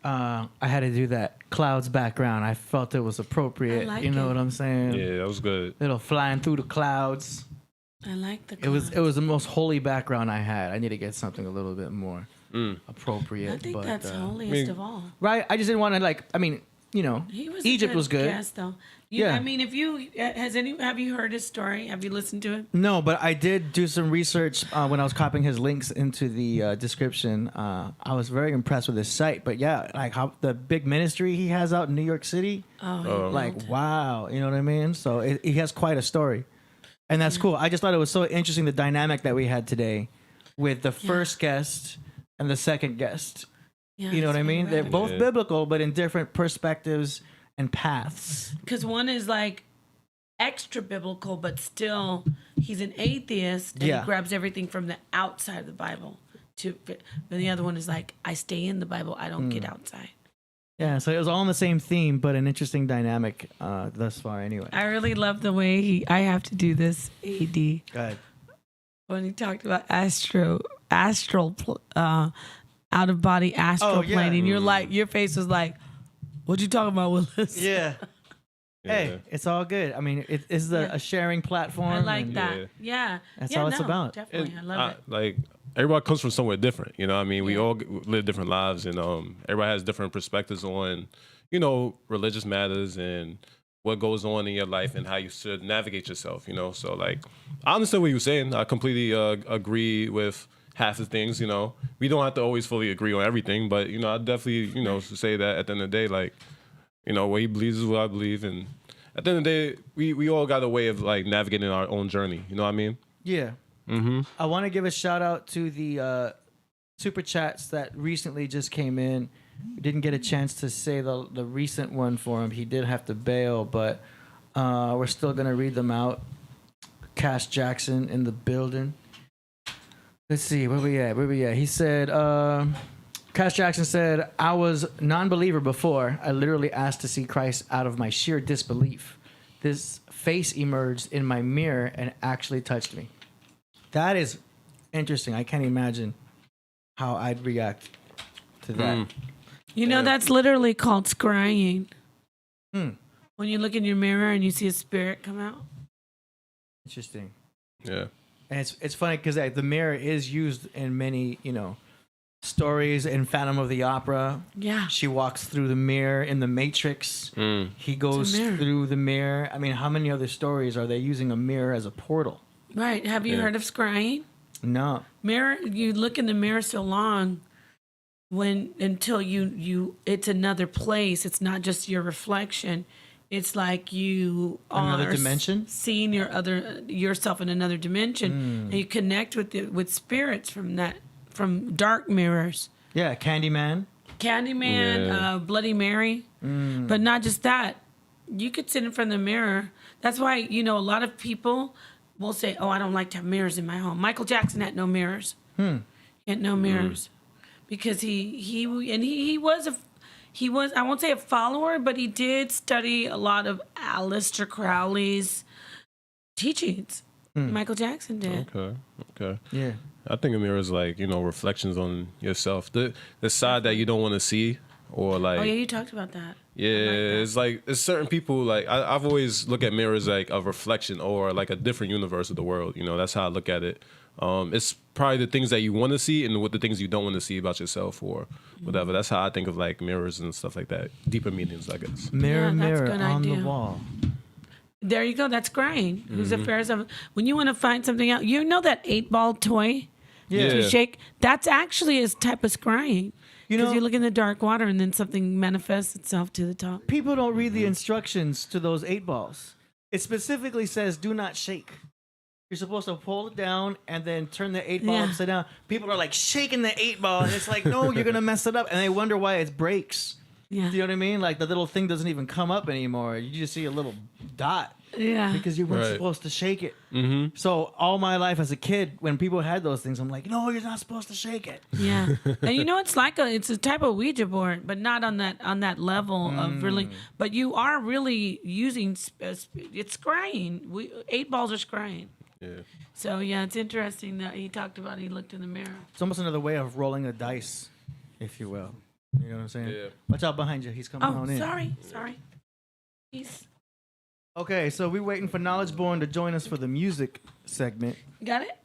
S3: I had to do that clouds background. I felt it was appropriate.
S4: I like
S3: you know
S4: it.
S3: what I'm saying?
S8: Yeah, that was good.
S3: Little flying through the clouds.
S4: I like the
S3: It was the most holy background I had. I need to get something a little bit more appropriate.
S4: I think
S3: but,
S4: that's holiest
S8: mean-
S4: of all.
S3: right. I just didn't want to
S4: He was
S3: Egypt
S4: a
S3: was good.
S4: guest, though.
S3: Yeah.
S4: I mean, have you heard his story? Have you listened to it?
S3: No, but I did do some research when I was copying his links into the description. I was very impressed with his site. But yeah, like how the big ministry he has out in New York City.
S4: Oh,
S3: Like, wow, you know what I mean? So he has quite a story. And that's cool. I just thought it was so interesting, the dynamic that we had today with the first guest and the second guest. You know what I mean? They're both
S8: Yeah.
S3: biblical, but in different perspectives and paths.
S4: Because one is like extra biblical, but still he's an atheist and
S3: Yeah.
S4: he grabs everything from the outside of the Bible. But the other one is like, I stay in the Bible, I don't get outside.
S3: Yeah, so it was all on the same theme, but an interesting dynamic thus far anyway.
S4: I really love the way I have to do this, AD.
S3: Go ahead.
S4: When he talked about out of body astral
S3: Oh, yeah.
S4: plane, and you're like, your face was like, what you talking about, Willis?
S3: Yeah.
S8: Yeah.
S3: Hey, it's all good. I mean, it is a sharing platform.
S4: I like
S3: and
S4: that. Yeah.
S3: That's
S4: Yeah,
S3: all it's about.
S4: Definitely. I love it.
S8: Like everybody comes from somewhere different. You know, what I mean, we all live different lives, and everybody has different perspectives on, religious matters and what goes on in your life and how you should navigate yourself. So like, I understand what you're saying. I completely agree with half the things. We don't have to always fully agree on everything, but I definitely say that at the end of the day, like, what he believes is what I believe, and at the end of the day, we all got a way of like navigating our own journey. You know what I mean?
S3: Yeah.
S8: Mm-hmm.
S3: I want to give a shout out to the super chats that recently just came in. We didn't get a chance to say the recent one for him. He did have to bail, but we're still going to read them out. Cash Jackson in the building. Let's see, where we at? He said, Cash Jackson said, I was non-believer before. I literally asked to see Christ out of my sheer disbelief. This face emerged in my mirror and actually touched me. That is interesting. I can't imagine how I'd react to that.
S4: That's literally called scrying.
S3: Hmm.
S4: When you look in your mirror and you see a spirit come out.
S3: Interesting.
S8: Yeah.
S3: And it's funny because the mirror is used in many, stories in Phantom of the Opera.
S4: Yeah.
S3: She walks through the mirror in The Matrix. He goes
S4: mirror.
S3: through the mirror. I mean, how many other stories are they using a mirror as a portal?
S4: Right. Have you heard of scrying?
S3: No.
S4: Mirror, you look in the mirror so long until you it's another place. It's not just your reflection. It's like you
S3: Another
S4: are
S3: dimension?
S4: seeing yourself in another dimension, and you connect with spirits from dark mirrors.
S3: Yeah, Candyman.
S4: Candyman, Bloody Mary, but not just that. You could sit in front of the mirror. That's why a lot of people will say, "Oh, I don't like to have mirrors in my home." Michael Jackson had no mirrors. He had no mirrors because he was I won't say a follower, but he did study a lot of Aleister Crowley's teachings. Michael Jackson did.
S8: Okay.
S3: Yeah.
S8: I think a mirror is like, reflections on yourself. The side that you don't want to see, or like.
S4: Oh yeah, you talked about that.
S8: Yeah, it's like it's certain people like I've always looked at mirrors like a reflection or like a different universe of the world. That's how I look at it. It's probably the things that you want to see and what the things you don't want to see about yourself or whatever. That's how I think of like mirrors and stuff like that. Deeper meanings, I guess.
S3: Mirror,
S4: Yeah, that's a
S3: mirror
S4: good
S3: on
S4: idea.
S3: the wall.
S4: There you go. That's scrying. Who's the fairest of? When you want to find something out, that 8-ball toy.
S8: Yeah.
S4: To shake. That's actually a type of scrying. Because you look in the dark water and then something manifests itself to the top.
S3: People don't read the instructions to those 8 balls. It specifically says do not shake. You're supposed to pull it down and then turn the 8 ball
S4: Yeah.
S3: upside down. People are like shaking the 8 ball, and it's like, no, you're gonna mess it up, and they wonder why it breaks.
S4: Yeah.
S3: You know what I mean? Like the little thing doesn't even come up anymore. You just see a little dot.
S4: Yeah.
S3: Because you weren't
S8: Right.
S3: supposed to shake it.
S8: Mm-hmm.
S3: So all my life as a kid, when people had those things, I'm like, no, you're not supposed to shake it.
S4: Yeah. And you know, it's a type of Ouija board, but not on that level of really. But you are really using it's scrying. 8 balls are scrying.
S8: Yeah.
S4: So yeah, it's interesting that he talked about he looked in the mirror.
S3: It's almost another way of rolling a dice, if you will. You know what I'm saying?
S8: Yeah.
S3: Watch out behind you. He's coming
S4: Oh,
S3: on in.
S4: sorry. He's
S3: Okay, so we're waiting for Knowledge Born to join us for the music segment.
S4: got it.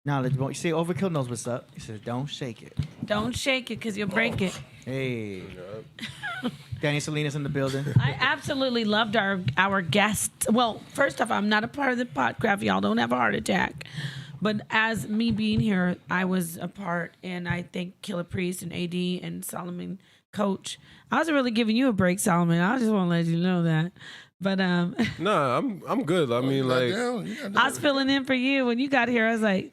S3: Knowledge Born. You see, Overkill knows what's up. He says, don't shake it.
S4: Don't shake it because you'll break it.
S3: Hey. Danny Salinas in the building.
S4: I absolutely loved our guests. Well, first off, I'm not a part of the Podcraft. Y'all don't have a heart attack. But as me being here, I was a part, and I thank Killah Priest and AD and Solomon Coach. I wasn't really giving you a break, Solomon. I just want to let you know that. But
S8: Nah, I'm good. I mean, like,
S4: I was filling in for you when you got here. I was like,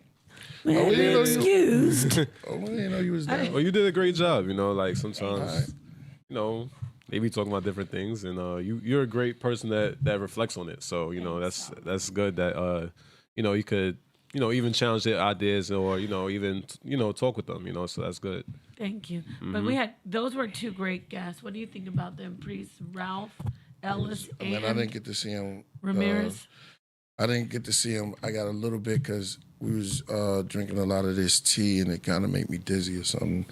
S4: man,
S2: we didn't know you-
S4: excused.
S2: Oh, we didn't know you was down.
S8: well, you did a great job. You know, like sometimes, you know, they be talking about different things, and you're a great person that reflects on it. So you know, that's good that you know, you could, you know, even challenge their ideas, or you know, even, you know, talk with them. You know, so that's good.
S4: Thank you. But those were 2 great guests. What do you think about them, Priest, Ralph, Ellis,
S2: I mean,
S4: and
S2: I didn't get to see him.
S4: Ramirez?
S2: I didn't get to see him. I got a little bit because we was drinking a lot of this tea, and it kind of made me dizzy or something.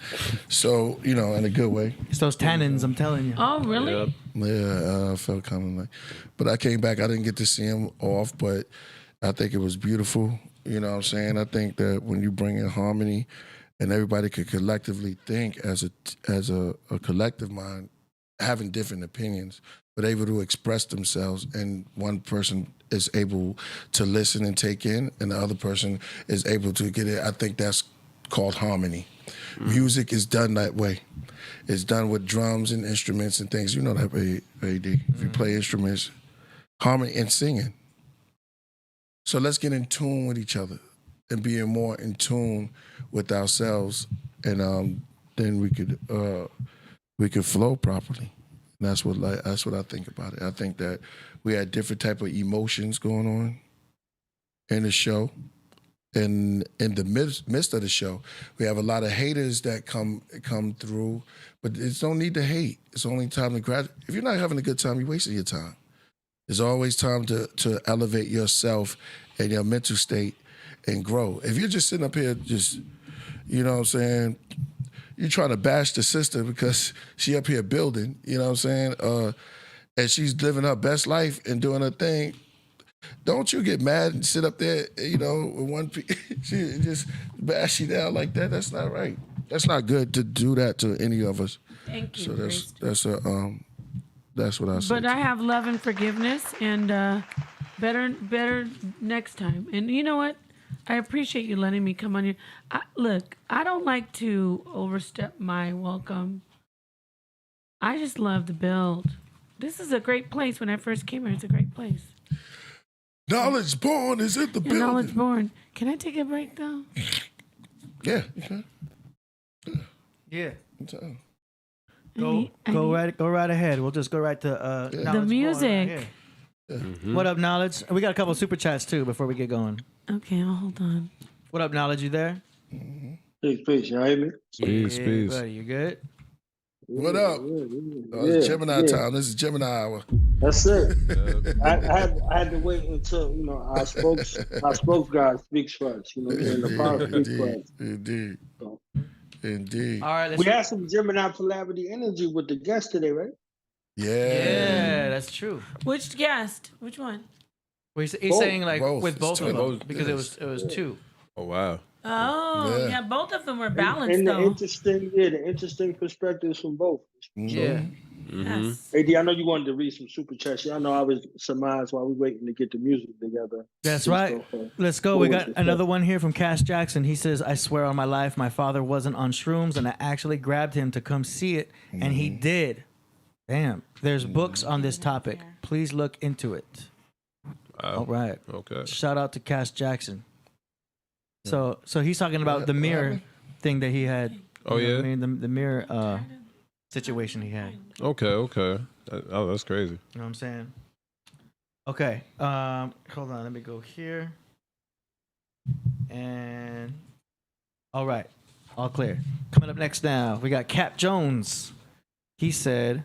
S2: So, you know, in a good way.
S3: It's those tannins, I'm telling you.
S4: Oh, really?
S8: Yeah.
S2: Yeah, I felt kind of like. But I came back. I didn't get to see him off, but I think it was beautiful. You know what I'm saying? I think that when you bring in harmony and everybody could collectively think as a collective mind, having different opinions, but able to express themselves, and one person is able to listen and take in, and the other person is able to get it. I think that's called harmony. Music is done that way. It's done with drums and instruments and things. You know that, AD. If you play instruments, harmony and singing. So let's get in tune with each other and being more in tune with ourselves, and then we could flow properly. And that's what I think about it. I think that we had different type of emotions going on in the show. And in the midst of the show, we have a lot of haters that come through, but it's no need to hate. It's only time to graduate. If you're not having a good time, you're wasting your time. There's always time to elevate yourself and your mental state and grow. If you're just sitting up here just, you know what I'm saying, you're trying to bash the sister because she up here building, you know what I'm saying, and she's living her best life and doing her thing, don't you get mad and sit up there, you know, with one she just bash you down like that. That's not right. That's not good to do that to any of us.
S4: Thank you.
S2: So
S4: Priest.
S2: that's what I say.
S4: But I have love and forgiveness, and better next time. And you know what? I appreciate you letting me come on here. Look, I don't like to overstep my welcome. I just love the build. This is a great place. When I first came here, it's a great place.
S2: Knowledge Born is in the building.
S4: Knowledge Born. Can I take a break though?
S2: Yeah, you can.
S3: Yeah.
S2: So,
S3: Go right ahead. We'll just go right to
S4: The
S3: Knowledge Born
S4: music.
S3: right here. What up, Knowledge? We got a couple of super chats too before we get going.
S4: Okay, hold on.
S3: What up, Knowledge? You there?
S9: Peace, you hear me?
S8: Peace, peace.
S3: Buddy, you good?
S2: what up? It's Gemini time. This is Gemini hour.
S9: That's it. I had to wait until, you know, our spokes guy speaks first. You know, and the power speaks first.
S2: Indeed.
S9: So,
S2: Indeed.
S3: All right.
S9: we had some Gemini polarity energy with the guest today, right?
S3: Yeah, that's true.
S4: Which guest? Which one?
S3: Well, he's
S9: Both.
S3: saying like
S2: Both.
S3: with
S2: It's
S3: both
S2: two.
S3: of them
S2: Both.
S3: because
S2: Yes.
S3: it was two.
S8: Oh wow.
S4: Oh,
S2: Yeah.
S4: yeah, both of them were balanced
S9: And the
S4: though.
S9: interesting perspectives from both.
S3: Yeah.
S4: Yes.
S9: AD, I know you wanted to read some super chats. I know I was surmised while we waiting to get the music together.
S3: That's right. Let's go. We got another one here from Cash Jackson. He says, I swear on my life, my father wasn't on shrooms, and I actually grabbed him to come see it, and he did. Damn. There's books on this topic. Please look into it. All right.
S8: Okay.
S3: Shout out to Cash Jackson. So he's talking about the mirror thing that he had.
S8: Oh,
S3: You know what
S8: yeah?
S3: I mean, the mirror situation he had.
S8: Okay. Oh, that's crazy.
S3: You know what I'm saying? Okay. Hold on. Let me go here. And all right. All clear. Coming up next now, we got Cap Jones. He said,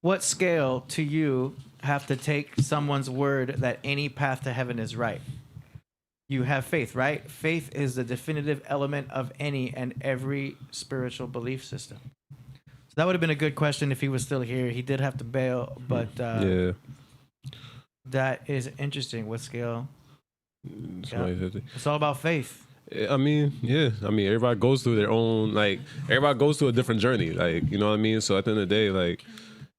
S3: what scale to you have to take someone's word that any path to heaven is right? You have faith, right? Faith is the definitive element of any and every spiritual belief system. So that would have been a good question if he was still here. He did have to bail, but
S8: Yeah.
S3: that is interesting. What scale?
S8: Somebody
S3: Yeah.
S8: said it.
S3: It's all about faith.
S8: I mean, yeah. I mean, everybody goes through their own, like, everybody goes through a different journey. Like, you know what I mean? So at the end of the day, like,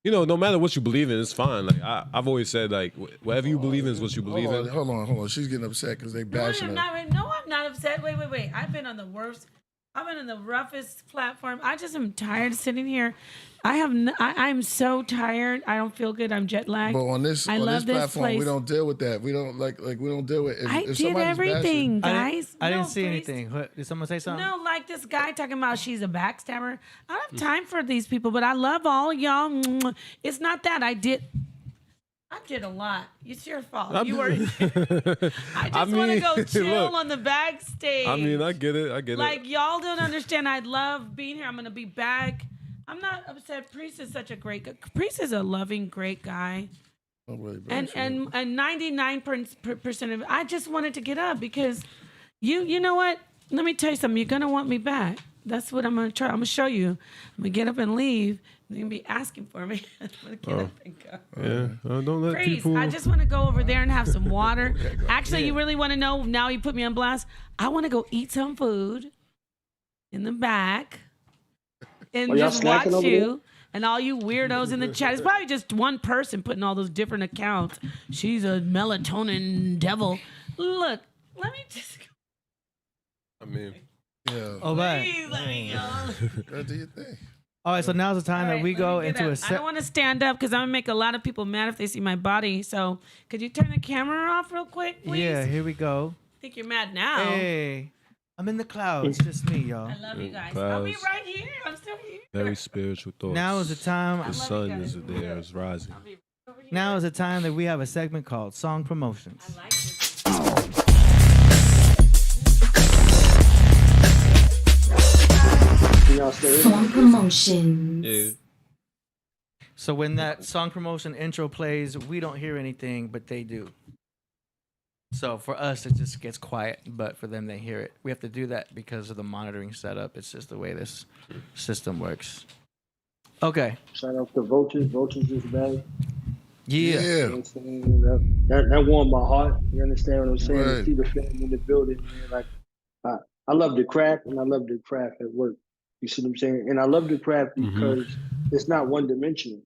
S8: you know, no matter what you believe in, it's fine. Like, I've always said, like, whatever you believe in is what you believe in.
S2: Hold on. She's getting upset because they bashing her.
S4: I'm not upset. Wait. I've been on the worst. I've been on the roughest platform. I just am tired sitting here. I'm so tired. I don't feel good. I'm jet lagged.
S2: But on this platform,
S4: place.
S2: we don't deal with that. We don't like we don't deal with.
S4: I
S2: If
S4: did
S2: somebody's
S4: everything, guys.
S3: I didn't
S4: No,
S3: see
S4: please.
S3: anything. Did someone say something?
S4: No, like this guy talking about she's a backstabber. I don't have time for these people, but I love all y'all. It's not that I did a lot. It's your fault. You were. I just want to go chill on the backstage.
S8: I mean, I get it.
S4: Like, y'all don't understand. I love being here. I'm gonna be back. I'm not upset. Priest is such a great guy. Priest is a loving, great guy.
S2: Really
S4: and 99% of it, I just wanted to get up because you know what? Let me tell you something. You're gonna want me back. That's what I'm gonna try. I'm gonna show you. I'm gonna get up and leave. You're gonna be asking for me. I'm gonna get up and go.
S8: Yeah, don't let
S4: Priest,
S8: people.
S4: I just want to go over there and have some water. Actually, you really want to know? Now you put me on blast. I want to go eat some food in the back and just watch you and all you weirdos in the chat. It's probably just one person putting all those different accounts. She's a melatonin devil. Look, let me just go.
S8: I mean,
S2: yeah.
S3: Oh, bye.
S4: Please let me go.
S2: What do you think?
S3: All right, so now's the time that we go into a
S4: I
S3: set.
S4: don't want to stand up because I'm going to make a lot of people mad if they see my body. So could you turn the camera off real quick, please?
S3: Yeah, here we go.
S4: I think you're mad now.
S3: Hey, I'm in the clouds. Just me, y'all.
S4: I love you guys.
S8: Clouds.
S4: I'll be right here. I'm still here.
S8: very spiritual thoughts.
S3: Now is the time.
S8: The sun is there, is rising.
S4: I'll be over here.
S3: Now is the time that we have a segment called Song Promotions.
S4: I like it.
S10: Song promotions.
S8: Yeah.
S3: So when that song promotion intro plays, we don't hear anything, but they do. So for us, it just gets quiet, but for them, they hear it. We have to do that because of the monitoring setup. It's just the way this system works. Okay.
S9: Shout out to Vultures. Vultures is back.
S3: Yeah.
S9: You know what I'm saying? That warmed my heart. You understand what I'm saying?
S2: Right.
S9: To see the family in the building, man. Like, I love the craft, and I love the craft at work. You see what I'm saying? And I love the craft because it's not one dimensional.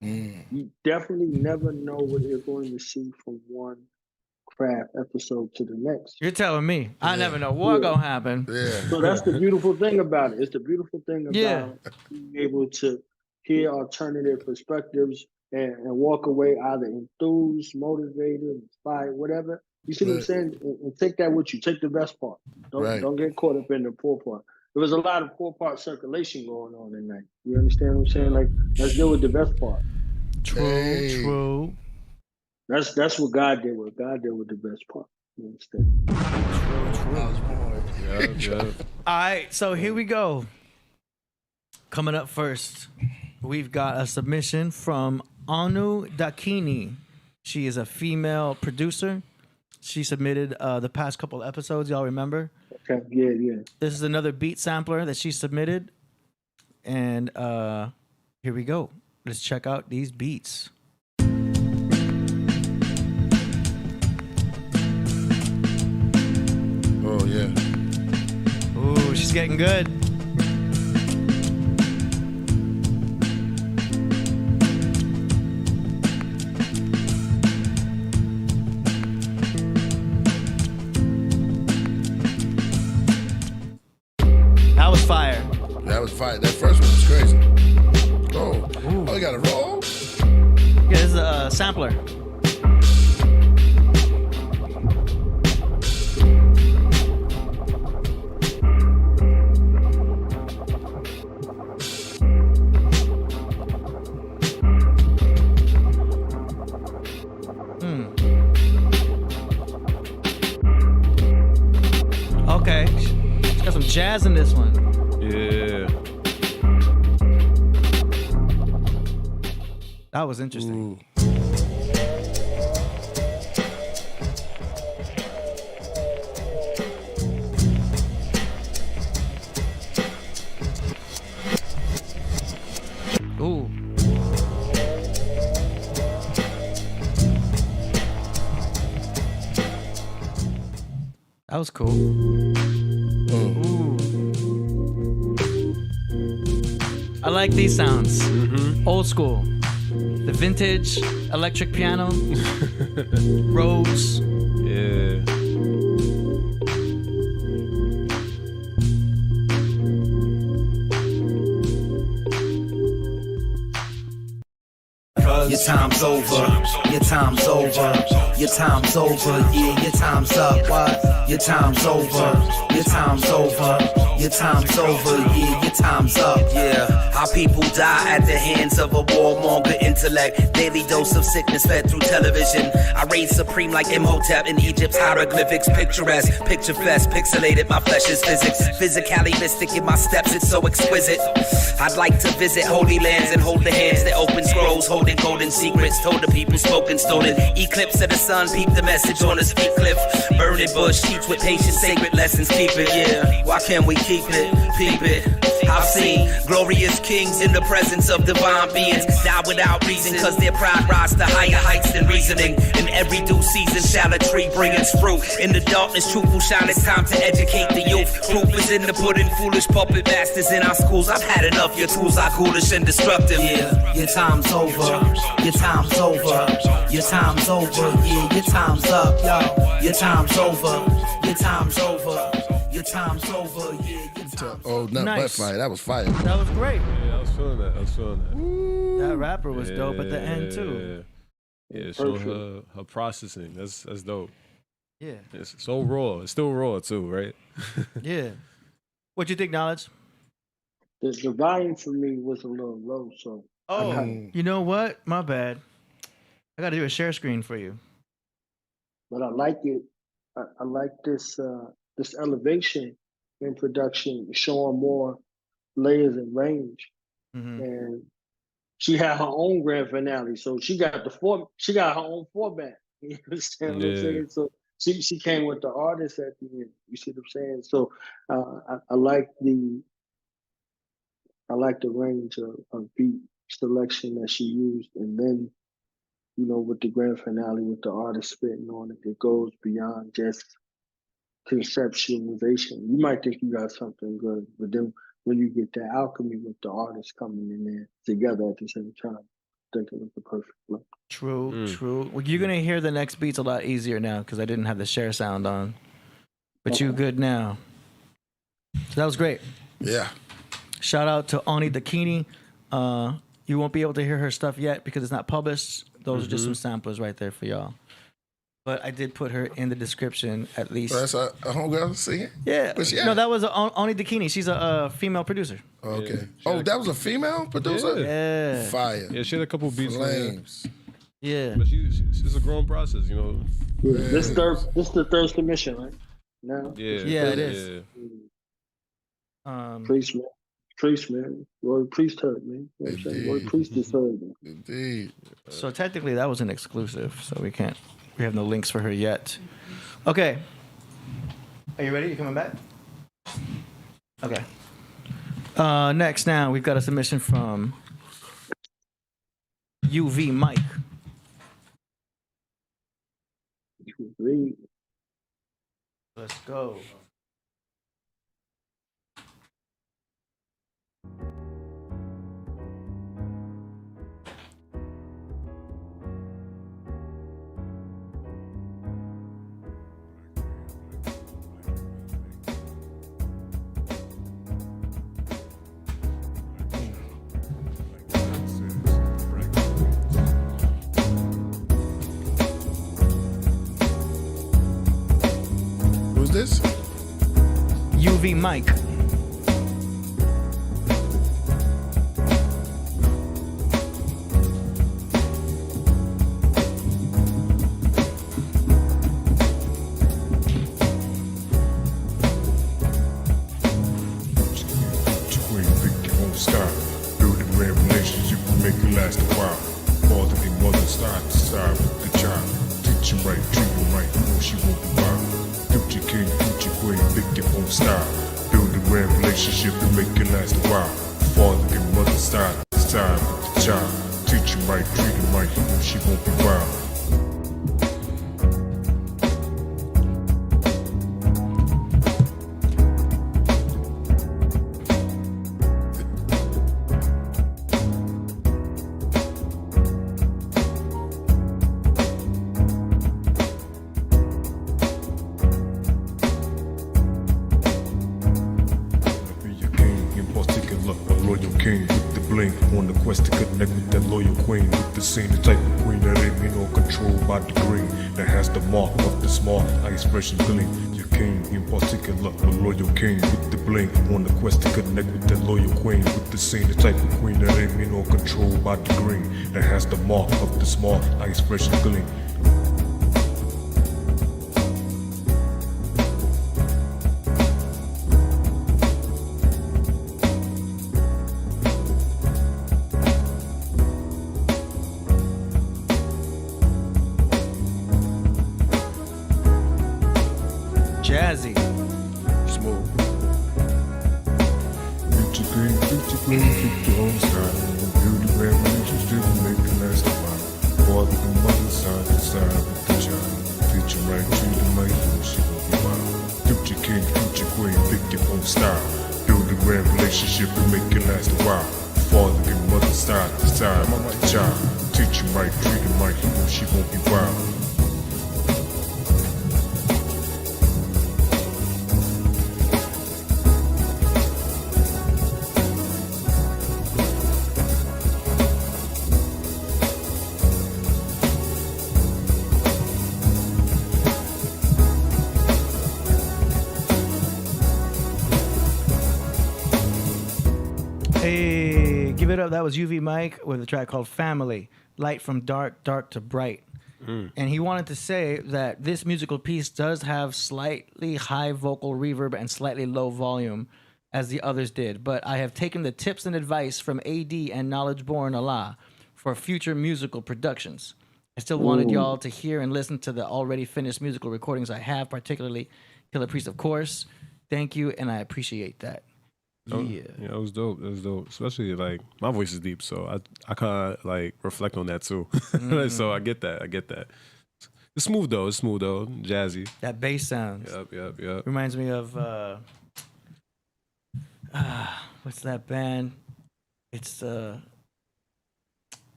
S9: You definitely never know what you're going to see from one craft episode to the next.
S3: You're telling me. I never know what's going to happen.
S2: Yeah.
S9: So that's the beautiful thing about it. It's the beautiful thing about being able to hear alternative perspectives and walk away either enthused, motivated, inspired, whatever. You see what I'm saying? And take that with you. Take the best part. Don't get caught up in the poor part. There was a lot of poor part circulation going on tonight. You understand what I'm saying? Like, let's deal with the best part.
S3: True.
S9: That's what God did with. God did with the best part. You understand?
S8: Yeah.
S3: All right, so here we go. Coming up first, we've got a submission from Anu Dakini. She is a female producer. She submitted the past couple episodes. Y'all remember?
S9: Okay. Yeah.
S3: This is another beat sampler that she submitted. And here we go. Let's check out these beats.
S2: Oh, yeah.
S3: Ooh, she's getting good. That was fire.
S2: That was fire. That first one was crazy. Oh, you got a roll?
S3: Yeah, this is a sampler. Okay. It's got some jazz in this one.
S8: Yeah.
S3: That was interesting. Ooh. That was cool. Ooh. I like these sounds. Old school. The vintage electric piano. Rose.
S8: Yeah.
S11: Your time's over. Your time's over. Your time's over. Yeah, your time's up. What? Your time's over. Your time's over. Your time's over. Yeah, your time's up. Yeah. How people die at the hands of a warmonger intellect. Daily dose of sickness fed through television. I reign supreme like Imhotep in Egypt's hieroglyphics. Picturesque, picture fest, pixelated. My flesh is physics. Physically mystic in my steps. It's so exquisite. I'd like to visit holy lands and hold the hands that open scrolls, holding golden secrets. Told the people spoken, stolen. Eclipse of the sun, peep the message on a steep cliff. Burning bush, teach with patience, sacred lessons, keep it, yeah. Why can't we keep it, peep it? I've seen glorious kings in the presence of divine beings die without reason, cause their pride rise to higher heights than reasoning. In every due season shall a tree bring its fruit. In the darkness truth will shine, it's time to educate the youth. Proof is in the pudding, foolish puppet masters in our schools. I've had enough, your tools are ghoulish and destructive. Yeah, your time's over. Your time's over. Your time's over. Yeah, your time's up, yo. Your time's over. Your time's over. Your time's over. Yeah, your time's
S2: Oh, not
S3: Nice.
S2: butt fire. That was fire.
S3: That was great.
S8: Yeah, I was feeling that.
S3: That rapper was dope at the end too.
S8: Yeah, show her processing. That's dope.
S3: Yeah.
S8: It's so raw. It's still raw too, right?
S3: Yeah. What you think, Knowledge?
S9: The volume for me was a little low, so.
S3: Oh, you know what? My bad. I got to do a share screen for you.
S9: But I like it. I like this this elevation in production, showing more layers and range. And she had her own grand finale, so she got her own format. You understand what I'm saying? So she came with the artist at the end. You see what I'm saying? So I like the range of beat selection that she used, and then with the grand finale with the artist spitting on it, it goes beyond just conceptualization. You might think you got something good, but then when you get that alchemy with the artist coming in there together at the same time, I think it was the perfect look.
S3: True. Well, you're gonna hear the next beats a lot easier now because I didn't have the share sound on. But you good now. So that was great.
S2: Yeah.
S3: Shout out to Oni Dakini. You won't be able to hear her stuff yet because it's not published. Those are just some samplers right there for y'all. But I did put her in the description at least.
S2: That's a homegirl singing?
S3: Yeah.
S2: Where's she at?
S3: No, that was Oni Dakini. She's a female producer.
S2: Okay. Oh, that was a female producer?
S3: Yeah.
S2: Fire.
S8: Yeah, she had a couple beats.
S2: Flames.
S3: Yeah.
S8: But she's a growing process,
S9: Yeah. This the third submission, right? Now.
S8: Yeah,
S3: it is.
S9: Priest, man. Roy Priesthood, man. You know what I'm saying? Roy Priest is heard, man.
S2: Indeed.
S3: So technically that was an exclusive, so we have no links for her yet. Okay. Are you ready? You coming back? Okay. Next now we've got a submission from UV Mike. Let's go.
S2: Who's this?
S3: UV Mike.
S12: own style. Build a grand relationship and make it last a while. Father and mother side to side with the child. Teach him right, treat him right, you know she won't be wild. On the quest to connect with that loyal queen, with the scene, the type of queen that ain't mean or controlled by degree, that has the mark of the smart, I expression gleam. Your king in particular, a loyal king with the bling. On the quest to connect with that loyal queen, with the scene, the type of queen that ain't mean or controlled by degree, that has the mark of the smart, I expression gleam.
S3: Jazzy.
S2: Smooth.
S12: Future queen, future own style. Build a grand relationship and make it last a while. Father and mother side to side with the child. Teach him right, treat him right, you know she won't be wild. Future king, future queen, pick your own style. Build a grand relationship and make it last a while. Father and mother side to side with the child. Teach him right, treat him right, you know she won't be wild.
S3: Hey, give it up. That was UV Mike with a track called Family, Light from Dark, Dark to Bright. And he wanted to say that this musical piece does have slightly high vocal reverb and slightly low volume as the others did. But I have taken the tips and advice from AD and Knowledge Born Allah for future musical productions. I still wanted y'all to hear and listen to the already finished musical recordings I have, particularly Killah Priest, of course. Thank you, and I appreciate that.
S8: Yeah, it was dope. It was dope. Especially like my voice is deep, so I kind of like reflect on that too. So I get that. It's smooth though. Jazzy.
S3: That bass sound.
S8: Yep.
S3: Reminds me of what's that band? It's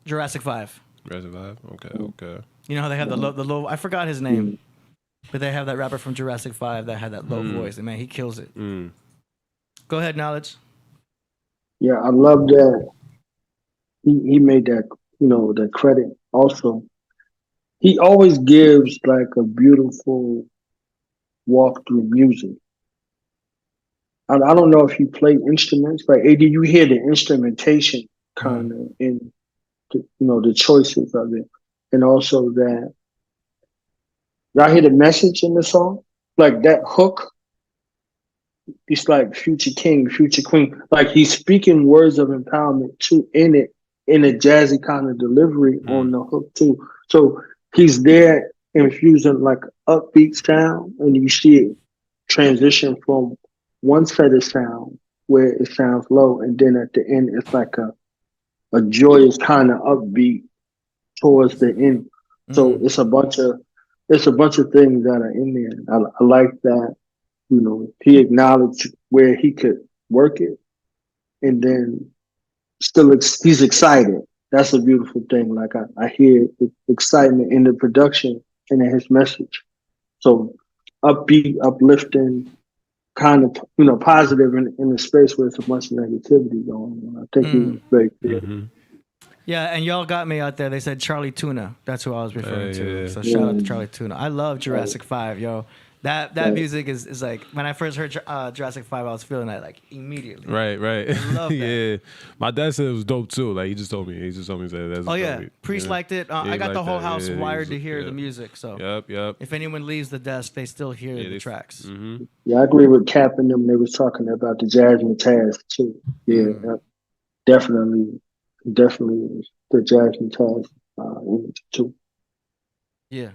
S3: Jurassic 5.
S8: Jurassic 5. Okay.
S3: You know how they have the low. I forgot his name, but they have that rapper from Jurassic 5 that had that low voice, and man, he kills it. Go ahead, Knowledge.
S9: Yeah, I love that. He made that, the credit also. He always gives like a beautiful walk through music. I don't know if you play instruments, but AD, you hear the instrumentation kind of in, the choices of it. And also that, y'all hear the message in the song? Like that hook. It's like future king, future queen. Like he's speaking words of empowerment too in it, in a jazzy kind of delivery on the hook too. So he's there infusing like upbeat sound, and you see it transition from one set of sound where it sounds low, and then at the end it's like a joyous kind of upbeat towards the end. So it's a bunch of things that are in there. I like that. He acknowledged where he could work it, and then still he's excited. That's a beautiful thing. Like I hear excitement in the production and in his message. So upbeat, uplifting, kind of, positive in a space where it's a bunch of negativity going on. I think he was very good.
S3: Yeah, and y'all got me out there. They said Charlie Tuna. That's who I was referring to. So shout out to Charlie Tuna. I love Jurassic 5, yo. That music is like, when I first heard Jurassic 5, I was feeling that like immediately.
S8: Right.
S3: I love that.
S8: Yeah, my dad said it was dope too. Like he just told me that. That's dope.
S3: Priest liked it. I got the whole house wired to hear the music. So
S8: yep.
S3: If anyone leaves the desk, they still hear the tracks.
S9: Yeah, I agree with Cap and them. They was talking about the jazz and Taz too. Yeah, definitely the jazz and Taz image too.
S3: Yeah.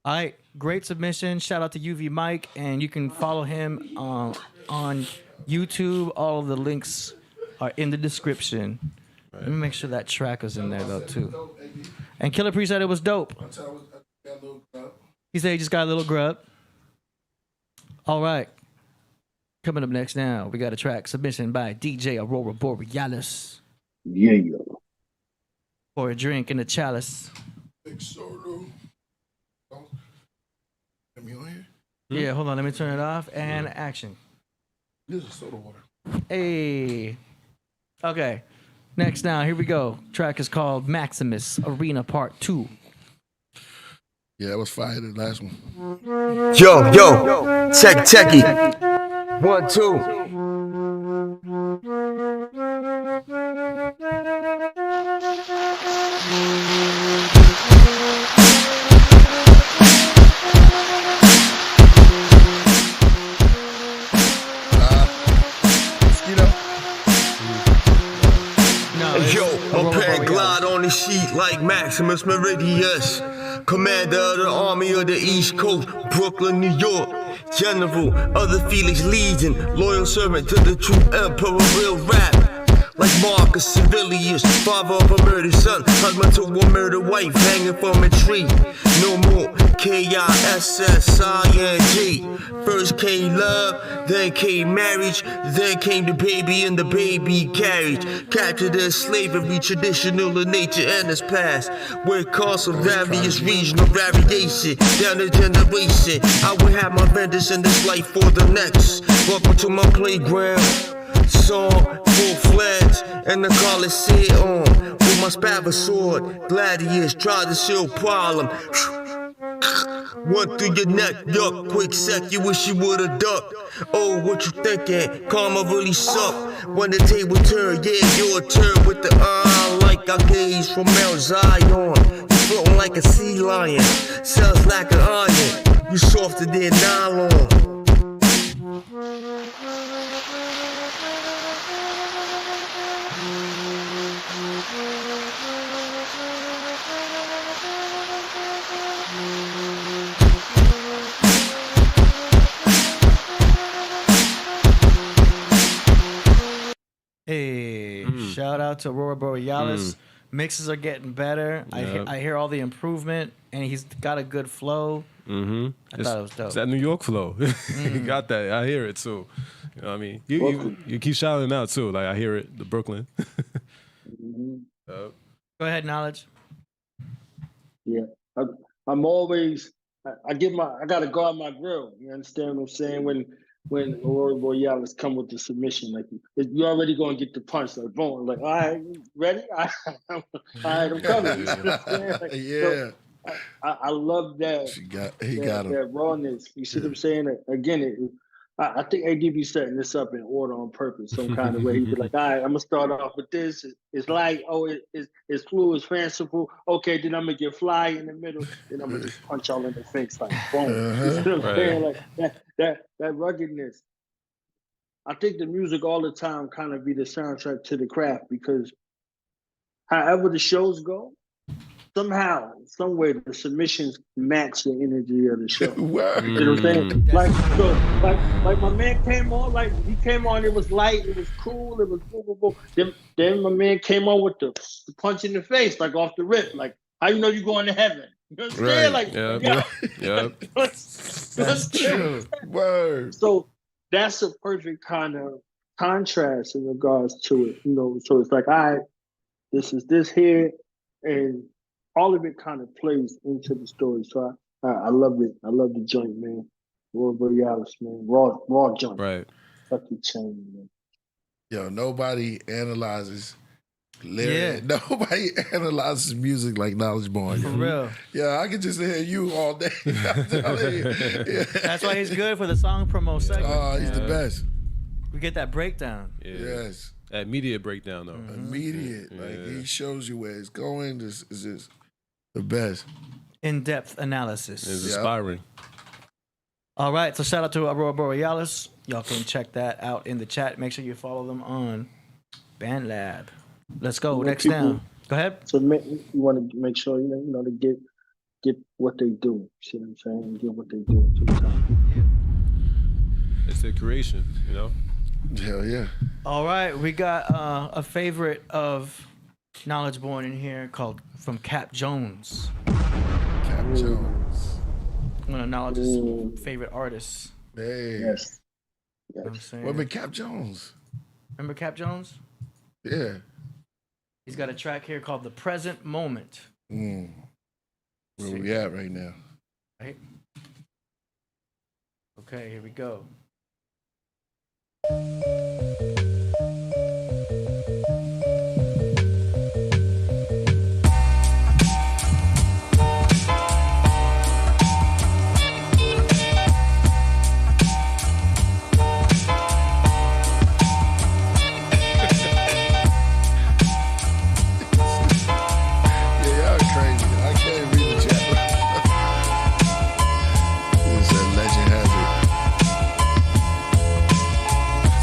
S3: All right, great submission. Shout out to UV Mike, and you can follow him on YouTube. All of the links are in the description. Right. Let me make sure that track is in there though too. And Killah Priest said it was dope. He said he just got a little grub. All right, coming up next now, we got a track submission by DJ Aurora Borealis.
S9: Yeah.
S3: For a drink in a chalice.
S2: Big soda. Am you on here?
S3: Yeah, hold on. Let me turn it off and action.
S2: This is soda water.
S3: Hey. Okay. Next now, here we go. Track is called Maximus Arena Part 2.
S2: Yeah, that was fire, the last one.
S13: Yo, check it. 1, 2.
S11: I'm paraglide on the sheet like Maximus Meridius, commander of the army of the East Coast, Brooklyn, New York, general of the Felix Legion, loyal servant to the true emperor, real rap. Like Marcus Aurelius, father of a murdered son, husband to a murdered wife, hanging from a tree. No more K-I-S-S-I-N-G. First came love, then came marriage, then came the baby and the baby carriage. Captured as slavery, traditional in nature and its past. Where it caused of various regional variation, down the generation. I will have my vengeance in this life for the next. Welcome to my playground. Song full-fledged, and the college sit on with my spabber sword. Gladiators try to shield problem. One through your neck, yuck, quick sec, you wish you would've ducked. Oh, what you thinking? Karma really suck. When the table turn, yeah, your turn with the like I gaze from Mount Zion. You floating like a sea lion, cells like an onion. You softer than nylon.
S3: Hey, shout out to Aurora Borealis. Mixes are getting better.
S8: Yep.
S3: I hear all the improvement, and he's got a good flow. I thought it was dope.
S8: It's that New York flow. You got that. I hear it too. You know what I mean? You keep shouting out too. Like I hear it, the Brooklyn.
S3: Go ahead, Knowledge.
S9: Yeah, I'm always. I gotta guard my grill. You understand what I'm saying? When Aurora Borealis come with the submission, like you already gonna get the punch, like boom, like all right, ready? All right, I'm coming. Like,
S2: yeah.
S9: So, I love that.
S2: He got him.
S9: That rawness. You see what I'm saying? Again, I think AD be setting this up in order on purpose, some kind of way. He'd be like, all right, I'm gonna start off with this. It's light. Oh, it's fluid, it's fanciful. Okay, then I'm gonna get fly in the middle. Then I'm gonna just punch all in the face, like boom. You see what I'm saying? Like that ruggedness. I think the music all the time kind of be the soundtrack to the craft, because however the shows go, somehow, some way, the submissions match the energy of the show. You know what I'm saying? Like my man came on, he came on, it was light, it was cool, it was boom. Then my man came on with the punch in the face, like off the rip, like, how you know you're going to heaven? You know what I'm saying? Like,
S8: yeah.
S9: That's
S2: true. Word.
S9: So that's a perfect kind of contrast in regards to it, you know. So it's like, all right, this is this here, and all of it kind of plays into the story. So I love it. I love the joint, man. Aurora Borealis, man. Raw joint.
S8: Right.
S9: Fuck the chain, man.
S2: Yo, nobody analyzes lyrics. Yeah. Nobody analyzes music like Knowledge Born.
S3: For real.
S2: Yeah, I could just hear you all day. Yeah.
S3: That's why he's good for the song promo segment.
S2: Oh, he's the best.
S3: We get that breakdown.
S8: Yeah.
S2: Yes.
S8: That immediate breakdown, though.
S2: Immediate. Like, he shows you where it's going. This is just the best.
S3: In-depth analysis.
S8: It's inspiring.
S3: All right, so shout out to Aurora Borealis. Y'all can check that out in the chat. Make sure you follow them on BandLab. Let's go. Next down. Go ahead.
S9: So you want to make sure you know to get get what they do. See what I'm saying? Get what they do to the time.
S8: It's their creation, you know?
S2: Hell yeah.
S3: All right, we got a favorite of Knowledge Born in here called from Cap Jones.
S2: Cap Jones.
S3: One of Knowledge's favorite artists.
S2: Hey.
S9: Yes.
S3: You know what I'm saying?
S2: What about Cap Jones?
S3: Remember Cap Jones?
S2: Yeah.
S3: He's got a track here called The Present Moment.
S2: Where we at right now?
S3: Right? Okay, here we go.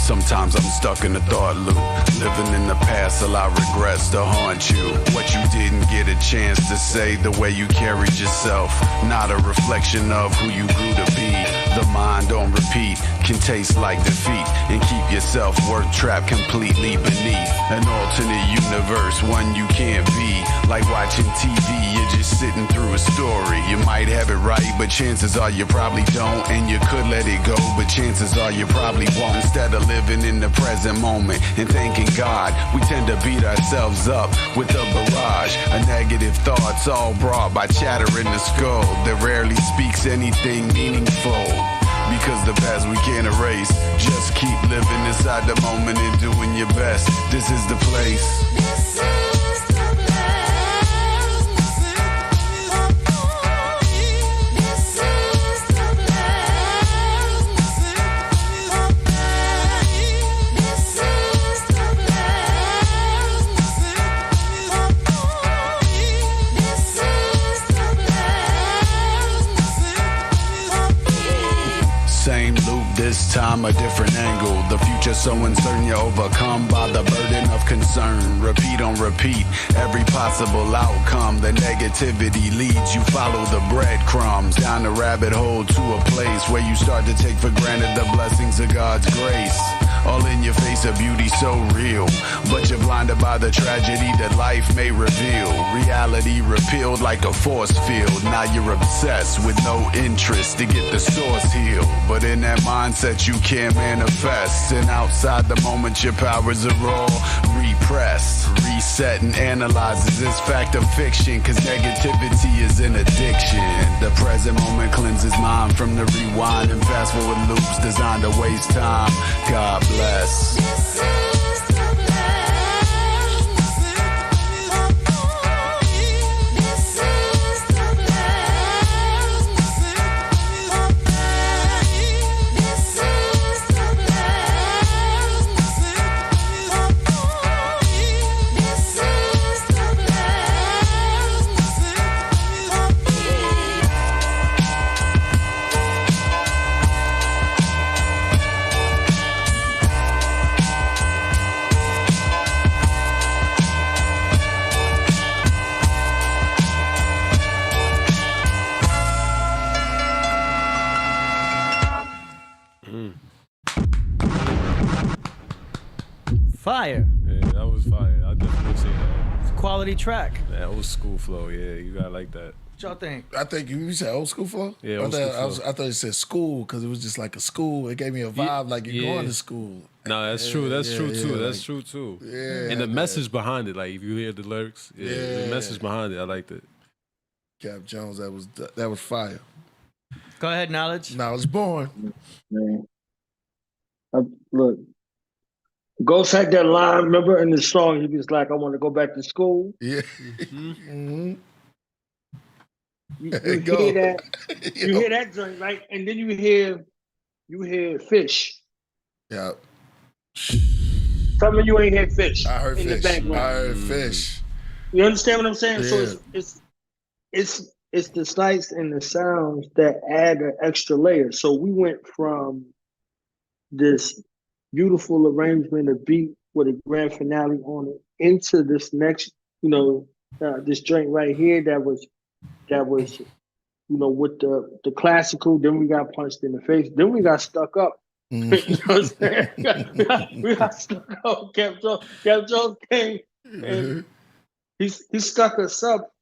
S14: Sometimes I'm stuck in a thought loop, living in the past, a lot regrets to haunt you. What you didn't get a chance to say, the way you carried yourself, not a reflection of who you grew to be. The mind on repeat can taste like defeat and keep your self-worth trapped completely beneath an alternate universe, one you can't be. Like watching TV, you're just sitting through a story. You might have it right, but chances are you probably don't. And you could let it go, but chances are you probably won't. Instead of living in the present moment and thanking God, we tend to beat ourselves up with a barrage of negative thoughts, all brought by chatter in the skull that rarely speaks anything meaningful. Because the past we can't erase. Just keep living inside the moment and doing your best. This is the place. This is the place. Same loop, this time a different angle. The future so uncertain, you're overcome by the burden of concern. Repeat on repeat, every possible outcome. The negativity leads you, follow the breadcrumbs down the rabbit hole to a place where you start to take for granted the blessings of God's grace. All in your face, a beauty so real, but you're blinded by the tragedy that life may reveal. Reality repealed like a force field. Now you're obsessed with no interest to get the source healed. But in that mindset you can't manifest, and outside the moment your powers are all repressed. Reset and analyze, is this fact or fiction? Cause negativity is an addiction. The present moment cleanses mind from the rewind and fast forward loops designed to waste time. God bless. This is the place. This is the place. This is the place. This is the
S3: Fire.
S8: Yeah, that was fire. I definitely say that.
S3: It's a quality track.
S8: That old school flow. Yeah, you gotta like that.
S3: What y'all think?
S2: I think you said old school flow?
S8: Yeah,
S2: I
S8: old
S2: thought,
S8: school
S2: I thought you said school because it was just like a school. It gave me a vibe like you're going to school.
S8: No, that's true. That's
S2: Yeah,
S8: true
S2: yeah,
S8: too.
S2: like-
S8: That's true too.
S2: Yeah,
S8: And the
S2: man.
S8: message behind it, like if you hear the lyrics, the
S2: Yeah.
S8: message behind it, I liked it.
S2: Cap Jones, that was fire.
S3: Go ahead, Knowledge.
S2: Knowledge Born.
S9: Man. Look, Ghost had that line, remember in the song, he was like, I want to go back to school.
S2: Yeah.
S9: You
S2: Go.
S9: hear that? You hear that joint, right? And then you hear Fish.
S2: Yeah.
S9: Tell me you ain't heard Fish.
S2: I heard
S9: in
S2: Fish.
S9: The background.
S2: I heard Fish.
S9: You understand what I'm saying?
S2: Yeah.
S9: So it's the sights and the sounds that add an extra layer. So we went from this beautiful arrangement of beat with a grand finale on it into this next, this joint right here that was that was, with the classical. Then we got punched in the face. Then we got stuck up. You know what I'm saying? we got stuck up. Cap Jones came and he stuck us up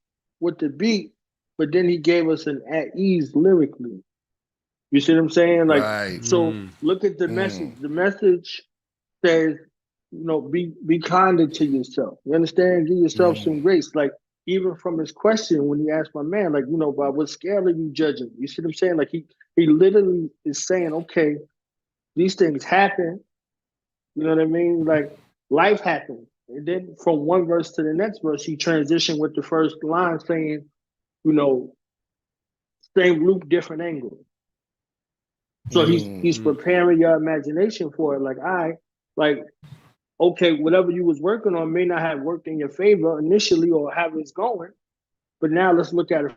S9: with the beat, but then he gave us an at ease lyrically. You see what I'm saying? Like,
S2: right.
S9: So look at the message. The message says, be kinder to yourself. You understand? Give yourself some grace. Like, even from his question when he asked my man, like, by what scale are you judging? You see what I'm saying? Like, he literally is saying, okay, these things happen. You know what I mean? Like, life happens. And then from one verse to the next verse, he transitioned with the first line saying, same loop, different angle. So he's preparing your imagination for it. Okay, whatever you was working on may not have worked in your favor initially or how it's going, but now let's look at it.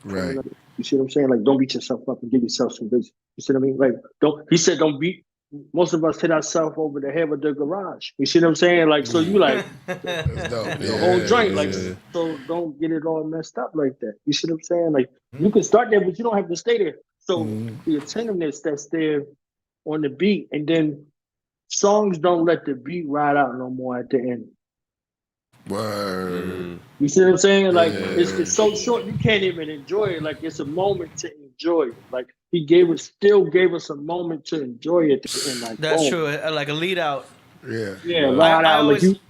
S2: Right.
S9: You see what I'm saying? Like, don't beat yourself up and give yourself some grace. You see what I mean? Like, don't beat. Most of us hit ourselves over the head with the garage. You see what I'm saying? Like, so you like the whole joint. Like, so don't get it all messed up like that. You see what I'm saying? Like, you can start there, but you don't have to stay there. So the attentiveness that's there on the beat, and then songs don't let the beat ride out no more at the end.
S2: Word.
S9: You see what I'm saying? Like, it's so short you can't even enjoy it. Like, it's a moment to enjoy it. Like, he still gave us a moment to enjoy it. And like,
S3: that's true. Like a lead out.
S2: Yeah.
S9: Yeah. I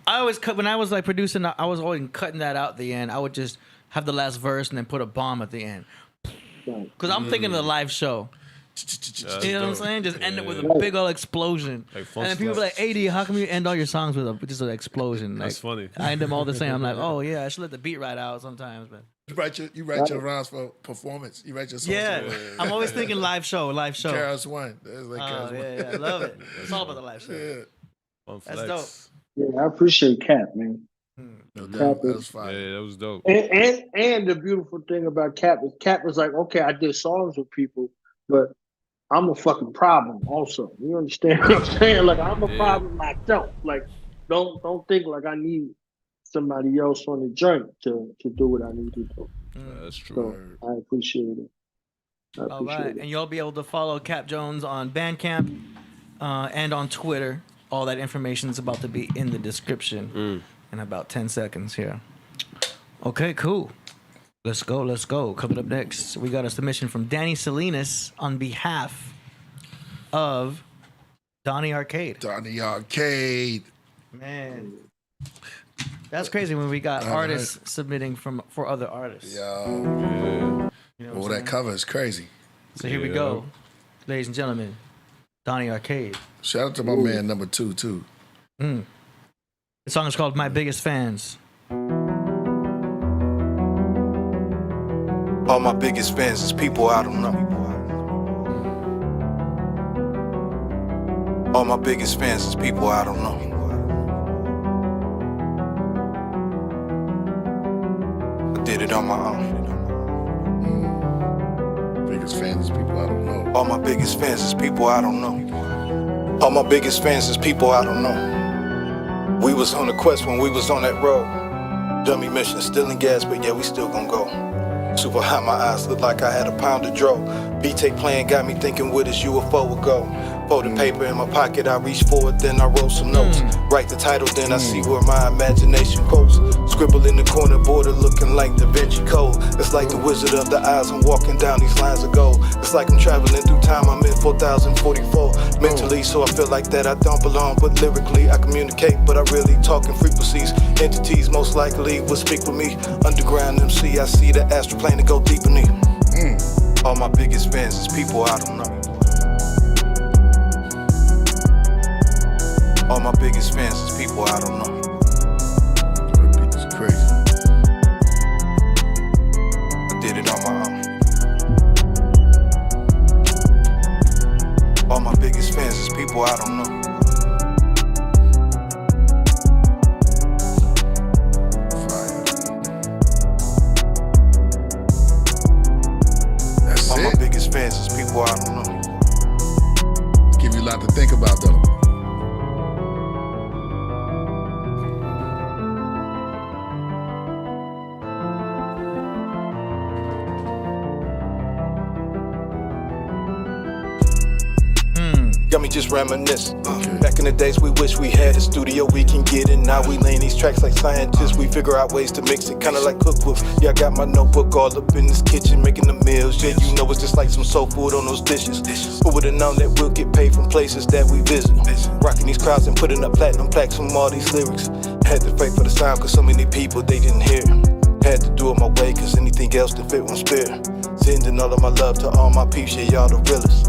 S3: always cut when I was like producing. I was always cutting that out at the end. I would just have the last verse and then put a bomb at the end. Because I'm thinking of the live show. You know what I'm saying? Just end it with a big old explosion. Like, and then people be like, AD, how come you end all your songs with just an explosion? Like,
S8: that's funny.
S3: I end them all the same. I'm like, oh yeah, I should let the beat ride out sometimes, man.
S2: You write your rhymes for performance. You write your songs.
S3: Yeah, I'm always thinking live show.
S2: Chaos One.
S3: I love it. It's all about the live show.
S2: Yeah.
S3: That's dope.
S9: Yeah, I appreciate Cap, man.
S2: That was fire.
S8: Yeah, that was dope.
S9: And the beautiful thing about Cap was like, okay, I did songs with people, but I'm a fucking problem also. You understand what I'm saying? Like, I'm a problem myself. Like, don't think like I need somebody else on the joint to do what I need to do.
S8: That's true.
S9: So I appreciate it.
S3: All right, and you'll be able to follow Cap Jones on Bandcamp and on Twitter. All that information is about to be in the description in about 10 seconds here. Okay, cool. Let's go. Coming up next, we got a submission from Danny Salinas on behalf of Donnie Arcade. Man, that's crazy when we got artists submitting for other artists.
S2: Yeah. That cover is crazy.
S3: So here we go, ladies and gentlemen. Donnie Arcade.
S2: Shout out to my man number 2 too.
S3: The song is called My Biggest Fans.
S15: All my biggest fans is people I don't know. All my biggest fans is people I don't know. I did it on my own.
S2: Biggest fans is people I don't know.
S15: All my biggest fans is people I don't know. All my biggest fans is people I don't know. We was on the quest when we was on that road. Dummy mission, still in gas, but yeah, we still gon' go. Super hot, my eyes look like I had a pound of dro. B-Take playing got me thinking where this UFO would go. Folded paper in my pocket, I reach for it, then I roll some notes. Write the title, then I see where my imagination goes. Scribble in the corner border looking like Da Vinci Code. It's like the Wizard of the Oz, I'm walking down these lines of gold. It's like I'm traveling through time, I'm in 4044. Mentally, so I feel like that I don't belong, but lyrically I communicate, but I really talk in frequencies. Entities most likely will speak with me. Underground MC, I see the astral plane to go deep in me. All my biggest fans is people I don't know. All my biggest fans is people I don't know.
S2: That beat is crazy.
S15: I did it on my own. All my biggest fans is people I don't know.
S2: That's
S15: all
S2: it.
S15: My biggest fans is people I don't know.
S2: Give you a lot to think about though.
S15: Got me just reminiscing. Back in the days we wish we had a studio we can get in. Now we laying these tracks like scientists. We figure out ways to mix it, kinda like cookbooks. Yeah, I got my notebook all up in this kitchen making the meals. Yeah, you know it's just like some soul food on those dishes. Who would've known that we'll get paid from places that we visit? Rocking these crowds and putting up platinum plaques from all these lyrics. Had to fight for the sound cause so many people they didn't hear. Had to do it my way cause anything else to fit won't spare. Sending all of my love to all my peeps, yeah, y'all the realest.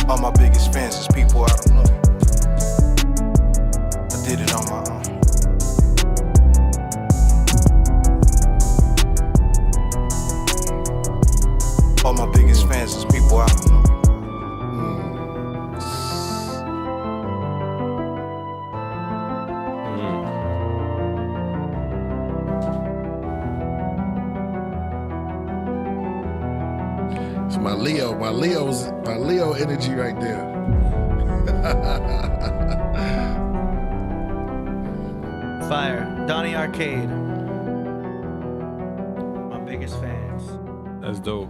S15: All my biggest fans is people I don't know. I did it on my own. All my biggest fans is people I don't know.
S2: It's my Leo energy right there.
S3: Fire. Donnie Arcade. My biggest fans.
S8: That's dope.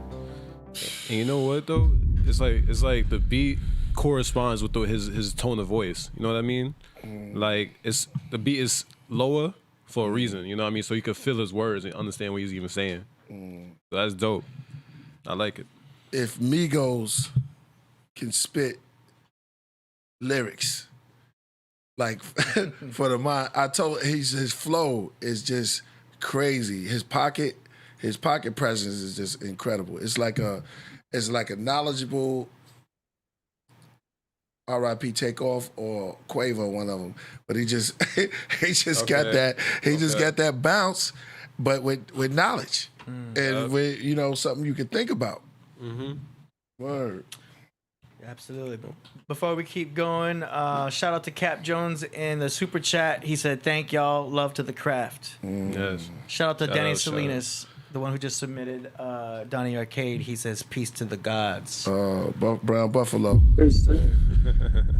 S8: And you know what though? It's like the beat corresponds with his tone of voice. You know what I mean? Like the beat is lower for a reason. You know what I mean? So you can feel his words and understand what he's even saying. So that's dope. I like it.
S2: If Migos can spit lyrics, like for the mind, I told his flow is just crazy. His pocket presence is just incredible. It's like a knowledgeable R.I.P. Takeoff or Quavo, one of them. But he just got that bounce, but with knowledge and with something you can think about.
S8: Mm-hmm.
S2: Word.
S3: Absolutely. Before we keep going, shout out to Cap Jones in the super chat. He said, "Thank y'all, love to the craft."
S8: Yes.
S3: Shout out to Danny Salinas, the one who just submitted Donnie Arcade. He says, "Peace to the gods."
S2: Brown Buffalo.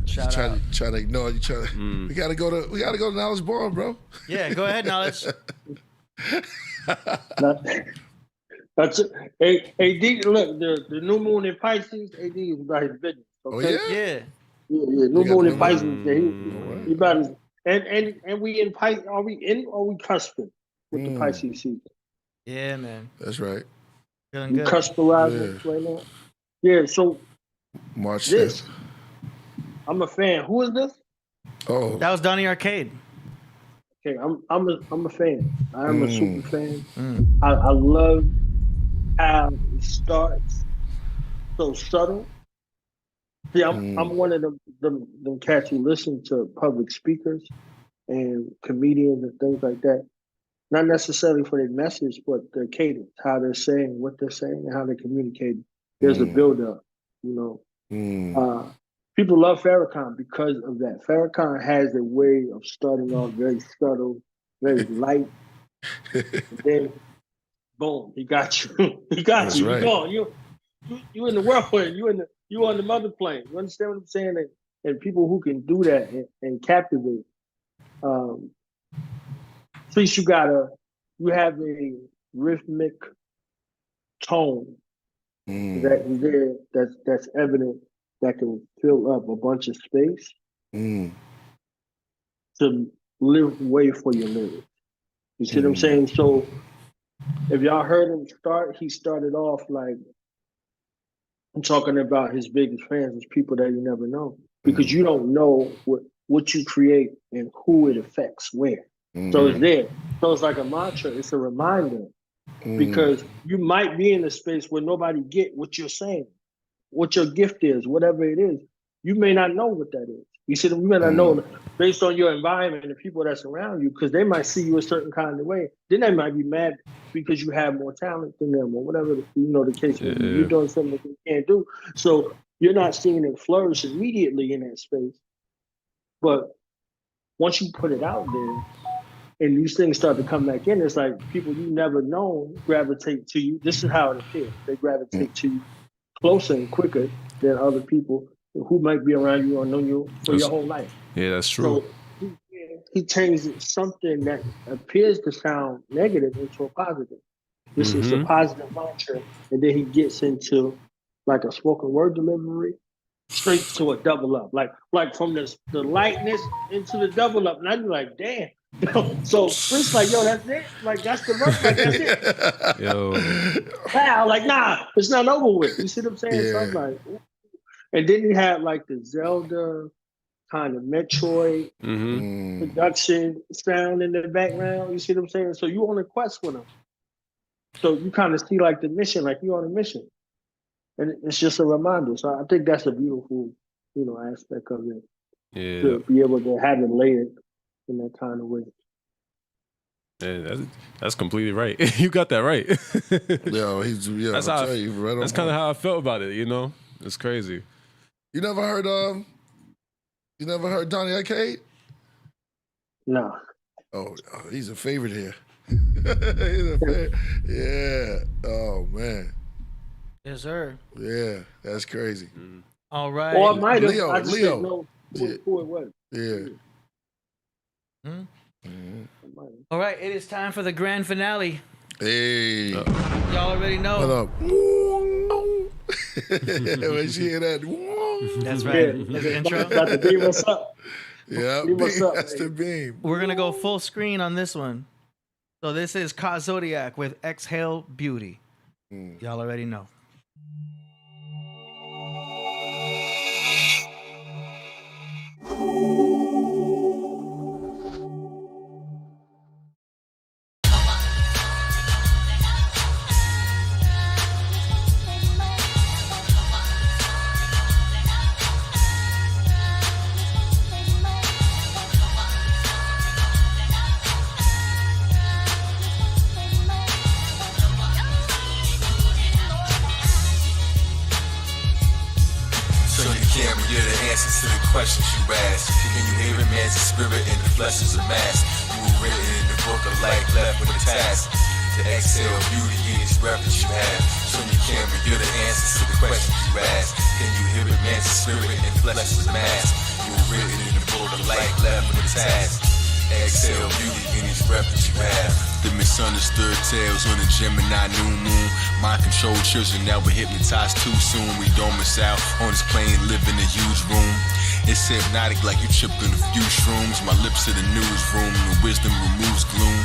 S3: Shout out.
S2: Try to ignore each other. We gotta go to Knowledge Born, bro.
S3: Yeah, go ahead, Knowledge.
S9: That's it. AD, look, the new moon in Pisces, AD is about his business. Okay?
S2: Oh yeah?
S3: Yeah.
S9: New moon in Pisces. He about his, and we in Pisces. Are we cusping with the Pisces season?
S3: Yeah, man.
S2: That's right.
S3: Feeling good.
S9: Cusperizing right now. Yeah. So
S2: March
S9: this,
S2: 5th.
S9: I'm a fan. Who is this?
S2: Oh,
S3: that was Donnie Arcade.
S9: Okay, I'm a fan. I am a super fan. I love how it starts so subtle. See, I'm one of them cats who listen to public speakers and comedians and things like that. Not necessarily for their message, but their cadence, how they're saying what they're saying and how they're communicating. There's a build-up, People love Farrakhan because of that. Farrakhan has a way of starting off very subtle, very light. And then, boom, he got you. He got
S2: That's
S9: you.
S2: right.
S9: You're gone. You in the whirlwind. You on the mother plane. You understand what I'm saying? And people who can do that and captivate. At least you have a rhythmic tone that is there, that's evident, that can fill up a bunch of space to live way for your lyrics. You see what I'm saying? So if y'all heard him start, he started off like, I'm talking about his biggest fans is people that you never know, because you don't know what you create and who it affects where. So it's there. So it's like a mantra. It's a reminder, because you might be in a space where nobody get what you're saying, what your gift is, whatever it is. You may not know what that is. You see, you may not know based on your environment and the people that's around you, because they might see you a certain kind of way. Then they might be mad because you have more talent than them, or whatever the case may be. You're doing something that they can't do. So you're not seeing it flourish immediately in that space. But once you put it out there, and these things start to come back in, it's like people you never known gravitate to you. This is how it appears. They gravitate to you closer and quicker than other people who might be around you or know you for your whole life.
S8: Yeah, that's true.
S9: So he changes something that appears to sound negative into a positive. This is a positive mantra, and then he gets into like a spoken word delivery, straight to a double up, like from the lightness into the double up, and I'd be like, damn. So Prince like, yo, that's it. Like that's the verse. Like that's it.
S8: Yo.
S9: Wow. Like nah, it's not over with. You see what I'm saying?
S2: Yeah.
S9: So I'm like, ooh. And then you had like the Zelda kind of Metroid production sound in the background. You see what I'm saying? So you on a quest with them. So you kind of see like the mission, like you're on a mission. And it's just a reminder. So I think that's a beautiful, aspect of it.
S8: Yeah.
S9: To be able to have it layered in that kind of way.
S8: Yeah, that's completely right. You got that right.
S2: That's
S8: how
S2: right
S8: that's kind of how I felt about it. It's crazy.
S2: You never heard Donnie Arcade?
S9: No.
S2: Oh, he's a favorite here. He's a favorite. Yeah. Oh man.
S3: Yes, sir.
S2: Yeah, that's crazy.
S3: All right.
S9: Or I might have.
S2: Leo.
S9: I just didn't know who it was.
S2: Yeah.
S3: All right, it is time for the grand finale.
S2: Hey.
S3: Y'all already know.
S2: What up? When she hear that,
S3: that's right. That's the intro.
S9: About to beam us up.
S2: Yeah, that's the beam.
S3: We're gonna go full screen on this one. So this is Ka Zodiac with Exhale Beauty. Y'all already know.
S16: To the questions you ask. Can you hear it, man's a spirit and the flesh is a mask? You were written in the book of life, left with a task to exhale beauty in each breath that you have. Turn your camera, you're the answers to the questions you ask. Can you hear it, man's a spirit and flesh is a mask? You were written in the book of life, left with a task. Exhale beauty in each breath that you have. The misunderstood tales on the Gemini new moon. Mind control children that were hypnotized too soon. We don't miss out on this plane, live in a huge room. It's hypnotic like you tripping a few shrooms. My lips to the newsroom, the wisdom removes gloom.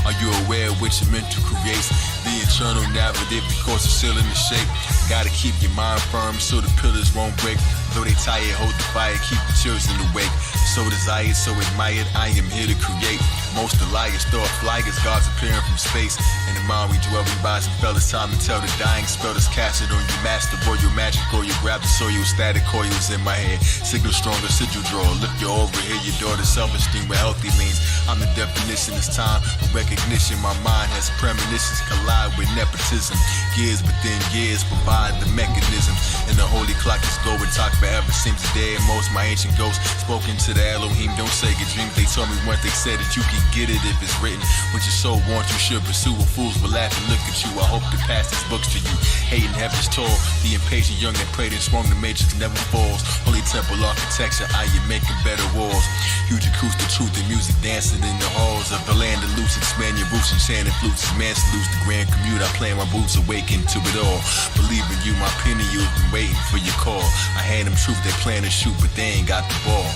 S16: Are you aware of what you're meant to create? The eternal narrative because it's still in the shape. Gotta keep your mind firm so the pillars won't break. Though they tired, hold the fire, keep the children awake. So desired, so admired, I am here to create. Most the liars thought flyers, gods appearing from space. In the mind we dwell, we rise and fell. It's time to tell the dying spell that's casted on your master. Boy, your magic, or you grab the soil, static coils in my head. Signal stronger, sigil draw. Lift your over here, your daughter's self-esteem with healthy means. I'm the definition, it's time for recognition. My mind has premonitions collide with nepotism. Years within years provide the mechanism. And the holy clock is going, talk forever seems dead. Most my ancient ghosts spoken to the Elohim. Don't say your dreams, they told me once they said that you can get it if it's written. What your soul wants, you should pursue. A fools will laugh and look at you. I hope to pass these books to you. Hating heaven's tall, the impatient young that prayed and swung the matrix never falls. Holy temple architecture, I am making better walls. Huge acoustic truth and music dancing in the halls of the land of loose. Expand your roots and chanting flutes. Man salutes the grand commute. I plan my boots awaken to it all. Believe in you, my pineal's been waiting for your call. I hand them truth, they plan to shoot, but they ain't got the ball.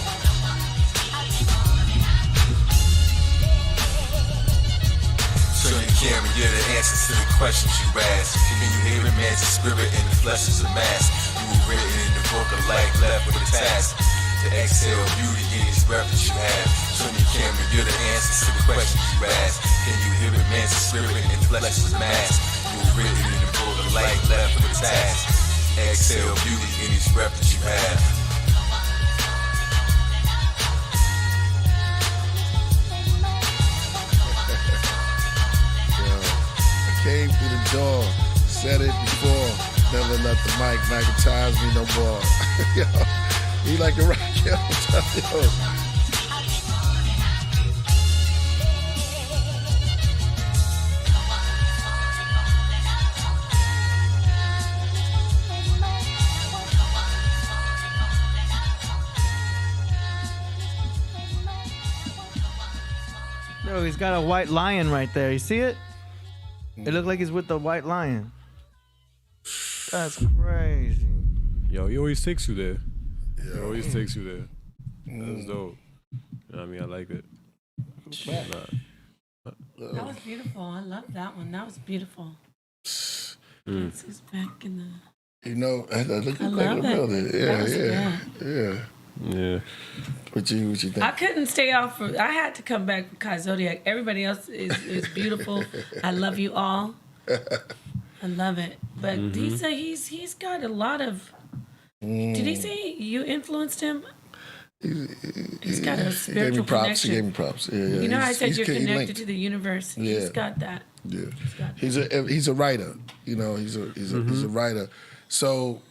S16: Turn your camera, you're the answers to the questions you ask. Can you hear it, man's a spirit and the flesh is a mask? You were written in the book of life, left with a task to exhale beauty in each breath that you have. Turn your camera, you're the answers to the questions you ask. Can you hear it, man's a spirit and the flesh is a mask? You were written in the book of life, left with a task. Exhale beauty in each breath that you have.
S2: Came through the door, said it before, never let the mic magnetize me no more. Yo, he like a rock, yo.
S3: Yo, he's got a white lion right there. You see it? It looked like he's with the white lion. That's crazy.
S8: Yo, he always takes you there. He always takes you there. That's dope. You know what I mean? I like it.
S4: That was beautiful. I love that one. That was beautiful. This is back in the.
S2: You know, I look
S4: I
S2: at
S4: love
S2: the building.
S8: Yeah.
S2: What you think?
S4: I couldn't stay off. I had to come back for Kai Zodiac. Everybody else is beautiful. I love you all. I love it. But he said he's got a lot of. Did he say you influenced him? He's got a spiritual connection.
S2: He gave me props. Yeah.
S4: You know, I said you're connected
S2: linked.
S4: to the universe.
S2: Yeah.
S4: He's got that.
S2: Yeah. He's a writer. You know, he's a writer. So,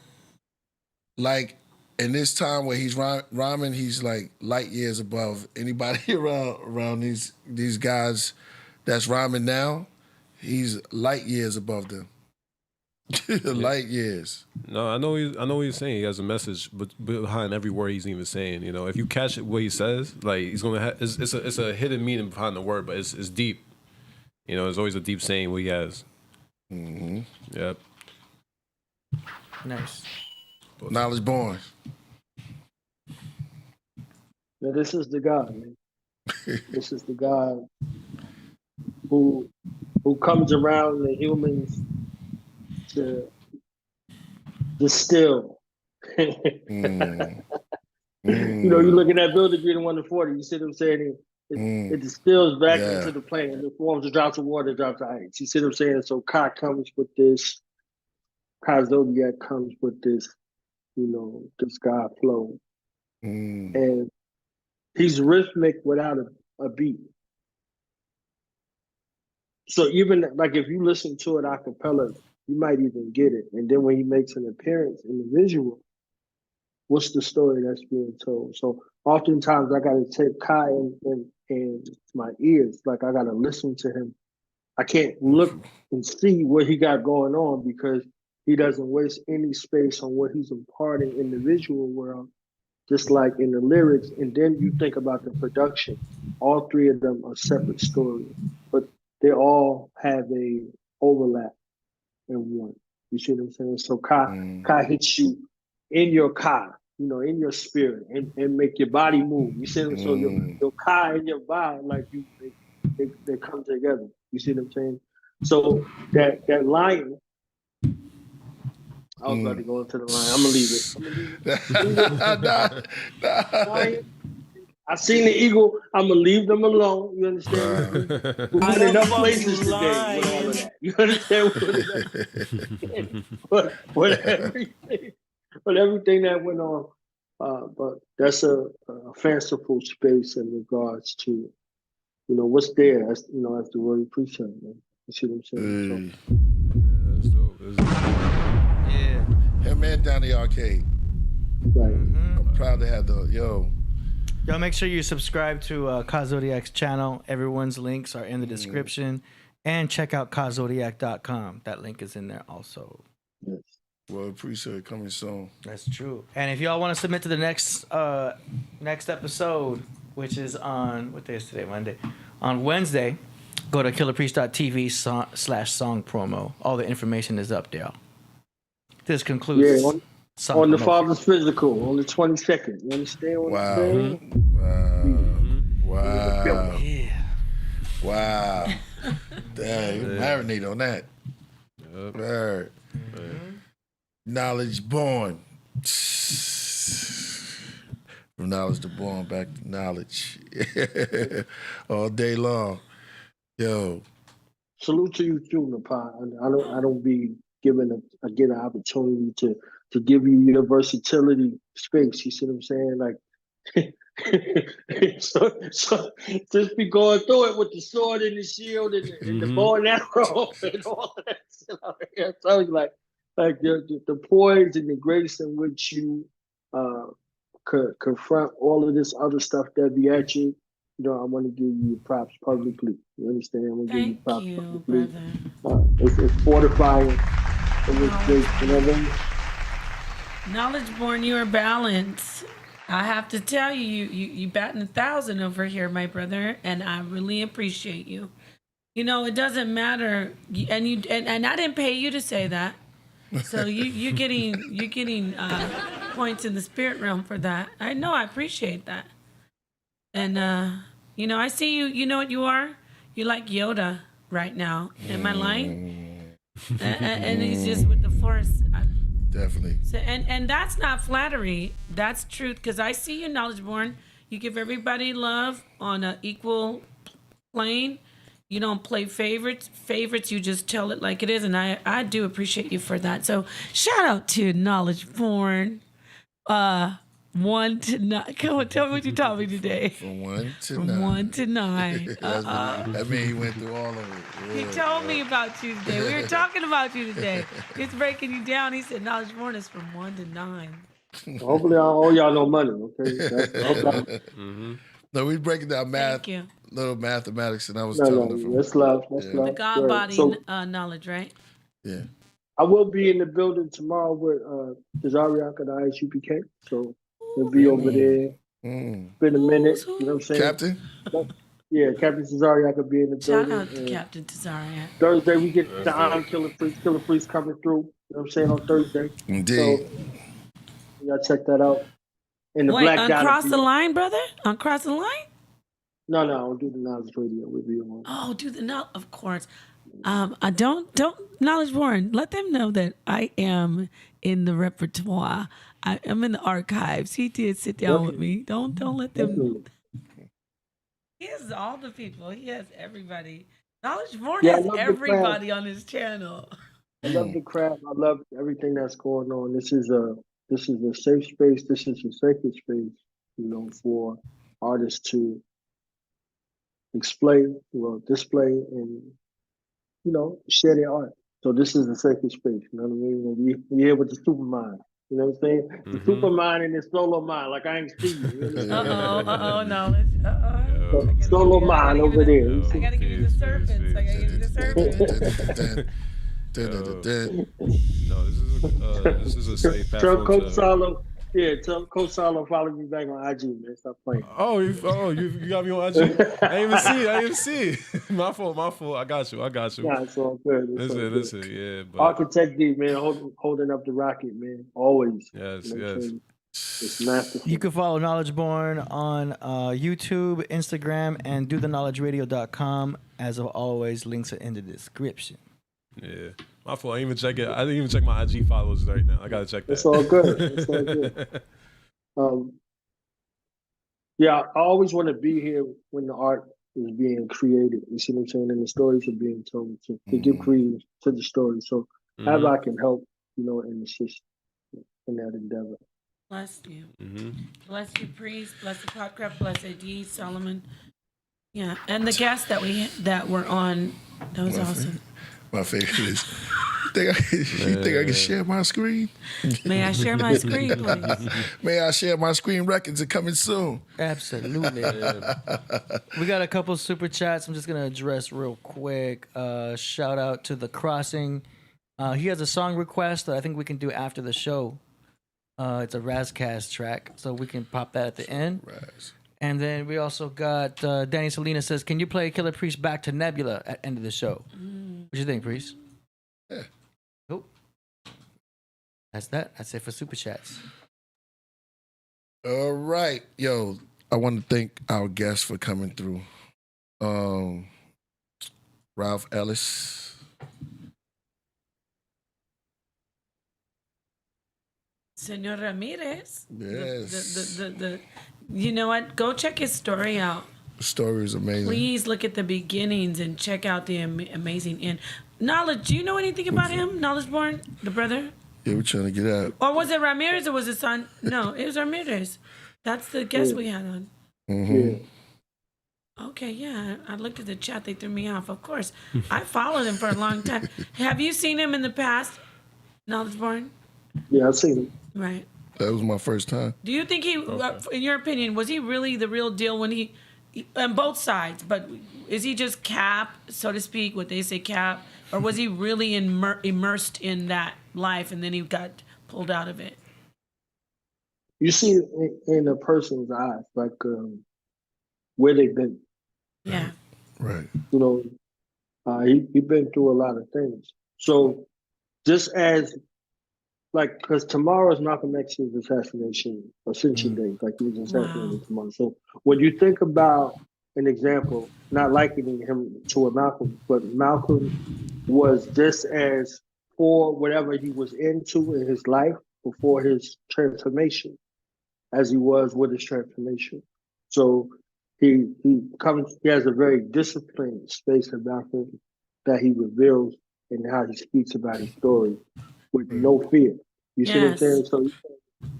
S2: like, in this time where he's rhyming, he's like light years above anybody around these guys that's rhyming now. He's light years above them. Light years.
S8: No, I know what he's saying. He has a message behind every word he's even saying. You know, if you catch what he says, like he's gonna have, it's a hidden meaning behind the word, but it's deep. You know, it's always a deep saying what he has. Yep.
S3: Nice.
S2: Knowledge born.
S9: Now, this is the God, man. This is the God who comes around the humans to distill. You know, you look at that building, you're the 140, you see what I'm saying? It distills back into the plane. It forms the drops of water, drops of ice. You see what I'm saying? So Kai comes with this. Kai Zodiac comes with this, you know, this God flow. And he's rhythmic without a beat. So even like if you listen to it a cappella, you might even get it. And then when he makes an appearance in the visual, what's the story that's being told? So oftentimes I got to take Kai in my ears. Like I got to listen to him. I can't look and see what he got going on because he doesn't waste any space on what he's imparting in the visual world, just like in the lyrics. And then you think about the production. All three of them are separate stories, but they all have a overlap in one. You see what I'm saying? So Kai hits you in your car, you know, in your spirit, and make your body move. You see what I'm saying? So your car and your body, like they come together. You see what I'm saying? So that lion. I was about to go into the line. I'm gonna leave it. I seen the eagle. I'm gonna leave them alone. You understand? We've been enough places today with all of that. You understand? But everything that went on. But that's a fanciful space in regards to, you know, what's there. As you know, as the word preacher. Man. You see what I'm saying?
S8: That's dope.
S3: Yeah.
S2: Hey man, down the arcade.
S9: Right.
S2: I'm proud to have
S3: Y'all make sure you subscribe to Kai Zodiac's channel. Everyone's links are in the description. And check out KaiZodiac.com. That link is in there also.
S9: Yes.
S2: Well, appreciate coming soon.
S3: That's true. And if y'all want to submit to the next episode, which is on, what day is today? Monday. On Wednesday, go to killerpriest.tv/song promo. All the information is up there. This concludes.
S9: Yeah, on the Father's Physical on the 22nd. You understand what I'm saying?
S2: Wow.
S3: Yeah.
S2: Wow. Damn, you marinate on that.
S8: Yep.
S2: Right. Knowledge born. From knowledge to born, back to knowledge. All day long. Yo.
S9: Salute to you too, Napah. I don't be given get an opportunity to give you your versatility space. You see what I'm saying? Like so just be going through it with the sword and the shield and the bow and arrow and all of that stuff. I tell you, like the poise and the grace in which you confront all of this other stuff that be at you. You know, I want to give you props publicly. You understand? I want to give you props publicly. Brother. It's fortifying. You know what I mean?
S4: Knowledge born, you are balanced. I have to tell you, you batting 1,000 over here, my brother, and I really appreciate you. You know, it doesn't matter, and I didn't pay you to say that. So you're getting points in the spirit realm for that. I know, I appreciate that. And I see you. You know what you are? You're like Yoda right now. Am I lying? And he's just with the Force.
S2: Definitely.
S4: So, and that's not flattery. That's truth. Because I see you, Knowledge Born. You give everybody love on an equal plane. You don't play favorites. You just tell it like it is. And I do appreciate you for that. So shout out to Knowledge Born. 1 to 9. Come on, tell me what you taught me today.
S2: From 1 to 9.
S4: From 1 to 9.
S2: That means he went through all of it.
S4: He told me about you today. We were talking about you today. He's breaking you down. He said Knowledge Born is from 1 to 9.
S9: Hopefully, I don't owe y'all no money. Okay.
S2: No, we breaking down math.
S4: Thank you.
S2: Little mathematics, and I was
S9: No,
S2: telling them from
S9: that's love. That's love.
S4: The God body knowledge, right?
S2: Yeah.
S9: I will be in the building tomorrow with Tazariak and ISUPK, so we'll be over there. Been a minute, you know what I'm saying?
S2: Captain?
S9: Yeah, Captain Tazariak will be in the
S4: Shout
S9: building.
S4: out to Captain Tazariak.
S9: Thursday we get the honor Killah Priest. Killah Priest coming through. You know what I'm saying, on Thursday.
S2: Indeed.
S9: So y'all check that out. And the
S4: Wait,
S9: Black Dynasty.
S4: uncross the line, brother? Uncross the line?
S9: No, I'll do the Knowledge Radio. We'll be on.
S4: Oh, do the knowledge, of course. I don't Knowledge Born. Let them know that I am in the repertoire. I am in the archives. He did sit down with me. Don't let them. He has all the people. He has everybody. Knowledge Born has everybody on his channel.
S9: I love the craft. I love everything that's going on. This is a safe space. This is a sacred space, for artists to display, and share their art. So this is a sacred space. You know what I mean? We're here with the supermind. You know what I'm saying? The supermind and the solo mind. Like I ain't Steve.
S4: Knowledge.
S9: Solo mind over there.
S4: I gotta give you the serpents.
S8: No, this is a safe
S9: Tell
S8: platform.
S9: Coach Solo. Yeah, tell Coach Solo follow me back on IG, man. Stop playing.
S8: Oh, you got me on IG. I didn't even see it. My fault. I got you.
S9: Nah, it's all good.
S8: Listen, yeah. But
S9: Architect D, man, holding up the rocket, man. Always.
S8: Yes.
S9: It's masterful.
S3: You can follow Knowledge Born on YouTube, Instagram, and dotheknowledgeradio.com. As always, links are in the description.
S8: Yeah. My fault. I didn't even check it. I didn't even check my IG followers right now. I gotta check that.
S9: It's all good. Yeah, I always want to be here when the art is being created. You see what I'm saying? And the stories are being told to give credence to the story. So however I can help, and assist in that endeavor.
S4: Bless you. Bless you, Priest. Bless the Podcraft. Bless AD, Solomon. Yeah, and the guests that were on. That was awesome.
S2: My favorite is, you think I can share my screen?
S4: May I share my screen, please?
S2: May I share my screen? Records are coming soon.
S3: Absolutely. We got a couple super chats I'm just going to address real quick. Shout out to The Crossing. He has a song request that I think we can do after the show. It's a Razcast track, so we can pop that at the end.
S2: Raz.
S3: And then we also got Danny Salinas says, can you play Killah Priest Back to Nebula at end of the show? What you think, Priest?
S2: Yeah.
S3: Cool. That's that. That's it for Super Chats.
S2: All right. Yo, I want to thank our guests for coming through. Ralph Ellis.
S4: Senor Ramirez.
S2: Yes.
S4: You know what? Go check his story out.
S2: The story is amazing.
S4: Please look at the beginnings and check out the amazing end. Knowledge, do you know anything about him? Knowledge Born, the brother?
S2: Yeah, we're trying to get out.
S4: Or was it Ramirez or was it son? No, it was Ramirez. That's the guest we had on. Okay, yeah. I looked at the chat. They threw me off. Of course. I followed him for a long time. Have you seen him in the past, Knowledge Born?
S9: Yeah, I've seen him.
S4: Right.
S2: That was my first time.
S4: Do you think he, in your opinion, was he really the real deal when he, on both sides, but is he just Cap, so to speak, what they say Cap, or was he really immersed in that life and then he got pulled out of it?
S9: You see it in a person's eyes, like where they've been.
S4: Yeah.
S2: Right.
S9: He been through a lot of things. So just as like, because tomorrow is Malcolm X's assassination, ascension day, like he was assassinated tomorrow. So when you think about an example, not likening him to a Malcolm, but Malcolm was just as for whatever he was into in his life before his transformation as he was with his transformation. So he has a very disciplined space about him that he reveals and how he speaks about his story with no fear. You see what I'm saying? So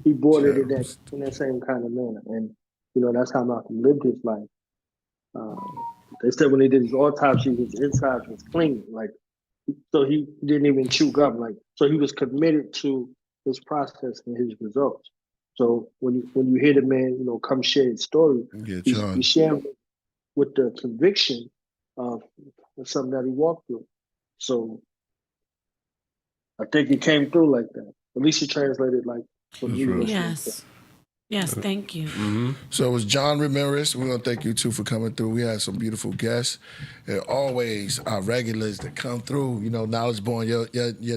S9: he brought it in that same kind of manner. And, you know, that's how Malcolm lived his life. They said when he did his autopsy, his insides was clean. Like, so he didn't even chew gum. Like, so he was committed to his process and his results. So when you hear the man, you know, come share his story, he's sharing with the conviction of something that he walked through. So I think he came through like that. At least he translated like from you.
S4: Yes. Yes, thank you.
S2: So it was John Ramirez. We want to thank you too for coming through. We had some beautiful guests. And always our regulars that come through. You know, knowledge born. Your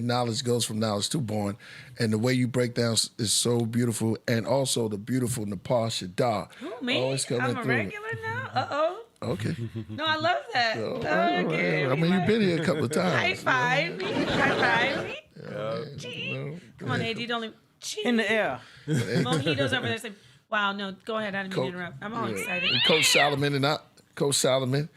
S2: knowledge goes from knowledge to born. And the way you break down is so beautiful. And also the beautiful Napah Shadah.
S4: Oh, me?
S2: Always coming
S4: I'm a
S2: through.
S4: regular now? Uh-oh.
S2: Okay.
S4: No, I love that. Okay.
S2: I mean, you've been here a couple of times.
S4: High five me. High five me. Come on, AD, don't leave.
S3: In the air.
S4: Mojitos over there say, wow, no, go ahead. I didn't mean to interrupt. I'm all excited.
S2: And Coach Solomon,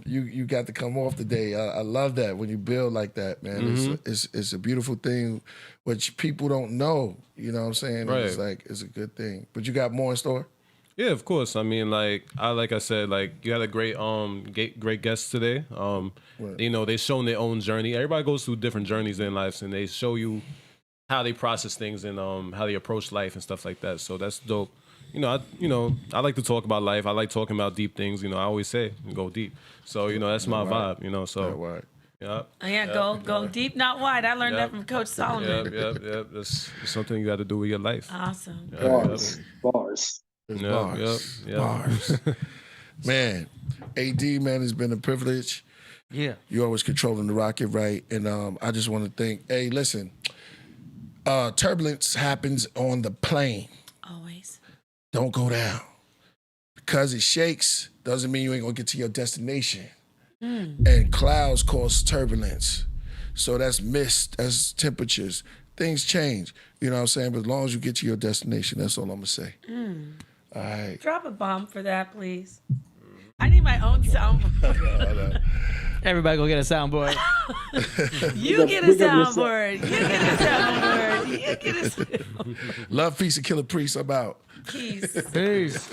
S2: you got to come off today. I love that when you build like that, man. It's a beautiful thing, which people don't know. You know what I'm saying?
S8: Right.
S2: It's a good thing. But you got more in store?
S8: Yeah, of course. I mean, like I said, like you had a great guest today. You know, they shown their own journey. Everybody goes through different journeys in life, and they show you how they process things and how they approach life and stuff like that. So that's dope. You know, I like to talk about life. I like talking about deep things. You know, I always say go deep. So you know, that's my vibe. You know, so
S4: Go deep, not wide. I learned that from Coach Solomon.
S8: Yep. That's something you got to do with your life.
S4: Awesome.
S9: Bars.
S2: Bars. Man, AD, man, it's been a privilege.
S3: Yeah.
S2: You're always controlling the rocket, right? And I just want to think, hey, listen, turbulence happens on the plane.
S4: Always.
S2: Don't go down. Because it shakes doesn't mean you ain't going to get to your destination. And clouds cause turbulence. So that's mist, that's temperatures. Things change. You know what I'm saying? But as long as you get to your destination, that's all I'm going to say. All right.
S4: Drop a bomb for that, please. I need my own soundboard.
S3: Everybody go get a soundboard.
S4: You get a soundboard. You get a soundboard. You get a soundboard.
S2: Love, peace, and Killah Priest. I'm out.
S4: Peace.
S3: Peace.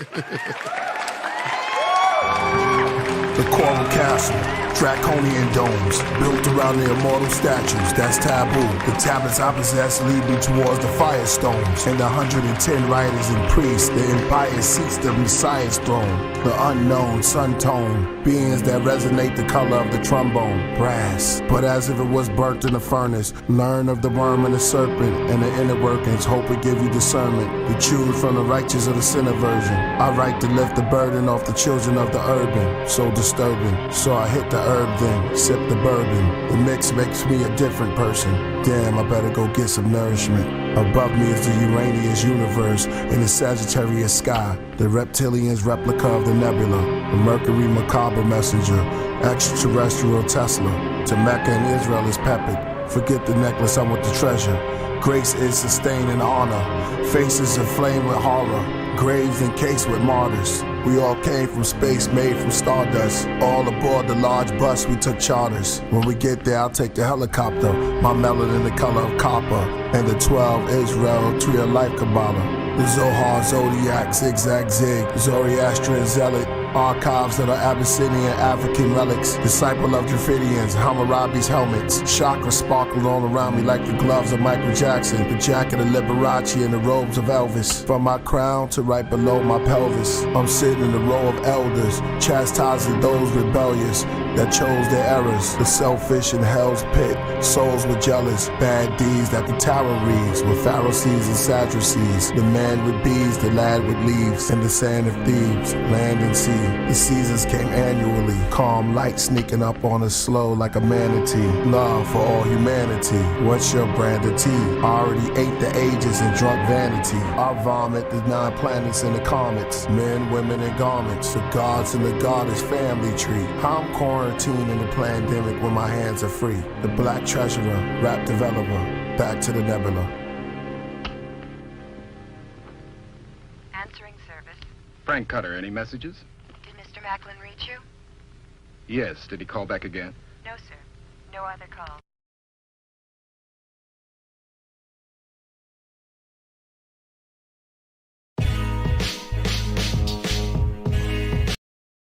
S1: The Coral Castle, draconian domes, built around the immortal statues, that's taboo. The tablets I possess lead me towards the firestones, and the 110 riders and priests, the empire seats the Messiah's throne. The unknown, sun tone, beings that resonate the color of the trombone, brass. But as if it was burnt in a furnace, learn of the worm and the serpent, and the inner workings, hope it give you discernment. To choose from the righteous or the sinner version. I write to lift the burden off the children of the urban, so disturbing. So I hit the herb then, sip the bourbon. The mix makes me a different person. Damn, I better go get some nourishment. Above me is the Uranus universe in the Sagittarius sky. The reptilian's replica of the nebula. The Mercury macabre messenger. Extraterrestrial Tesla. To Mecca and Israel is peppered. Forget the necklace, I'm with the treasure. Grace is sustained in honor. Faces aflame with horror. Graves encased with martyrs. We all came from space, made from stardust. All aboard the large bus, we took charters. When we get there, I'll take the helicopter. My melanin the color of copper. And the 12 Israel, tree of life Kabbalah. The Zohar, Zodiac, Zigzag Zig, Zoroastrian Zealot. Archives of the Abyssinian African relics. Disciple of Dravidians, Hammurabi's helmets. Chakra sparkled all around me like the gloves of Michael Jackson. The jacket of Liberace and the robes of Elvis. From my crown to right below my pelvis. I'm sitting in the row of elders, chastising those rebellious that chose their errors. The selfish in hell's pit, Souls were jealous, bad deeds that the tarot reads. With Pharisees and Sadducees, the man with bees, the lad with leaves. In the sand of Thebes, land and sea. The seasons came annually. Calm light sneaking up on us slow like a manatee. Love for all humanity. What's your brand of tea? Already ate the ages and drunk vanity. I vomit the 9 planets and the comets. Men, women, and garments. The gods and the goddess family tree. How I'm quarantined in the pandemic when my hands are free. The black treasurer, rap developer, back to the nebula.
S17: Answering service.
S18: Frank Cutter, any messages?
S17: Did Mr. Macklin reach you?
S18: Yes. Did he call back again?
S17: No, sir. No other call.